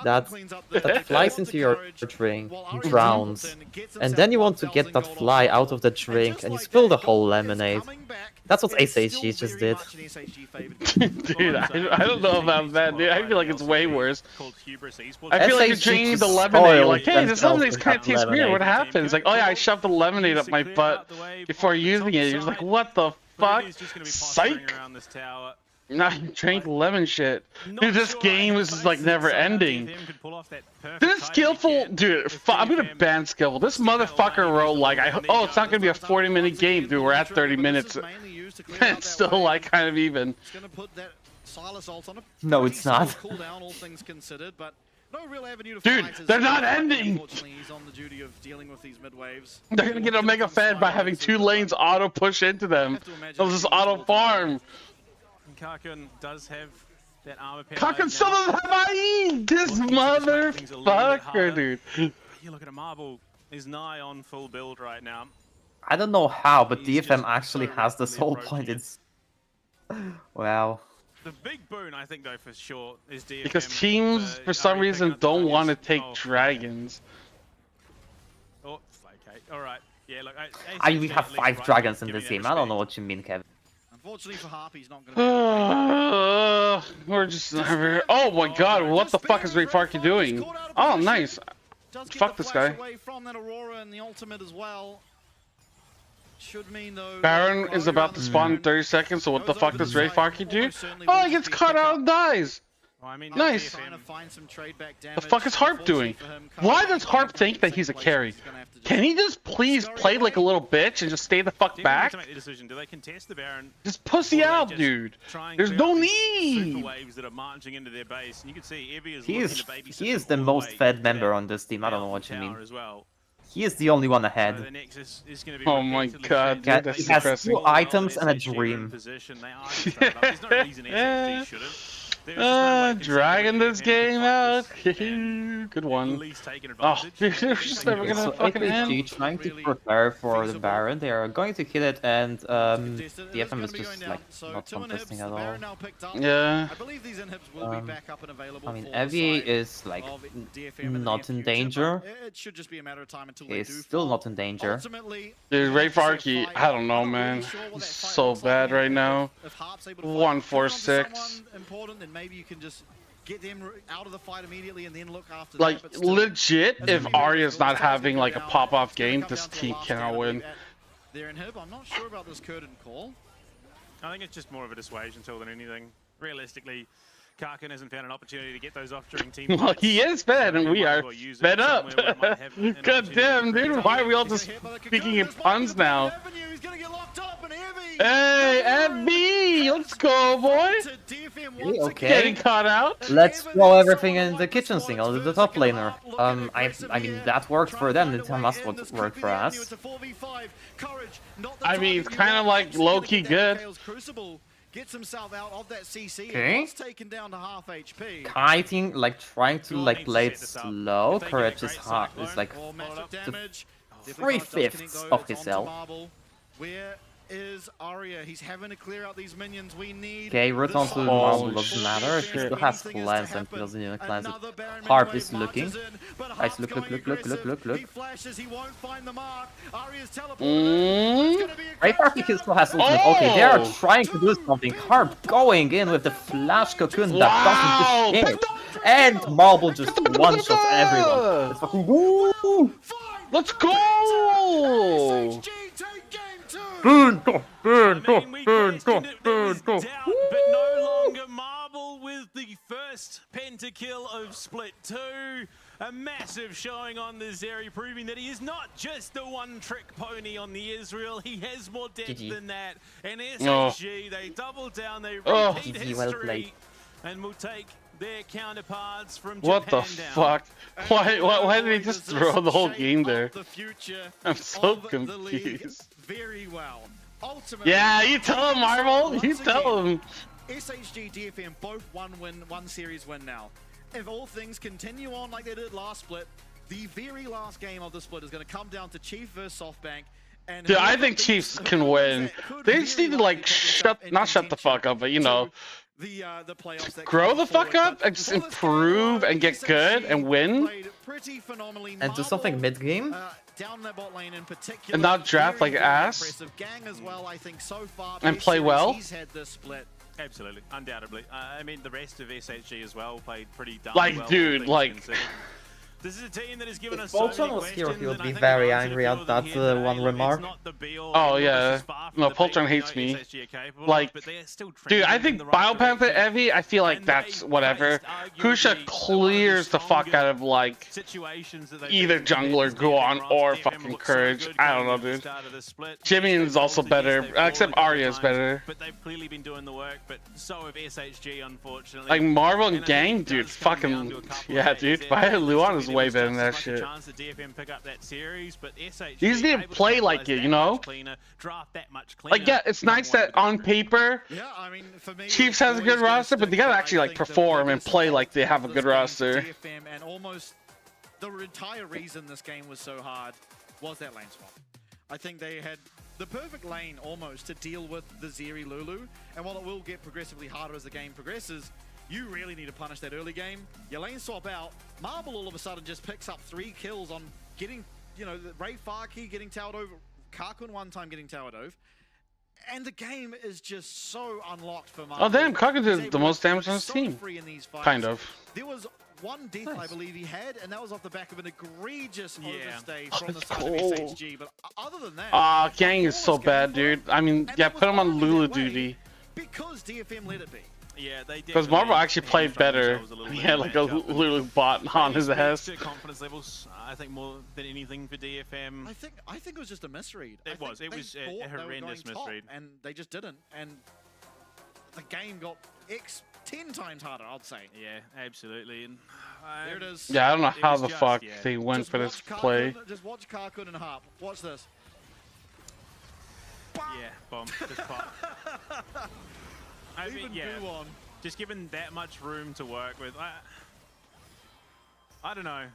that flies into your drink, drowns, and then you want to get that fly out of the drink, and you spill the whole lemonade. That's what SHG just did. Dude, I don't know about that, dude. I feel like it's way worse. I feel like you're drinking the lemonade. Like, hey, this lemonade kind of tastes weird. What happens? Like, oh yeah, I shoved the lemonade up my butt before using it. You're just like, what the fuck? Psych. Nah, you drank lemon shit. Dude, this game is just like never ending. This skillful, dude. I'm gonna ban skillful. This motherfucker wrote like, oh, it's not gonna be a 40-minute game, dude. We're at 30 minutes. It's still like kind of even. No, it's not. Dude, they're not ending! They're gonna get Omega fed by having 2 lanes auto push into them. They'll just auto farm. Kakun does have that armor pair. Kakun still doesn't have IE! This motherfucker, dude. You look at a Marvel is nigh on full build right now. I don't know how, but DFM actually has this whole point. It's wow. The big boon, I think, though, for sure, is DFM. Because teams, for some reason, don't want to take dragons. Oh, okay, all right. Yeah, look. We have 5 dragons in this game. I don't know what you mean, Kevin. Unfortunately for Harp, he's not going to we're just oh my god, what the fuck is Rayfarky doing? Oh, nice. Fuck this guy. Away from that Aurora and the ultimate as well. Should mean, though, Baron is about to spawn in 30 seconds, so what the fuck does Rayfarky do? Oh, he gets caught out and dies. Nice. The fuck is Harp doing? Why does Harp think that he's a carry? Can he just please play like a little bitch and just stay the fuck back? Just pussy out, dude. There's no need. He is the most fed member on this team. I don't know what you mean. He is the only one ahead. Oh my god, dude, that's he has depressing. 2 items and a dream. Dragging this game out. Good one. Oh, dude, they're just never gonna fucking end. Trying to prepare for the Baron. They are going to kill it, and DFM is just like not contesting at all. Yeah. I mean, Evie is like not in danger. He's still not in danger. Dude, Rayfarky, I don't know, man. He's so bad right now. 146. Maybe you can just get them out of the fight immediately and then look after like that, legit, if Arya's not having like a pop-off game, this team cannot win. They're in Hib. I'm not sure about this curtain call. I think it's just more of a dissuasion tool than anything. Realistically, Karkin hasn't found an opportunity to get those off during team Well, he is fed, and we are fed up. God damn, dude, why are we all just speaking in puns now? Hey, FB, let's go, boy. Okay. Getting caught out. Let's throw everything in the kitchen sink onto the top laner. I mean, that worked for them. It must work for us. I mean, it's kind of like low-key good. Gets himself out of that CC. Okay. Was taken down to half HP. Kiting, like trying to like play it slow. Courage is hard. It's like 3/5 of his health. Where is Arya? He's having to clear out these minions. We need. Okay, return to Marble doesn't matter. She still has cleanse and he doesn't even cleanse it. Harp is looking. Guys, look. He flashes, he won't find the mark. Arya's Right Harp he still has ultimate. Okay, they are trying to do something. Harp going in with the flash cocoon that doesn't do shit. And Marble just one-shots everyone. Let's fucking go! Let's go! Burn, but no longer Marble with the first pentakill of Split 2. A massive showing on the Zeri, proving that he is not just the one-trick pony on the Israel. He has more depth than that. And SHG, they double down, they repeat history, and will take their counterparts from Japan. What the fuck? Why did he just throw the whole game there? I'm so confused. Very well. Ultimately, yeah, you tell him, Marvel. You tell him. SHG, DFM, both one series win now. If all things continue on like they did last split, the very last game of the split is going to come down to Chief versus SoftBank. And dude, I think Chiefs can win. They just need to like not shut the fuck up, but you know, the playoffs that grow the fuck up and just improve and get good and win. And do something mid-game. Down their bot lane in particular, and not draft like ass. Gang as well, I think so far, and play well. He's had this split. Absolutely, undoubtedly. I mean, the rest of SHG as well played pretty darn like, well. Dude, like. This is a team that has given us so many was here, he would be very angry at that one remark. Oh yeah, no, Poltron hates me. Like, dude, I think Biopanther Evi, I feel like that's whatever. Kusha clears the fuck out of like either jungler, Guan, or fucking Courage. I don't know, dude. Jimmy is also better, except Arya is better. But they've clearly been doing the work, but so have SHG, unfortunately. Like Marvel and Gang, dude, fucking yeah, dude. Luan is way better than that shit. You just need to play like it, you know? Like, yeah, it's nice that on paper, Chiefs has a good roster, but they gotta actually like perform and play like they have a good roster. And almost the entire reason this game was so hard was that lane swap. I think they had the perfect lane almost to deal with the Zeri Lulu, and while it will get progressively harder as the game progresses, you really need to punish that early game. Your lane swap out, Marble all of a sudden just picks up 3 kills on getting, you know, Ray Farkey getting towered over, Karkun one time getting towered over, and the game is just so unlocked for Marble. Oh damn, Karkun did the most damage on his team. Kind of. There was one death, I believe he had, and that was off the back of an egregious overstay from the side of SHG, but other than that... Gang is so bad, dude. I mean, yeah, put him on Lulu duty. Because DFM let it be. Yeah, they did. Because Marvel actually played better. He had like a Lulu bot on his ass. Confidence levels, I think, more than anything for DFM. I think it was just a misread. It was a horrendous misread, and they just didn't. And the game got 10 times harder, I'd say. Yeah, absolutely. And there it is. Yeah, I don't know how the fuck they went for this play. Just watch Karkun and Harp. Watch this. Yeah, bomb. Just pop. I mean, yeah, just given that much room to work with, I don't know.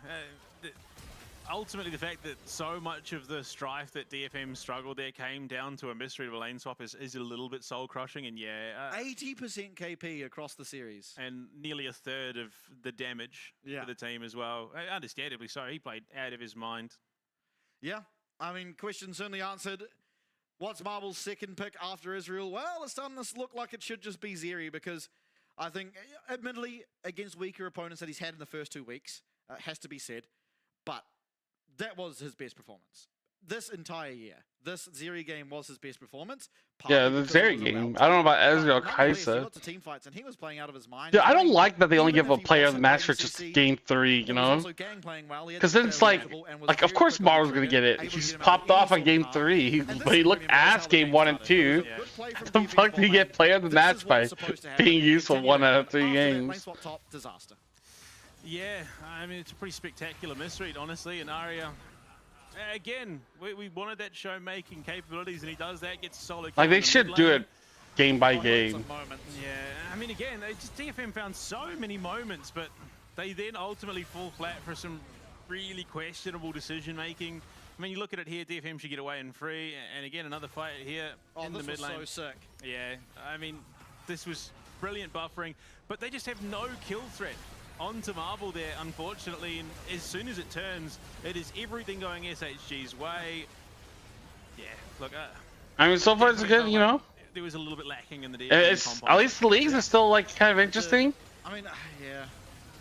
Ultimately, the fact that so much of the strife that DFM struggled there came down to a misread of a lane swap is a little bit soul-crushing, and yeah... 80% KP across the series. And nearly a third of the damage for the team as well. Understandably so, he played out of his mind. Yeah, I mean, question certainly answered. What's Marble's second pick after Israel? Well, it's starting to look like it should just be Zeri, because I think, admittedly, against weaker opponents that he's had in the first 2 weeks, has to be said, but that was his best performance. this entire year. This Zeri game was his best performance. Yeah, the Zeri game. I don't know about Ezreal Kai'Sa. Lots of team fights, and he was playing out of his mind. Dude, I don't like that they only give a player of the match for just game 3, you know? Because then it's like of course Marvel's gonna get it. He just popped off on game 3, but he looked ass game 1 and 2. How the fuck do you get player of the match by being useful 1 out of 3 games? Yeah, I mean, it's a pretty spectacular misread, honestly, and Arya, again, we wanted that show-making capabilities, and he does that, gets solid. Like, they should do it game by game. Yeah, I mean, again, DFM found so many moments, but they then ultimately fall flat for some really questionable decision-making. I mean, you look at it here, DFM should get away in free, and again, another fight here in the mid lane. So sick. Yeah, I mean, this was brilliant buffering, but they just have no kill threat onto Marvel there, unfortunately, and as soon as it turns, it is everything going SHG's way. Yeah, look, I mean, so far it's good, you know? There was a little bit lacking in the DFM. It's, at least the leagues are still, like, kind of interesting. I mean, yeah.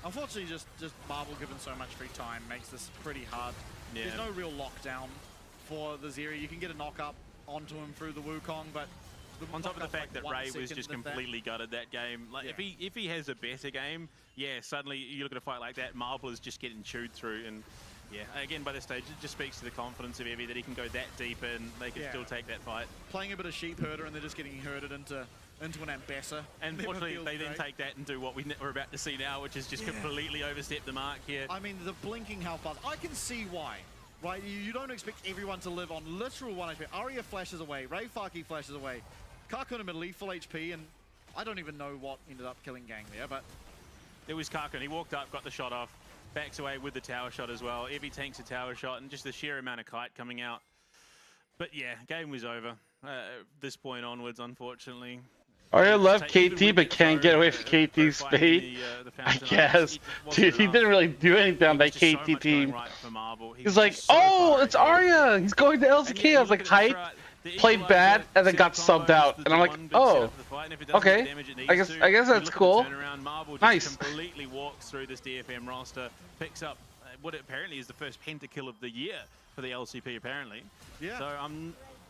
Unfortunately, just Marvel given so much free time makes this pretty hard. Yeah. There's no real lockdown for the Zeri. You can get a knock-up onto him through the Wukong, but on top of the fact that Ray was just completely gutted that game, like if he has a better game, yeah, suddenly you look at a fight like that, Marvel is just getting chewed through, and yeah, again by this stage it just speaks to the confidence of Evie that he can go that deep and they can still take that fight. Playing a bit of sheep herder and they're just getting herded into an ambassador. And fortunately they then take that and do what we're about to see now, which is just completely overstep the mark here. I mean, the blinking health bars, I can see why. Right, you don't expect everyone to live on literal 1 HP. Arya flashes away, Ray Faki flashes away. Karkun in middle, full HP, and I don't even know what ended up killing Gang there, but... It was Karkun. He walked up, got the shot off, backs away with the tower shot as well. Evie tanks a tower shot, and just the sheer amount of kite coming out. But yeah, game was over. This point onwards, unfortunately. Arya loved KT, but can't get away from KT's speed. I guess. Dude, he didn't really do anything on that KT team. He's like, oh, it's Arya! He's going to LCK. I was like, hype. Played bad and then got subbed out, and I'm like, oh, okay. I guess that's cool. Nice. Completely walks through this DFM roster, picks up what apparently is the first pentakill of the year for the LCP. Apparently. Yeah. So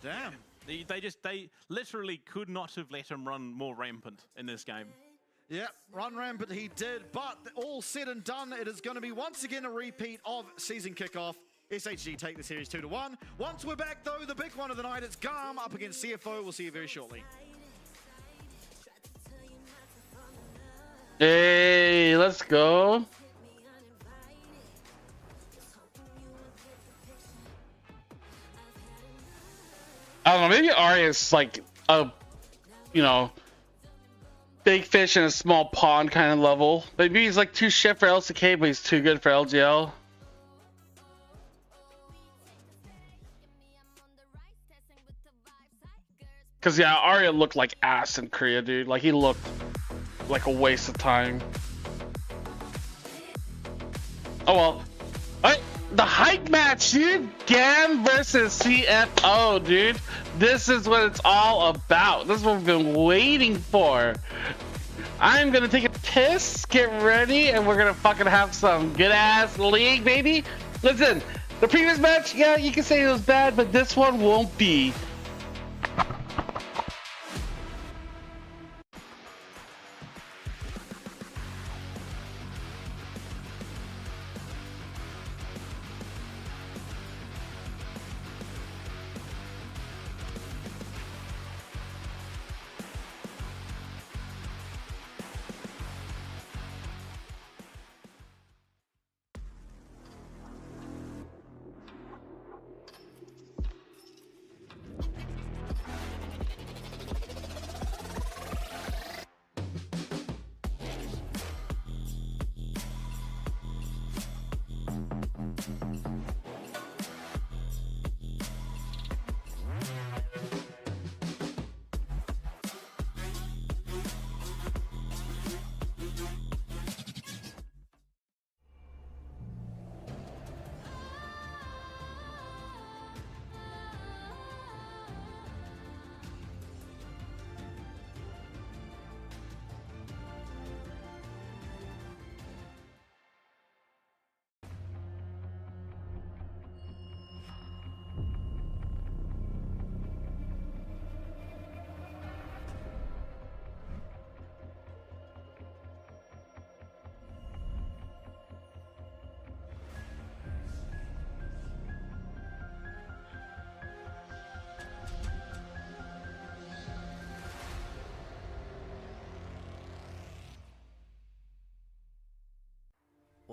damn. They literally could not have let him run more rampant in this game. Yeah, run rampant he did, but all said and done, it is going to be once again a repeat of season kickoff. SHG take the series 2-1. Once we're back, though, the big one of the night, it's GAM up against CFO. We'll see you very shortly. Hey, let's go. I don't know, maybe Arya's like a, you know, big fish in a small pond kind of level. Maybe he's like too shit for LCK, but he's too good for LGL. Cause yeah, Arya looked like ass in Korea, dude. Like he looked like a waste of time. Oh well. Alright, the hype match, dude. GAM versus CFO, dude. This is what it's all about. This is what we've been waiting for. I'm gonna take a piss, get ready, and we're gonna fucking have some good ass league, baby. Listen, the previous match, yeah, you can say it was bad, but this one won't be.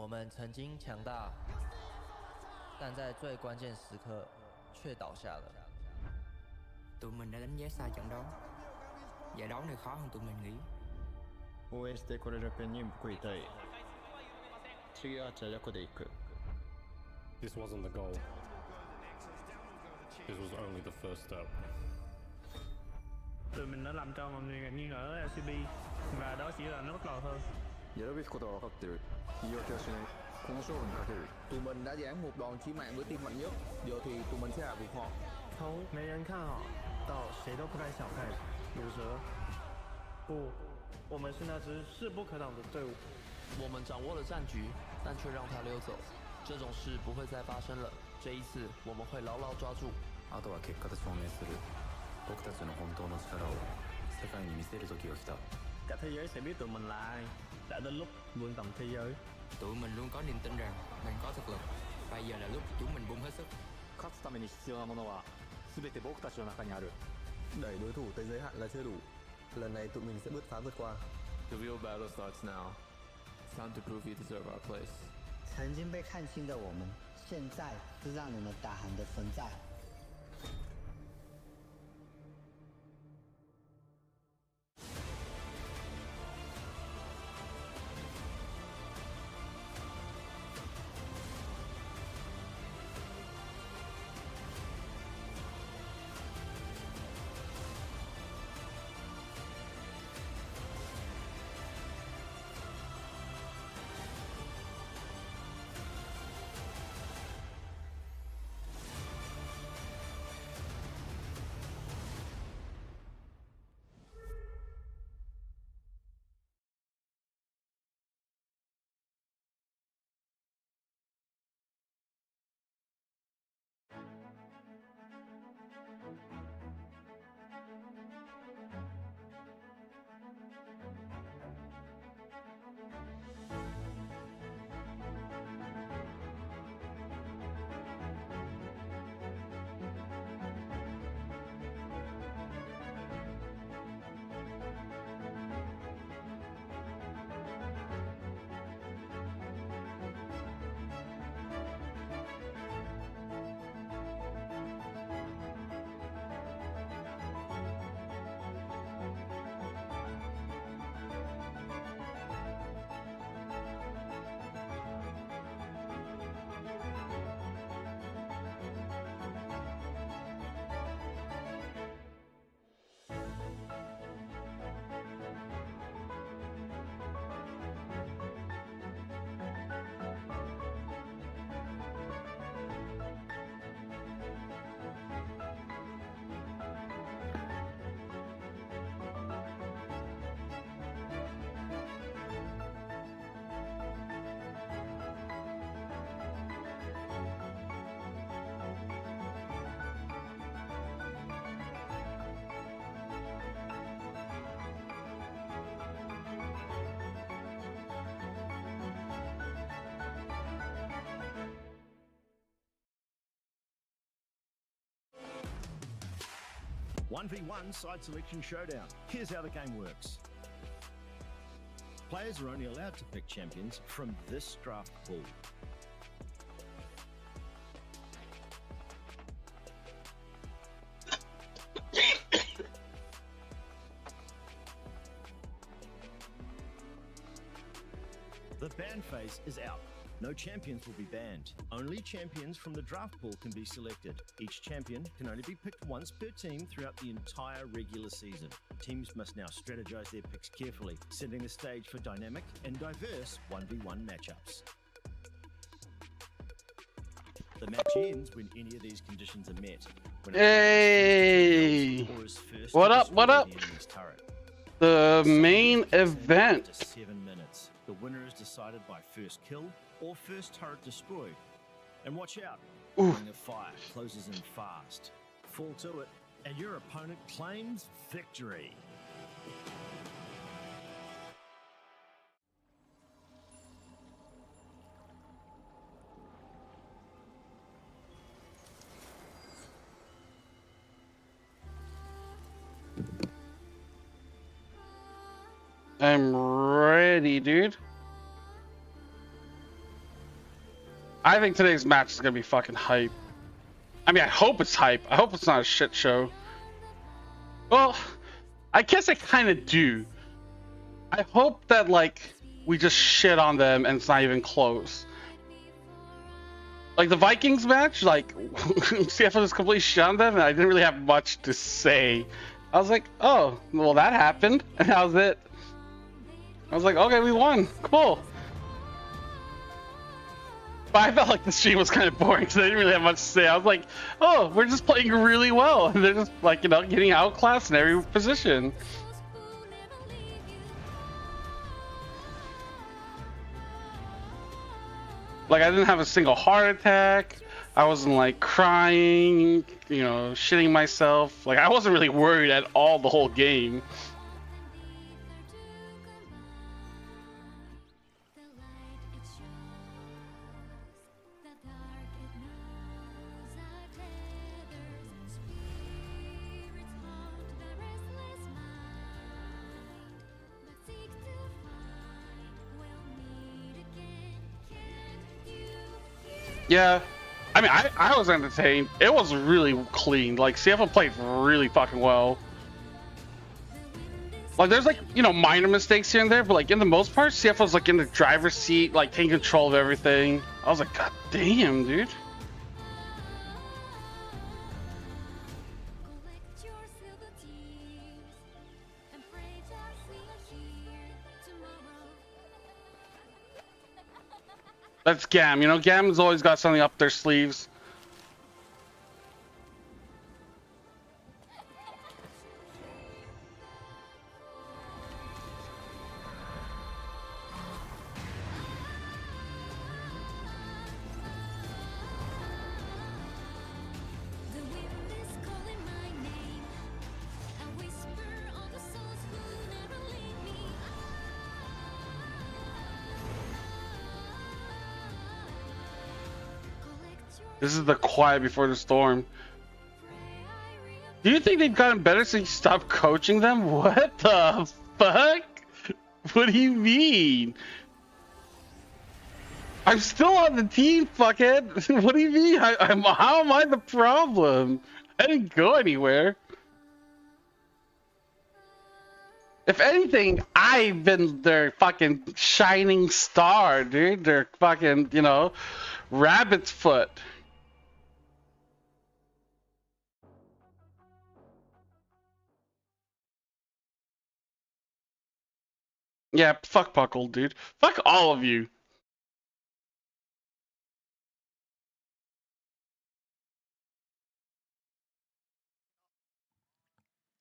我们曾经强大，但在最关键时刻却倒下了。Tụi mình đã đánh giá sai trận đấu. Giải đấu này khó hơn tụi mình nghĩ. 応援してくれるペンに報いたい。次はチャ力で行く。This wasn't the goal. This was only the first step. Tụi mình đã làm cho mọi người nghi ngờ LCP và đó chỉ là nó bắt đầu thôi. やるべきことは分かってる。言い訳はしない。この勝負にかける。Tụi mình đã giáng một đòn chí mạng với team mạnh nhất. Giờ thì tụi mình sẽ hạ gục họ. 从没人看好到谁都不太小看毒蛇。不，我们是那支势不可挡的队伍。我们掌握了战局，但却让他溜走。这种事不会再发生了。这一次，我们会牢牢抓住。あとは結果で証明する。僕たちの本当の力を世界に見せる時が来た。Cả thế giới sẽ biết tụi mình là ai. Đã đến lúc vươn tầm thế giới. Tụi mình luôn có niềm tin rằng mình có thực lực. Bây giờ là lúc chúng mình bung hết sức. 勝つために必要なものは全て僕たちの中にある。Đẩy đối thủ tới giới hạn là chưa đủ. Lần này tụi mình sẽ bứt phá vượt qua. The real battle starts now. It's time to prove you deserve our place. 曾经被看轻的我们，现在是让你们打鼾的存在。1v1 side selection showdown. Here's how the game works. Players are only allowed to pick champions from this draft pool. The ban phase is out. No champions will be banned. Only champions from the draft pool can be selected. Each champion can only be picked once per team throughout the entire regular season. Teams must now strategize their picks carefully, setting the stage for dynamic and diverse 1v1 matchups. The match ends when any of these conditions are met. Hey! What up? What up? The main event. 7 minutes. The winner is decided by first kill or first turret destroyed. And watch out, the ring of fire closes in fast. Fall to it, and your opponent claims victory. I'm ready, dude. I think today's match is gonna be fucking hype. I mean, I hope it's hype. I hope it's not a shit show. Well, I guess I kind of do. I hope that, like, we just shit on them and it's not even close. Like, the Vikings match, like, CFO just completely shit on them and I didn't really have much to say. I was like, oh, well, that happened. And that was it. I was like, okay, we won. Cool. But I felt like the stream was kind of boring because I didn't really have much to say. I was like, oh, we're just playing really well. And they're just, like, you know, getting outclassed in every position. Like, I didn't have a single heart attack. I wasn't, like, crying, you know, shitting myself. Like, I wasn't really worried at all the whole game. Yeah, I mean, I was entertained. It was really clean. Like, CFO played really fucking well. Like, there's, like, you know, minor mistakes here and there, but, like, in the most part, CFO's, like, in the driver's seat, like, taking control of everything. I was like, god damn, dude. That's GAM, you know, GAM's always got something up their sleeves. This is the quiet before the storm. Do you think they've gotten better since you stopped coaching them? What the fuck? What do you mean? I'm still on the team, fuckhead. What do you mean? How am I the problem? I didn't go anywhere. If anything, I've been their fucking shining star, dude. Their fucking, you know, rabbit's foot. Yeah, fuck Puckle, dude. Fuck all of you.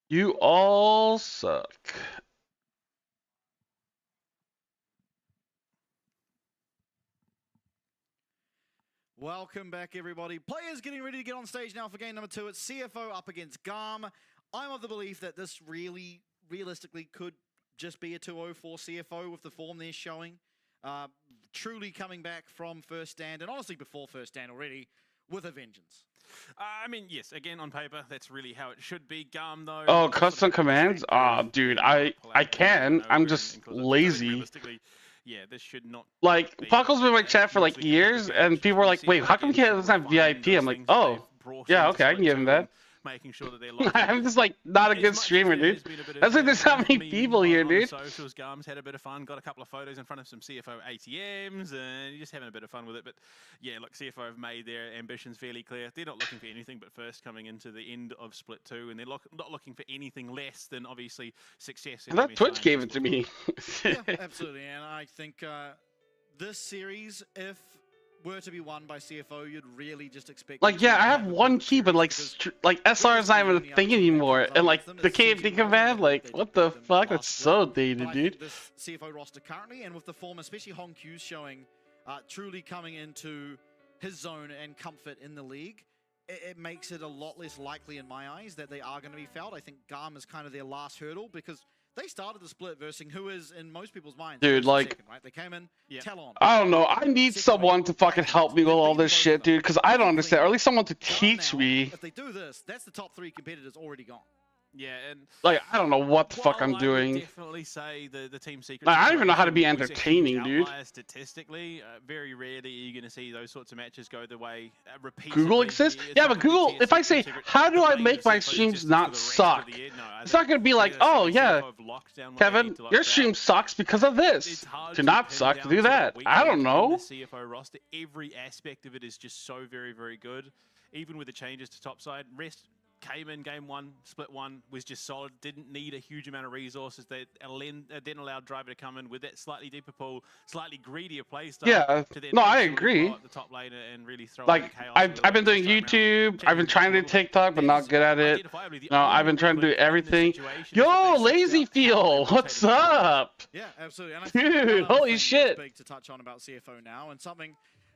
You all suck. Welcome back, everybody. Players getting ready to get on stage now for game number 2. It's CFO up against GAM. I'm of the belief that this realistically could just be a 2-0 for CFO with the form they're showing. Truly coming back from first stand, and honestly before first stand already, with a vengeance. I mean, yes, again, on paper, that's really how it should be. GAM, though... Oh, custom commands? Dude, I can. I'm just lazy. Yeah, this should not... Like, Puckle's been in my chat for, like, years, and people are like, wait, how come he doesn't have VIP? I'm like, oh, yeah, okay, I can give him that. Making sure that they're I'm just like not a good streamer, dude. That's like there's not many people here, dude. Socials, GAM's had a bit of fun, got a couple of photos in front of some CFO ATMs, and you're just having a bit of fun with it. But yeah, look, CFO have made their ambitions fairly clear. They're not looking for anything but first coming into the end of Split 2, and they're not looking for anything less than obviously success. And that Twitch gave it to me. Yeah, absolutely, and I think this series, if were to be won by CFO, you'd really just expect... Like, yeah, I have one key, but like SR is not even a thing anymore. And like the KMT command, like, what the fuck? That's so dated, dude. This CFO roster currently, and with the form, especially Hong Q's showing, truly coming into his zone and comfort in the league, it makes it a lot less likely in my eyes that they are going to be fouled. I think GAM is kind of their last hurdle because they started the split versus who is, in most people's minds, dude, like, second, right? They came in, Talon. I don't know. I need someone to fucking help me with all this shit, dude, because I don't understand. Or at least someone to teach me. If they do this, that's the top 3 competitors already gone. Yeah, and like I don't know what the fuck I'm doing. Definitely say the team secret. Like, I don't even know how to be entertaining, dude. Statistically, very rarely are you going to see those sorts of matches go the way repeatedly. Google exists? Yeah, but Google, if I say, how do I make my streams not suck? It's not going to be like, oh yeah, Kevin, your stream sucks because of this. To not suck, to do that. I don't know. The CFO roster, every aspect of it is just so very, very good. Even with the changes to topside, rest came in game 1, split 1, was just solid, didn't need a huge amount of resources. They then allowed Driver to come in with that slightly deeper pool, slightly greedier play style. Yeah, no, I agree. The top lane and really throw like, I've been doing YouTube, I've been trying to do TikTok, but not good at it. No, I've been trying to do everything. Yo, Lazy Feel, what's up? Yeah, absolutely. And I dude, holy shit. Big to touch on about CFO now, and something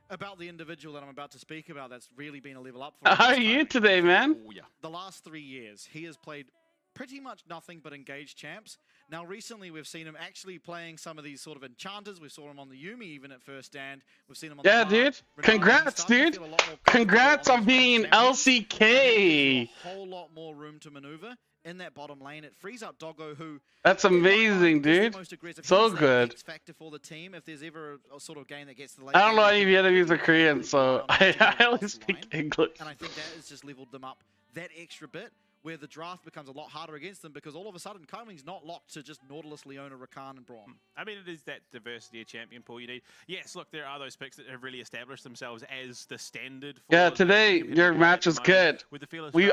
about the individual that I'm about to speak about that's really been a level up for him. How are you today, man? Oh, yeah. The last 3 years, he has played pretty much nothing but engaged champs. Now, recently, we've seen him actually playing some of these sort of enchanters. We saw him on the Yumi even at first stand. We've seen him on the dude. Congrats, dude. Congrats on being LCK. A whole lot more room to maneuver in that bottom lane. It frees up Doggo, who... That's amazing, dude. So good. Factor for the team. If there's ever a sort of game that gets to the late I don't know any Vietnamese or Korean, so I only speak English. And I think that has just leveled them up that extra bit, where the draft becomes a lot harder against them, because all of a sudden, Coming's not locked to just Nautilus, Leona, Rakan, and Braum. I mean, it is that diversity of champion pool you need. Yes, look, there are those picks that have really established themselves as the standard. For yeah, today your match was good.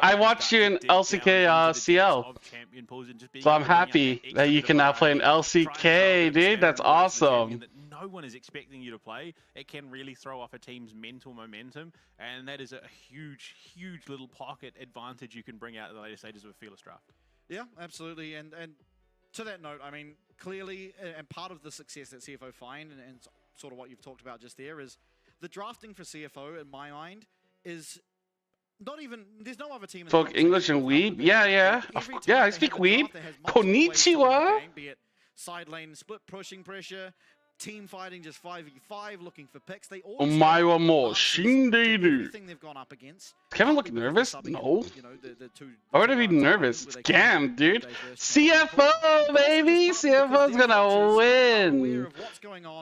I watched you in LCK CL, so I'm happy that you can now play in LCK, dude. That's awesome. No one is expecting you to play. It can really throw off a team's mental momentum, and that is a huge, huge little pocket advantage you can bring out at the later stages of a Fearless draft. Yeah, absolutely. And to that note, I mean, clearly, and part of the success that CFO find, and sort of what you've talked about just there, is the drafting for CFO, in my mind, is not even, there's no other team. Spoke English and Weeb? Yeah. Yeah, I speak Weeb. Konnichiwa. Be it side lane split pushing pressure, team fighting just 5v5, looking for picks. They all everything they've gone up against. Kevin looking nervous? No. Why would I be nervous? It's GAM, dude. CFO, baby! CFO's gonna win.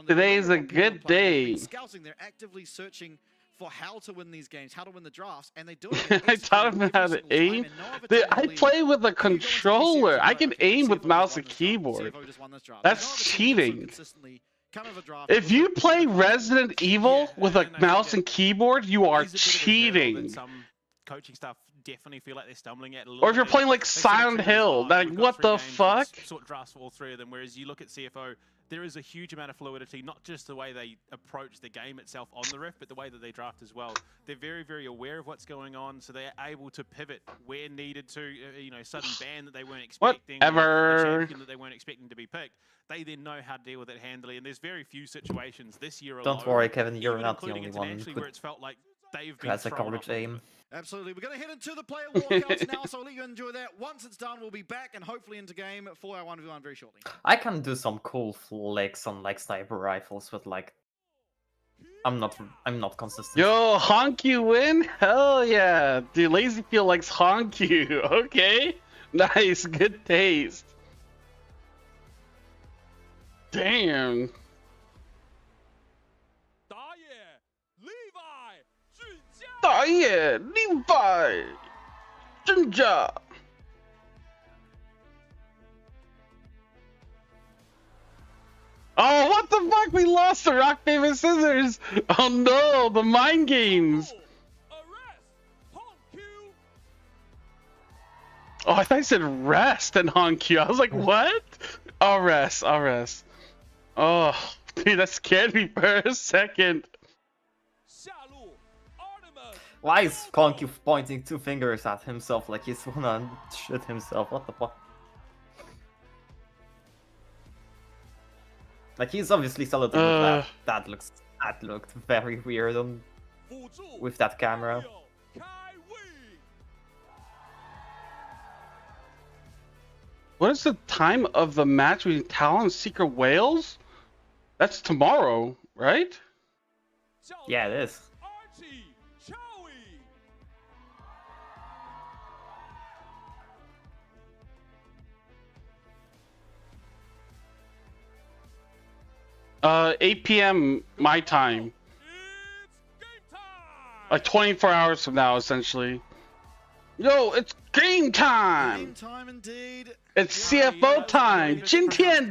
Today's a good day. Scouting, they're actively searching for how to win these games, how to win the drafts, and they do it. I taught him how to aim. I play with a controller. I can aim with mouse and keyboard. That's cheating. If you play Resident Evil with a mouse and keyboard, you are cheating. Some coaching staff definitely feel like they're stumbling at a little. Or if you're playing like Silent Hill, like what the fuck? Sort of drafts for all three of them. Whereas you look at CFO, there is a huge amount of fluidity, not just the way they approach the game itself on the Rift, but the way that they draft as well. They're very, very aware of what's going on, so they're able to pivot where needed to. You know, sudden ban that they weren't expecting, champion that they weren't expecting to be picked. They then know how to deal with it handily, and there's very few situations this year alone. Don't worry, Kevin, you're not the only one where it's felt like they've been has a garbage aim. Absolutely. We're going to head into the player walkouts now, so I'll let you enjoy that. Once it's done, we'll be back and hopefully into game for our 1v1 very shortly. I can do some cool flicks on like sniper rifles with like I'm not consistent. Yo, honk you win? Hell yeah. Dude, Lazy Feel likes honk you. Okay. Nice, good taste. Damn. Levi! Jinja! Oh, what the fuck? We lost the rock, paper, scissors! Oh no, the mind games! Oh, I thought you said rest and honk you. I was like, what? I'll rest. Oh, dude, that scared me for a second. Why is Konky pointing 2 fingers at himself like he's wanna shit himself? What the fuck? Like he's obviously celebrating that. That looked very weird with that camera. What is the time of the match between Talon and Secret Whales? That's tomorrow, right? Yeah, it is. 8 p.m. my time. Like 24 hours from now, essentially. Yo, it's game time! Game time indeed. It's CFO time! 今天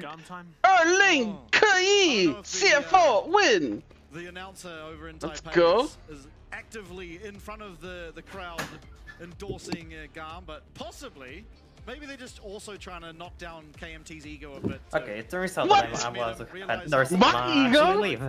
20可以 CFO win! The announcer over in Let's Taipei go. is actively in front of the crowd endorsing GAM, but possibly, maybe they're just also trying to knock down KMT's ego a bit. Okay, it turns out that I was at nursing My ego? leave.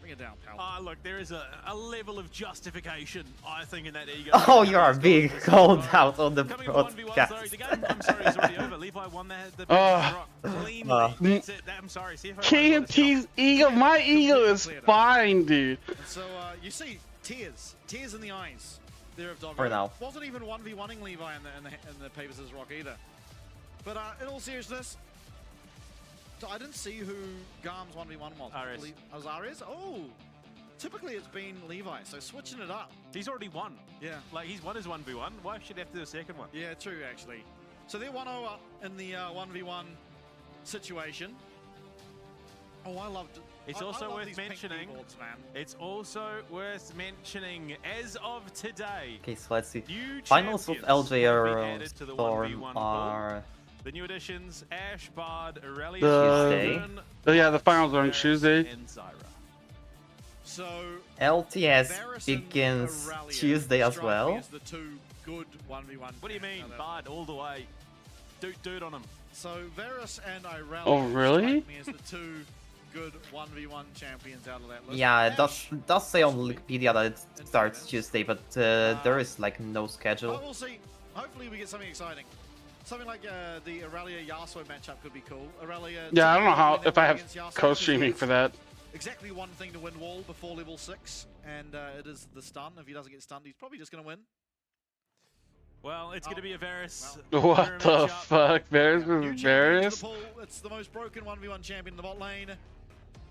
Bring it down, pal. Look, there is a level of justification, I think, in that ego. Oh, you are being called out on the broadcast. Sorry, the game, I'm sorry, is already over. Levi won the rock cleanly. That's it. I'm sorry, CFO. KMT's ego, my ego is fine, dude. And so you see tears in the eyes there of Doggo. For now. Wasn't even 1v1ing Levi in the Papers is Rock either. But in all seriousness, so I didn't see who GAM's 1v1 was. Ares. I was Ares? Oh! Typically it's been Levi, so switching it up. He's already won. Yeah. Like, he's won his 1v1. Why should he have to do a second one? Yeah, true, actually. So they're 1-0 up in the 1v1 situation. Oh, I loved it. It's also worth mentioning. It's also worth mentioning, as of today. Okay, so let's see. New Finals of champions will be LJR added to the Storm 1v1 are the new additions: Ash, Bard, Aurelia, Tuesday. Yeah, the finals are on Tuesday. and Zyra. So LTS Varus begins and Aurelia Tuesday as strike me well. as the two good 1v1. What do you mean, Bard all the way? Dude on him. So Varus and Aurelia Oh, really? strike me as the two good 1v1 champions out of that list. Yeah, it Ash, does say on Wikipedia that it starts Tuesday, but there is like no but schedule. we'll see. Hopefully we get something exciting. Something like the Aurelia Yasuo matchup could be cool. Aurelia. Yeah, I don't know how if I have against Yasuo, co-streaming because for that. exactly one thing to win wall before level 6, and it is the stun. If he doesn't get stunned, he's probably just going to win. Well, it's going to be a Varus. What the fuck? Varus versus Varus? It's the most broken 1v1 champion in the bot lane.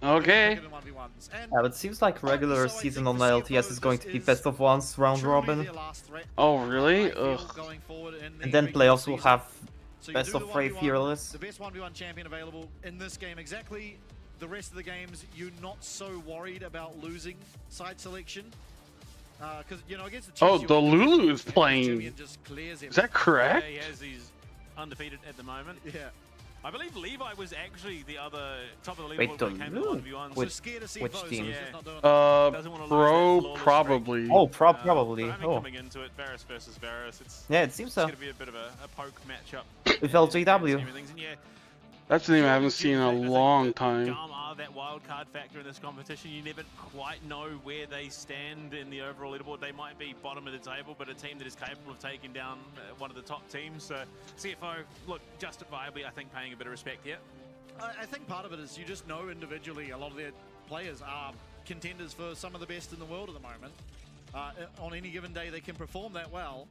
Okay. Broken in 1v1s. And Yeah, but it seems like regular so I season think on the LTS is going to be best of ones round truly robin, their last threat, Oh, really? I feel, Ugh. going forward in the and then regular playoffs will season. have So you best do of the 3 1v1, fearless. The best 1v1 champion available in this game. Exactly the rest of the games, you're not so worried about losing side selection. Because, you know, against the Oh, Chiefs, the you want Lulu is the playing. champion just clears Is that correct? Yeah, he has. He's undefeated at the moment. Yeah. I believe Levi was actually the other top of the Wait, leaderboard when it came to Lulu? 1v1. Which- So scared to see which foes, team? so he's just not doing it. Doesn't wanna lose that Pro flawless probably. Oh, But, I probably. mean, Oh, coming into it, Varus versus Varus, it's yeah, it seems so. going to be a bit of a poke matchup. With LJW. And everything. And yeah, That's a name I haven't seen in a long time. GAM are that wild card factor in this competition. You never quite know where they stand in the overall leaderboard. They might be bottom of the table, but a team that is capable of taking down one of the top teams. So CFO, look, justifiably, I think, paying a bit of respect here. I think part of it is you just know individually a lot of their players are contenders for some of the best in the world at the moment. On any given day, they can perform that well.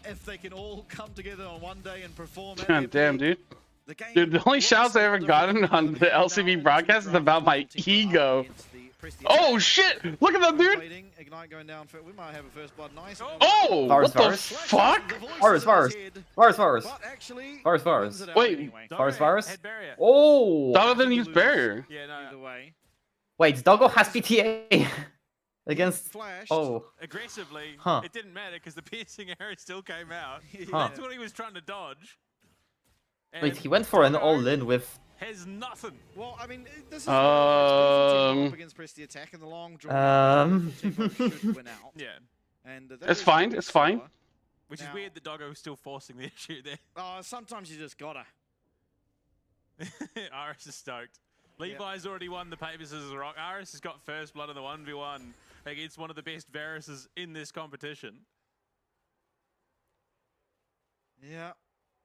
If they can all come together on one day and perform at their Damn, peak, dude. the game Dude, the only shouts I ever gotten on the LCP broadcast is about my ego. Oh shit! Look at that, dude! Ignite going down. We might have a first blood. Nice. Oh, what the Varus. fuck? Varus. But actually, Varus. wins it out Wait. anyway. Varus. Head barrier. Oh! Doggo didn't use barrier. Yeah, no. Either way, Wait, Doggo has PTA against. flashed. Oh, Aggressively, Huh. it didn't matter because the piercing arrow still came out. Huh. That's what he was trying to dodge. wait, And he went for an Doggo all-in with. has nothing. Well, I mean, this is Um, against press the attack and the long draw. Um. Should win out. Yeah. And that It's is fine, pretty it's fine. similar. Which is Now- weird that Doggo is still forcing the issue there. Sometimes you just gotta. Aris is stoked. Levi's already won the Papers as a Rock. Aris has got first blood in the 1v1 against one of the best Varuses in this competition. Yeah.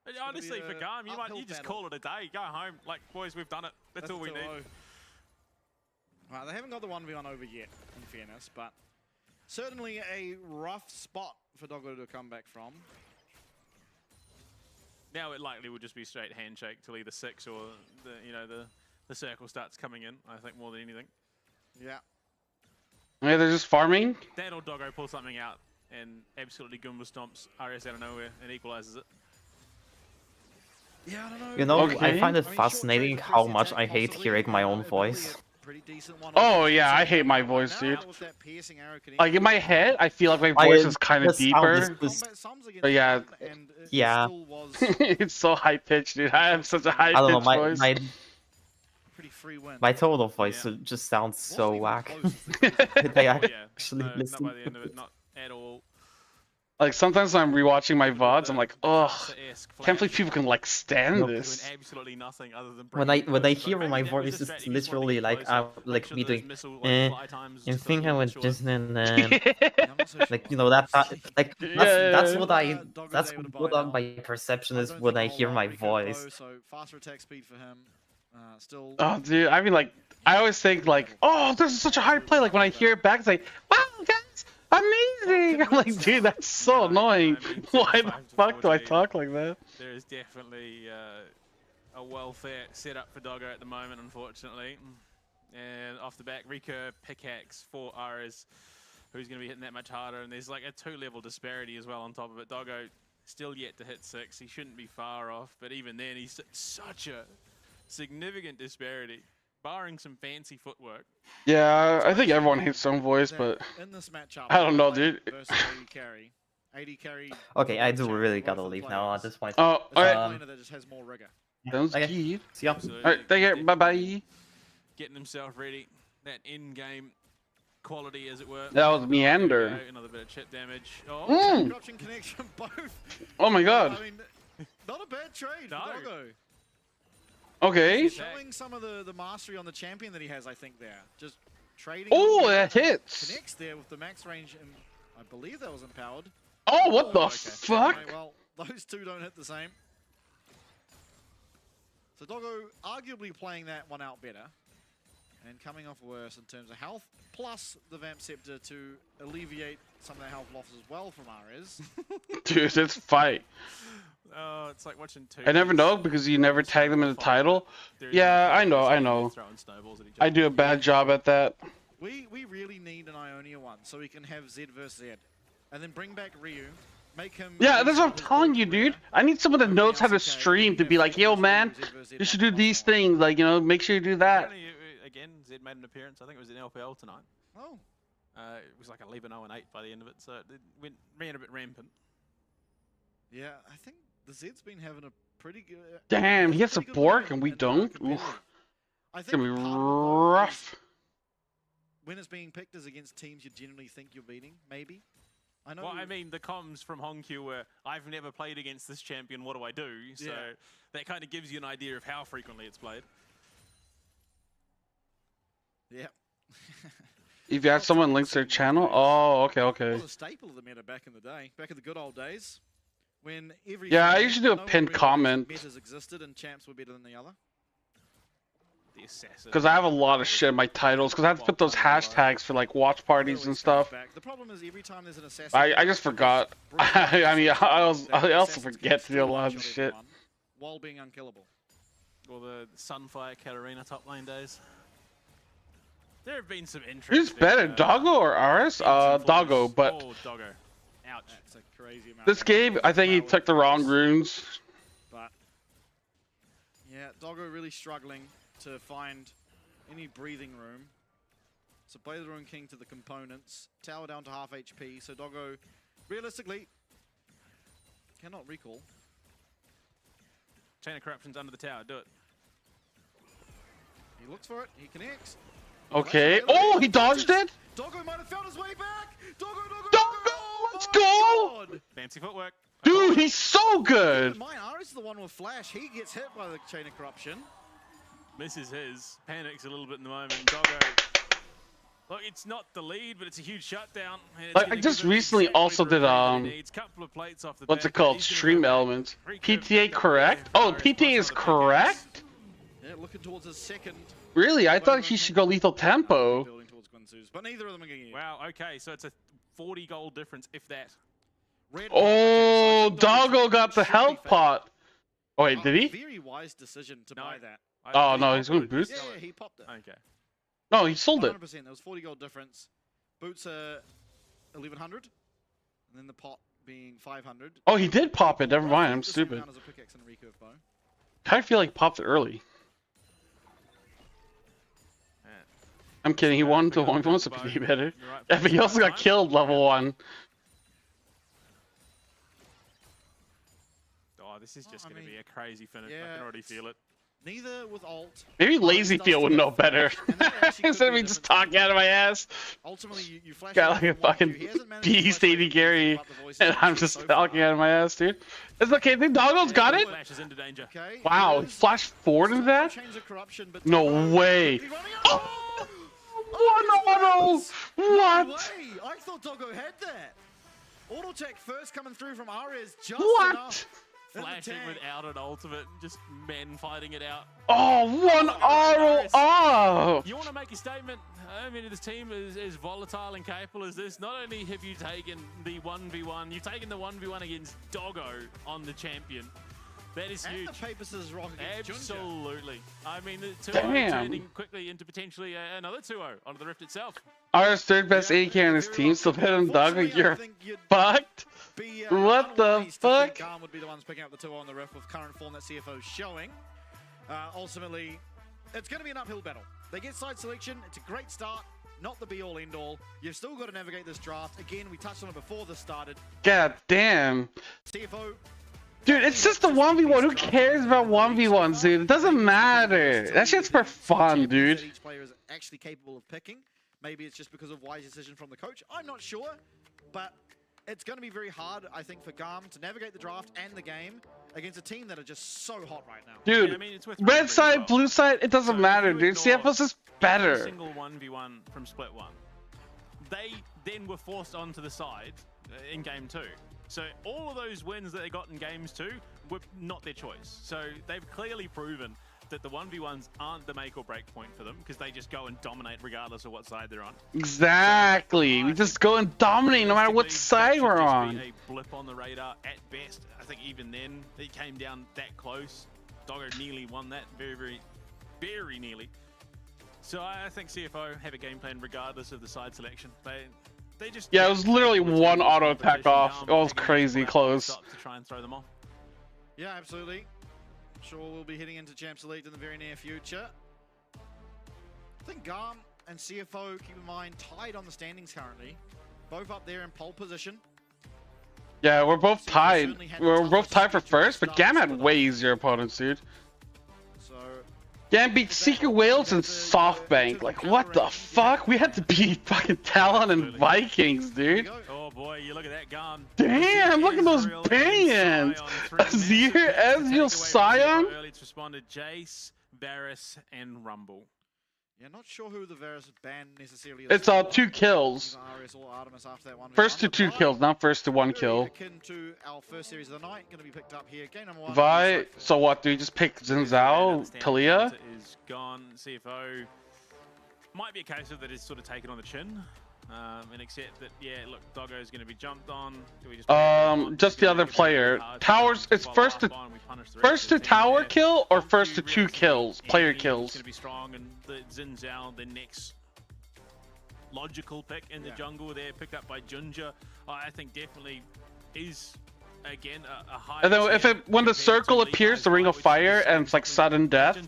And gonna be honestly, for a GAM, uphill you just battle. call it a day. Go home. Like, boys, we've done it. That's all we need. Right, they haven't got the 1v1 over yet, in fairness, but certainly a rough spot for Doggo to come back from. Now it likely will just be straight handshake till either 6 or the circle starts coming in, I think, more than anything. Yeah. Yeah, they're just farming. That or Doggo pulls something out and absolutely Goomba stomps RS out of nowhere and equalizes it. Yeah, I don't know. You know, Okay. I find it fascinating how much I hate hearing my own voice. Oh yeah, I hate my voice, dude. Like in my head, I feel like my voice is kind of deeper. But yeah, yeah, it's so high pitched, dude. I have such a high I don't know, pitched voice. my total voice just sounds so whack. They actually listen. By the end of it, not at all. Like sometimes when I'm rewatching my VODs, I'm like, ugh, can't believe people can like stand this. Absolutely nothing other than When I hear my voice, it's literally like me doing. You think I would just like that's what my perception is when I hear my voice. So faster attack speed for him. Still. Oh, dude, I mean, like, I always think like, oh, this is such a high play. Like when I hear it back, it's like, wow, guys, amazing. I'm like, dude, that's so annoying. Why the fuck do I talk like that? There is definitely a welfare set up for Doggo at the moment, unfortunately. And off the back, recurve pickaxe for Ares, who's going to be hitting that much harder. And there's like a 2-level disparity as well on top of it. Doggo still yet to hit 6. He shouldn't be far off, but even then, he's such a significant disparity, barring some fancy footwork. Yeah, I think everyone hates their own voice, but in this matchup, I don't know, dude. AD carry. Okay, I do really gotta leave now at this point. Oh, alright. That just has more rigor. Sounds good. See ya. Alright, take care. Bye bye. Getting himself ready. That in-game quality, as it were. That was Meander. Another bit of chip damage. Oh, corruption connection both. Oh my god. I mean, not a bad trade for Doggo. Okay. Showing some of the mastery on the champion that he has, I think, there. Just trading. Oh, that hits. Connects there with the max range, and I believe that was empowered. Oh, what the fuck? Okay, well, those two don't hit the same. So Doggo arguably playing that one out better. And coming off worse in terms of health, plus the Vamp Scepter to alleviate some of that health loss as well from Ares. Dude, it's fight. Oh, it's like watching two. I never know because you never tag them in the title. Yeah, I know. I do a bad job at that. We really need an Ionia one so we can have Z versus Z. And then bring back Ryu. Make him. Yeah, that's what I'm telling you, dude. I need someone that knows how to stream to be like, yo, man, you should do these things. Like, you know, make sure you do that. Again, Zed made an appearance. I think it was in LPL tonight. Oh. It was like 11-0-8 by the end of it, so it ran a bit rampant. Yeah, I think the Zed's been having a pretty good. Damn, he has a Bork and we don't. Oof. It's gonna be rough. When it's being picked as against teams you generally think you're beating, maybe. I know. Well, I mean, the comms from Hongkyu were, I've never played against this champion, what do I do? So that kind of gives you an idea of how frequently it's played. Yeah. If you have someone links their channel, oh, okay. It was a staple of the meta back in the day, back in the good old days, when every I usually do a pinned comment. Metas existed and champs were better than the other. Because I have a lot of shit in my titles. Because I have to put those hashtags for like watch parties and stuff. The problem is every time there's an assassin. I just forgot. I mean, I also forget to do a lot of shit. While being unkillable. Or the Sunfire Katarina top lane days. There have been some interest. Who's better, Doggo or Ares? Doggo, but oh, Doggo. Ouch. That's a crazy amount. This game, I think he took the wrong runes. But yeah, Doggo really struggling to find any breathing room. So play the Rune King to the components. Tower down to half HP. So Doggo, realistically, cannot recall. Chain of Corruption's under the tower. Do it. He looks for it. He connects. Okay. Oh, he dodged it? Doggo might have found his way back. Doggo, let's go! Fancy footwork. Dude, he's so good. Mine Ares is the one with flash. He gets hit by the Chain of Corruption. Misses his. Panics a little bit in the moment. Doggo. Look, it's not the lead, but it's a huge shutdown. Like, I just recently also did what's it called? Stream elements. PTA correct? Oh, PTA is correct? Yeah, looking towards his second. Really? I thought he should go lethal tempo. But neither of them are going to get. Wow, okay, so it's a 40 gold difference, if that. Oh, Doggo got the health pot. Oh, wait, did he? Very wise decision to buy that. Oh, no, he's going to boost? Yeah, he popped it. Okay. No, he sold it. 100%. There was 40 gold difference. Boots are 1100. And then the pot being 500. Oh, he did pop it. Never mind. I'm stupid. As a pickaxe and a recurve bow. kind of feel like he popped it early. I'm kidding. He won the 1v1, so he better. Yeah, but he also got killed level 1. Oh, this is just going to be a crazy finish. I can already feel it. Neither with ult. Maybe Lazy Field would know better. Instead of me just talking out of my ass. Ultimately, you flash got like a fucking beast AD carry, and I'm just talking out of my ass, dude. It's okay. I think Doggo's got it. Wow, he flashed forward into that? No way. Oh! 1-0! What? I thought Doggo had that. Auto tech first coming through from Ares just enough. Flashing without an ultimate, just men fighting it out. Oh, 1 auto off! You want to make a statement? I mean, this team is as volatile and capable as this. Not only have you taken the 1v1, you've taken the 1v1 against Doggo on the champion. That is huge. And the Papers' rock against Absolutely. I mean, the 2-0 turning quickly into potentially another 2-0 onto the Rift itself. Ours third best AD carry on his team, still better than Doggo. You're fucked. What the fuck? GAM would be the ones picking up the 2-0 on the Rift with current form that CFO is showing. Ultimately, it's going to be an uphill battle. They get side selection. It's a great start. Not the be-all, end-all. You've still got to navigate this draft. Again, we touched on it before this started. God damn. CFO. Dude, it's just a 1v1. Who cares about 1v1s, dude? It doesn't matter. That shit's for fun, dude. Each player is actually capable of picking. Maybe it's just because of wise decision from the coach. I'm not sure, but it's going to be very hard, I think, for GAM to navigate the draft and the game against a team that are just so hot right now. Dude, I mean, it's red side, blue side, it doesn't matter, dude. CFO's is better. Every single 1v1 from Split 1. They then were forced onto the side in Game 2. So all of those wins that they got in Games 2 were not their choice. So they've clearly proven that the 1v1s aren't the make or break point for them because they just go and dominate regardless of what side they're on. Exactly. We just go and dominate no matter what side we're on. A blip on the radar at best. I think even then it came down that close. Doggo nearly won that, very nearly. So I think CFO have a game plan regardless of the side selection. They just it was literally 1 auto attack off. It was crazy close. To try and throw them off. Yeah, absolutely. I'm sure we'll be heading into Champs Elite in the very near future. I think GAM and CFO, keep in mind, tied on the standings currently. Both up there in pole position. Yeah, we're both tied. We're both tied for first, but GAM had way easier opponents, dude. GAM beat Secret Wales and SoftBank. Like, what the fuck? We had to beat fucking Talon and Vikings, dude. Oh boy, you look at that GAM. Damn, look at those bans. Azir, Ezreal, Sion. Early to respond to Jace, Varus, and Rumble. Yeah, not sure who the Varus ban necessarily is. It's 2 kills. First to 2 kills, not first to 1 kill. Akin to our first series of the night, going to be picked up here. Game number 1. Vi, so what? Do we just pick Xin Zhao, Talia? Is gone. CFO might be a case of that is sort of taken on the chin. And accept that, yeah, look, Doggo is going to be jumped on. Do we just the other player. Towers, it's first to tower kill or first to 2 kills, player kills. Going to be strong, and the Xin Zhao, the next logical pick in the jungle there, picked up by Junja. I think definitely is again a high. And then when the circle appears, the Ring of Fire, and it's like sudden death,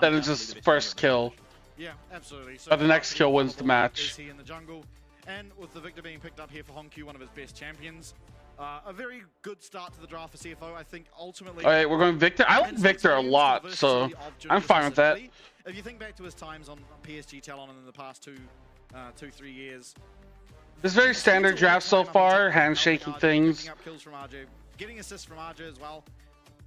then it's just first kill. Yeah, absolutely. So but the next kill wins the match. Is he in the jungle? And with the Victor being picked up here for Honku, one of his best champions, a very good start to the draft for CFO. I think ultimately. All right, we're going Victor. I like Victor a lot, so I'm fine with that. If you think back to his times on PSG Talon in the past 2-3 years, this is very standard draft so far. Handshaking things. Picking up kills from RJ, getting assists from RJ as well.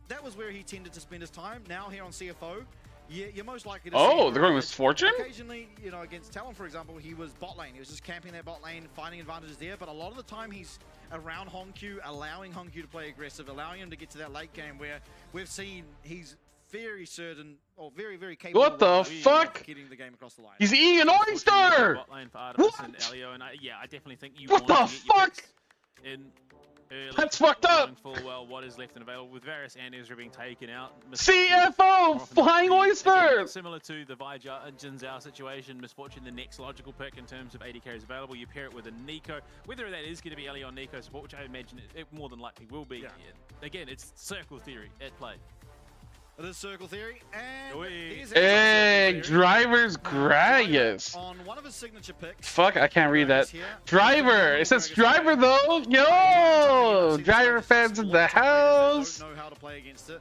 That was where he tended to spend his time. Now here on CFO. You're most likely to see they're going with Fortune? Occasionally, you know, against Talon, for example, he was bot lane. He was just camping that bot lane, finding advantages there. But a lot of the time, he's around Honku, allowing Honku to play aggressive, allowing him to get to that late game where we've seen he's very certain, or very capable. What the fuck? Getting the game across the line. He's eating an oyster! What? Yeah, I definitely think you what the fuck? In early, that's fucked up. Full well, what is left and available with Varus and Ezra being taken out. CFO flying oyster. Again, similar to the Vijay and Xin Zhao situation, Misfortune the next logical pick in terms of AD carries available. You pair it with a Nico, whether that is going to be Ellie on Nico support, which I imagine it more than likely will be. Yeah. Again, it's circle theory at play. It is circle theory, and hey, Driver's Gragas. On one of his signature picks. Fuck, I can't read that. Driver. It says Driver though. Yo, Driver fans in the house. Don't know how to play against it,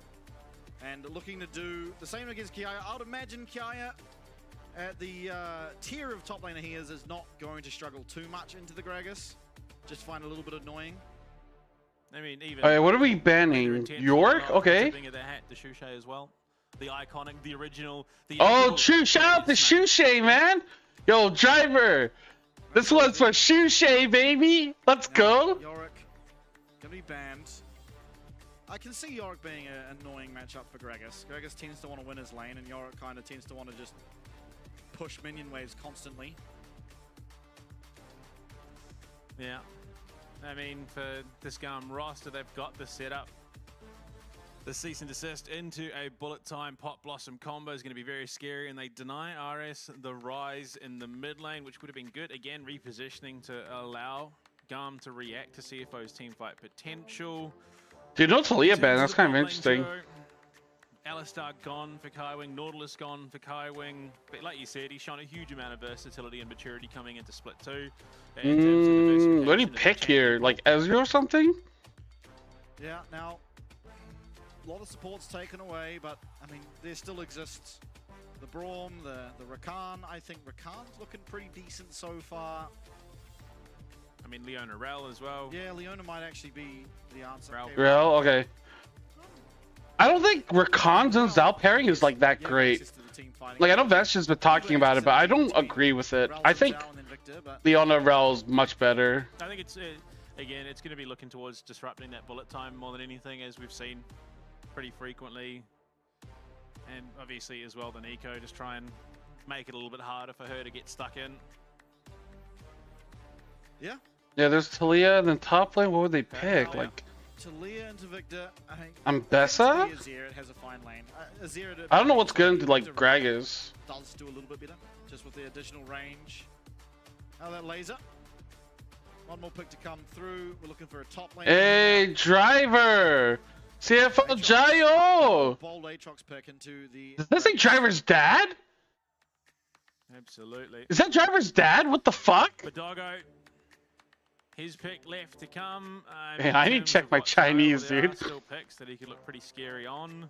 and looking to do the same against Kiaya. I would imagine Kiaya, at the tier of top laner he is not going to struggle too much into the Gragas. Just find a little bit annoying. I mean, even. Alright, what are we banning? York? Okay. The Shushay as well. The iconic, the original. Oh, shout out to Shushay, man. Yo, Driver. This one's for Shushay, baby. Let's go. Yorick gonna be banned. I can see Yorick being an annoying matchup for Gragas. Gragas tends to want to win his lane, and Yorick kind of tends to want to just push minion waves constantly. Yeah. I mean, for this GAM roster, they've got the setup. The cease and desist into a bullet time pot blossom combo is going to be very scary, and they deny RS the rise in the mid lane, which would have been good. Again, repositioning to allow GAM to react to CFO's teamfight potential. Dude, no Talia ban. That's kind of interesting. Alistar gone for Kaiwing, Nautilus gone for Kaiwing. But like you said, he's shown a huge amount of versatility and maturity coming into Split 2. What do you pick here? Like Ezreal or something? Yeah, now, a lot of support's taken away, but I mean, there still exists the Braum, the Rakan. I think Rakan's looking pretty decent so far. I mean, Leona Rel as well. Yeah, Leona might actually be the answer. Rel, okay. I don't think Rakan's and Zal pairing is like that great. Like, I know Vet's just been talking about it, but I don't agree with it. I think Leona Rel is much better. I think it's, again, it's going to be looking towards disrupting that bullet time more than anything, as we've seen pretty frequently. And obviously as well, the Nico, just try and make it a little bit harder for her to get stuck in. Yeah. Yeah, there's Talia and then top lane. What would they pick? Like Talia into Victor. Ambessa? Azir has a fine lane. I don't know what's good into like Gragas. Does do a little bit better, just with the additional range. Now that laser. One more pick to come through. We're looking for a top lane. Hey, Driver! CFO Jayo! Bold Aatrox pick into the. Does that say Driver's dad? Absolutely. Is that Driver's dad? What the fuck? Badogo. His pick left to come. Hey, I need to check my Chinese, dude. Still picks that he could look pretty scary on.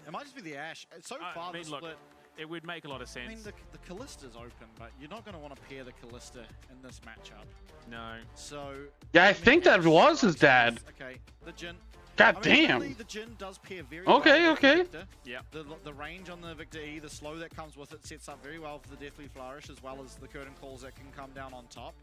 It might just be the Ashe. So far, the split. Look, it would make a lot of sense. I mean, the Kallista's open, but you're not going to want to pair the Kallista in this matchup. No. So. Yeah, I think that was his dad. Okay, the Jhin. God I mean, damn. really, the Jhin does pair very okay, well okay. Victor. Yeah. The range on the Victor E, the slow that comes with it, sets up very well for the Deathly Flourish, as well as the Curtain Calls that can come down on top.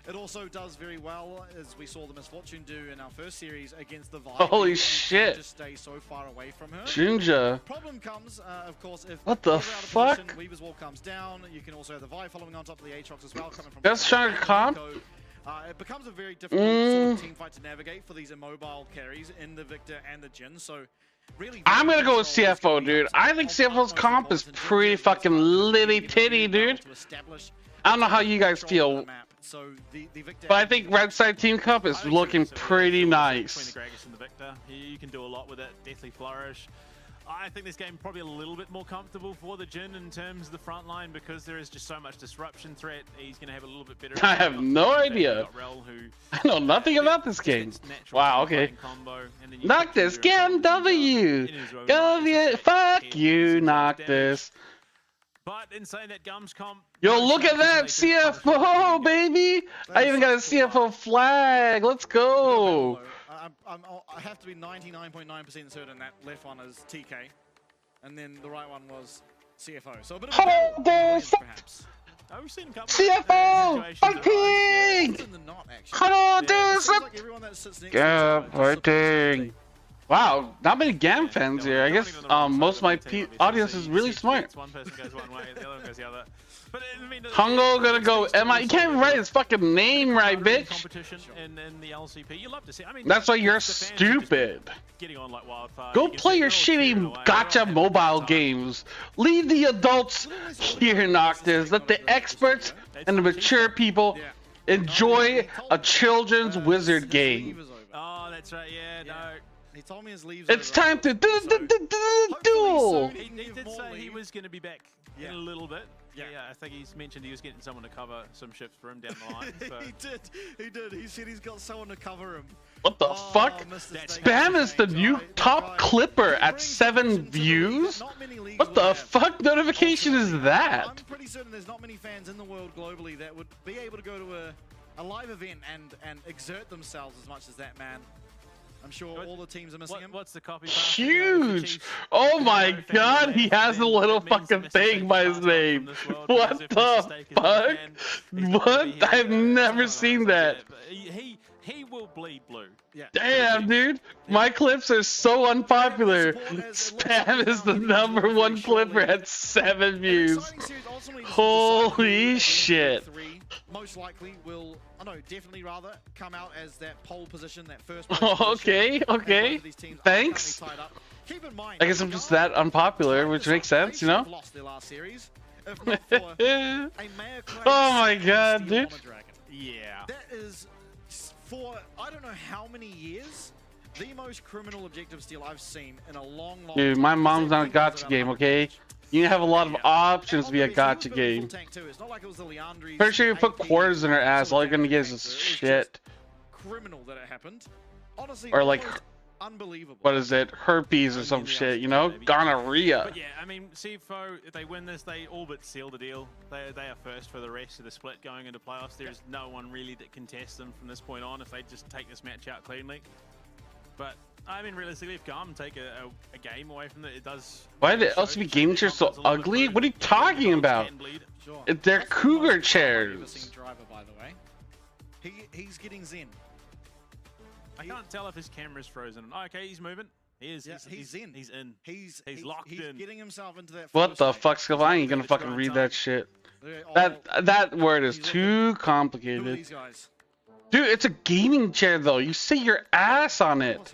It also does very well, as we saw the Misfortune do in our first series against the Vi. Holy shit! Just stay so far away from her. Jinja. Problem comes, of course, if what the fuck? Position, Weaver's Wall comes down. You can also have the Vi following on top of the Aatrox as well, coming from. That's trying to comp. It becomes a very difficult sort of team fight to navigate for these immobile carries in the Victor and the Jhin. So, really, I'm gonna go with CFO, dude. I think CFO's comp is pretty fucking litty titty, dude. I don't know how you guys feel, but I think Red Side Team Cup is looking pretty nice. Between the Gragas and the Victor, you can do a lot with it. Deathly Flourish. I think this game probably a little bit more comfortable for the Jhin in terms of the front line, because there is just so much disruption threat. He's going to have a little bit better. I have no idea. I know nothing about this game. Wow, okay. Noctis, KMW. Fuck you, Noctis. But in saying that, Gum's comp. Yo, look at that CFO, baby! I even got a CFO flag. Let's go. I have to be 99.9% certain that left one is TK, and then the right one was CFO. So a bit of a perhaps. Oh, we've seen a couple CFO! Fighting! Hello, dude! Yeah, fighting! Wow, not many GAM fans here. I guess most of my audience is really smart. One person goes one way, the other goes the other. But I mean, Hungo gonna go MI. You can't even write his fucking name right, bitch. Competition in the LCP. You love to see. I mean, that's why you're stupid. Getting on like wildfire. Go play your shitty gotcha mobile games. Leave the adults here, Noctis. Let the experts and the mature people enjoy a children's wizard game. Oh, that's right. Yeah, no. He told me his leaves. It's time to do the duel. He did say he was going to be back in a little bit. Yeah, I think he's mentioned he was getting someone to cover some shifts for him down the line. So. He did. He said he's got someone to cover him. What the fuck? Spam is the new top clipper at 7 views? What the fuck notification is that? I'm pretty certain there's not many fans in the world globally that would be able to go to a live event and exert themselves as much as that man. I'm sure all the teams are missing him. What's the copy? Huge! Oh my god, he has a little fucking thing by his name. What the fuck? What? I've never seen that. He will bleed blue. Damn, dude. My clips are so unpopular. Spam is the #1 clipper at 7 views. Holy shit. Most likely will, definitely rather come out as that pole position, that first Okay. Thanks. I guess I'm just that unpopular, which makes sense, you know? Oh my god, dude. Yeah. That is, for I don't know how many years, the most criminal objective steal I've seen in a long time. Dude, my mom's on a gacha game, okay? You have a lot of options via gacha game. Pretty sure you put quarters in her ass, all you're gonna get is shit. Criminal that it happened. Honestly, or like, unbelievable. What is it? Herpes or some shit, you know? Gonorrhea. But yeah, I mean, CFO, if they win this, they all but seal the deal. They are first for the rest of the split going into playoffs. There's no one really that can test them from this point on if they just take this match out cleanly. But I mean, realistically, if GAM take a game away from it does. Why are the LCP gaming chairs so ugly? What are you talking about? They're cougar chairs. Driver, by the way. He's getting zen. I can't tell if his camera's frozen. Oh, okay, he's moving. He is. Yeah, he's in. He's in. He's locked in. He's getting himself into that. What the fuck's going on? I ain't gonna fucking read that shit. That word is too complicated. Dude, it's a gaming chair though. You sit your ass on it.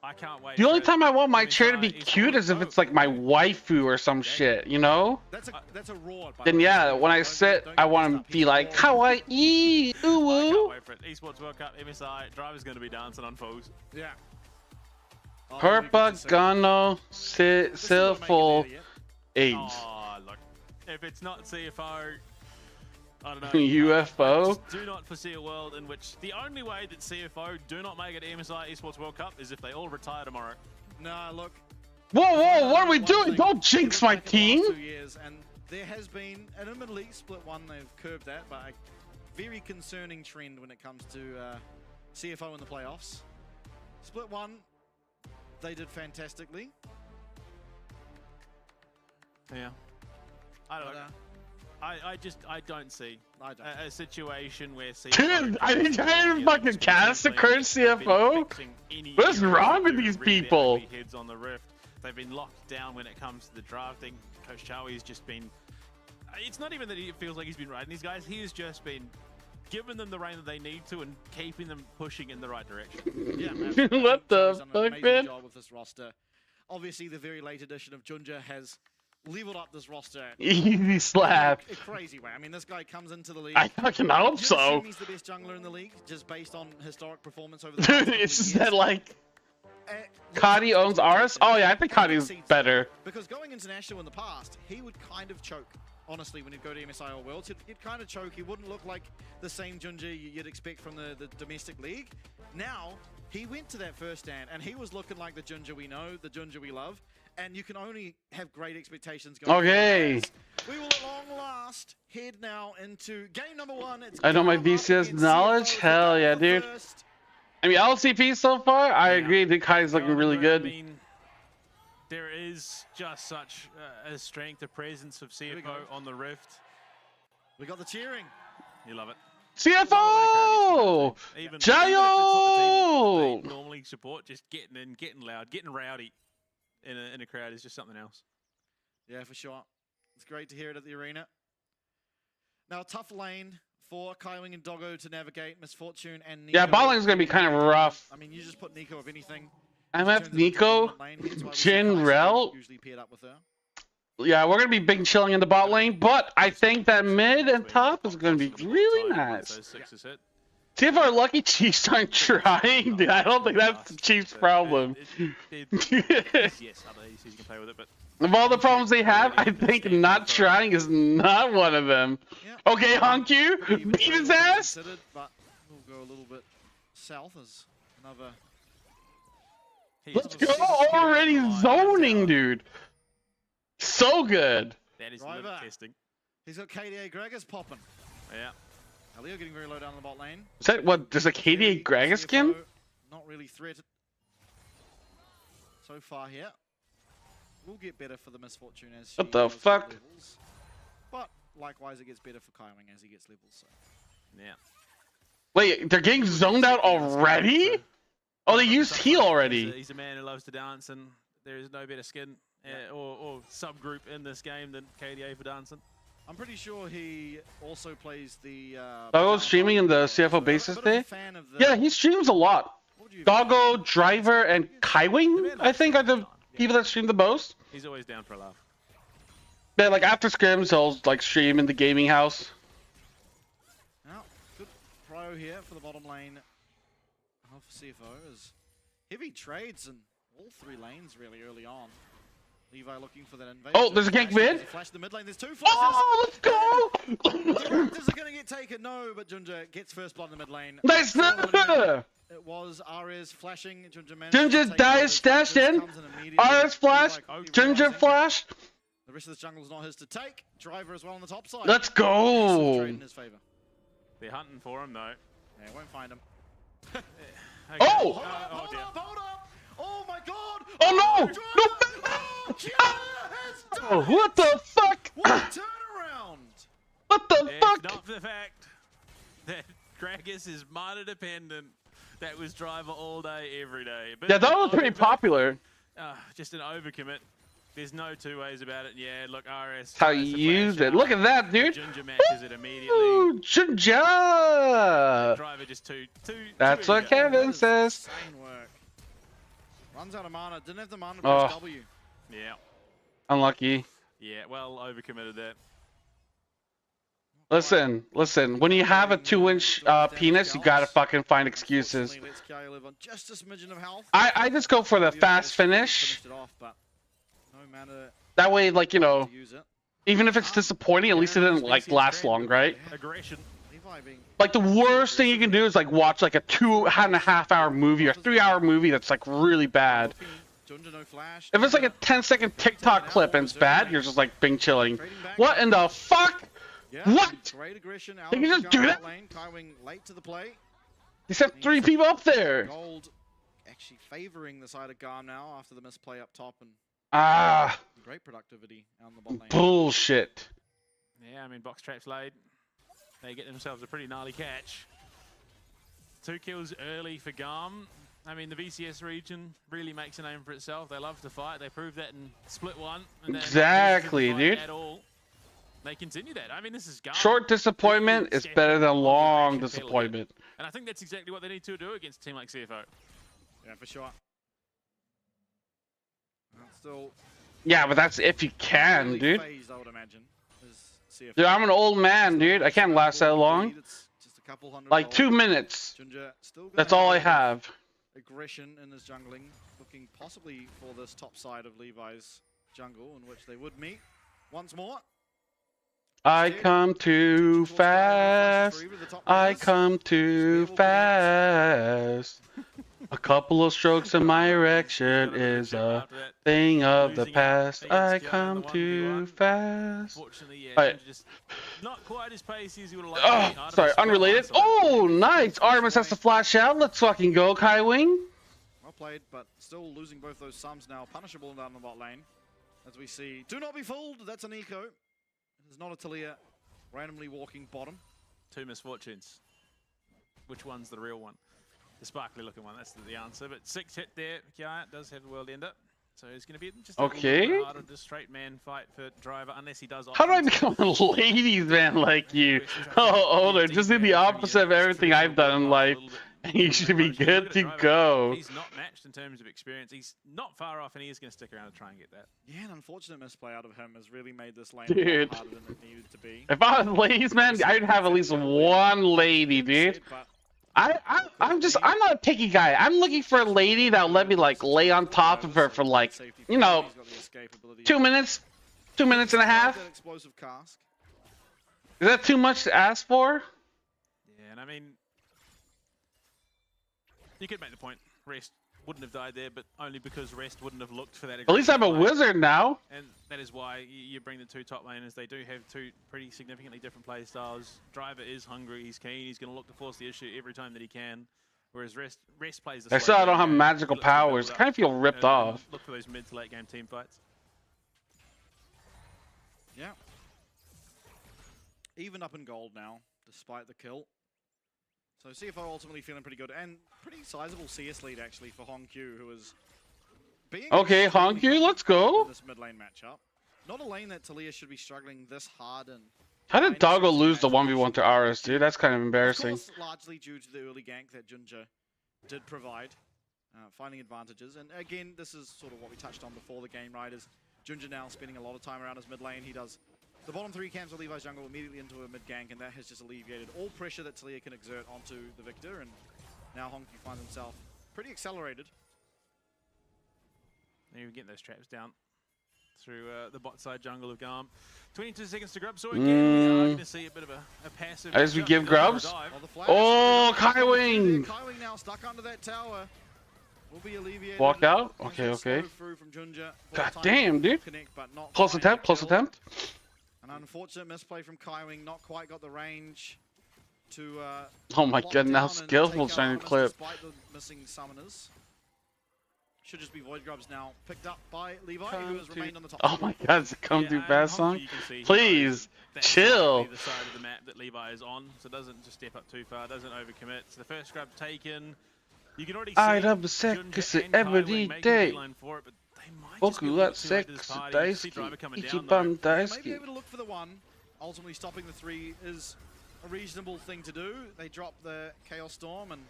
I can't wait. The only time I want my chair to be cute is if it's like my waifu or some shit, you know? That's a raw. Then yeah, when I sit, I want to be like kawaii, ooh. I can't wait for it. Esports World Cup, MSI, driver's gonna be dancing on foes. Yeah. Perpa Gano Silful AIDS. Oh, look. If it's not CFO, I don't know. UFO? I do not foresee a world in which the only way that CFO do not make it to MSI Esports World Cup is if they all retire tomorrow. Nah, look. Whoa, what are we doing? Don't jinx my team. 2 years, and there has been, and admittedly, split one, they've curbed that, but a very concerning trend when it comes to CFO in the playoffs. Split one, they did fantastically. Yeah. I don't know. I don't see a situation where CFO... Dude, I think I even fucking cast the current CFO? What's wrong with these people? Heads on the rift. They've been locked down when it comes to the drafting. Coach Chowie's just been... It's not even that he feels like he's been riding these guys. He has just been giving them the reign that they need to and keeping them pushing in the right direction. Yeah, man. What the fuck, man? Job with this roster. Obviously, the very late edition of Junja has leveled up this roster. Easy slap. In a crazy way. I mean, this guy comes into the league. I fucking hope so. He's the best jungler in the league, just based on historic performance over the Dude, it's just that like Kadi owns ours. Oh yeah, I think Kadi's better. Because going international in the past, he would kind of choke. Honestly, when he'd go to MSI or Worlds, he'd kind of choke. He wouldn't look like the same Junja you'd expect from the domestic league. Now, he went to that first stand, and he was looking like the Junja we know, the Junja we love. And you can only have great expectations going Okay. We will at long last head now into game number 1. I know my VCS knowledge. Hell yeah, dude. I mean, LCP so far, I agree. The Kai's looking really good. I mean, there is just such a strength, a presence of CFO on the rift. We got the cheering. You love it. CFO! Jayo! They normally support just getting in, getting loud, getting rowdy in a crowd is just something else. Yeah, for sure. It's great to hear it at the arena. Now, tough lane for Kaiwing and Doggo to navigate. Misfortune and Nico. Yeah, bot lane's going to be kind of rough. I mean, you just put Nico of anything. MF Nico, Jin Rel. Usually paired up with her. Yeah, we're going to be big chilling in the bot lane, but I think that mid and top is going to be really nice. CFO are lucky Chiefs aren't trying. Dude, I don't think that's the Chiefs' problem. Yes, other ADCs can play with it, but Of all the problems they have, I think not trying is not one of them. Okay, Honku, beat his ass. But we'll go a little bit south as another. Let's go! Already zoning, dude. So good. That is limit testing. He's got KDA Gragas popping. Yeah. Leo getting very low down the bot lane. Is that what? There's a KDA Gragas skin? Not really threatened so far here. Will get better for the Misfortune as What the fuck? Levels. But likewise, it gets better for Kaiwing as he gets levels. So. Yeah. Wait, they're getting zoned out already? Oh, they used heal already. He's a man who loves to dance, and there is no better skin or subgroup in this game than KDA for dancing. I'm pretty sure he also plays the. Doggo streaming in the CFO basis day? Yeah, he streams a lot. Doggo, Driver, and Kaiwing, I think, are the people that stream the most. He's always down for a laugh. Yeah, like after scrims, he'll like stream in the gaming house. Now, good pro here for the bottom lane of CFO as heavy trades in all three lanes really early on. Levi looking for that invasion. Oh, there's a gank mid. Flash the mid lane. There's two flashes. Oh, let's go! Is it going to get taken? No, but Junja gets first blood in the mid lane. Nice! It was Ares flashing. Junja dies, dashed in. Ares flash. Junja flash. The rest of the jungle is not his to take. Driver as well on the top side. Let's go! In his favor. They're hunting for him though. Yeah, won't find him. Okay. Oh! Hold up! Oh my god! Oh no! Oh, what the fuck? What a turnaround! What the fuck? Not for the fact that Gragas is mana dependent. That was Driver all day, every day. But Yeah, that was pretty popular. Just an overcommit. There's no two ways about it. Yeah, look, RS. How you use it. Look at that, dude. Junja matches it immediately. Ooh, Junja! Driver just two. That's what Kevin says. Insane work. Runs out of mana. Didn't have the mana to press W. Yeah. Unlucky. Yeah, well, overcommitted that. Listen. When you have a 2-inch penis, you gotta fucking find excuses. Just a smidgen of health. I just go for the fast finish. That way, like, you know, even if it's disappointing, at least it didn't like last long, right? Aggression. Like the worst thing you can do is like watch like a 2.5 hour movie or 3-hour movie that's like really bad. If it's like a 10-second TikTok clip and it's bad, you're just like bing chilling. What in the fuck? What? Great aggression. They can just do that? Kaiwing late to the play. They sent 3 people up there. Gold actually favoring the side of GAM now after the misplay up top and great productivity on the bot lane. Bullshit. Yeah, I mean box traps laid. They get themselves a pretty gnarly catch. 2 kills early for GAM. I mean, the VCS region really makes a name for itself. They love to fight. They proved that in split 1. And Exactly, dude. At all. They continue that. I mean, this is GAM. Short disappointment is better than long disappointment. And I think that's exactly what they need to do against a team like CFO. Yeah, for sure. Still. Yeah, but that's if you can, dude. Phased, I would imagine, Dude, I'm an old man, dude. I can't last that long. Like 2 minutes. That's all I have. Aggression in his jungling, looking possibly for this top side of Levi's jungle, in which they would meet once more. I come too fast. I come too fast. A couple of strokes in my erection is a thing of the past. I come too fast. Alright. Not quite as pacey as you would like. Oh, sorry, unrelated. Oh, nice. Artemis has to flash out. Let's fucking go, Kaiwing. Well played, but still losing both those sums now. Punishable down the bot lane. As we see, do not be fooled. That's an eco. It is not a Talia randomly walking bottom. 2 misfortunes. Which one's the real one? The sparkly looking one, that's the answer. But 6 hit there, Kia does have the world ender. So it's going to be just a little bit harder to straight man fight for Driver, unless he does. How do I become a ladies man like you? Oh, older, just do the opposite of everything I've done in life. And you should be good to go. He's not matched in terms of experience. He's not far off, and he is going to stick around to try and get that. Yeah, an unfortunate misplay out of him has really made this lane Dude. harder than it needed to be. If I was ladies man, I'd have at least one lady, dude. I'm not a picky guy. I'm looking for a lady that'll let me like lay on top of her for like, you know, 2 minutes, 2.5 minutes. Explosive cask. Is that too much to ask for? Yeah, and I mean, you could make the point. Rest wouldn't have died there, but only because Rest wouldn't have looked for that. At least I'm a wizard now. And that is why you bring the two top laners. They do have two pretty significantly different play styles. Driver is hungry, he's keen, he's going to look to force the issue every time that he can. Whereas Rest plays the I still don't have magical powers. I kind of feel ripped off. Look for those mid to late game team fights. Yeah. Even up in gold now, despite the kill. So CFO ultimately feeling pretty good, and pretty sizable CS lead actually for HongQ, who is being okay. HongQ, let's go. This mid lane matchup, not a lane that Talia should be struggling this hard in. How did Doggo lose the 1v1 to Aris, dude? That's kind of embarrassing. Of course, largely due to the early gank that Junja did provide, finding advantages. And again, this is sort of what we touched on before the game, right? Is Junja now spending a lot of time around his mid lane. He does the bottom 3 camps of Levi's jungle immediately into a mid gank, and that has just alleviated all pressure that Talia can exert onto the Victor. And now HongQ finds himself pretty accelerated. Now you get those traps down through the bot side jungle of GAM. 22 seconds to grub, so again, we are going to see a bit of a passive. As we give grubs. Oh, Kaiwing! Kaiwing now stuck under that tower. Will be alleviated. Walk out? Okay, okay. God damn, dude. Close attempt, close attempt. An unfortunate misplay from Kaiwing, not quite got the range to oh my god, now skillful trying to clip. Despite the missing summoners. Should just be Void Grubs now, picked up by Levi, who has remained on the top. Oh my god, it's a come through fast song. Please, chill. The side of the map that Levi is on, so doesn't just step up too far, doesn't overcommit. So the first grab taken. You can already see I love the sex every day. Boku that sex daisuki, ichiban daisuki. Maybe able to look for the one. Ultimately stopping the 3 is a reasonable thing to do. They drop the Chaos Storm and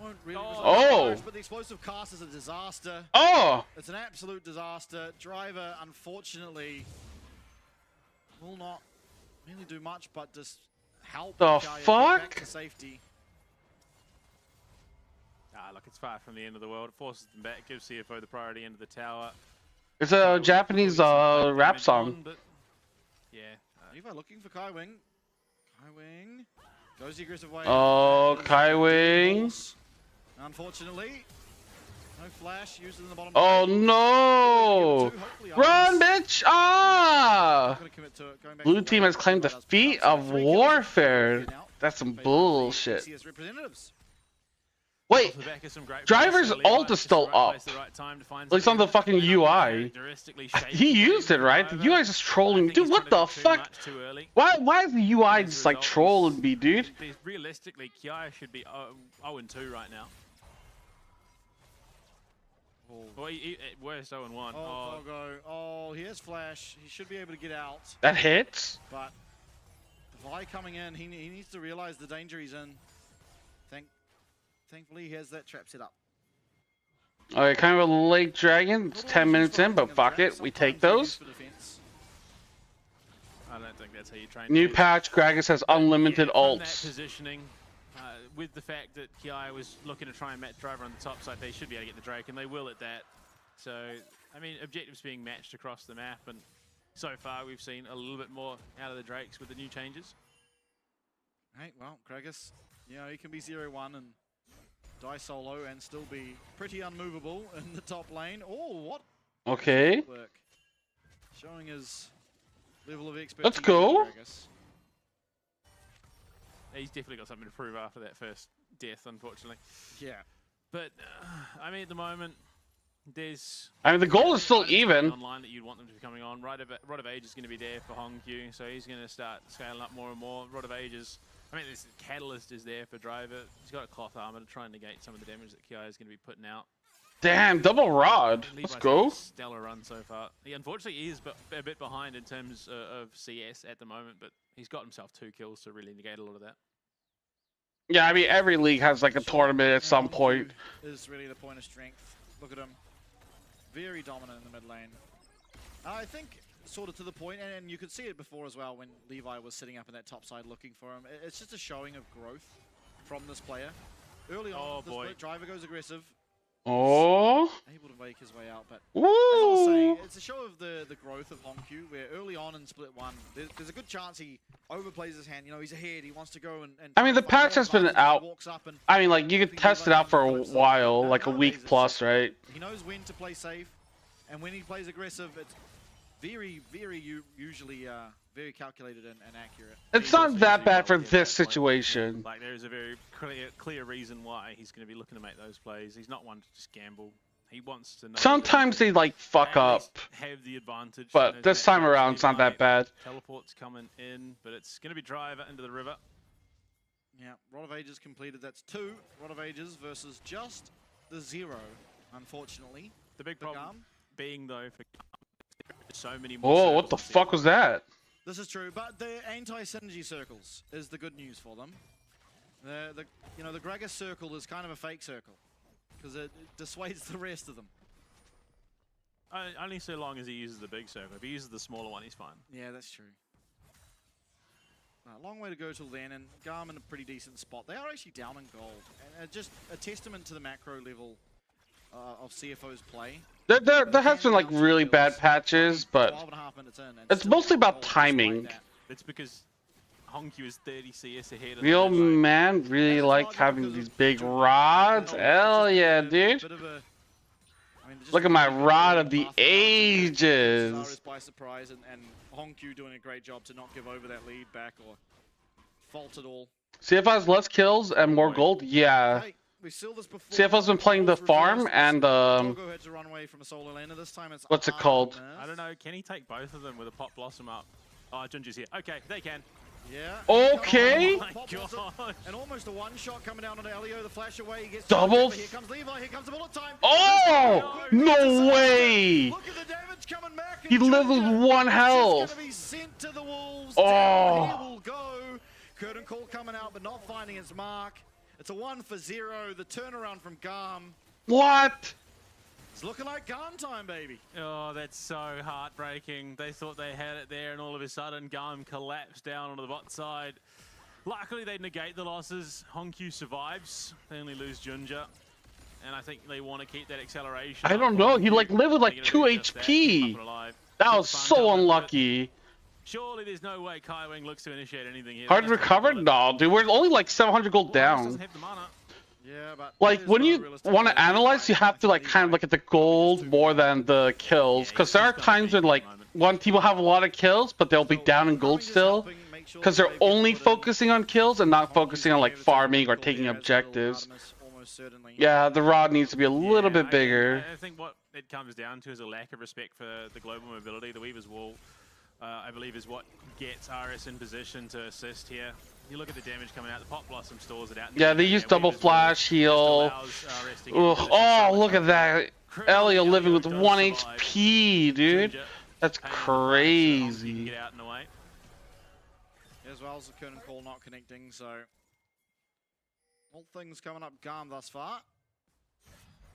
won't really but the explosive cast is a disaster. Oh! It's an absolute disaster. Driver, unfortunately, will not really do much but just help the fuck? Back to safety. Look, it's far from the end of the world. It forces them back, gives CFO the priority into the tower. It's a Japanese rap song. But yeah. Levi looking for Kaiwing. Kaiwing goes the aggressive way. Oh, Kaiwing. Unfortunately, no flash used in the bottom. Oh no! Run, bitch! Ah! Blue team has claimed the feat of warfare. That's some bullshit. Wait, Driver's ult is still up. At least on the fucking UI. He used it, right? The UI is just trolling. Dude, what the fuck? Why is the UI just like trolling me, dude? Realistically, Kiai should be 0-2 right now. Well, where's 0-1? Oh, he has flash. He should be able to get out. That hits. But the Vi coming in, he needs to realize the danger he's in. Thankfully, he has that trap set up. Alright, kind of a late dragon. It's 10 minutes in, but fuck it. We take those. I don't think that's how you train. New patch, Gragas has unlimited ults. That positioning, with the fact that Kiai was looking to try and match Driver on the top side, they should be able to get the Drake, and they will at that. So, I mean, objectives being matched across the map, and so far we've seen a little bit more out of the Drakes with the new changes. Hey, well, Gragas, you know, he can be 0-1 and die solo and still be pretty unmovable in the top lane. Oh, what? Okay. Work. Showing his level of expertise. Let's go. He's definitely got something to prove after that first death, unfortunately. Yeah. But, I mean, at the moment, there's... I mean, the goal is still even. Online that you'd want them to be coming on. Rod of Age is going to be there for HongQ, so he's going to start scaling up more and more. Rod of Age is... I mean, this Catalyst is there for Driver. He's got a cloth armor to try and negate some of the damage that Kiai is going to be putting out. Damn, double rod. Let's go. Stellar run so far. He unfortunately is a bit behind in terms of CS at the moment, but he's got himself 2 kills to really negate a lot of that. Yeah, I mean, every league has like a tournament at some point. Is really the point of strength. Look at him. Very dominant in the mid lane. I think sort of to the point, and you could see it before as well when Levi was sitting up in that top side looking for him. It's just a showing of growth from this player. Early on, the split driver goes aggressive. Oh. Able to make his way out, but Woo. as I was saying, it's a show of the growth of Honkyu, where early on in split 1, there's a good chance he overplays his hand. You know, he's ahead, he wants to go and I mean, the patch has been out. I mean, like, you could test it out for a while, like a week plus, right? He knows when to play safe, and when he plays aggressive, it's very, usually very calculated and accurate. It's not that bad for this situation. Like, there's a very clear reason why he's going to be looking to make those plays. He's not one to just gamble. He wants to know. Sometimes they like fuck up, have the advantage, but this time around it's not that bad. Teleport's coming in, but it's going to be driver into the river. Yeah, Rod of Ages completed. That's 2 Rod of Ages versus just the 0, unfortunately. The big problem being, though, for so many more. Oh, what the fuck was that? This is true, but the anti-synergy circles is the good news for them. The Gragas circle is kind of a fake circle because it dissuades the rest of them. Only so long as he uses the big circle. If he uses the smaller one, he's fine. Yeah, that's true. Long way to go till then, and GAM in a pretty decent spot. They are actually down in gold, and just a testament to the macro level of CFO's play. There has been like really bad patches, but it's mostly about timing. It's because Honkyu is 30 CS ahead. The old man really like having these big rods. Hell yeah, dude. Look at my rod of the ages. By surprise, and Honkyu doing a great job to not give over that lead back or fault at all. CFO has less kills and more gold. Yeah. CFO's been playing the farm and what's it called? I don't know. Can he take both of them with a pop blossom up? Oh, Junju's here. Okay, they can. Yeah. Okay. Oh my god. And almost a one-shot coming down on Elio. The flash away. He gets double. Here comes Levi. Here comes the bullet time. Oh no way! Look at the damage coming back. He lived with 1 health. Be sent to the wolves. Oh. He will go. Curtain call coming out, but not finding its mark. It's a 1 for 0. The turnaround from GAM. What? It's looking like GAM time, baby. Oh, that's so heartbreaking. They thought they had it there, and all of a sudden, GAM collapsed down onto the bot side. Luckily, they negate the losses. Honkyu survives. They only lose Junja. And I think they want to keep that acceleration. I don't know. He like lived with like 2 HP. That was so unlucky. Surely there's no way Kai Wing looks to initiate anything here. Hard recovered? No, dude. We're only like 700 gold down. Yeah, but like when you want to analyze, you have to like kind of look at the gold more than the kills, because there are times when like one team will have a lot of kills, but they'll be down in gold still, because they're only focusing on kills and not focusing on like farming or taking objectives. Yeah, the rod needs to be a little bit bigger. I think what it comes down to is a lack of respect for the global mobility. The Weaver's Wall, I believe, is what gets RS in position to assist here. You look at the damage coming out, the Pop Blossom stores it out. Yeah, they use double flash, heal. Oh, look at that. Elio living with 1 HP, dude. That's crazy. As well as the curtain call not connecting, so all things coming up GAM thus far.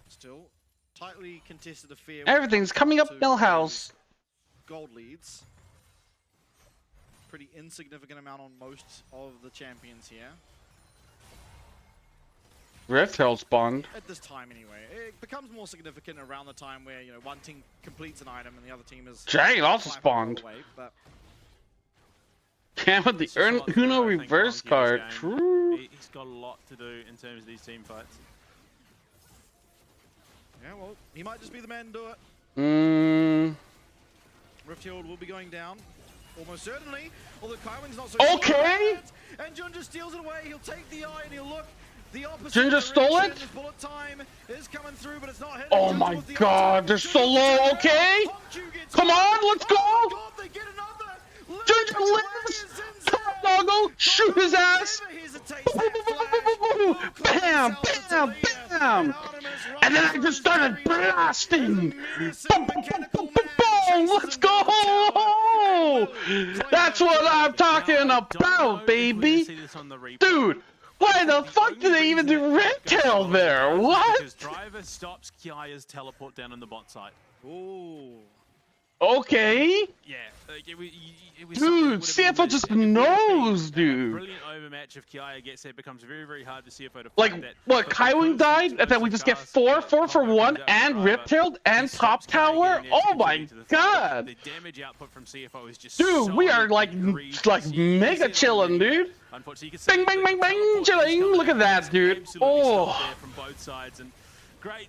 Still tightly contested affair. Everything's coming up Millhouse. Gold leads. Pretty insignificant amount on most of the champions here. Rift Herald spawned. At this time anyway. It becomes more significant around the time where, you know, one team completes an item and the other team is... Dragon also spawned. Cam with the Uno reverse card. True. He's got a lot to do in terms of these team fights. Yeah, well, he might just be the man to do it. Rift Herald will be going down. Almost certainly. Although Kaiwing's not so okay. And Junja steals it away. He'll take the eye and he'll look the opposite. Junja stole it? Bullet time is coming through, but it's not hitting. Oh my god, they're so low. Okay. Come on, let's go. Junja lives. Come on, doggo. Shoot his ass. Bam, bam, bam. And then I just started blasting. Boom, boom, boom, boom, boom. Let's go. That's what I'm talking about, baby. Dude, why the fuck did they even do red tail there? What? Because driver stops Kiaya's teleport down on the bot side. Ooh. Okay. Yeah, like it was dude, CFO just knows, dude. Brilliant overmatch if Kiaya gets it, becomes very, very hard for CFO to like that. What? Kaiwing died, and then we just get 4 for 1 and Riptailed and top tower. Oh my god! The damage output from CFO is just dude. We are like mega chilling, dude. Bang, bang, bang, bang, chilling. Look at that, dude. Oh. From both sides and.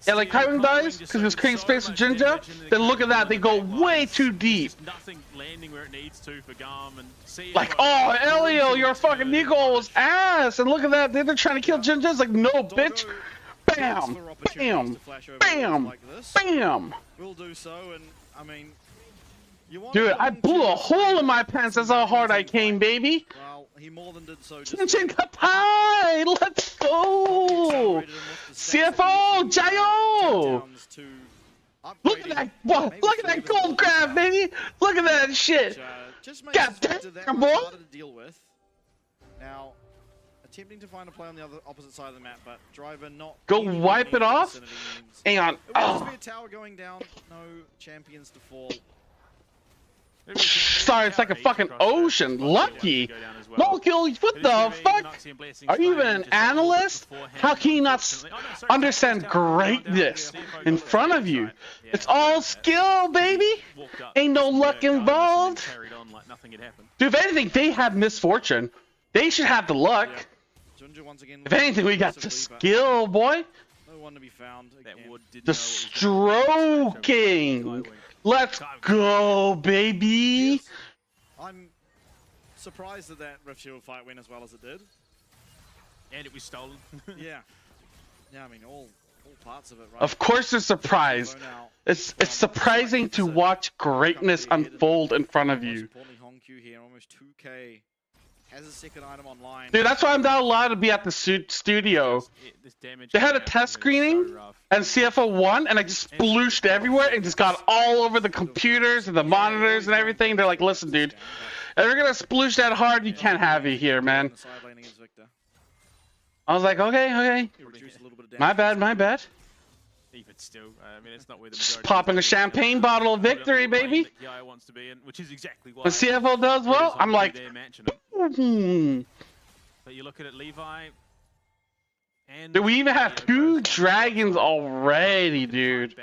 Yeah, like Kaiwing dies because he was creating space with Jinja. Then look at that, they go way too deep. Nothing landing where it needs to for GAM and CFO. Like, oh, Elio, your fucking Nico was ass. And look at that, they're trying to kill Jinja. It's like, no, bitch. Bam, bam, bam, bam. We'll do so, and I mean, dude, I blew a hole in my pants. That's how hard I came, baby. Well, he more than did so. Jinja Katai, let's go. CFO, Jayo. Look at that! Look at that gold grab, baby! Look at that shit! God damn, boy! Now, attempting to find a play on the opposite side of the map, but driver not. Go wipe it off. Hang on. Oh. Be a tower going down. No champions to fall. Sorry, it's like a fucking ocean. Lucky. No kill. What the fuck? Are you even an analyst? How can you not understand greatness in front of you? It's all skill, baby. Ain't no luck involved. Dude, if anything, they have misfortune. They should have the luck. If anything, we got the skill, boy. No one to be found. The stroking. Let's go, baby! I'm surprised that that Rift Shield fight went as well as it did. And it was stolen. Yeah. Yeah, I mean, all parts of it, right? Of course they're surprised. It's surprising to watch greatness unfold in front of you. Hongq here, almost 2K. Has a second item online. Dude, that's why I'm not allowed to be at the studio. They had a test screening, and CFO won, and I just splooshed everywhere and just got all over the computers and the monitors and everything. They're like, listen, dude, if you're gonna sploosh that hard, you can't have it here, man. I was like, okay. My bad. Even still, I mean, it's not where the just popping a champagne bottle of victory, baby. Yeah, wants to be in, which is exactly why. When CFO does well, I'm like, But you look at it, Levi. And dude, we even have 2 dragons already, dude.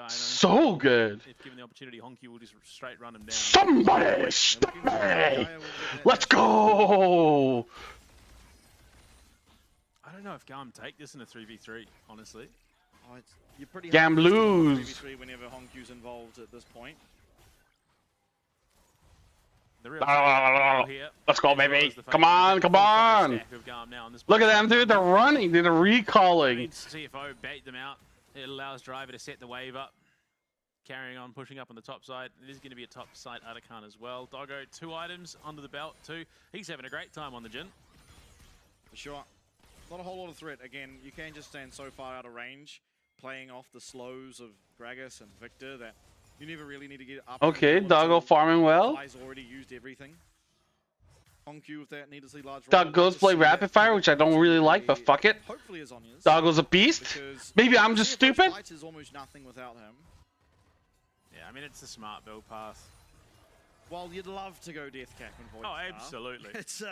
So good. If given the opportunity, Hongq will just straight run him down. Somebody stop me! Let's go! I don't know if GAM take this in a 3v3, honestly. Oh, you're pretty GAM lose. 3v3 whenever Hongq's involved at this point. Let's go, baby. Come on. Look at them, dude. They're running. They're recalling. CFO bait them out. It allows driver to set the wave up. Carrying on, pushing up on the top side. It is going to be a top side Atakan as well. Doggo, 2 items under the belt, too. He's having a great time on the Jin. For sure. Not a whole lot of threat. Again, you can just stand so far out of range, playing off the slows of Gragas and Victor that you never really need to get up. Okay, Doggo farming well. He's already used everything. Hongq with that needlessly large. Doggo's play rapid fire, which I don't really like, but fuck it. Hopefully is on his. Doggo's a beast. Maybe I'm just stupid. Is almost nothing without him. Yeah, I mean it's the smart build path. Well, you'd love to go Death Cap and Void. Oh, absolutely. It's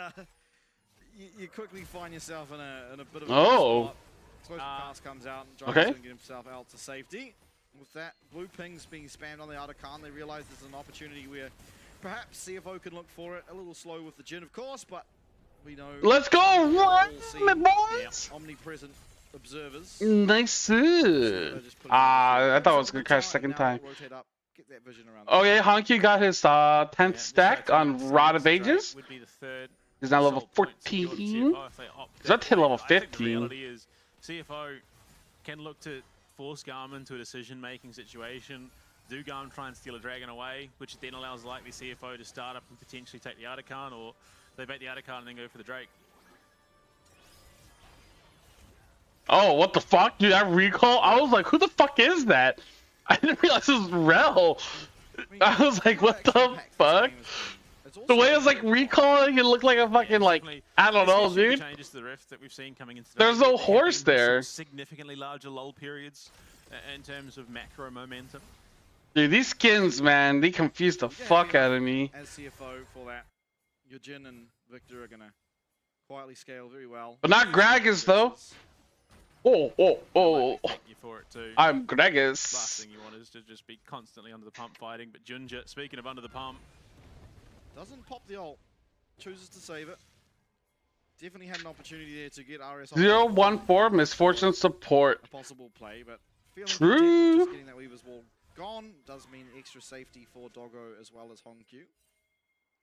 you quickly find yourself in a bit of a spot. Explosive pass comes out and Driver's going to get himself out to safety. With that, blue pings being spammed on the Atakan, they realize there's an opportunity where perhaps CFO can look for it. A little slow with the Jin, of course, but we know. Let's go, run, my boys! Omnipresent observers. Nice. I thought I was going to crash second time. Okay, Hongq got his 10th stack on Rod of Ages. He's now level 14. He's not to hit level 15. CFO can look to force GAM into a decision-making situation. Do GAM try and steal a dragon away, which then allows likely CFO to start up and potentially take the Atakan, or they bait the Atakan and then go for the Drake. Oh, what the fuck? Dude, that recall? I was like, who the fuck is that? I didn't realize it was Rel. I was like, what the fuck? The way it was like recalling, it looked like a fucking I don't know, dude. Changes to the rift that we've seen coming into There's no horse there. Significantly larger lull periods in terms of macro momentum. Dude, these skins, man, they confuse the fuck out of me. As CFO for that, your Jin and Victor are gonna quietly scale very well. But not Gragas, though. Oh. I'm Gragas. Last thing you want is to just be constantly under the pump fighting. But Junja, speaking of under the pump, doesn't pop the ult, chooses to save it. Definitely had an opportunity there to get RS. 0-1-4 misfortune support. A possible play, but true. Just getting that Weaver's Wall gone does mean extra safety for Doggo as well as Hongkyu.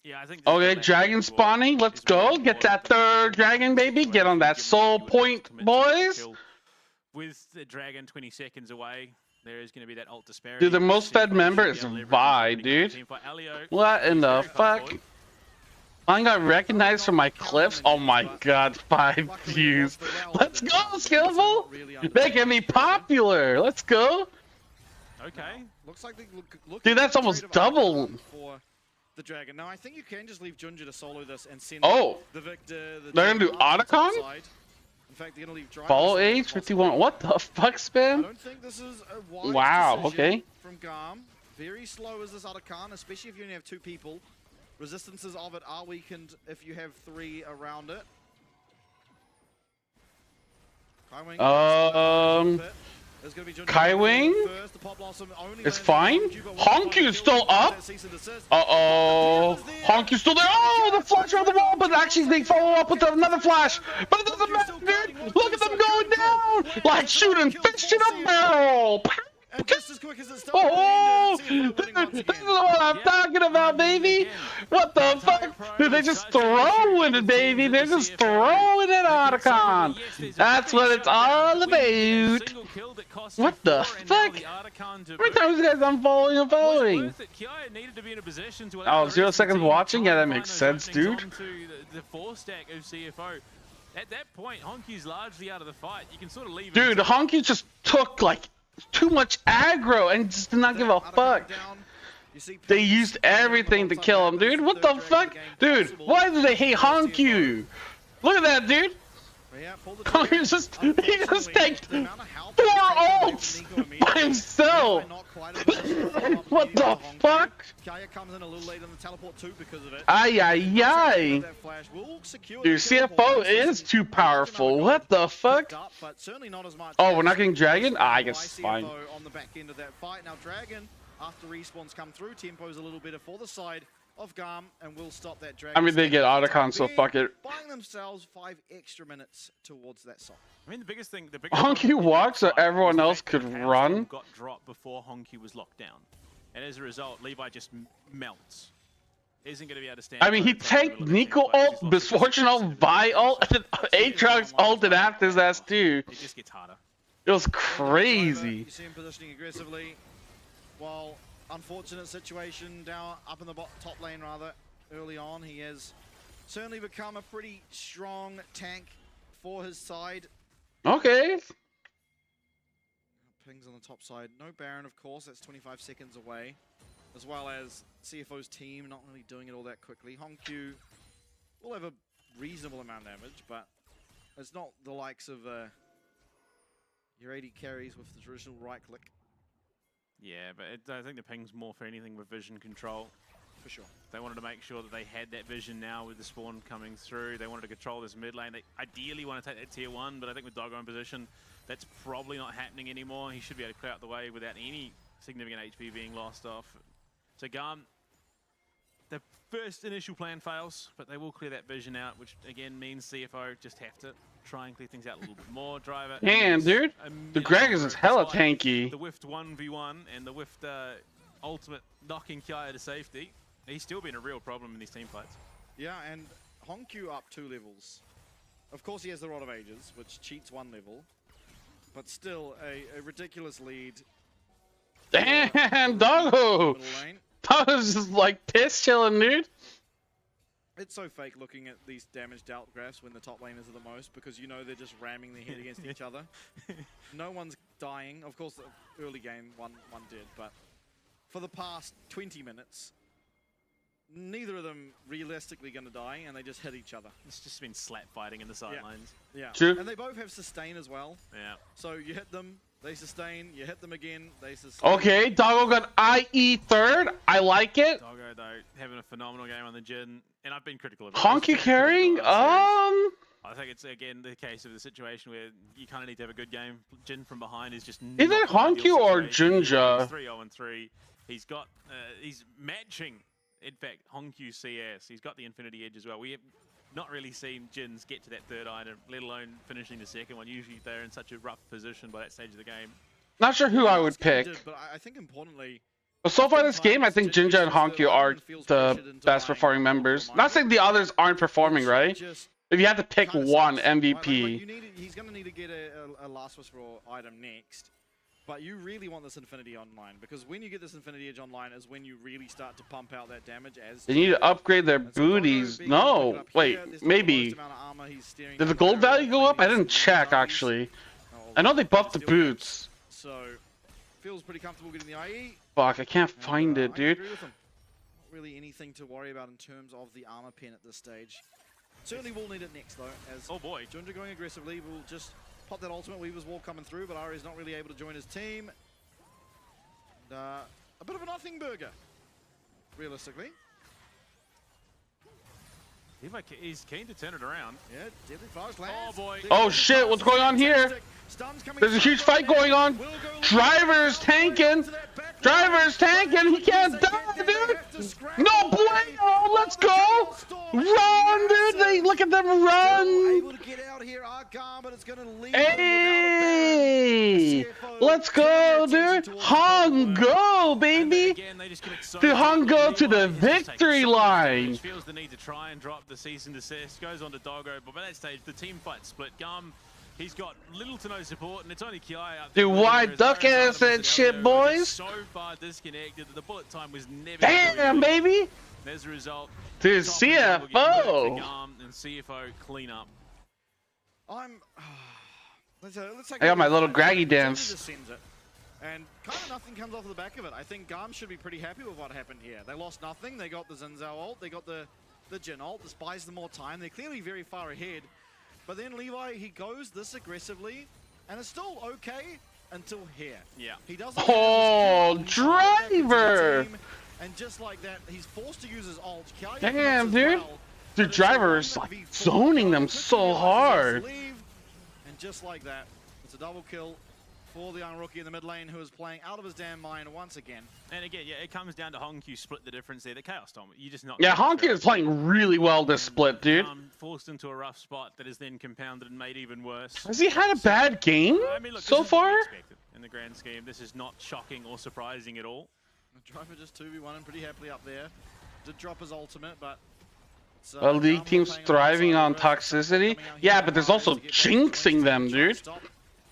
Yeah, I think. Okay, dragon spawning. Let's go. Get that third dragon, baby. Get on that soul point, boys. With the dragon 20 seconds away, there is going to be that ult disparity. Dude, the most fed member is Vi, dude. What in the fuck? I got recognized for my clips. Oh my god, 5 views. Let's go, Skillful. Making me popular. Let's go. Okay. Looks like they look dude, that's almost double. For the dragon. Now I think you can just leave Junja to solo this and send the Victor. They're gonna do Otacon? In fact, they're gonna leave Follow age 51. What the fuck, spam? I don't think this is a wise wow. decision Okay. From GAM. Very slow is this Otacon, especially if you only have 2 people. Resistances of it are weakened if you have 3 around it. Kaiwing is fine. Honkyu's still up. Uh-oh. Honkyu's still there. Oh, the flash on the wall, but actually they follow up with another flash. But it doesn't matter, dude. Look at them going down. Like shooting fish in a barrel. And just as quick as it started, oh, dude, this is what I'm talking about, baby. What the fuck? Dude, they're just throwing it, baby. They're just throwing it, Otacon. That's what it's all about. What the fuck? Every time these guys I'm following and following. Oh, 0 seconds watching? Yeah, that makes sense, dude. The 4-stack of CFO. At that point, Honkyu's largely out of the fight. You can sort of leave. Dude, Honky just took like too much aggro and just did not give a fuck. They used everything to kill him, dude. What the fuck? Dude, why do they hate Hongkyu? Look at that, dude. He just takes 4 ults by himself. What the fuck? Ay, ay, ay. Dude, CFO is too powerful. What the fuck? Oh, we're not getting Dragon? Ah, I guess it's fine. On the back end of that fight. Now, Dragon, after respawns come through, tempo's a little better for the side of GAM, and will stop that Dragon. I mean, they get Otacon, so fuck it. Buying themselves 5 extra minutes towards that song. I mean, the biggest thing. Honky walked so everyone else could run. Got dropped before Honky was locked down, and as a result, Levi just melts. Isn't going to be able to stand. I mean, he take Nico ult, Misfortune ult, Vi ult, and then Aatrox ulted after his ass too. It just gets harder. It was crazy. You see him positioning aggressively, while unfortunate situation down up in the top lane rather early on. He has certainly become a pretty strong tank for his side. Okay. Pings on the top side. No Baron, of course. That's 25 seconds away. As well as CFO's team not really doing it all that quickly. Hongkyu will have a reasonable amount of damage, but it's not the likes of your 80 carries with the traditional right click. Yeah, but I think the ping's more for anything with vision control. For sure. They wanted to make sure that they had that vision now with the spawn coming through. They wanted to control this mid lane. They ideally want to take that tier 1, but I think with Doggo in position, that's probably not happening anymore. He should be able to clear out the way without any significant HP being lost off. So GAM, the first initial plan fails, but they will clear that vision out, which again means CFO just have to try and clear things out a little bit more. Driver. Damn, dude. The Gragas is hella tanky. The Whiffed 1v1 and the Whiffed ultimate knocking Kaya to safety. He's still been a real problem in these team fights. Yeah, and Hongkyu up 2 levels. Of course, he has the Rod of Ages, which cheats 1 level, but still a ridiculous lead. Damn, Doggo! Doggo's just like piss chilling, dude. It's so fake looking at these damage dealt graphs when the top laners are the most, because you know they're just ramming their head against each other. No one's dying. Of course, the early game, one did, but for the past 20 minutes, neither of them realistically going to die, and they just hit each other. It's just been slap fighting in the sidelines. Yeah. True. And they both have sustain as well. Yeah. So you hit them, They sustain. You hit them again. They sustain. Okay, Doggo got IE third. I like it. Doggo though having a phenomenal game on the Jin, and I've been critical of it. Honky carrying. I think it's again the case of the situation where you kind of need to have a good game. Jin from behind is just. Is it Honky or Jinja? 3-0-3. He's got. He's matching. In fact, Honky CS. He's got the Infinity Edge as well. We have not really seen Jins get to that third item, let alone finishing the second one. Usually they're in such a rough position by that stage of the game. Not sure who I would pick. But I think importantly. But so far this game, I think Jinja and Honky are the best performing members. Not saying the others aren't performing, right? If you had to pick one MVP. He's going to need to get a last whisper item next. But you really want this Infinity Online, because when you get this Infinity Edge Online is when you really start to pump out that damage. As They need to upgrade their booties. No, wait, maybe. Did the gold value go up? I didn't check, actually. I know they buffed the boots. So, feels pretty comfortable getting the IE. Fuck, I can't find it, dude. Not really anything to worry about in terms of the armor pen at this stage. Certainly will need it next, though, as Junja going aggressively will just pop that ultimate. Weaver's Wall coming through, but Ari's not really able to join his team. And, a bit of a nothing burger, realistically. He's keen to turn it around. Yeah, deadly fast lands. Oh boy. Oh shit, what's going on here? There's a huge fight going on. Driver's tanking. Driver's tanking. He can't die, dude. No bueno. Let's go. Run, dude. Look at them run. Hey. Let's go, dude. Hung go, baby. The Hung go to the victory line. Feels the need to try and drop the cease and desist. Goes on to Doggo, but by that stage, the team fight split. GAM, he's got little to no support, and it's only Ki out there. Dude, why duck ass that shit, boys? So far disconnected that the bullet time was never. Damn, baby. There's a result. Dude, CFO. GAM and CFO clean up. I got my little graggy dance. And kind of nothing comes off the back of it. I think GAM should be pretty happy with what happened here. They lost nothing. They got the Zinzao ult. They got the Jin ult. This buys them more time. They're clearly very far ahead. But then Levi, he goes this aggressively, and it's still okay until here. Yeah. He doesn't. Oh, Driver! And just like that, he's forced to use his ult. Damn, dude. The Driver's like zoning them so hard. And just like that, it's a double kill for the young rookie in the mid lane, who is playing out of his damn mind once again. And again, yeah, it comes down to Honky split the difference there. The Chaos Storm, you just not. Yeah, Honky is playing really well this split, dude. Forced into a rough spot that is then compounded and made even worse. Has he had a bad game so far? In the grand scheme, this is not shocking or surprising at all. The Driver just 2v1 and pretty happily up there. Did drop his ultimate, but. A league team's thriving on toxicity? Yeah, but there's also jinxing them, dude.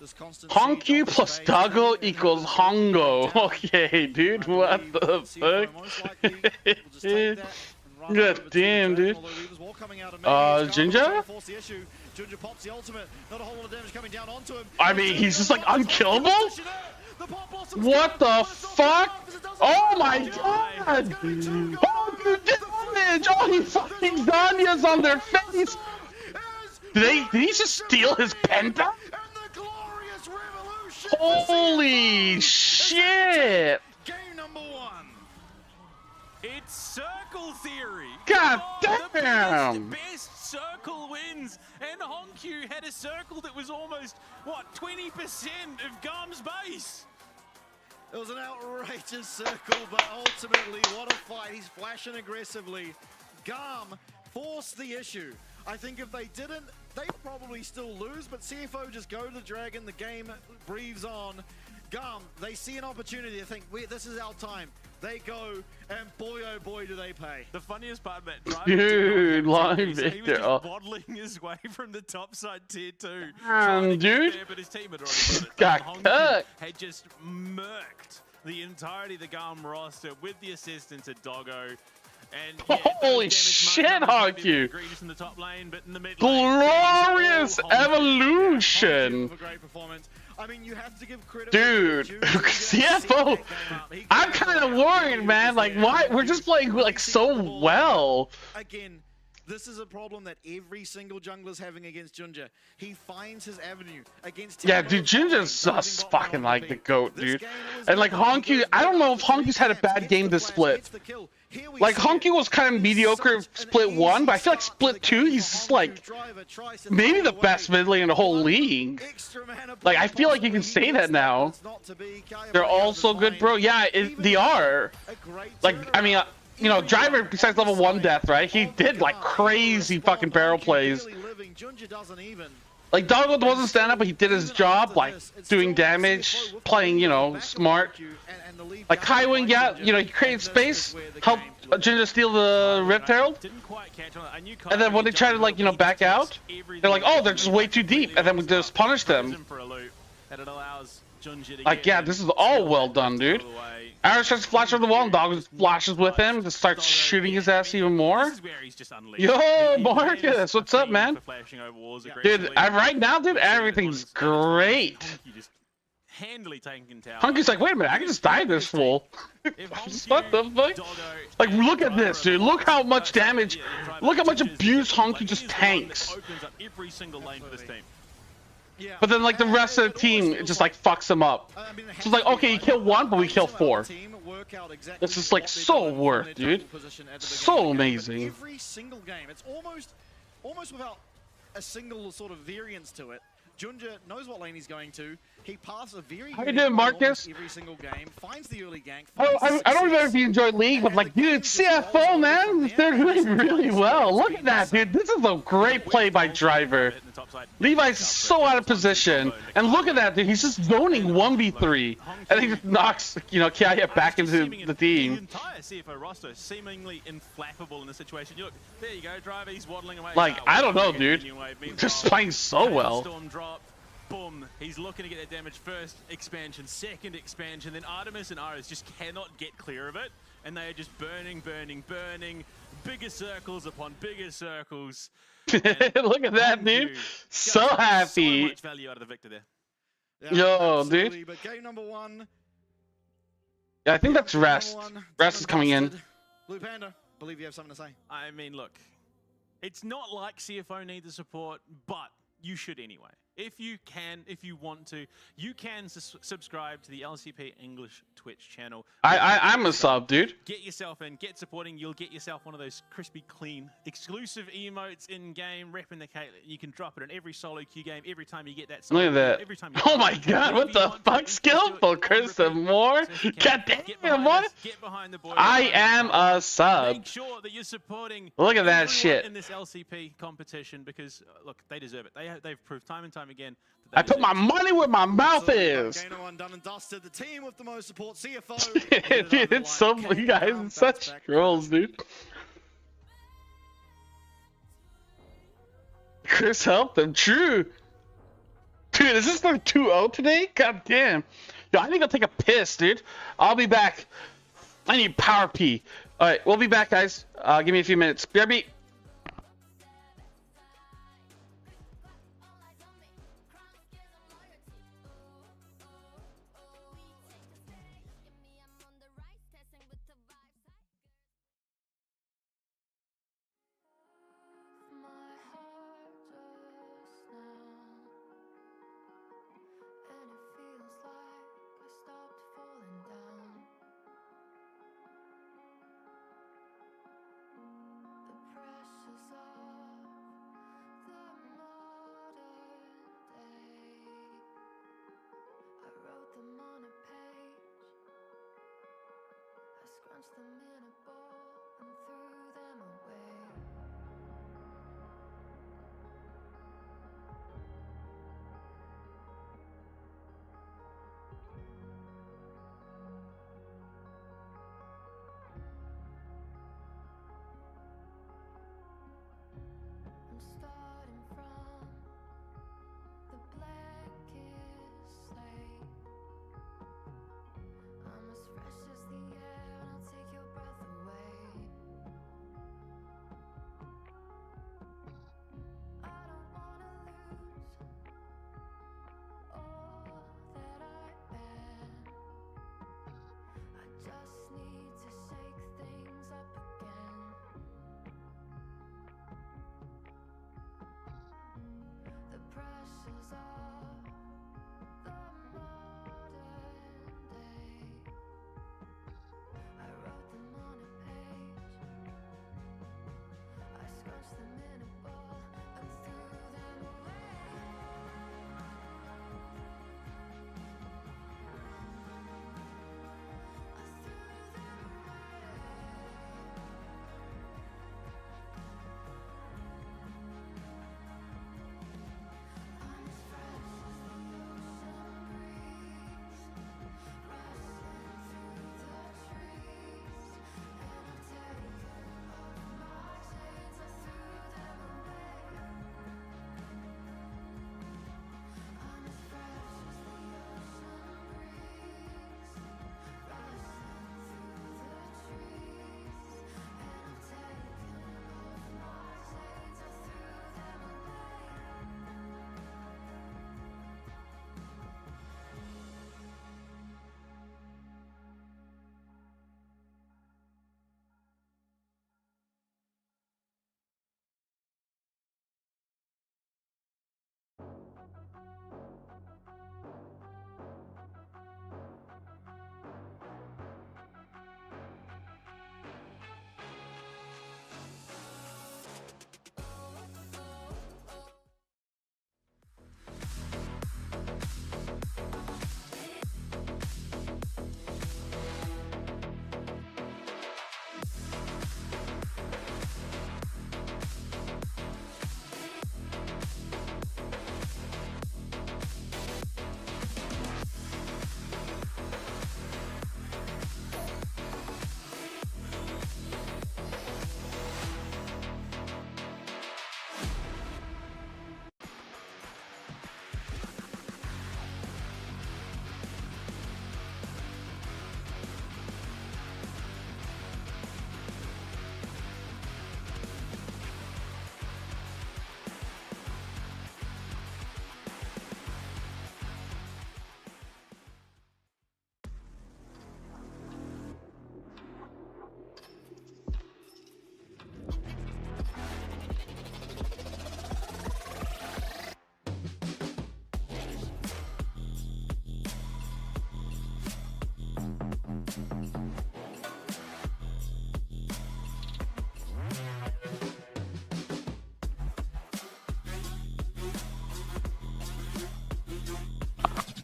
Honky plus Doggo equals Hongo. Okay, dude, what the fuck? God damn, dude. Jinja? I mean, he's just like unkillable? What the fuck? Oh my god! Oh, good damage! Oh, he fucking Zanya's on their face! Did he just steal his penta? Holy shit! Game number 1. It's circle theory. God damn! The best circle wins, and Honky had a circle that was almost what 20% of GAM's base. It was an outrageous circle, but ultimately, what a fight! He's flashing aggressively. GAM forced the issue. I think if they didn't, they'd probably still lose, but CFO just go to the Dragon, the game breathes on. GAM, they see an opportunity, they think, this is our time. They go, and boy oh boy do they pay. The funniest part of that drive, dude, line he was Victor. just bottling his way from the top side tier 2. Dude. There, but his team had already got cut. Had just murked the entirety of the GAM roster with the assistance of Doggo. And, yeah, holy shit, Honky! In the top lane, but in the mid glorious evolution! I mean, you have to give credit. Dude, CFO, I'm kind of worried, man. Like, why? We're just playing like so well. Again, This is a problem that every single jungler's having against Junja. He finds his avenue against. Yeah, dude, Junja's just fucking like the GOAT, dude. And like Honky, I don't know if Honky's had a bad game this split. Like Honky was kind of mediocre split 1, but I feel like split 2, he's just like maybe the best mid lane in the whole league. Like I feel like you can say that now. They're all so good, bro. Yeah, they are. Like I mean, you know, Driver besides level 1 death, right? He did like crazy fucking barrel plays. Like Doggo wasn't stand up, but he did his job, like doing damage, playing, you know, smart. Like Kaiwing, yeah, you know, he created space, helped Jinja steal the Rift Herald, and then when they try to, like, you know, back out, they're like, oh, they're just way too deep, and then we just punish them. Like, yeah, this is all well done, dude. Irish tries to flash over the wall, and Doggo just flashes with him, just starts shooting his ass even more. Yo, Marcus, what's up, man? Dude, right now, dude, everything's great. Hunky's like, wait a minute, I can just die this fool. What the fuck? Like, look at this, dude. Look how much damage, look how much abuse Hunky just tanks. But then, like, the rest of the team, it just, like, fucks them up. So it's like, okay, you kill 1, but we kill 4. This is, like, so worth, dude. So amazing. Every single game, it's almost without a single sort of variance to it. Junja knows what lane he's going to. He passes a very How you doing, Marcus? Every single game, finds the early gank. I don't know if you enjoy League, but like, dude, CFO, man, they're doing really well. Look at that, dude. This is a great play by Driver. Levi's so out of position, and look at that, dude. He's just zoning 1v3, and he just knocks, you know, Kiaya back into the team. The entire CFO roster is seemingly inflappable in this situation. Look, there you go, Driver. He's waddling away. Like, I don't know, dude. Just playing so well. Storm drop. Boom. He's looking to get that damage. First expansion, second expansion. Then Artemis and Ares just cannot get clear of it. And they are just burning, burning, burning. Bigger circles upon bigger circles. Look at that, dude. So happy. So much value out of the victor there. Yo, dude. But game number 1. Yeah, I think that's Rest. Rest is coming in. Blue Panda, believe you have something to say. I mean, look. It's not like CFO need the support, but you should anyway. If you can, if you want to, you can subscribe to the LCP English Twitch channel. I'm a sub, dude. Get yourself in, get supporting. You'll get yourself one of those crispy, clean, exclusive emotes in game, repping the Caitlyn. You can drop it in every solo queue game every time you get that. Look at that. Every time Oh my god, what the fuck? Skillful Chris and more? God damn, what? Get behind the boy. I am a sub. Make sure that you're supporting. Look at that shit in this LCP competition because look, they deserve it. They've proved time and time again. I put my money where my mouth is. Done and dusted. The team with the most support, CFO. Dude, it's so, you guys are such trolls, dude. Chris helped them, true. Dude, is this like 2-0 today? God damn. Yo, I think I'll take a piss, dude. I'll be back. I need power pee. Alright, we'll be back, guys. Give me a few minutes. BRB.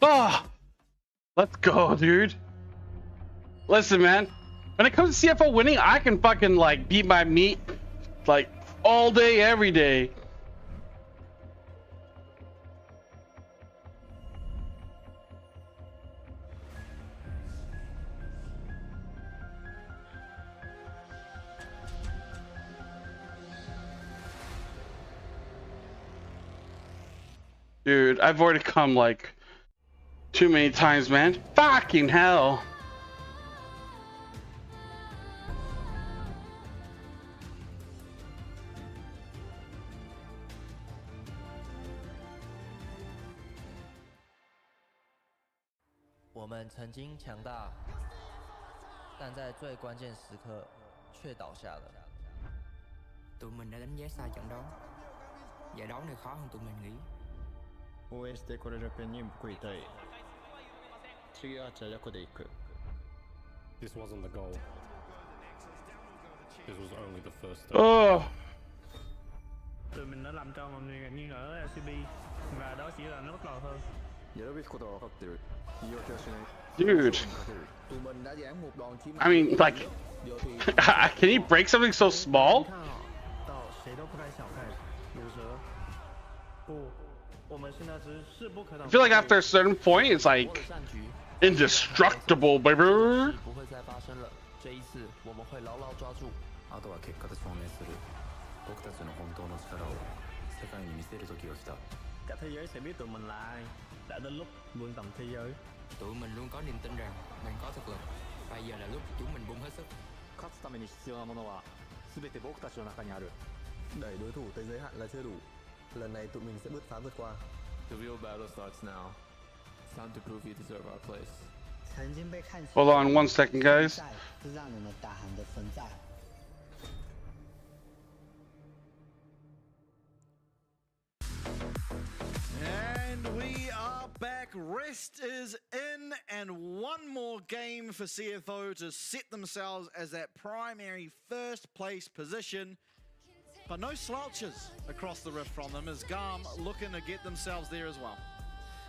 Oh, let's go, dude. Listen, man. When it comes to CFO winning, I can fucking like beat my meat like all day, every day. Dude, I've already come like too many times, man. Fucking hell. Tụi mình đã đánh giá sai trận đấu. Giải đấu này khó hơn tụi mình nghĩ. 応援してくれるペンに報いたい。次はチャリコで行く。This wasn't the goal. This was only the first step. Oh. Tụi mình đã làm cho mọi người nghi ngờ LCP và đó chỉ là nó bắt đầu thôi. やるべきことは分かってる。言い訳はしない。 Dude. tụi mình đã giảng một đòn chí I mean, like, can he break something so small? 到谁都不该小看毒蛇。不，我们是那只势不可挡。 I feel like after a certain point, it's like indestructible, baby. 不会再发生了。这一次，我们会牢牢抓住。あとは結果で証明する。僕たちの本当の力を世界に見せる時が来た。 Cả thế giới sẽ biết tụi mình là ai. Đã đến lúc vươn tầm thế giới. Tụi mình luôn có niềm tin rằng mình có thực lực. Bây giờ là lúc chúng mình bung hết sức. 勝つために必要なものは全て僕たちの中にある。 đẩy đối thủ tới giới hạn là chưa đủ. Lần này tụi mình sẽ bứt phá vượt qua. The real battle starts now. It's time to prove you deserve our place. 曾经被看清。 Hold on 1 second, guys. 是让你们大喊的存在。 And we are back. Rest is in, and one more game for CFO to set themselves as that primary first place position. But no slouches across the rift from them, as GAM looking to get themselves there as well.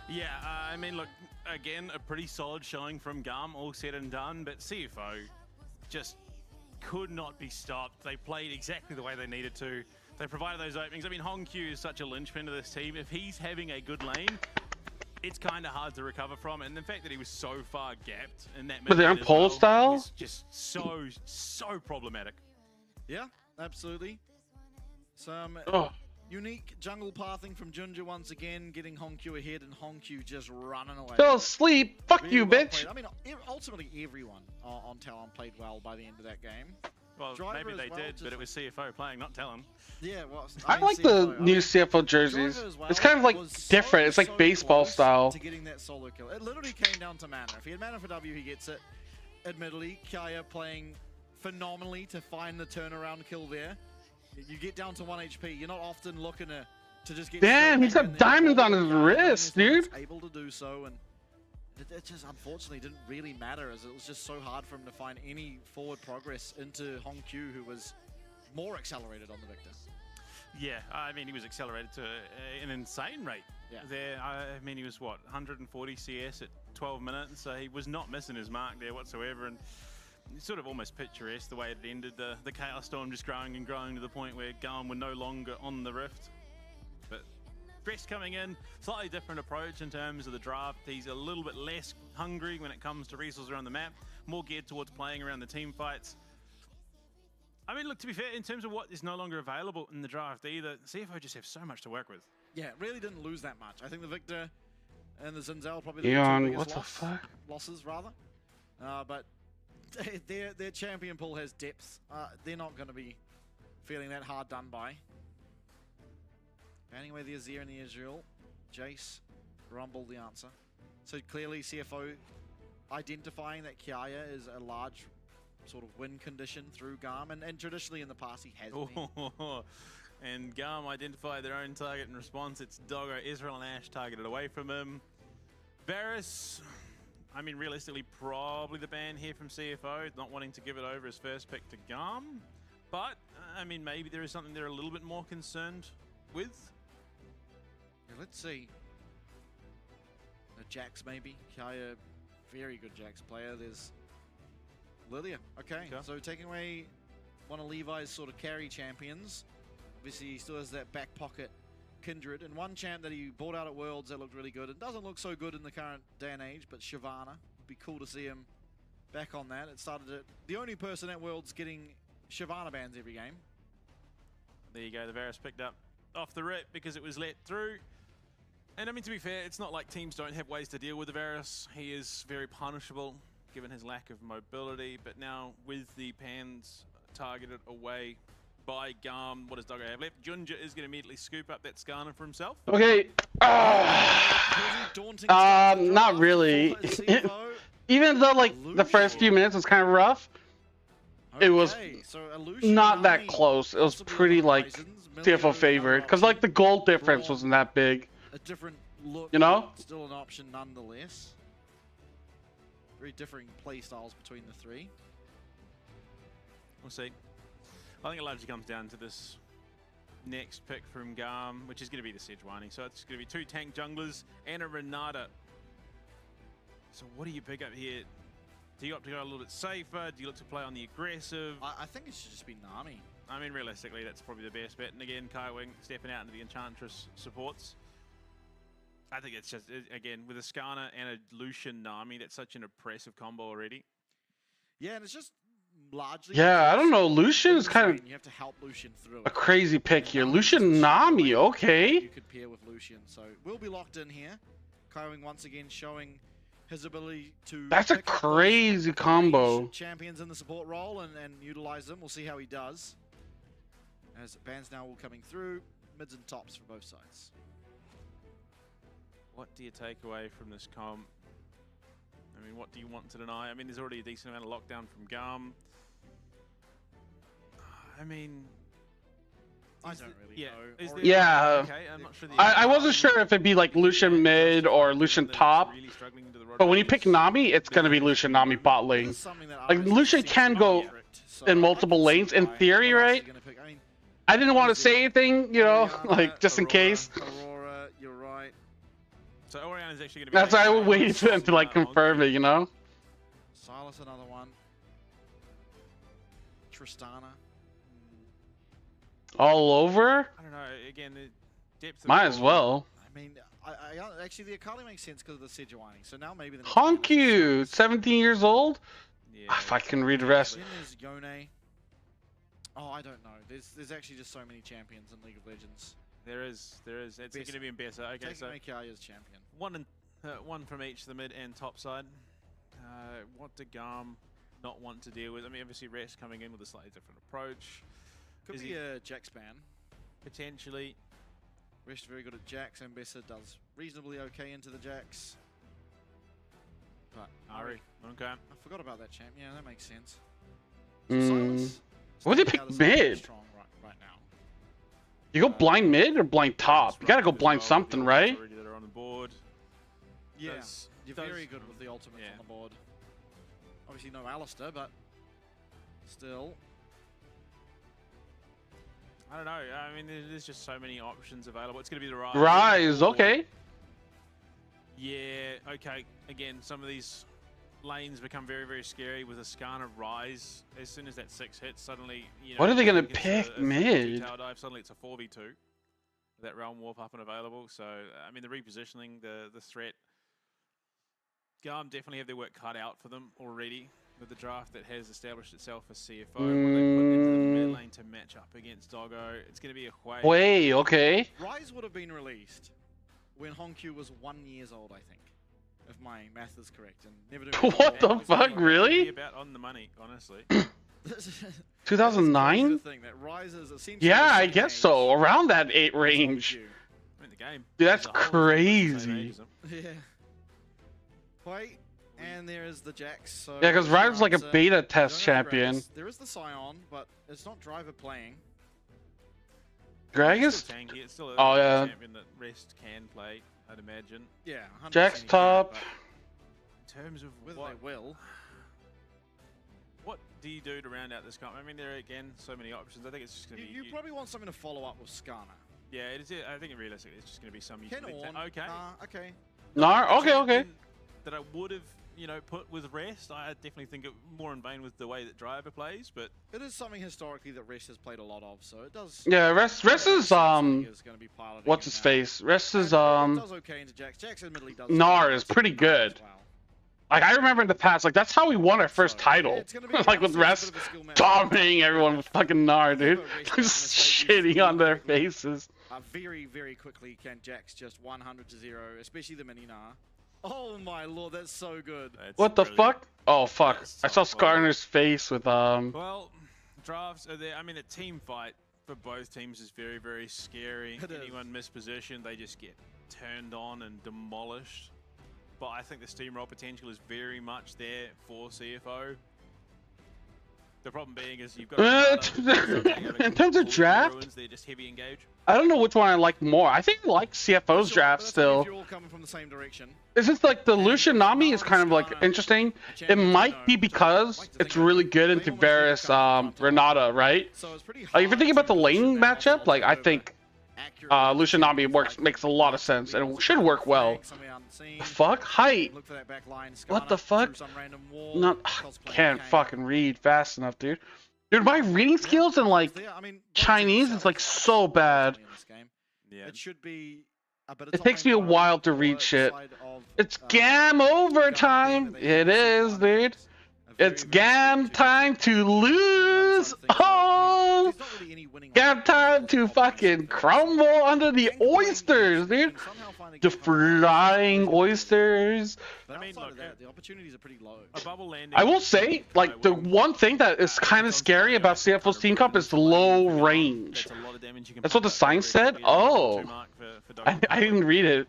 Yeah, I mean, look, again, a pretty solid showing from GAM, all said and done, but CFO just could not be stopped. They played exactly the way they needed to. They provided those openings. I mean, Hong Q is such a linchpin to this team. If he's having a good lane, it's kind of hard to recover from. And the fact that he was so far gapped in that But they're on pole style? is just so problematic. Yeah, absolutely. Some unique jungle pathing from Junja once again, getting Hong Q ahead, and Hong Q just running away. Fell asleep. Fuck Really you, well bitch. played. I mean, ultimately everyone on Talon played well by the end of that game. Well, Driver maybe as they well, did, just but it was CFO playing, not Talon. Yeah, well, I like the new CFO jerseys. It's kind of like different. It's like baseball style. To getting that solo kill. It literally came down to mana. If he had mana for W, he gets it. Admittedly, Kaya playing phenomenally to find the turnaround kill there. You get down to 1 HP. You're not often looking to just get. Damn, he's got diamonds on his wrist, dude. Able to do so, and it just unfortunately didn't really matter, as it was just so hard for him to find any forward progress into Hong Q, who was more accelerated on the Victor. Yeah, I mean, he was accelerated to an insane rate. Yeah. There, I mean, he was, what, 140 CS at 12 minutes, so he was not missing his mark there whatsoever, and it's sort of almost picturesque the way it ended, the Chaos Storm just growing and growing to the point where GAM were no longer on the Rift. But Brest coming in, slightly different approach in terms of the draft. He's a little bit less hungry when it comes to resources around the map, more geared towards playing around the team fights. I mean, look, to be fair, in terms of what is no longer available in the draft either, CFO just have so much to work with. Yeah, really didn't lose that much. I think the Victor and the Zinzel probably the Eon, two biggest what the fuck? losses, rather. But their champion pool has depth. They're not going to be feeling that hard done by. Banning away the Azir and the Israel. Jace, Rumble the answer. So clearly CFO identifying that Kiaya is a large sort of win condition through GAM, and traditionally in the past he has been. And GAM identify their own target in response. It's Doggo, Israel and Ash targeted away from him. Varus, I mean, realistically, probably the ban here from CFO, not wanting to give it over as first pick to GAM. But, I mean, maybe there is something they're a little bit more concerned with. Yeah, let's see. A Jax maybe. Kaya, very good Jax player. There's Lilia. Okay, so taking away one of Levi's sort of carry champions. Obviously, he still has that back pocket Kindred. And one champ that he bought out at Worlds that looked really good. It doesn't look so good in the current day and age, but Shyvana. Would be cool to see him back on that. It started at the only person at Worlds getting Shyvana bans every game. There you go, the Varus picked up off the rip because it was let through. And I mean, to be fair, it's not like teams don't have ways to deal with the Varus. He is very punishable given his lack of mobility, but now with the pans targeted away by GAM, what does Doggo have left? Junja is going to immediately scoop up that Skarner for himself. Okay. Not really. Even though like the first few minutes was kind of rough, it was not that close. It was pretty like CFO favored because like the gold difference wasn't that big. A different look, you know? Still an option nonetheless. Very differing play styles between the three. We'll see. I think it largely comes down to this next pick from GAM, which is going to be the Sejuani. So it's going to be 2 tank junglers and a Renata. So what do you pick up here? Do you opt to go a little bit safer? Do you look to play on the aggressive? I think it should just be Nami. I mean, realistically, that's probably the best bet. And again, Kaiwing stepping out into the Enchantress supports. I think it's just, again, with a Skarner and a Lucian Nami, that's such an oppressive combo already. Yeah, and it's just largely... Yeah, I don't know. Lucian is kind of you have to help Lucian through a crazy pick here. Lucian Nami, okay. You could pair with Lucian, so we'll be locked in here. Kaiwing once again showing his ability to... That's a crazy combo. Champions in the support role and utilize them. We'll see how he does. As bans now all coming through, mids and tops for both sides. What do you take away from this comp? I mean, what do you want to deny? I mean, there's already a decent amount of lockdown from GAM. I mean... I don't really know. Yeah. Okay, I'm not sure I wasn't sure if it'd be like Lucian mid or Lucian top. But when you pick Nami, it's going to be Lucian Nami bot lane. Like, Lucian can go in multiple lanes in theory, right? I didn't want to say anything, you know, like, just in case. Aurora, you're right. So Orion is actually going to be... That's why I waited for them to, like, confirm it, you know? Silas, another one. Tristana. All over? I don't know, again, the depth of... Might as well. I mean, actually, the Akali makes sense because of the Sejuani, so now maybe... Honku, 17 years old? Yeah. If I can read the rest. There's Yone. Oh, I don't know. There's actually just so many champions in League of Legends. There is. It's going to be in Bessa. Okay, so Makiaya's champion. One from each, the mid and top side. What do GAM not want to deal with? I mean, obviously, Rest coming in with a slightly different approach. Could be a Jax ban. Potentially. Rest very good at Jax, and Bessa does reasonably okay into the Jax. But Ari, okay. I forgot about that champ. Yeah, that makes sense. Silence. What did they pick mid? Right now. You go blind mid or blind top? You gotta go blind something, right? That are on the board. Yeah, you're very good with the ultimate on the board. Obviously no Alistair, but still. I don't know. I mean, there's just so many options available. It's going to be the Rise. Rise, okay. Yeah, okay. Again, some of these lanes become very, very scary with a Skarner Rise. As soon as that 6 hits, suddenly, you know... What are they going to pick mid? Dive, suddenly it's a 4v2. That Realm Warp up and available. So, I mean, the repositioning, the threat. GAM definitely have their work cut out for them already with the draft that has established itself as CFO. What they put into the mid lane to match up against Doggo. It's going to be a Hwei, okay. Rise would have been released when Honku was 1 year old, I think. If my math is correct, and never do. What the fuck, really? About on the money, honestly. 2009? Yeah, I guess so. Around that 8 range. In the game. Dude, that's crazy. Yeah. Wait, and there is the Jax. So yeah, because Ryder's like a beta test champion. There is the Scion, but it's not Driver playing. Gragas? It's still a champion that Rest can play, I'd imagine. Yeah, Jax top. In terms of whether they will. What do you do to round out this comp? I mean, there are, again, so many options. I think it's just going to be... You probably want something to follow up with Skarner. Yeah, it is. I think realistically, it's just going to be some utility. Okay. Okay. Nar? Okay. That I would have, you know, put with Rest. I definitely think it more in vain with the way that Driver plays, but it is something historically that Rest has played a lot of, so it does. Yeah, Rest is what's his face? Rest is does okay into Jax. Jax admittedly does. Nar is pretty good. Like, I remember in the past, like, that's how we won our first title. Like, with Rest dominating everyone with fucking Nar, dude. Just shitting on their faces. Very, very quickly can Jax just 100 to 0, especially the mini Nar. Oh my lord, that's so good. What the fuck? Oh, fuck. I saw Skarner's face with, Well, drafts are there. I mean, a team fight for both teams is very, very scary. Anyone mispositioned, they just get turned on and demolished. But I think the steamroll potential is very much there for CFO. The problem being is you've got in terms of draft, they're just heavy engage. I don't know which one I like more. I think I like CFO's draft still. You're all coming from the same direction. It's just like the Lucian Nami is kind of like interesting. It might be because it's really good into various Renata, right? Like if you're thinking about the lane matchup, like I think Lucian Nami makes a lot of sense and it should work well. The fuck? Height? What the fuck? Not can't fucking read fast enough, dude. Dude, my reading skills in like Chinese is like so bad. Yeah. It should be it takes me a while to read shit. It's GAM overtime. It is, dude. It's GAM time to lose. Oh, GAM time to fucking crumble under the oysters, dude. The flying oysters. But outside of that, the opportunities are pretty low. I will say, like, the one thing that is kind of scary about CFO's Team Cup is the low range. That's what the sign said? Oh. I didn't read it.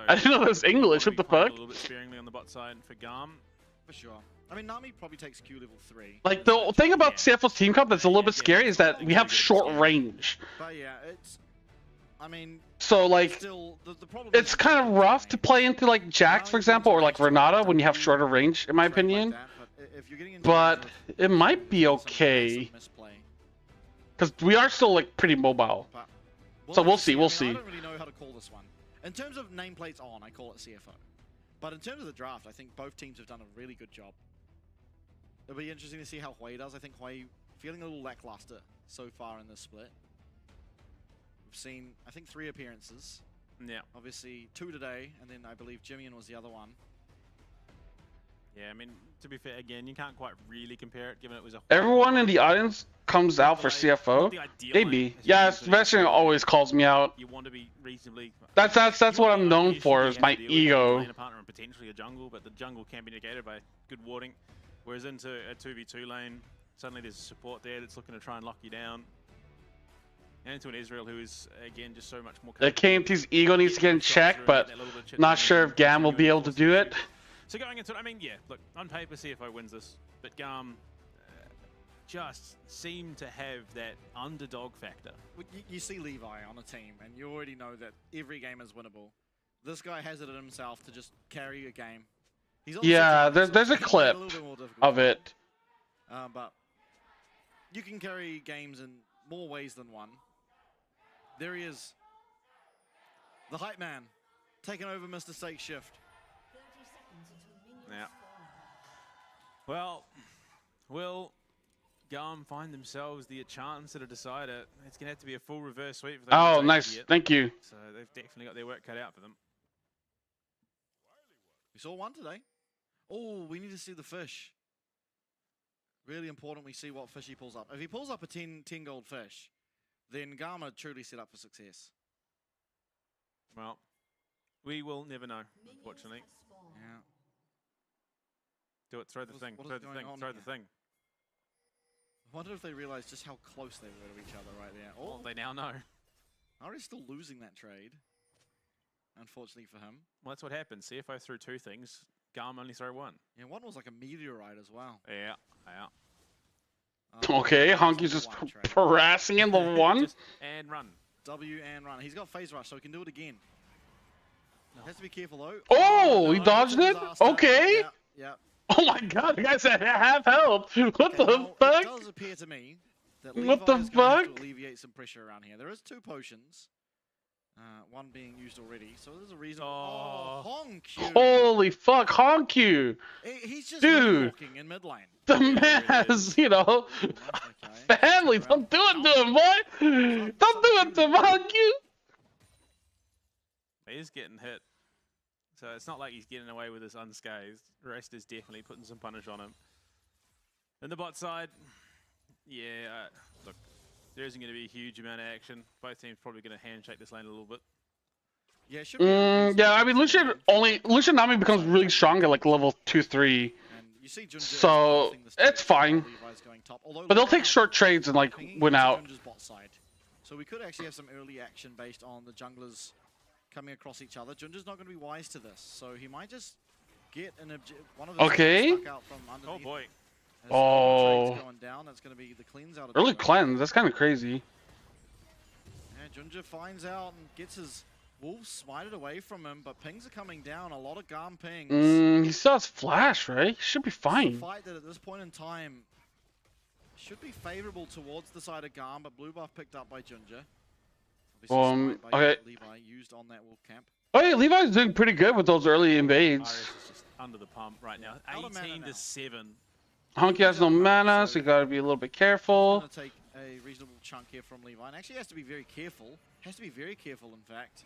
I didn't know it was English. What the fuck? A little bit sparingly on the bot side for GAM. For sure. I mean, Nami probably takes Q level 3. Like, the thing about CFO's Team Cup that's a little bit scary is that we have short range. But yeah, it's... I mean... So, like, it's kind of rough to play into, like, Jax, for example, or, like, Renata when you have shorter range, in my opinion. But it might be okay. Because we are still, like, pretty mobile. So we'll see, we'll see. I don't really know how to call this one. In terms of nameplates on, I call it CFO. But in terms of the draft, I think both teams have done a really good job. It'll be interesting to see how Hui does. I think Hui feeling a little lackluster so far in this split. We've seen, I think, 3 appearances. Yeah. Obviously, 2 today, and then I believe Jimmy was the other one. Yeah, I mean, to be fair, again, you can't quite really compare it, given it was a... Everyone in the audience comes out for CFO. Maybe. Yeah, Sebastian always calls me out. You want to be reasonably... That's what I'm known for, is my ego. A partner and potentially a jungle, but the jungle can be negated by good warding. Whereas into a 2v2 lane, suddenly there's a support there that's looking to try and lock you down. And into an Israel who is, again, just so much more... The KMT's ego needs to get in check, but not sure if GAM will be able to do it. So going into it, I mean, yeah, look, on paper, CFO wins this, but GAM just seem to have that underdog factor. You see Levi on a team, and you already know that every game is winnable. This guy has it in himself to just carry a game. Yeah, there's a clip of it. But you can carry games in more ways than one. There he is. The hype man, taking over Mr. Stake Shift. Yeah. Well, will GAM find themselves the chance to decide it? It's going to have to be a full reverse sweep for them. Oh, nice. Thank you. So they've definitely got their work cut out for them. We saw one today. Oh, we need to see the fish. Really important we see what fish he pulls up. If he pulls up a 10 gold fish, then GAM are truly set up for success. Well, we will never know, unfortunately. Yeah. Do it, throw the thing, throw the thing, throw the thing. I wonder if they realize just how close they were to each other right there. Oh, well, they now know. Ari's still losing that trade, unfortunately for him. Well, that's what happened. CFO threw 2 things, GAM only threw 1. Yeah, one was like a meteorite as well. Yeah, okay, Honky's just harassing him the 1. And run. W and run. He's got phase rush, so he can do it again. No. Has to be careful though. Oh, he dodged it? Okay. Yeah. Oh my god, the guys that have help. What the fuck? It does appear to me that what the fuck? to alleviate some pressure around here. There is 2 potions. one being used already, so there's a reason. Oh, Hongq. Holy fuck, Hongq. He's just dude, walking in mid lane. The man has, you know, family. Don't do it to him, boy. Don't do it to Hongq. He's getting hit. So it's not like he's getting away with this unscathed. Rest is definitely putting some punish on him. And the bot side, yeah, look, there isn't going to be a huge amount of action. Both teams probably going to handshake this lane a little bit. Yeah, yeah. I mean, Lucian Nami becomes really strong at like level 2-3. So it's fine. But they'll take short trades and like win out. So we could actually have some early action based on the junglers coming across each other. Junja's not going to be wise to this, so he might just get one of the stuck out from underneath. Oh boy. Going down. That's going to be the cleanse out of early cleanse. That's kind of crazy. Yeah, Junja finds out and gets his wolves smited away from him, but pings are coming down. A lot of GAM pings. He still has flash, right? He should be fine. It's a fight that at this point in time should be favorable towards the side of GAM, but blue buff picked up by Junja. Okay. Levi used on that wolf camp. Oh yeah, Levi's doing pretty good with those early invades. Is just under the pump right now. 18-7. Hongq has no mana, so you gotta be a little bit careful. Going to take a reasonable chunk here from Levi, and actually has to be very careful. Has to be very careful, in fact.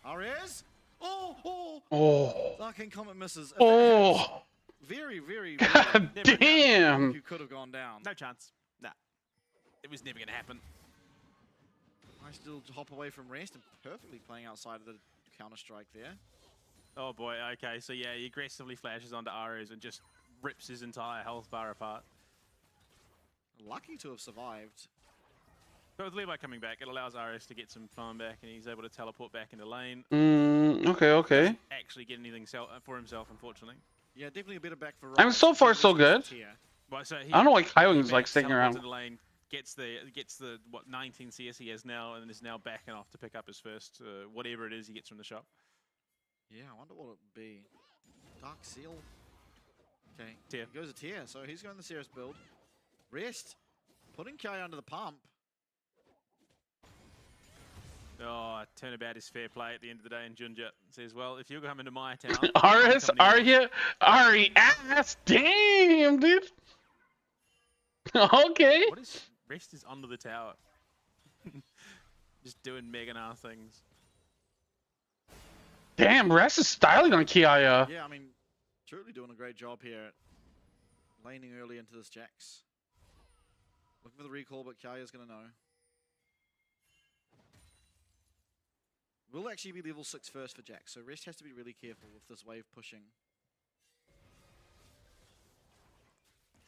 Arias. Dark Comet misses. Oh. Very, very. God damn. You could have gone down. No chance. Nah. It was never gonna happen. Nice little hop away from Rest and perfectly playing outside of the counter-strike there. Oh boy, okay, so yeah, he aggressively flashes onto Arias and just rips his entire health bar apart. Lucky to have survived. But with Levi coming back, it allows Arias to get some farm back and he's able to teleport back into lane. Okay. Actually get anything for himself, unfortunately. Yeah, definitely a bit of back for I mean, so far so good. Well, so I don't know why Kaiwing's like sticking around. Into the lane, gets the what 19 CS he has now, and is now backing off to pick up his first whatever it is he gets from the shop. Yeah, I wonder what it would be. Dark Seal. Okay, tier. He goes a tier, so he's going the serious build. Rest, putting Kai under the pump. Oh, turnabout is fair play at the end of the day, and Junja says, well, if you're coming to my town... Arias, damn, dude. Okay. What is... Rest is under the tower. Just doing Meganar things. Damn, Rest is styling on Kiaya. Yeah, I mean, truly doing a great job here. Laning early into this Jax. Looking for the recall, but Kiaya's going to know. Will actually be level 6 first for Jax, so Rest has to be really careful with this wave pushing.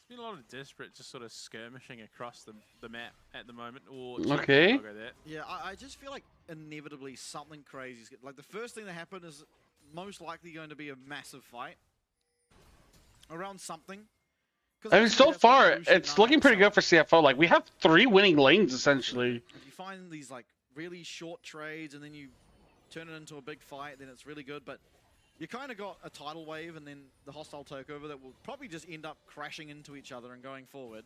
There's been a lot of desperate just sort of skirmishing across the map at the moment. Okay. Yeah, I just feel like inevitably something crazy is like the first thing that happened is most likely going to be a massive fight around something. I mean, so far it's looking pretty good for CFO. Like we have 3 winning lanes essentially. If you find these like really short trades and then you turn it into a big fight, then it's really good. But you kind of got a tidal wave and then the hostile takeover that will probably just end up crashing into each other and going forward.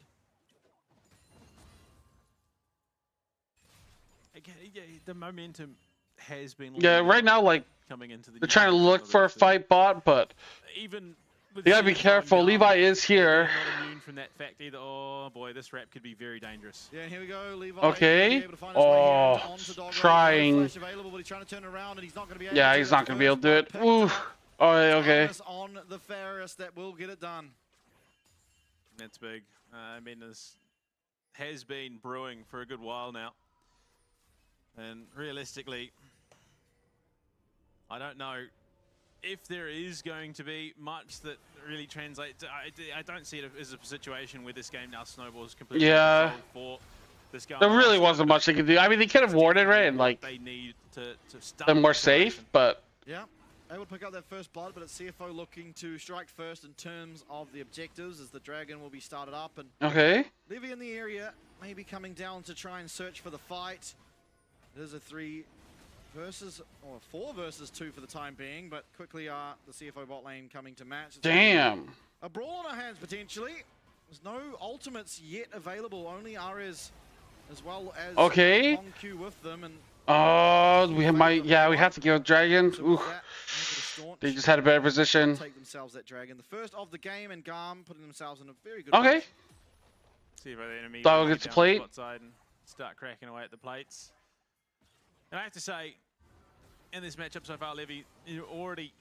Again, yeah, the momentum has been... Yeah, right now, like, coming into they're trying to look for a fight bot, but even you gotta be careful. Levi is here. Not immune from that fact either. Oh boy, this rap could be very dangerous. Yeah, and here we go. Levi. Okay. Trying. Yeah, he's not gonna be able to do it. Ooh. Oh, okay. On the Ferris that will get it done. That's big. I mean, this has been brewing for a good while now, and realistically, I don't know if there is going to be much that really translates. I don't see it as a situation where this game now snowballs completely. Yeah. For this guy. There really wasn't much they could do. I mean, they could have warded, right? And like, they need to start them more safe, but. Yeah, able to pick up that first blood, but it's CFO looking to strike first in terms of the objectives as the Dragon will be started up. And okay. Livy in the area, maybe coming down to try and search for the fight. There's a 3 versus, or 4 versus 2 for the time being, but quickly the CFO bot lane coming to match. It's damn. A brawl on our hands potentially. There's no ultimates yet available, only Ares as well as okay. Hongq with them, and We might, yeah, we have to give Dragon. Ooh. They just had a better position. Take themselves that Dragon. The first of the game, and GAM putting themselves in a very good Okay. position. See if the enemy Dog gets a plate. Side and start cracking away at the plates. And I have to say, in this matchup so far, Levy, you've already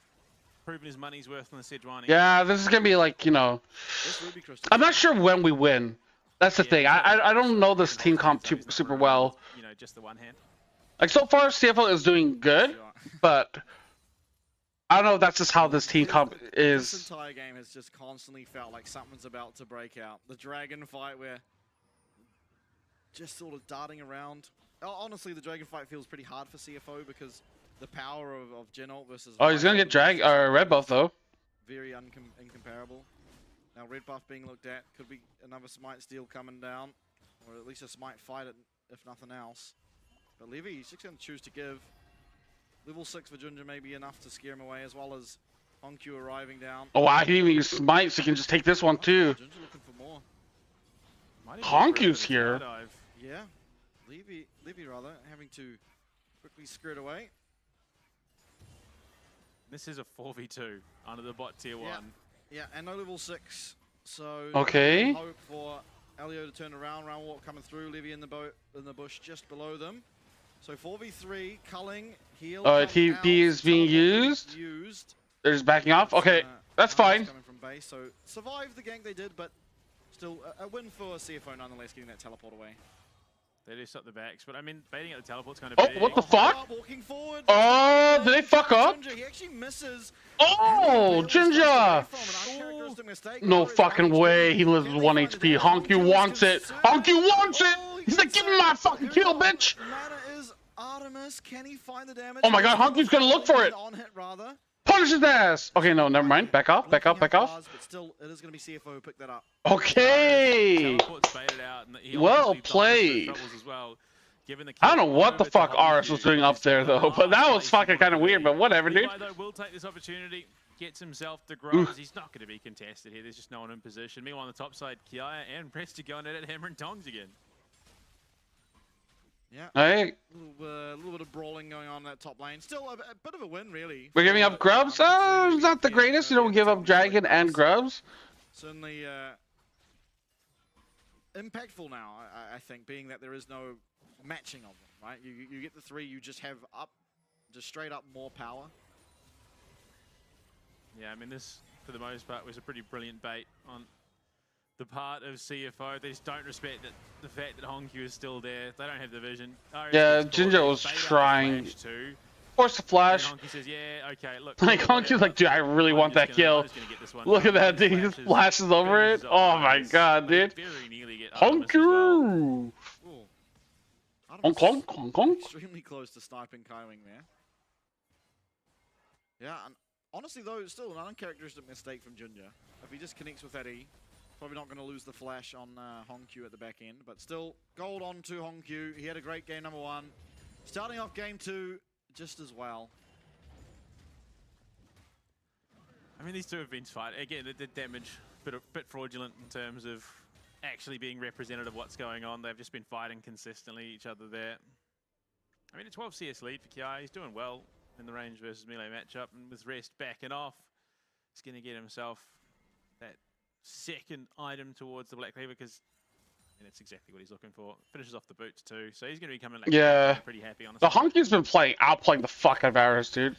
proven his money's worth on the Sejuani. Yeah, this is gonna be like, you know, I'm not sure when we win. That's the thing. I don't know this team comp super well. You know, just the one hand. Like so far, CFO is doing good, but I don't know if that's just how this team comp is. This entire game has just constantly felt like something's about to break out. The Dragon fight where just sort of darting around. Honestly, the Dragon fight feels pretty hard for CFO because the power of Genalt versus... Oh, he's gonna get red buff though. Very incomparable. Now red buff being looked at. Could be another smite steal coming down. Or at least a smite fight, if nothing else. But Levy, he's just going to choose to give. Level 6 for Ginger may be enough to scare him away, as well as Honkyu arriving down. Oh, I can even use smite, so you can just take this one too. Ginger looking for more. Honkyu's here. Yeah, Levy rather, having to quickly skirt away. This is a 4v2 under the bot tier 1. Yeah, and no level 6. So okay. Hope for Elio to turn around. Round walk coming through. Levy in the bush just below them. So 4v3, culling, heal. TP is being used. They're just backing off. Okay, that's fine. Coming from base, so survived the gank they did, but still a win for CFO nonetheless, getting that teleport away. They do stop the backs, but I mean, baiting at the teleport's going to be... Oh, what the fuck? Walking forward. Oh, did they fuck up? Ginger, he actually misses. Oh, Ginger! No fucking way. He lives with 1 HP. Honkyu wants it. Honkyu wants it! He's like, give me my fucking kill, bitch! Artemis, can he find the damage? Oh my god, Honkyu's gonna look for it! On hit, rather. Punish his ass! Okay, no, never mind. Back off, back off, back off. But still, it is gonna be CFO who picked that up. Okay! Well played. I don't know what the fuck RS was doing up there though, but that was fucking kind of weird, but whatever, dude. Will take this opportunity, gets himself the grubs. He's not going to be contested here. There's just no one in position. Meanwhile, on the top side, Kiaya and Presti going at it, hammer and tongs again. Yeah, a little bit of brawling going on in that top lane. Still a bit of a win, really. We're giving up grubs? Not the greatest. You don't give up Dragon and grubs. Certainly impactful now, I think, being that there is no matching of them, right? You get the 3, you just have just straight up more power. Yeah, I mean, this, for the most part, was a pretty brilliant bait on the part of CFO. They just don't respect the fact that Honkyu is still there. They don't have the vision. Yeah, Ginger was trying. Force the flash. Honkyu says, yeah, okay, look. Like, Honkyu's like, dude, I really want that kill. Look at that, dude. He just flashes over it. Oh my god, dude. Honkyu! Hong Kong, Hong Kong. Extremely close to sniping Kaiwing there. Yeah, and honestly though, still an uncharacteristic mistake from Ginger. If he just connects with that E, probably not going to lose the flash on Honkyu at the back end. But still, gold on to Honkyu. He had a great game number 1. Starting off game 2 just as well. I mean, these two have been fighting. Again, the damage, bit fraudulent in terms of actually being representative of what's going on. They've just been fighting consistently each other there. I mean, a 12 CS lead for Kiai. He's doing well in the range versus melee matchup, and with rest backing off, he's going to get himself that second item towards the Black Cleaver, because that's exactly what he's looking for. Finishes off the boots too, so he's going to be coming like pretty happy, honestly. The Honkyu's been outplaying the fuck out of Varus, dude.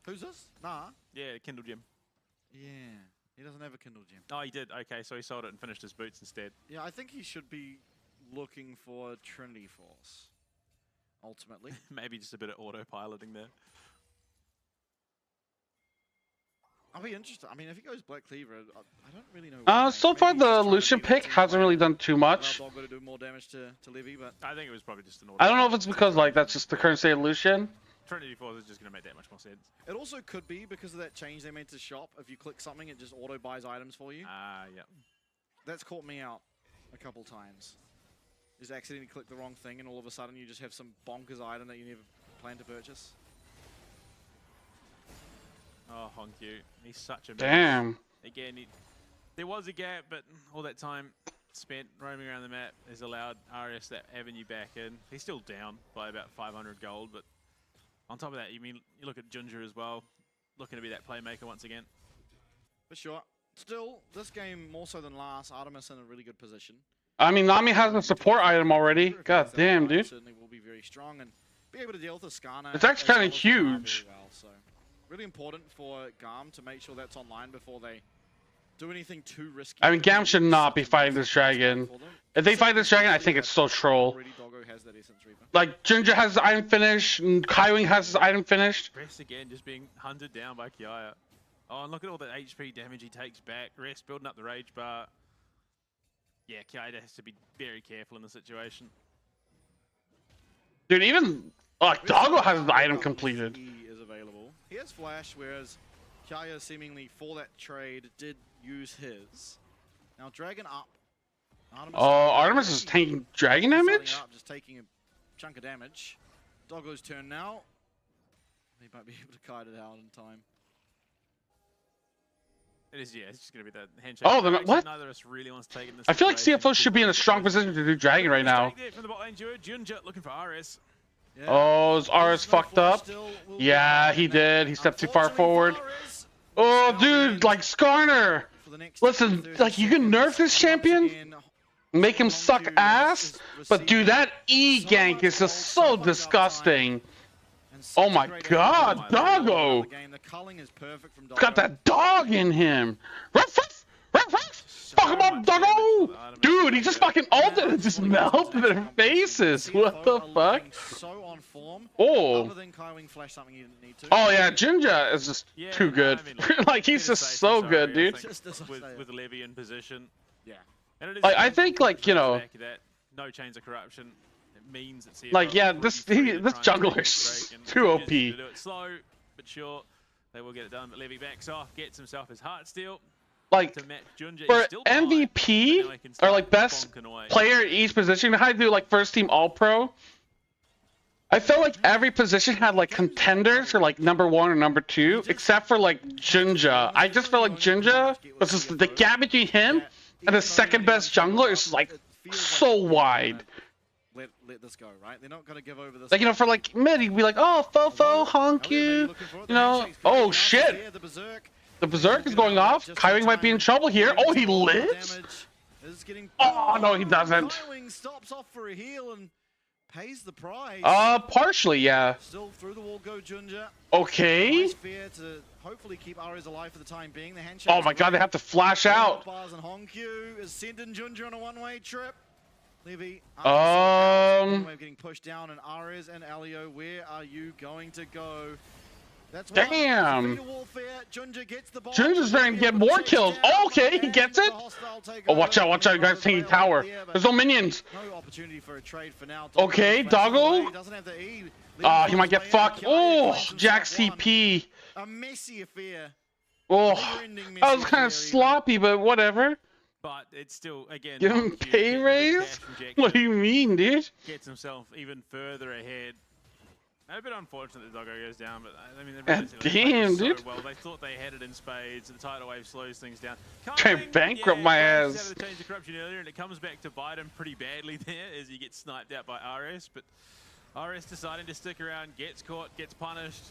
Who's this? Nah. Yeah, Kindle Gem. Yeah. He doesn't have a Kindle Gem. Oh, he did. Okay, so he sold it and finished his boots instead. Yeah, I think he should be looking for Trinity Force, ultimately. Maybe just a bit of autopiloting there. I'll be interested. I mean, if he goes Black Cleaver, I don't really know. So far the Lucian pick hasn't really done too much. Dog got to do more damage to Levy, but I think it was probably just an I don't know if it's because like that's just the current state of Lucian. Trinity Force is just going to make that much more sense. It also could be because of that change they made to shop. If you click something, it just auto buys items for you. Yeah. That's caught me out a couple times. Just accidentally click the wrong thing, and all of a sudden you just have some bonkers item that you never planned to purchase. Oh, Honkyu. He's such a damn. Again, there was a gap, but all that time spent roaming around the map has allowed RS that avenue back in. He's still down by about 500 gold, but on top of that, you look at Ginger as well, looking to be that playmaker once again. For sure. Still, this game, more so than last, Artemis in a really good position. I mean, Nami has a support item already. God damn, dude. Certainly will be very strong and be able to deal with the Skana. It's actually kind of huge. Well, so really important for GAM to make sure that's online before they do anything too risky. I mean, GAM should not be fighting this dragon. If they fight this dragon, I think it's so troll. Like, Ginger has his item finished, and Kaiwing has his item finished. Rest again, just being hunted down by Kiaya. Oh, and look at all the HP damage he takes back. Rest building up the rage bar. Yeah, Kiaya has to be very careful in the situation. Dude, even Doggo has his item completed. He is available. He has flash, whereas Kiaya seemingly for that trade did use his. Now Dragon up. Artemis is taking dragon damage? Just taking a chunk of damage. Doggo's turn now. He might be able to kite it out in time. It is, yeah. It's just going to be that handshake. Oh, then what? Neither of us really wants to take it in this I feel like CFO should be in a strong position to do dragon right now. From the bot lane duo, Ginger looking for RS. Yeah. Oh, is RS fucked up? Yeah, he did. He stepped too far forward. Oh, dude, like Skarner. Listen, like you can nerf this champion, make him suck ass, but dude, that E gank is just so disgusting. Oh my god, Doggo! Got that dog in him. Ruff, ruff, ruff, ruff. Fuck him up, Doggo! Dude, he just fucking ulted and just melted their faces. What the fuck? Oh. Oh yeah, Ginger is just too good. Like he's just so good, dude. With Levy in position. Yeah. Like I think, like you know. No chains of corruption. Means that CFO like yeah, this jungler is too OP. Do it slow but sure. They will get it done, but Levy backs off, gets himself his heart steal. Like for MVP or like best player at each position, how do like first team All Pro? I felt like every position had like contenders for like #1 or #2, except for like Jinja. I just felt like Jinja was just the gap between him and the second best jungler is like so wide. Let this go, right? They're not gonna give over this. Like, you know, for like mid, he'd be like, oh, Fofo, honk you know. Oh shit! The berserk is going off. Kaiwing might be in trouble here. Oh, he lives? Oh no, he doesn't. Kaiwing stops off for a heal and pays the price. Partially, yeah. Still through the wall go Ginger. Okay. Nice fear to hopefully keep Ares alive for the time being. The handshake. Oh my god, they have to flash out. Bars and Honkyu is sending Ginger on a one-way trip. Levy, way of getting pushed down, and Ares and Elio, where are you going to go? That's damn. Ginger gets the ball. Ginger's trying to get more kills. Oh, okay, he gets it. Oh, watch out, you guys taking tower. There's no minions. No opportunity for a trade for now. Okay, Doggo. He might get fucked. Oh, Jack CP. A messy affair. Oh, that was kind of sloppy, but whatever. But it's still, again, give him pay raise? What do you mean, dude? Gets himself even further ahead. A bit unfortunate that Doggo goes down, but I mean, they're damn, dude. So well. They thought they had it in spades. The tidal wave slows things down. Try to bankrupt my ass. The change of corruption earlier, and it comes back to bite him pretty badly there as he gets sniped out by RS. But RS deciding to stick around, gets caught, gets punished.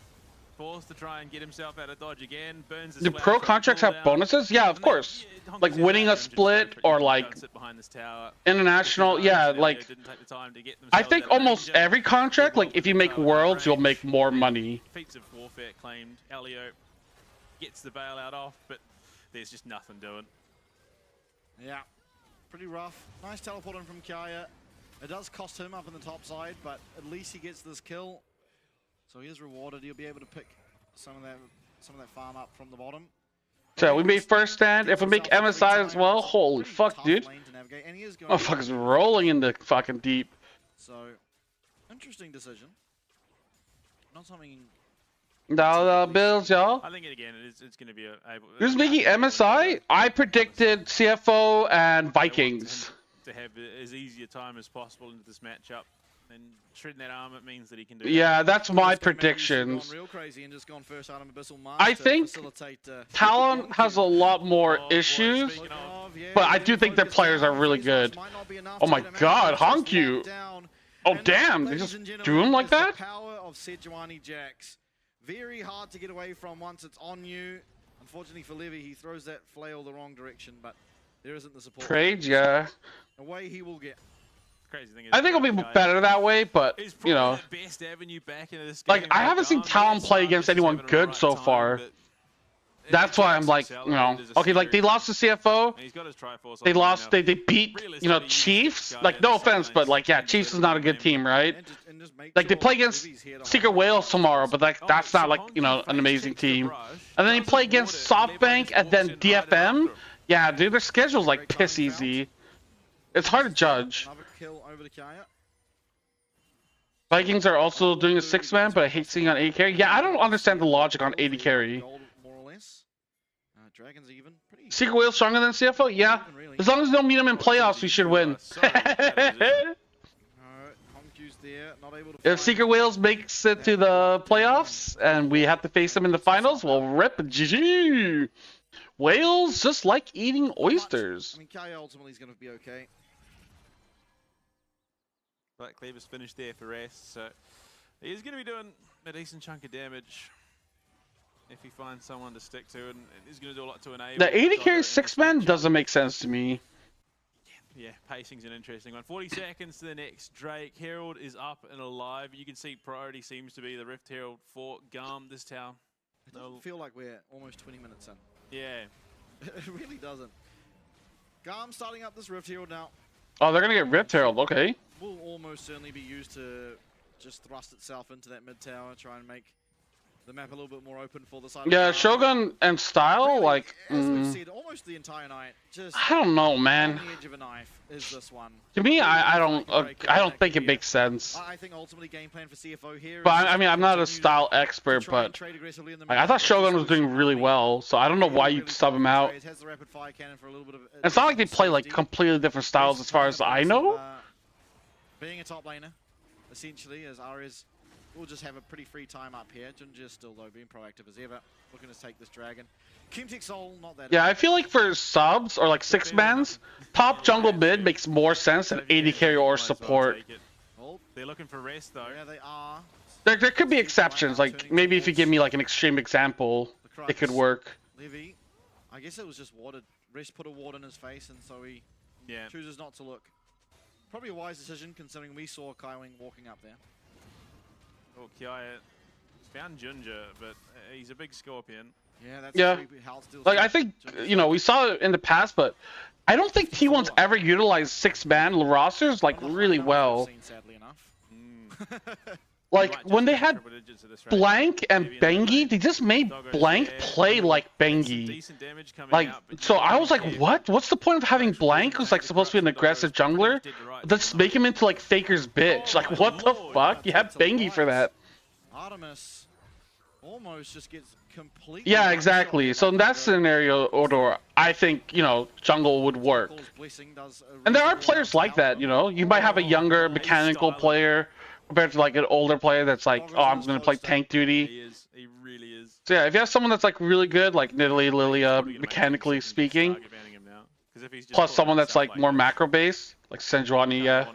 Forced to try and get himself out of dodge again. Burns his do pro contracts have bonuses? Yeah, of course. Like winning a split or like international. Yeah, like I think almost every contract, like if you make worlds, you'll make more money. Feats of warfare claimed. Elio gets the bailout off, but there's just nothing doing. Yeah, pretty rough. Nice teleport in from Kiaya. It does cost him up in the top side, but at least he gets this kill. So he is rewarded. He'll be able to pick some of that farm up from the bottom. So we made first stand. If we make MSI as well, holy fuck, dude. Oh, fuck, is rolling in the fucking deep. So, interesting decision. Not something. Dollar bills, y'all. I think again, it's going to be able. Who's making MSI? I predicted CFO and Vikings. To have as easy a time as possible into this matchup. And shredding that armor means that he can do. Yeah, that's my predictions. I think Talon has a lot more issues. But I do think their players are really good. Oh my god, Honkyu! Oh damn, they just do him like that? Power of Sejuani Jax. Very hard to get away from once it's on you. Unfortunately for Levy, he throws that flail the wrong direction, but there isn't the support. Trade, yeah. Away he will get. Crazy thing is, I think it'll be better that way, but you know, best avenue back into this like I haven't seen Talon play against anyone good so far. That's why I'm like, you know, okay, like they lost to CFO. They lost, they beat, you know, Chiefs. Like no offense, but like yeah, Chiefs is not a good team, right? Like they play against Secret Whales tomorrow, but like that's not like, you know, an amazing team. And then you play against SoftBank and then DFM. Yeah, dude, their schedule's like piss easy. It's hard to judge. Vikings are also doing a 6-man, but I hate seeing on 80 carry. Yeah, I don't understand the logic on 80 carry. Secret Whale stronger than CFO? Yeah. As long as we don't meet him in playoffs, we should win. If Secret Whales makes it to the playoffs and we have to face them in the finals, we'll rip GG. Whales just like eating oysters. I mean, Kai ultimately is going to be okay. Black Cleaver's finished there for rest, so he's going to be doing a decent chunk of damage if he finds someone to stick to, and he's going to do a lot to enable. The 80 carry 6-man doesn't make sense to me. Yeah, pacing's an interesting one. 40 seconds to the next Drake. Herald is up and alive. You can see priority seems to be the Rift Herald for GAM this town. It doesn't feel like we're almost 20 minutes in. Yeah. It really doesn't. GAM starting up this Rift Herald now. Oh, they're going to get Rift Herald, okay. Will almost certainly be used to just thrust itself into that mid tower, try and make the map a little bit more open for the side. Yeah, Shogun and Style, really, like, as we've said, almost the entire night. Just I don't know, man. On the edge of a knife is this one. To me, I don't think it makes sense. I think ultimately game plan for CFO here. But I mean, I'm not a Style expert, but like, I thought Shogun was doing really well, so I don't know why you'd sub him out. It's not like they play like completely different styles as far as I know. Being a top laner, essentially, as Ares will just have a pretty free time up here. Ginger still, though, being proactive as ever, looking to take this dragon. KMTlol, not that. Yeah, I feel like for subs or like 6-mans, top jungle mid makes more sense than 80 carry or support. They're looking for rest, though. Yeah, they are. There could be exceptions, like maybe if you give me like an extreme example, it could work. Levy, I guess it was just watered. Rest put a ward in his face, and so he chooses not to look. Probably a wise decision, considering we saw Kaiwing walking up there. Oh, Kiaya found Ginger, but he's a big scorpion. Yeah, that's like I think, you know, we saw it in the past, but I don't think T1's ever utilized 6-man rosters like really well. Sadly enough. Like when they had Blank and Bengi, they just made Blank play like Bengi. Like, so I was like, what? What's the point of having Blank, who's like supposed to be an aggressive jungler? Just make him into like Faker's bitch. Like, what the fuck? You have Bengi for that. Artemis almost just gets completely. Yeah, exactly. So in that scenario, Odor, I think, you know, jungle would work. And there are players like that, you know. You might have a younger mechanical player compared to like an older player that's like, oh, I'm gonna play tank duty. He really is. So yeah, if you have someone that's like really good, like Nidalee, Lilia, mechanically speaking, plus someone that's like more macro based, like Sejuani, yeah.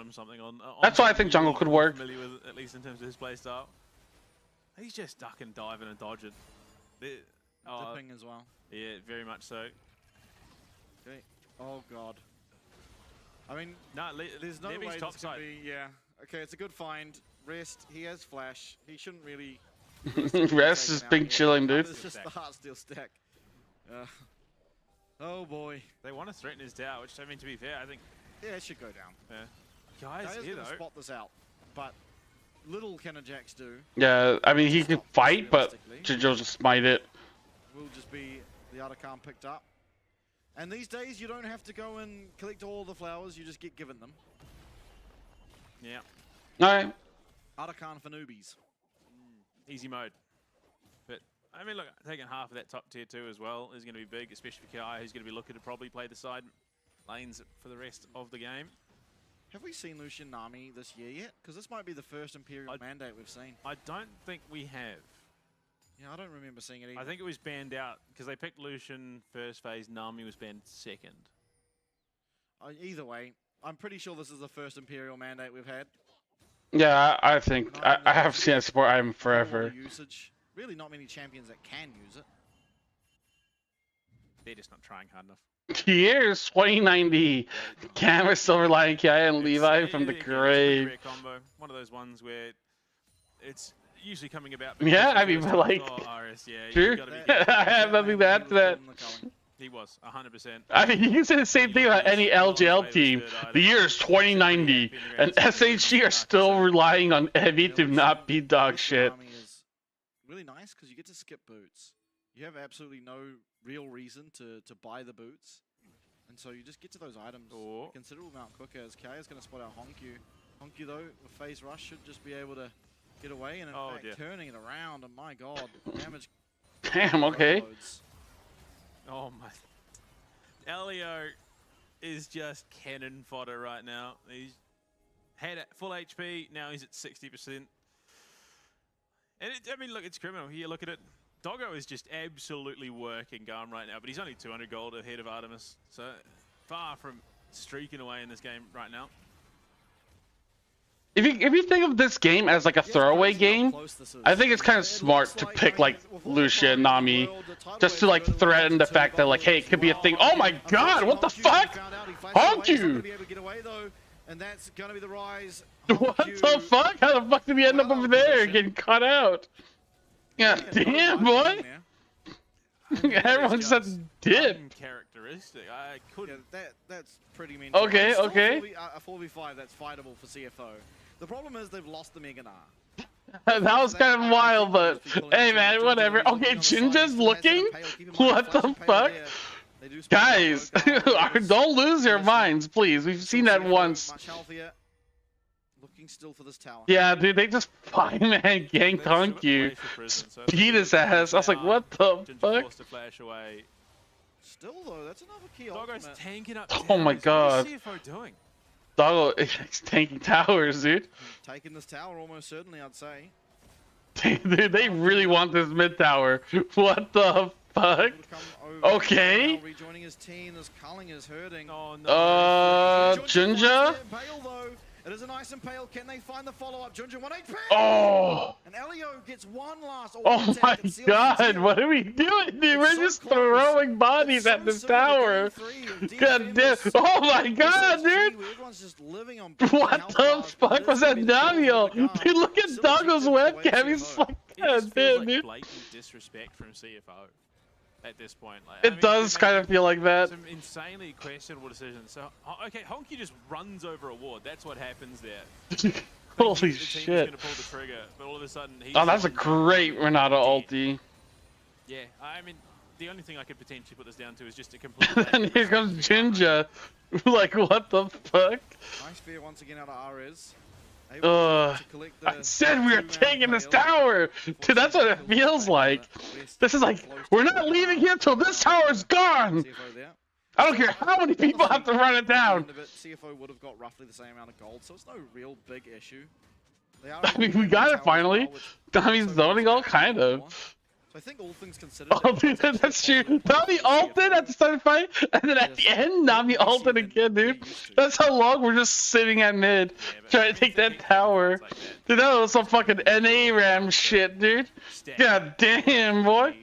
That's why I think jungle could work. At least in terms of his playstyle. He's just ducking, diving, and dodging. Dipping as well. Yeah, very much so. Okay. Oh god. I mean, there's no way top this can be. Yeah. Okay, it's a good find. Rest, he has flash. He shouldn't really. Rest is big chilling, dude. It's just the Heartsteel stack. Oh boy. They want to threaten his tower, which I mean, to be fair, I think. Yeah, it should go down. Yeah. Guys, here though. Spot this out, but little can a Jax do. Yeah, I mean he can fight, but Jinjo's just smite it. Will just be the Otacam picked up. And these days, you don't have to go and collect all the flowers, you just get given them. Yeah. Alright. Otacam for newbies. Easy mode. But, I mean, look, taking half of that top tier 2 as well is going to be big, especially for Kai, who's going to be looking to probably play the side lanes for the rest of the game. Have we seen Lucian Nami this year yet? Because this might be the first Imperial mandate we've seen. I don't think we have. Yeah, I don't remember seeing it either. I think it was banned out because they picked Lucian first phase, Nami was banned second. Either way, I'm pretty sure this is the first Imperial mandate we've had. Yeah, I think I have seen that support item forever. Usage. Really not many champions that can use it. They're just not trying hard enough. Here's 2090. Cam is still relying Ki and Levi from the grave. It's a combo. One of those ones where it's usually coming about. Yeah, I mean, but like, true. I have nothing to add to that. He was 100%. I mean, you can say the same thing about any LGL team. The year is 2090, and SHG are still relying on Heavy to not be dog shit. Really nice because you get to skip boots. You have absolutely no real reason to buy the boots, and so you just get to those items a considerable amount quicker. As Kai is going to spot out Honkyu. Honkyu though, with phase rush, should just be able to get away, and in fact turning it around. And my god, damage. Damn. Okay. Oh my. Elio is just cannon fodder right now. He's had full HP, now he's at 60%. And I mean, look, it's criminal. Here, look at it. Doggo is just absolutely working GAM right now, but he's only 200 gold ahead of Artemis. So far from streaking away in this game right now. If you think of this game as like a throwaway game, I think it's kind of smart to pick like Lucia and Nami, just to like threaten the fact that like, hey, it could be a thing. Oh my god, what the fuck? Honkyu! What the fuck? How the fuck did we end up over there getting caught out? Yeah, damn boy! Everyone just had to dip. Characteristic. I couldn't. Yeah, that's pretty mean. Okay, okay. A 4v5 that's fightable for CFO. The problem is they've lost the Mega Gnar. That was kind of wild, but hey man, whatever. Okay, Jinja's looking? What the fuck? Guys, don't lose your minds, please. We've seen that once. Looking still for this tower. Yeah, dude, they just five-man ganked Honkyu. Beat his ass. I was like, what the fuck? Still though, that's another key. Doggo's tanking up. Oh my god. What's CFO doing? Doggo is tanking towers, dude. Taking this tower almost certainly, I'd say. Dude, they really want this mid tower. What the fuck? Okay. Rejoining his team, this culling is hurting. Oh no. Jinja? It is a nice impale. Can they find the follow-up? Junja 1 HP! Oh! And Elio gets one last. Oh my god, what are we doing, dude? We're just throwing bodies at this tower. God damn. Oh my god, dude! What the fuck was that Daniel? Dude, look at Doggo's webcam. He's like, god damn, dude. Blatant disrespect from CFO. At this point, like, it does kind of feel like that. Some insanely questionable decisions. So, okay, Honkyu just runs over a ward. That's what happens there. Holy shit! Gonna pull the trigger, but all of a sudden he's that's a great Renata ulti. Yeah, I mean, the only thing I could potentially put this down to is just a complete. And here comes Jinja. Like, what the fuck? Nice fear once again out of Ares. I said we were taking this tower! Dude, that's what it feels like. This is like, we're not leaving here till this tower's gone! I don't care how many people have to run it down! CFO would have got roughly the same amount of gold, so it's no real big issue. I mean, we got it finally. Nami's zoning all kind of. So I think all things considered. Oh, dude, that's true. Nami ulted at the start of the fight, and then at the end, Nami ulted again, dude. That's how long we're just sitting at mid, trying to take that tower. Dude, that was some fucking NA RAM shit, dude. God damn, boy.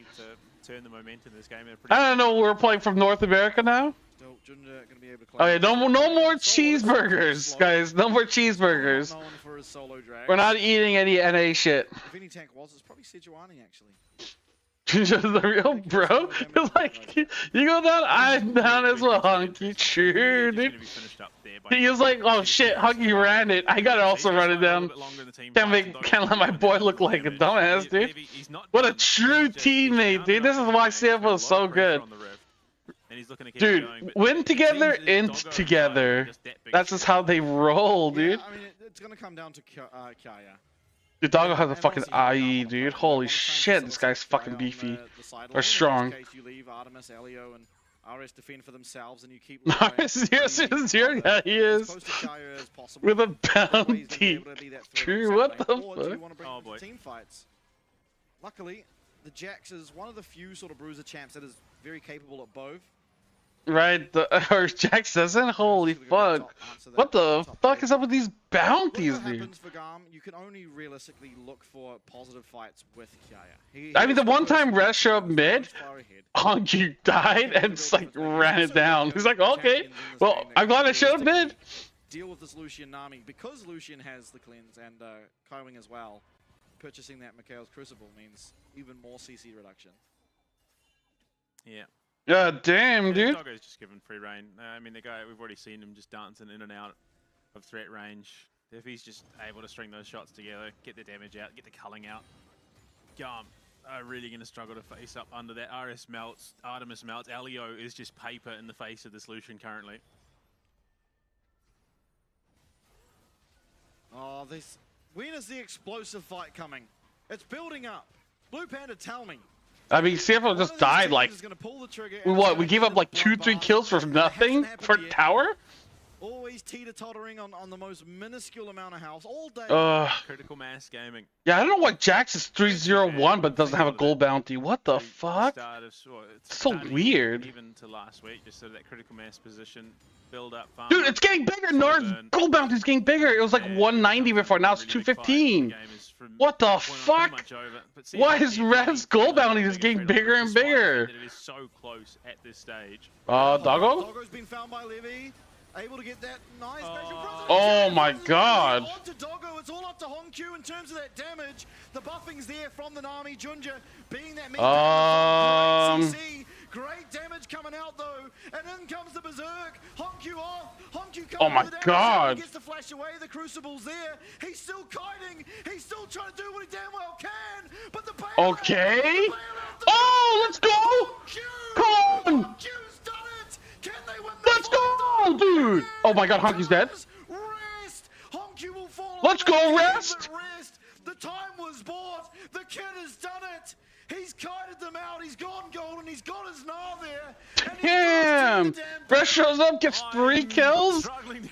Turn the momentum this game. I don't know, we're playing from North America now. Oh yeah, no more cheeseburgers, guys. No more cheeseburgers. We're not eating any NA shit. If any tank was, it's probably Sejuani actually. Just the real bro. Like, you go down, I'm down as well, Hunky. True, dude. He was like, oh shit, Hunky ran it. I gotta also run it down. Can't let my boy look like a dumbass, dude. What a true teammate, dude. This is why CFO is so good. Dude, win together, int together. That's just how they roll, dude. I mean, it's gonna come down to Kaya. Dude, Doggo has a fucking IE, dude. Holy shit, this guy's fucking beefy. Or strong. You leave Artemis, Elio, and RS defend for themselves, and you keep. Yeah, he is. With a bounty. True, what the fuck? Oh boy. Team fights. Luckily, the Jax is one of the few sort of bruiser champs that is very capable at both. Right, or Jax doesn't? Holy fuck. What the fuck is up with these bounties, dude? For GAM, you can only realistically look for positive fights with Kaya. I mean, the one time Res showed up mid, Honky died and just like ran it down. He's like, okay, well, I'm glad I showed up mid. Deal with this Lucian Nami because Lucian has the cleanse and Kaiwing as well. Purchasing that Mikhail's Crucible means even more CC reduction. Yeah. Yeah, damn, dude. Doggo's just given free reign. I mean, the guy, we've already seen him just dancing in and out of threat range. If he's just able to string those shots together, get the damage out, get the culling out, GAM are really going to struggle to face up under that. RS melts, Artemis melts, Elio is just paper in the face of this Lucian currently. Oh, this. When is the explosive fight coming? It's building up. Blue Panda, tell me. I mean, CFO just died like, what, we gave up like 2-3 kills for nothing for tower? Always teeter-tottering on the most minuscule amount of health all day. Critical mass gaming. Yeah, I don't know why Jax is 3-0-1 but doesn't have a gold bounty. What the fuck? It's so weird. Even to last week, just so that critical mass position build up. Dude, it's getting bigger. Nard's gold bounty's getting bigger. It was like 190 before, now it's 215. What the fuck? Why is Rev's gold bounty just getting bigger and bigger? It is so close at this stage. Doggo? Doggo's been found by Levy. Able to get that nice Oh my god. On to Doggo, it's all up to Hongq in terms of that damage. The buffing's there from the Nami. Junja being that CC. Great damage coming out though. And in comes the Berserk. Hongq off. Hongq Oh my god. He gets to flash away. The Crucible's there. He's still kiting. He's still trying to do what he damn well can. But the okay. Oh, let's go. Come on. Let's go, dude! Oh my god, Honky's dead. Let's go, rest! The time was bought. The kid has done it. He's kited them out. He's gone gold and he's got his Gnar there. Damn! Rest shows up, gets 3 kills?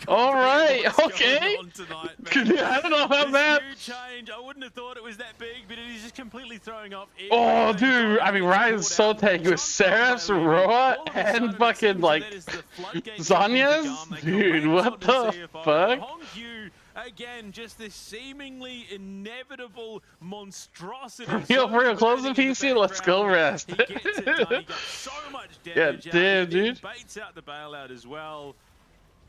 Alright, okay. I don't know about that. I wouldn't have thought it was that big, but it is just completely throwing off. Oh, dude, I mean, Ryan's so tanky with Seraph's, Roa, and fucking, like, Zanya's? Dude, what the fuck? Again, just this seemingly inevitable monstrosity. For real, close the PC, let's go rest. Yeah, damn, dude. Baits out the bailout as well.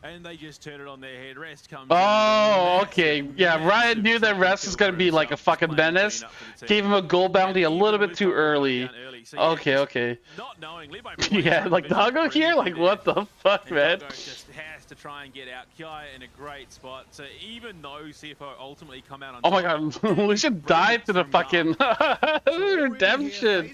And they just turn it on their head. Rest comes Oh, okay. Yeah, Ryan knew that Rest was going to be like a fucking menace. Gave him a gold bounty a little bit too early. Okay. Not knowing, yeah, like Doggo here? Like, what the fuck, man? Just has to try and get out Kia in a great spot. So even though CFO ultimately come out on oh my god, Lucian died to the fucking redemption.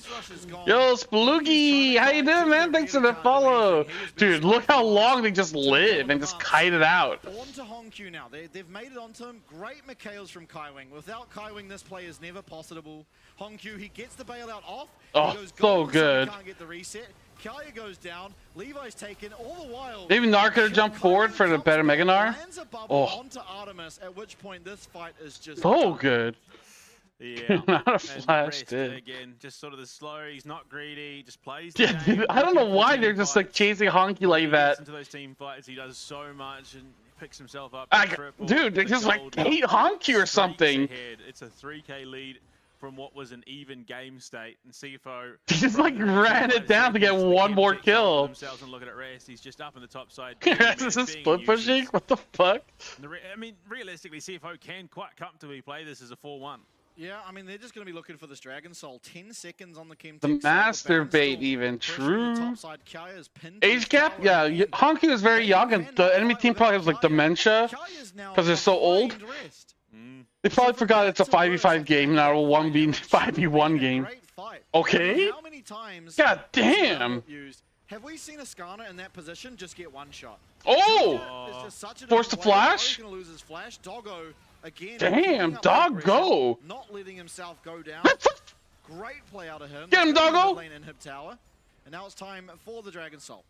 Yo, Speloogie, how you doing, man? Thanks for the follow. Dude, look how long they just live and just kite it out. On to Hongq now. They've made it onto him. Great Mikhails from Kaiwing. Without Kaiwing, this play is never possible. Hongq, he gets the bailout off. Oh, so good. Can't get the reset. Kaya goes down. Levi's taken all the while. Maybe Gnar could have jumped forward for the better Mega Gnar. Oh. Onto Artemis, at which point this fight is just so good. Yeah, not a flash did. Again, just sort of the slow. He's not greedy. Just plays. Yeah, dude, I don't know why they're just like chasing Honky like that. Into those team fights, he does so much and picks himself up. Dude, they just like hate Honky or something. It's a 3K lead from what was an even game state, and CFO he just like ran it down to get one more kill. Themselves and looking at Rest, he's just up on the top side. This is split pushing. What the fuck? I mean, realistically, CFO can quite comfortably play this as a 4-1. Yeah, I mean, they're just going to be looking for this Dragon Soul. 10 seconds on the KMTlol. The master bait even, true. Age gap? Yeah, Honky was very young, and the enemy team probably has like dementia because they're so old. They probably forgot it's a 5v5 game, not a 5v1 game. Okay? God damn! Have we seen a Skarner in that position just get one shot? Oh! Forced to flash? Doggo again. Damn, Doggo! Not letting himself go down. Great play out of him. Get him, Doggo! And now it's time for the Dragon Soul.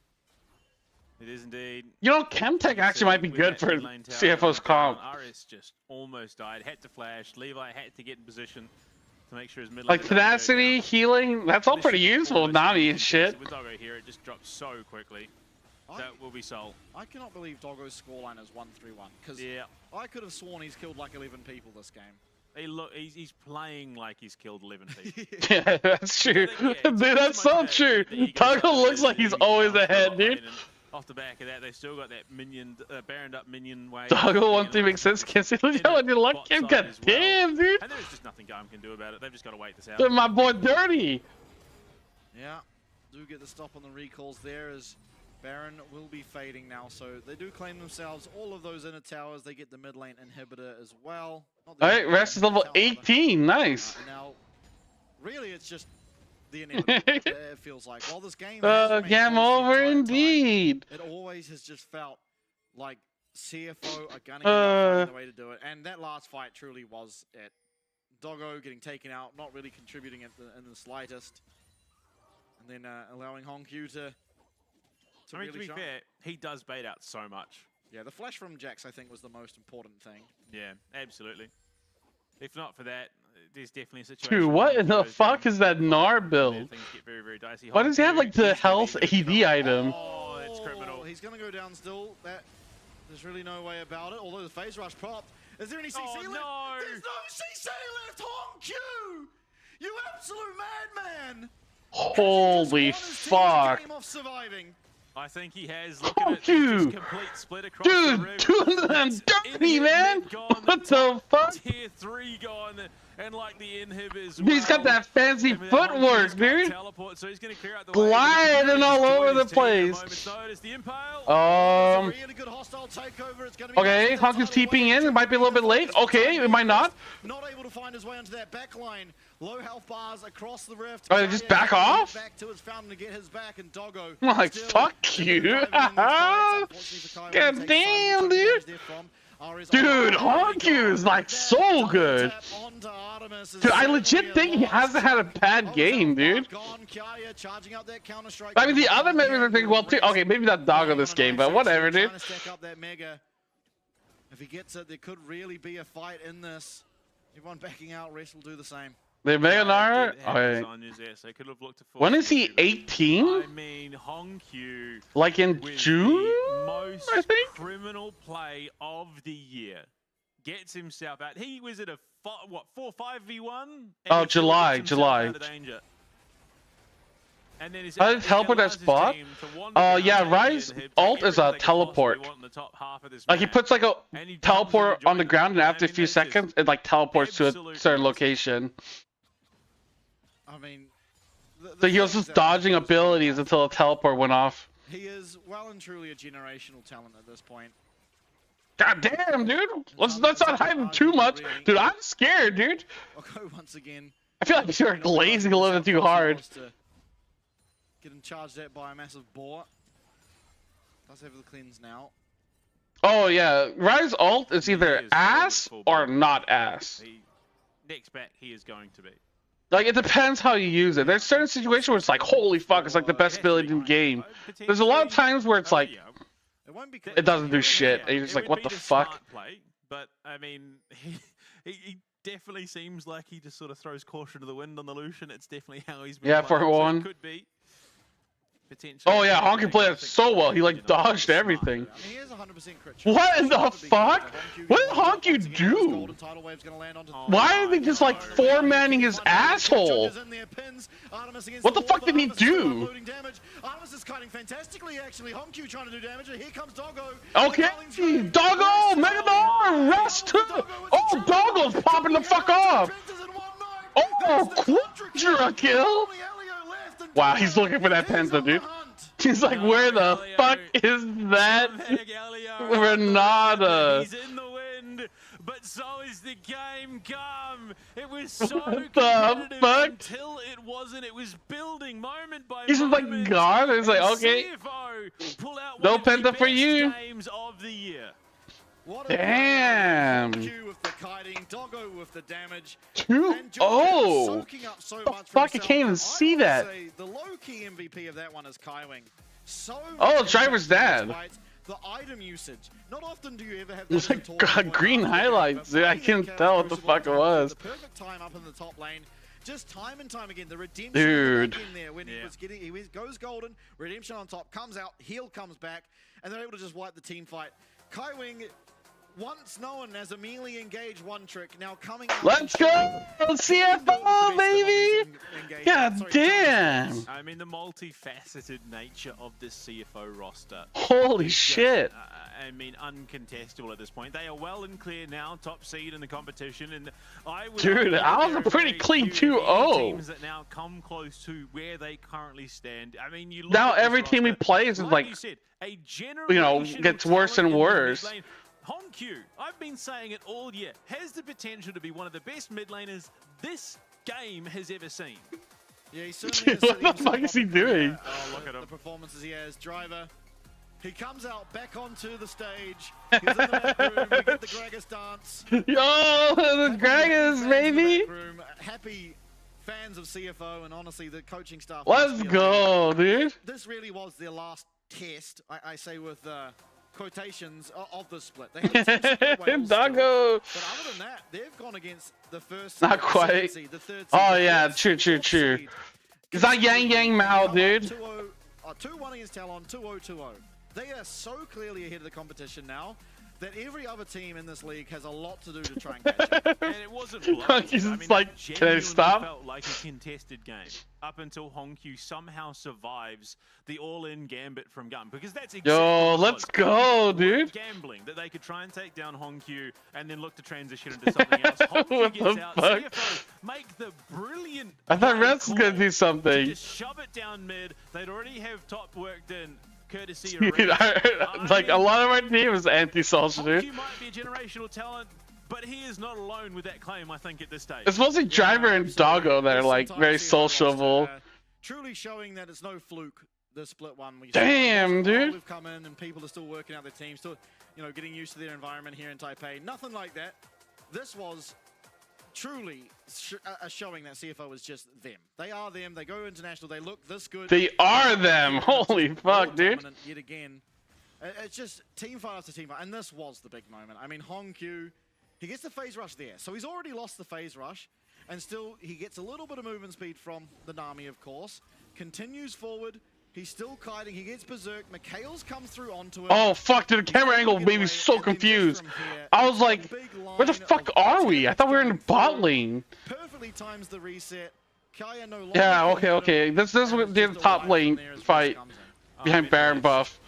It is indeed. You know, Chemtech actually might be good for CFO's comp. RS just almost died. Had to flash. Levi had to get in position to make sure his mid. Like tenacity, healing, that's all pretty useful with Nami and shit. With Doggo here, it just drops so quickly. that will be Sol. I cannot believe Doggo's scoreline is 1-3-1 because I could have sworn he's killed like 11 people this game. He's playing like he's killed 11 people. Yeah, that's true. Dude, that's so true. Doggo looks like he's always ahead, dude. Off the back of that, they've still got that minion, Baroned up minion wave. Doggo one thing makes sense. Can't see how you like him. God damn, dude. And there's just nothing GAM can do about it. They've just got to wait this out. Dude, my boy Dirty. Yeah, do get the stop on the recalls there as Baron will be fading now. So they do claim themselves all of those inner towers. They get the mid lane inhibitor as well. Alright, Rest is level 18. Nice. Now, really, it's just the inevitable. It feels like. While this game has game over indeed. It always has just felt like CFO are gunning finding the way to do it. And that last fight truly was it. Doggo getting taken out, not really contributing in the slightest. And then allowing Hongkyu to I mean, really to be shine. fair, he does bait out so much. Yeah, the flash from Jax, I think, was the most important thing. Yeah, absolutely. If not for that, there's definitely a situation. Dude, what in the fuck is that Gnar build? Things get very, very dicey. Why does he have like the health AD item? Oh, it's criminal. He's going to go down still. There's really no way about it. Although the phase rush popped. Is there any CC left? No. There's no CC left! Hongkyu! You absolute madman! Holy fuck. I think he has. Look at it. Just complete split across the river. Dude, I'm dirty, man. What the fuck? Tier 3 gone, and like the inhibitors. He's got that fancy footwork, dude. Teleport, so he's going to clear out the gliding all over the place. Okay, Honkyu's TPing in. It might be a little bit late. Okay, it might not. Not able to find his way onto that back line. Low health bars across the rift. Oh, just back off? Back to his fountain to get his back, and Doggo. I'm like, fuck you. God damn, dude. Dude, Hongkyu is like so good. Dude, I legit think he hasn't had a bad game, dude. I mean, the other members are thinking, well, too. Okay, maybe not Doggo this game, but whatever, dude. If he gets it, there could really be a fight in this. Everyone backing out, Rest will do the same. The Mega Gnar? Okay. When is he 18? I mean, Hongkyu. Like in June? Most I think? criminal play of the year. Gets himself out. He was at a 4-5v1? Oh, July. And then How did teleport that spot? Yeah, Rise ult is a teleport. Like he puts like a teleport on the ground, and after a few seconds, it like teleports to a certain location. I mean, So he was just dodging abilities until a teleport went off. he is well and truly a generational talent at this point. God damn, dude! Let's not hype him too much, dude. I'm scared, dude. I'll go once again. I feel like you're glazing a little too hard. Getting charged at by a massive boar. Does have the cleanse now. Oh yeah, Rise ult is either ass or not ass. Next back, he is going to be. Like, it depends how you use it. There's certain situations where it's like, holy fuck, it's like the best ability in the game. There's a lot of times where it's like, it doesn't do shit. And you're just like, what the fuck? Play, but, I mean, he definitely seems like he just sort of throws caution to the wind on the Lucian. It's definitely how he's been Yeah, playing, for one. so it could be. Oh yeah, Honky played it so well. He like dodged everything. What in the fuck? What did Honky do? Why are they just like four-manning his asshole? What the fuck did he do? Okay, Doggo, Mega Gnar, Rest too. Oh, Doggo's popping the fuck off. Oh, Quadra kill. Wow, he's looking for that Penta, dude. He's like, where the fuck is that Renata? He's in the wind, but so is the game GAM. It was so competitive until it wasn't. It was building moment by He's just like gone. It's like, okay, no Penta for you. Games of the year. Damn. With the kiting, Doggo with the damage. 2-0. The fuck, I can't even see that. The low-key MVP of that one is Kaiwing. Oh, Driver's dad. The item usage. Not often do you ever have It's like green highlights, dude. I can't tell what the fuck it was. The perfect time up in the top lane. just time and time again, the redemption Dude. in there when he goes golden, redemption on top, comes out, heal comes back, and they're able to just wipe the team fight. Kai Wing, once known as a melee engage one trick, now coming out. Let's go, CFO, baby! God damn! I mean, the multifaceted nature of this CFO roster. Holy shit! I mean, uncontestable at this point. They are well and clear now, top seed in the competition, and I would. Dude, I was a pretty clean 2-0. Teams that now come close to where they currently stand. I mean, you look now at this every team he roster, plays is like, you said, a gets worse and worse. Honq, I've been saying it all year, has the potential to be one of the best mid laners this game has ever seen. Yeah, he certainly Dude, what the fuck is he doing? Oh, look at him. The performances he has. Driver, he comes out back onto the stage. He's in the back room. We get the Gragas dance. Yo, the Gragas, baby! Happy fans of CFO and honestly the coaching staff. Let's go, dude. This really was their last test, I say with quotations of the split. They had some split whales Doggo. still, but other than that, they've gone against the first Not quite. seed, the third seed, Oh the yeah, fourth true. seed. It's not Yang Mao, dude. 2-1 against Talon, 2-0-2-0. They are so clearly ahead of the competition now that every other team in this league has a lot to do to try and catch up. And it wasn't blood. He's I mean, like, can I stop? Felt like a contested game up until Honq somehow survives the all-in gambit from GAM, because that's exactly Yo, let's go, dude. Gambling that they could try and take down Honq and then look to transition into something else. Honq What gets the out. fuck? CFO make the brilliant. I thought Reds was gonna do something. Just shove it down mid. They'd already have top worked in. Courtesy of Dude, like a lot of our team is anti-social, dude. Honq might be a generational talent, but he is not alone with that claim, I think, at this stage. It's mostly Driver and Doggo that are like very sociable. Truly showing that it's no fluke, the split one. Damn, dude. We've come in and people are still working out their teams, still, getting used to their environment here in Taipei. Nothing like that. This was truly a showing that CFO is just them. They are them. They go international. They look this good. They are them. Holy fuck, dude. Yet again. It's just team fight after team fight. And this was the big moment. I mean, Honq, he gets the phase rush there. So he's already lost the phase rush. And still, he gets a little bit of movement speed from the Nami, of course. Continues forward. He's still kiting. He gets berserk. Mikhail's comes through onto him. Oh fuck, dude, the camera angle made me so confused. I was like, where the fuck are we? I thought we were in the bot lane. Perfectly times the reset. Kaya no longer. Yeah, okay. This is the top lane fight behind Baron buff.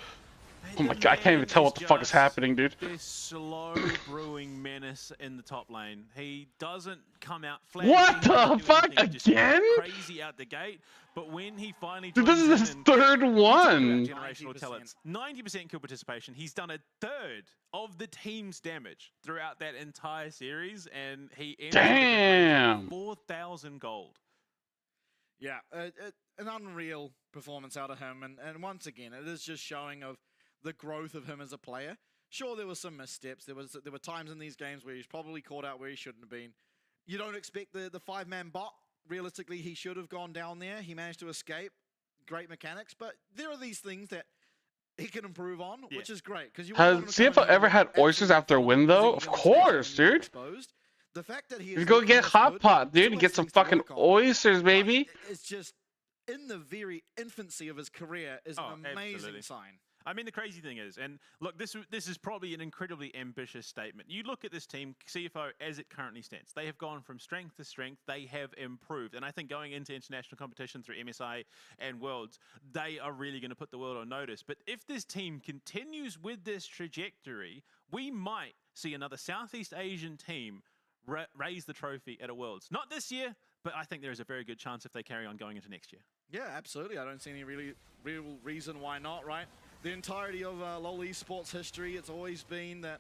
Oh my god, I can't even tell what the fuck is happening, dude. This slow brewing menace in the top lane. He doesn't come out flat. What the fuck, again? Crazy out the gate. But when he finally Dude, this is his third one. Generational talents. 90% kill participation. He's done a third of the team's damage throughout that entire series, and he ended with 4,000 gold. Yeah, an unreal performance out of him, and once again, it is just showing of the growth of him as a player. Sure, there were some missteps. There were times in these games where he's probably caught out where he shouldn't have been. You don't expect the five-man bot. Realistically, he should have gone down there. He managed to escape. Great mechanics, but there are these things that he can improve on, which is great. Has CFO ever had oysters after a win, though? Of course, dude. The fact that he you go get hot pot, dude, and get some fucking oysters, baby. It's just in the very infancy of his career is an amazing sign. I mean, the crazy thing is, and look, this is probably an incredibly ambitious statement. You look at this team, CFO, as it currently stands. They have gone from strength to strength. They have improved. And I think going into international competition through MSI and Worlds, they are really going to put the world on notice. But if this team continues with this trajectory, we might see another Southeast Asian team raise the trophy at a Worlds. Not this year, but I think there is a very good chance if they carry on going into next year. Yeah, absolutely. I don't see any real reason why not, right? The entirety of LoL Esports history, it's always been that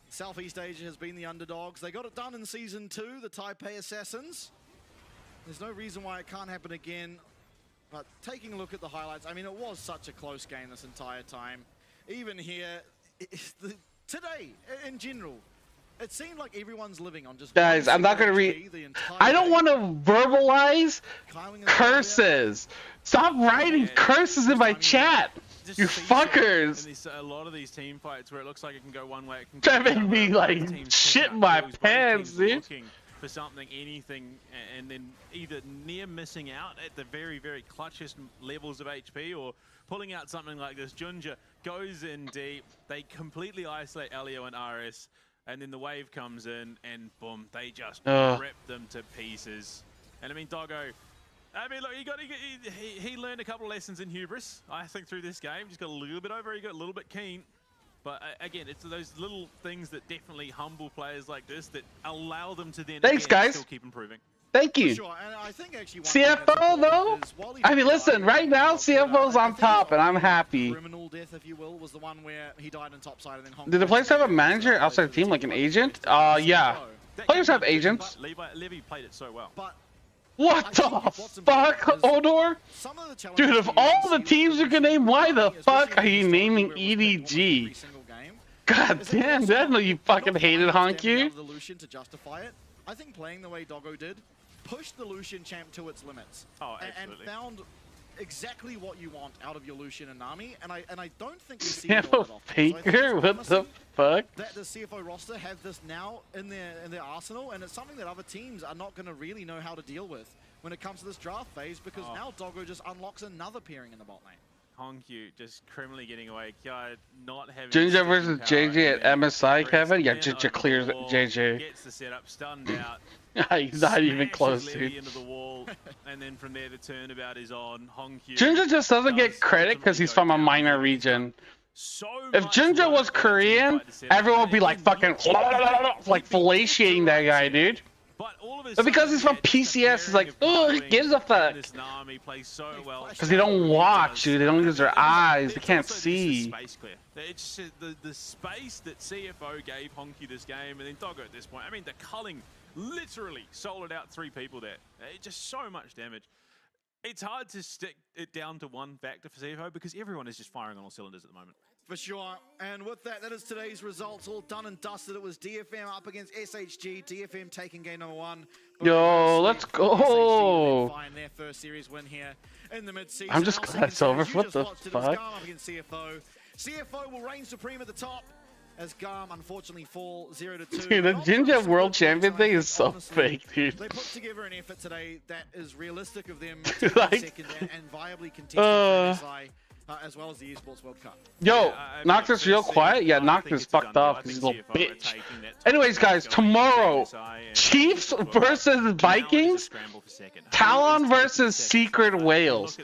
Southeast Asia has been the underdogs. They got it done in Season 2, the Taipei Assassins. There's no reason why it can't happen again. But taking a look at the highlights, I mean, it was such a close game this entire time. Even here, today, in general, it seemed like everyone's living on just... Guys, I'm not gonna read... I don't want to verbalize curses. Stop writing curses in my chat. You fuckers! A lot of these team fights where it looks like it can go one way, it can that made me like shit my pants, dude. for something, anything, and then either near missing out at the very, very clutchest levels of HP or pulling out something like this. Junja goes in deep. They completely isolate Elio and RS, and then the wave comes in, and boom, they just rip them to pieces. And I mean, Doggo, I mean, look, he learned a couple of lessons in hubris, I think, through this game. Just got a little bit over, he got a little bit keen. But again, it's those little things that definitely humble players like this that allow them to then still keep improving. Thank you. Sure. And I think actually CFO though, I mean, listen, right now CFO's on top, and I'm happy. Criminal death, if you will, was the one where he died in topside and then Hong Did the players have a manager outside the team, like an agent? Yeah. Players have agents. Levy played it so well. But what the fuck, Odor? Dude, of all the teams you can name, why the fuck are you naming EDG? God damn, I know you fucking hated Honky. The Lucian to justify it. I think playing the way Doggo did pushed the Lucian champ to its limits. And found exactly what you want out of your Lucian and Nami, and I don't think we see it all that often. Faker? What the fuck? That the CFO roster have this now in their arsenal, and it's something that other teams are not going to really know how to deal with when it comes to this draft phase, because now Doggo just unlocks another pairing in the bot lane. Honky just criminally getting away. Not having Ginger versus JJ at MSI, Kevin? Yeah, Ginger clears JJ. Gets the setup, stunned out. He's not even close, dude. Into the wall, and then from there the turnabout is on. Honky. Ginger just doesn't get credit because he's from a minor region. If Ginger was Korean, everyone would be like fucking like fellatiating that guy, dude. But because he's from PCS, it's like, oh, who gives a fuck? Because they don't watch, dude. They don't use their eyes. They can't see. It's the space that CFO gave Honky this game, and then Doggo at this point. I mean, the culling literally soloed out 3 people there. It's just so much damage. It's hard to stick it down to one factor for CFO because everyone is just firing on all cylinders at the moment. For sure. And with that, that is today's results all done and dusted. It was DFM up against SHG. DFM taking game number 1. Yo, let's go. Find their first series win here in the mid-season. I'm just glad it's over. What the fuck? GAM against CFO. CFO will reign supreme at the top as GAM unfortunately fall 0-2. Dude, the Ginger World Champion thing is so fake, dude. They put together an effort today that is realistic of them to be second and viably contested for MSI. As well as the Esports World Cup. Yo, Noctis real quiet? Yeah, Noctis fucked up. He's a little bitch. Anyways, guys, tomorrow, Chiefs versus Vikings, Talon versus Secret Whales.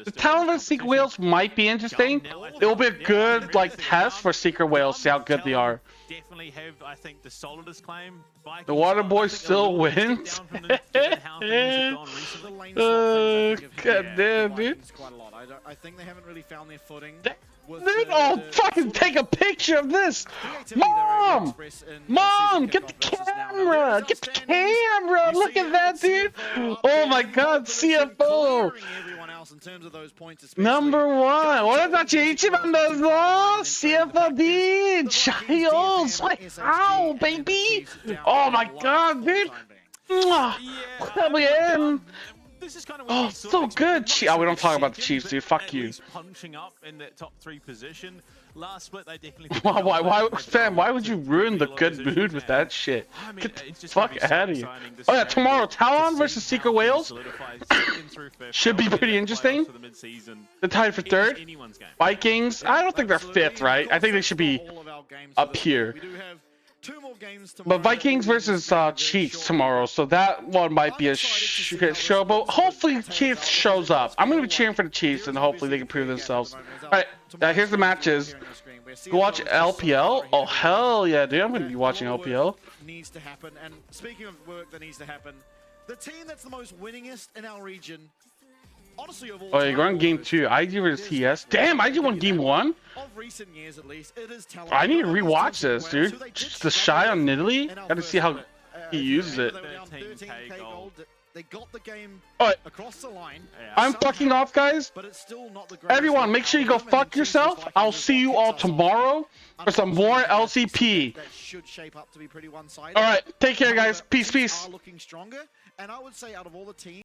The Talon versus Secret Whales might be interesting. It will be a good test for Secret Whales, see how good they are. Definitely have, I think, the solidest claim. The Water Boy still wins. God damn, dude. I think they haven't really found their footing. Oh, fucking take a picture of this! Mom! Mom, get the camera! Get the camera! Look at that, dude! Oh my god, CFO! Number 1! 俺たち一番だぞ! CFO, dude! 加油! Ow, baby! Oh my god, dude! Come in! This is kind of oh, so good! Oh, we don't talk about the Chiefs, dude. Fuck you. Punching up in that top 3 position. Last split, they definitely. Why, Sam? Why would you ruin the good mood with that shit? Get the fuck out of here! Oh yeah, tomorrow Talon versus Secret Whales should be pretty interesting. They're tied for 3rd. Vikings. I don't think they're 5th, right? I think they should be up here. But Vikings versus Chiefs tomorrow, so that one might be a show. But hopefully Chiefs shows up. I'm going to be cheering for the Chiefs, and hopefully they can prove themselves. Alright, here's the matches. Go watch LPL. Oh, hell yeah, dude. I'm going to be watching LPL. Needs to happen. And speaking of work that needs to happen, the team that's the most winningest in our region, honestly, of all oh, you're going game 2. IG versus TS. Damn, IG won game 1? Of recent years, at least, it is I need to rewatch this, dude. Just the shy on Nidalee. Gotta see how he uses it. They got the game across the line. I'm fucking off, guys. Everyone, make sure you go fuck yourself. I'll see you all tomorrow for some more LCP. Alright, take care, guys. Peace, peace. Looking stronger, and I would say out of all the teams.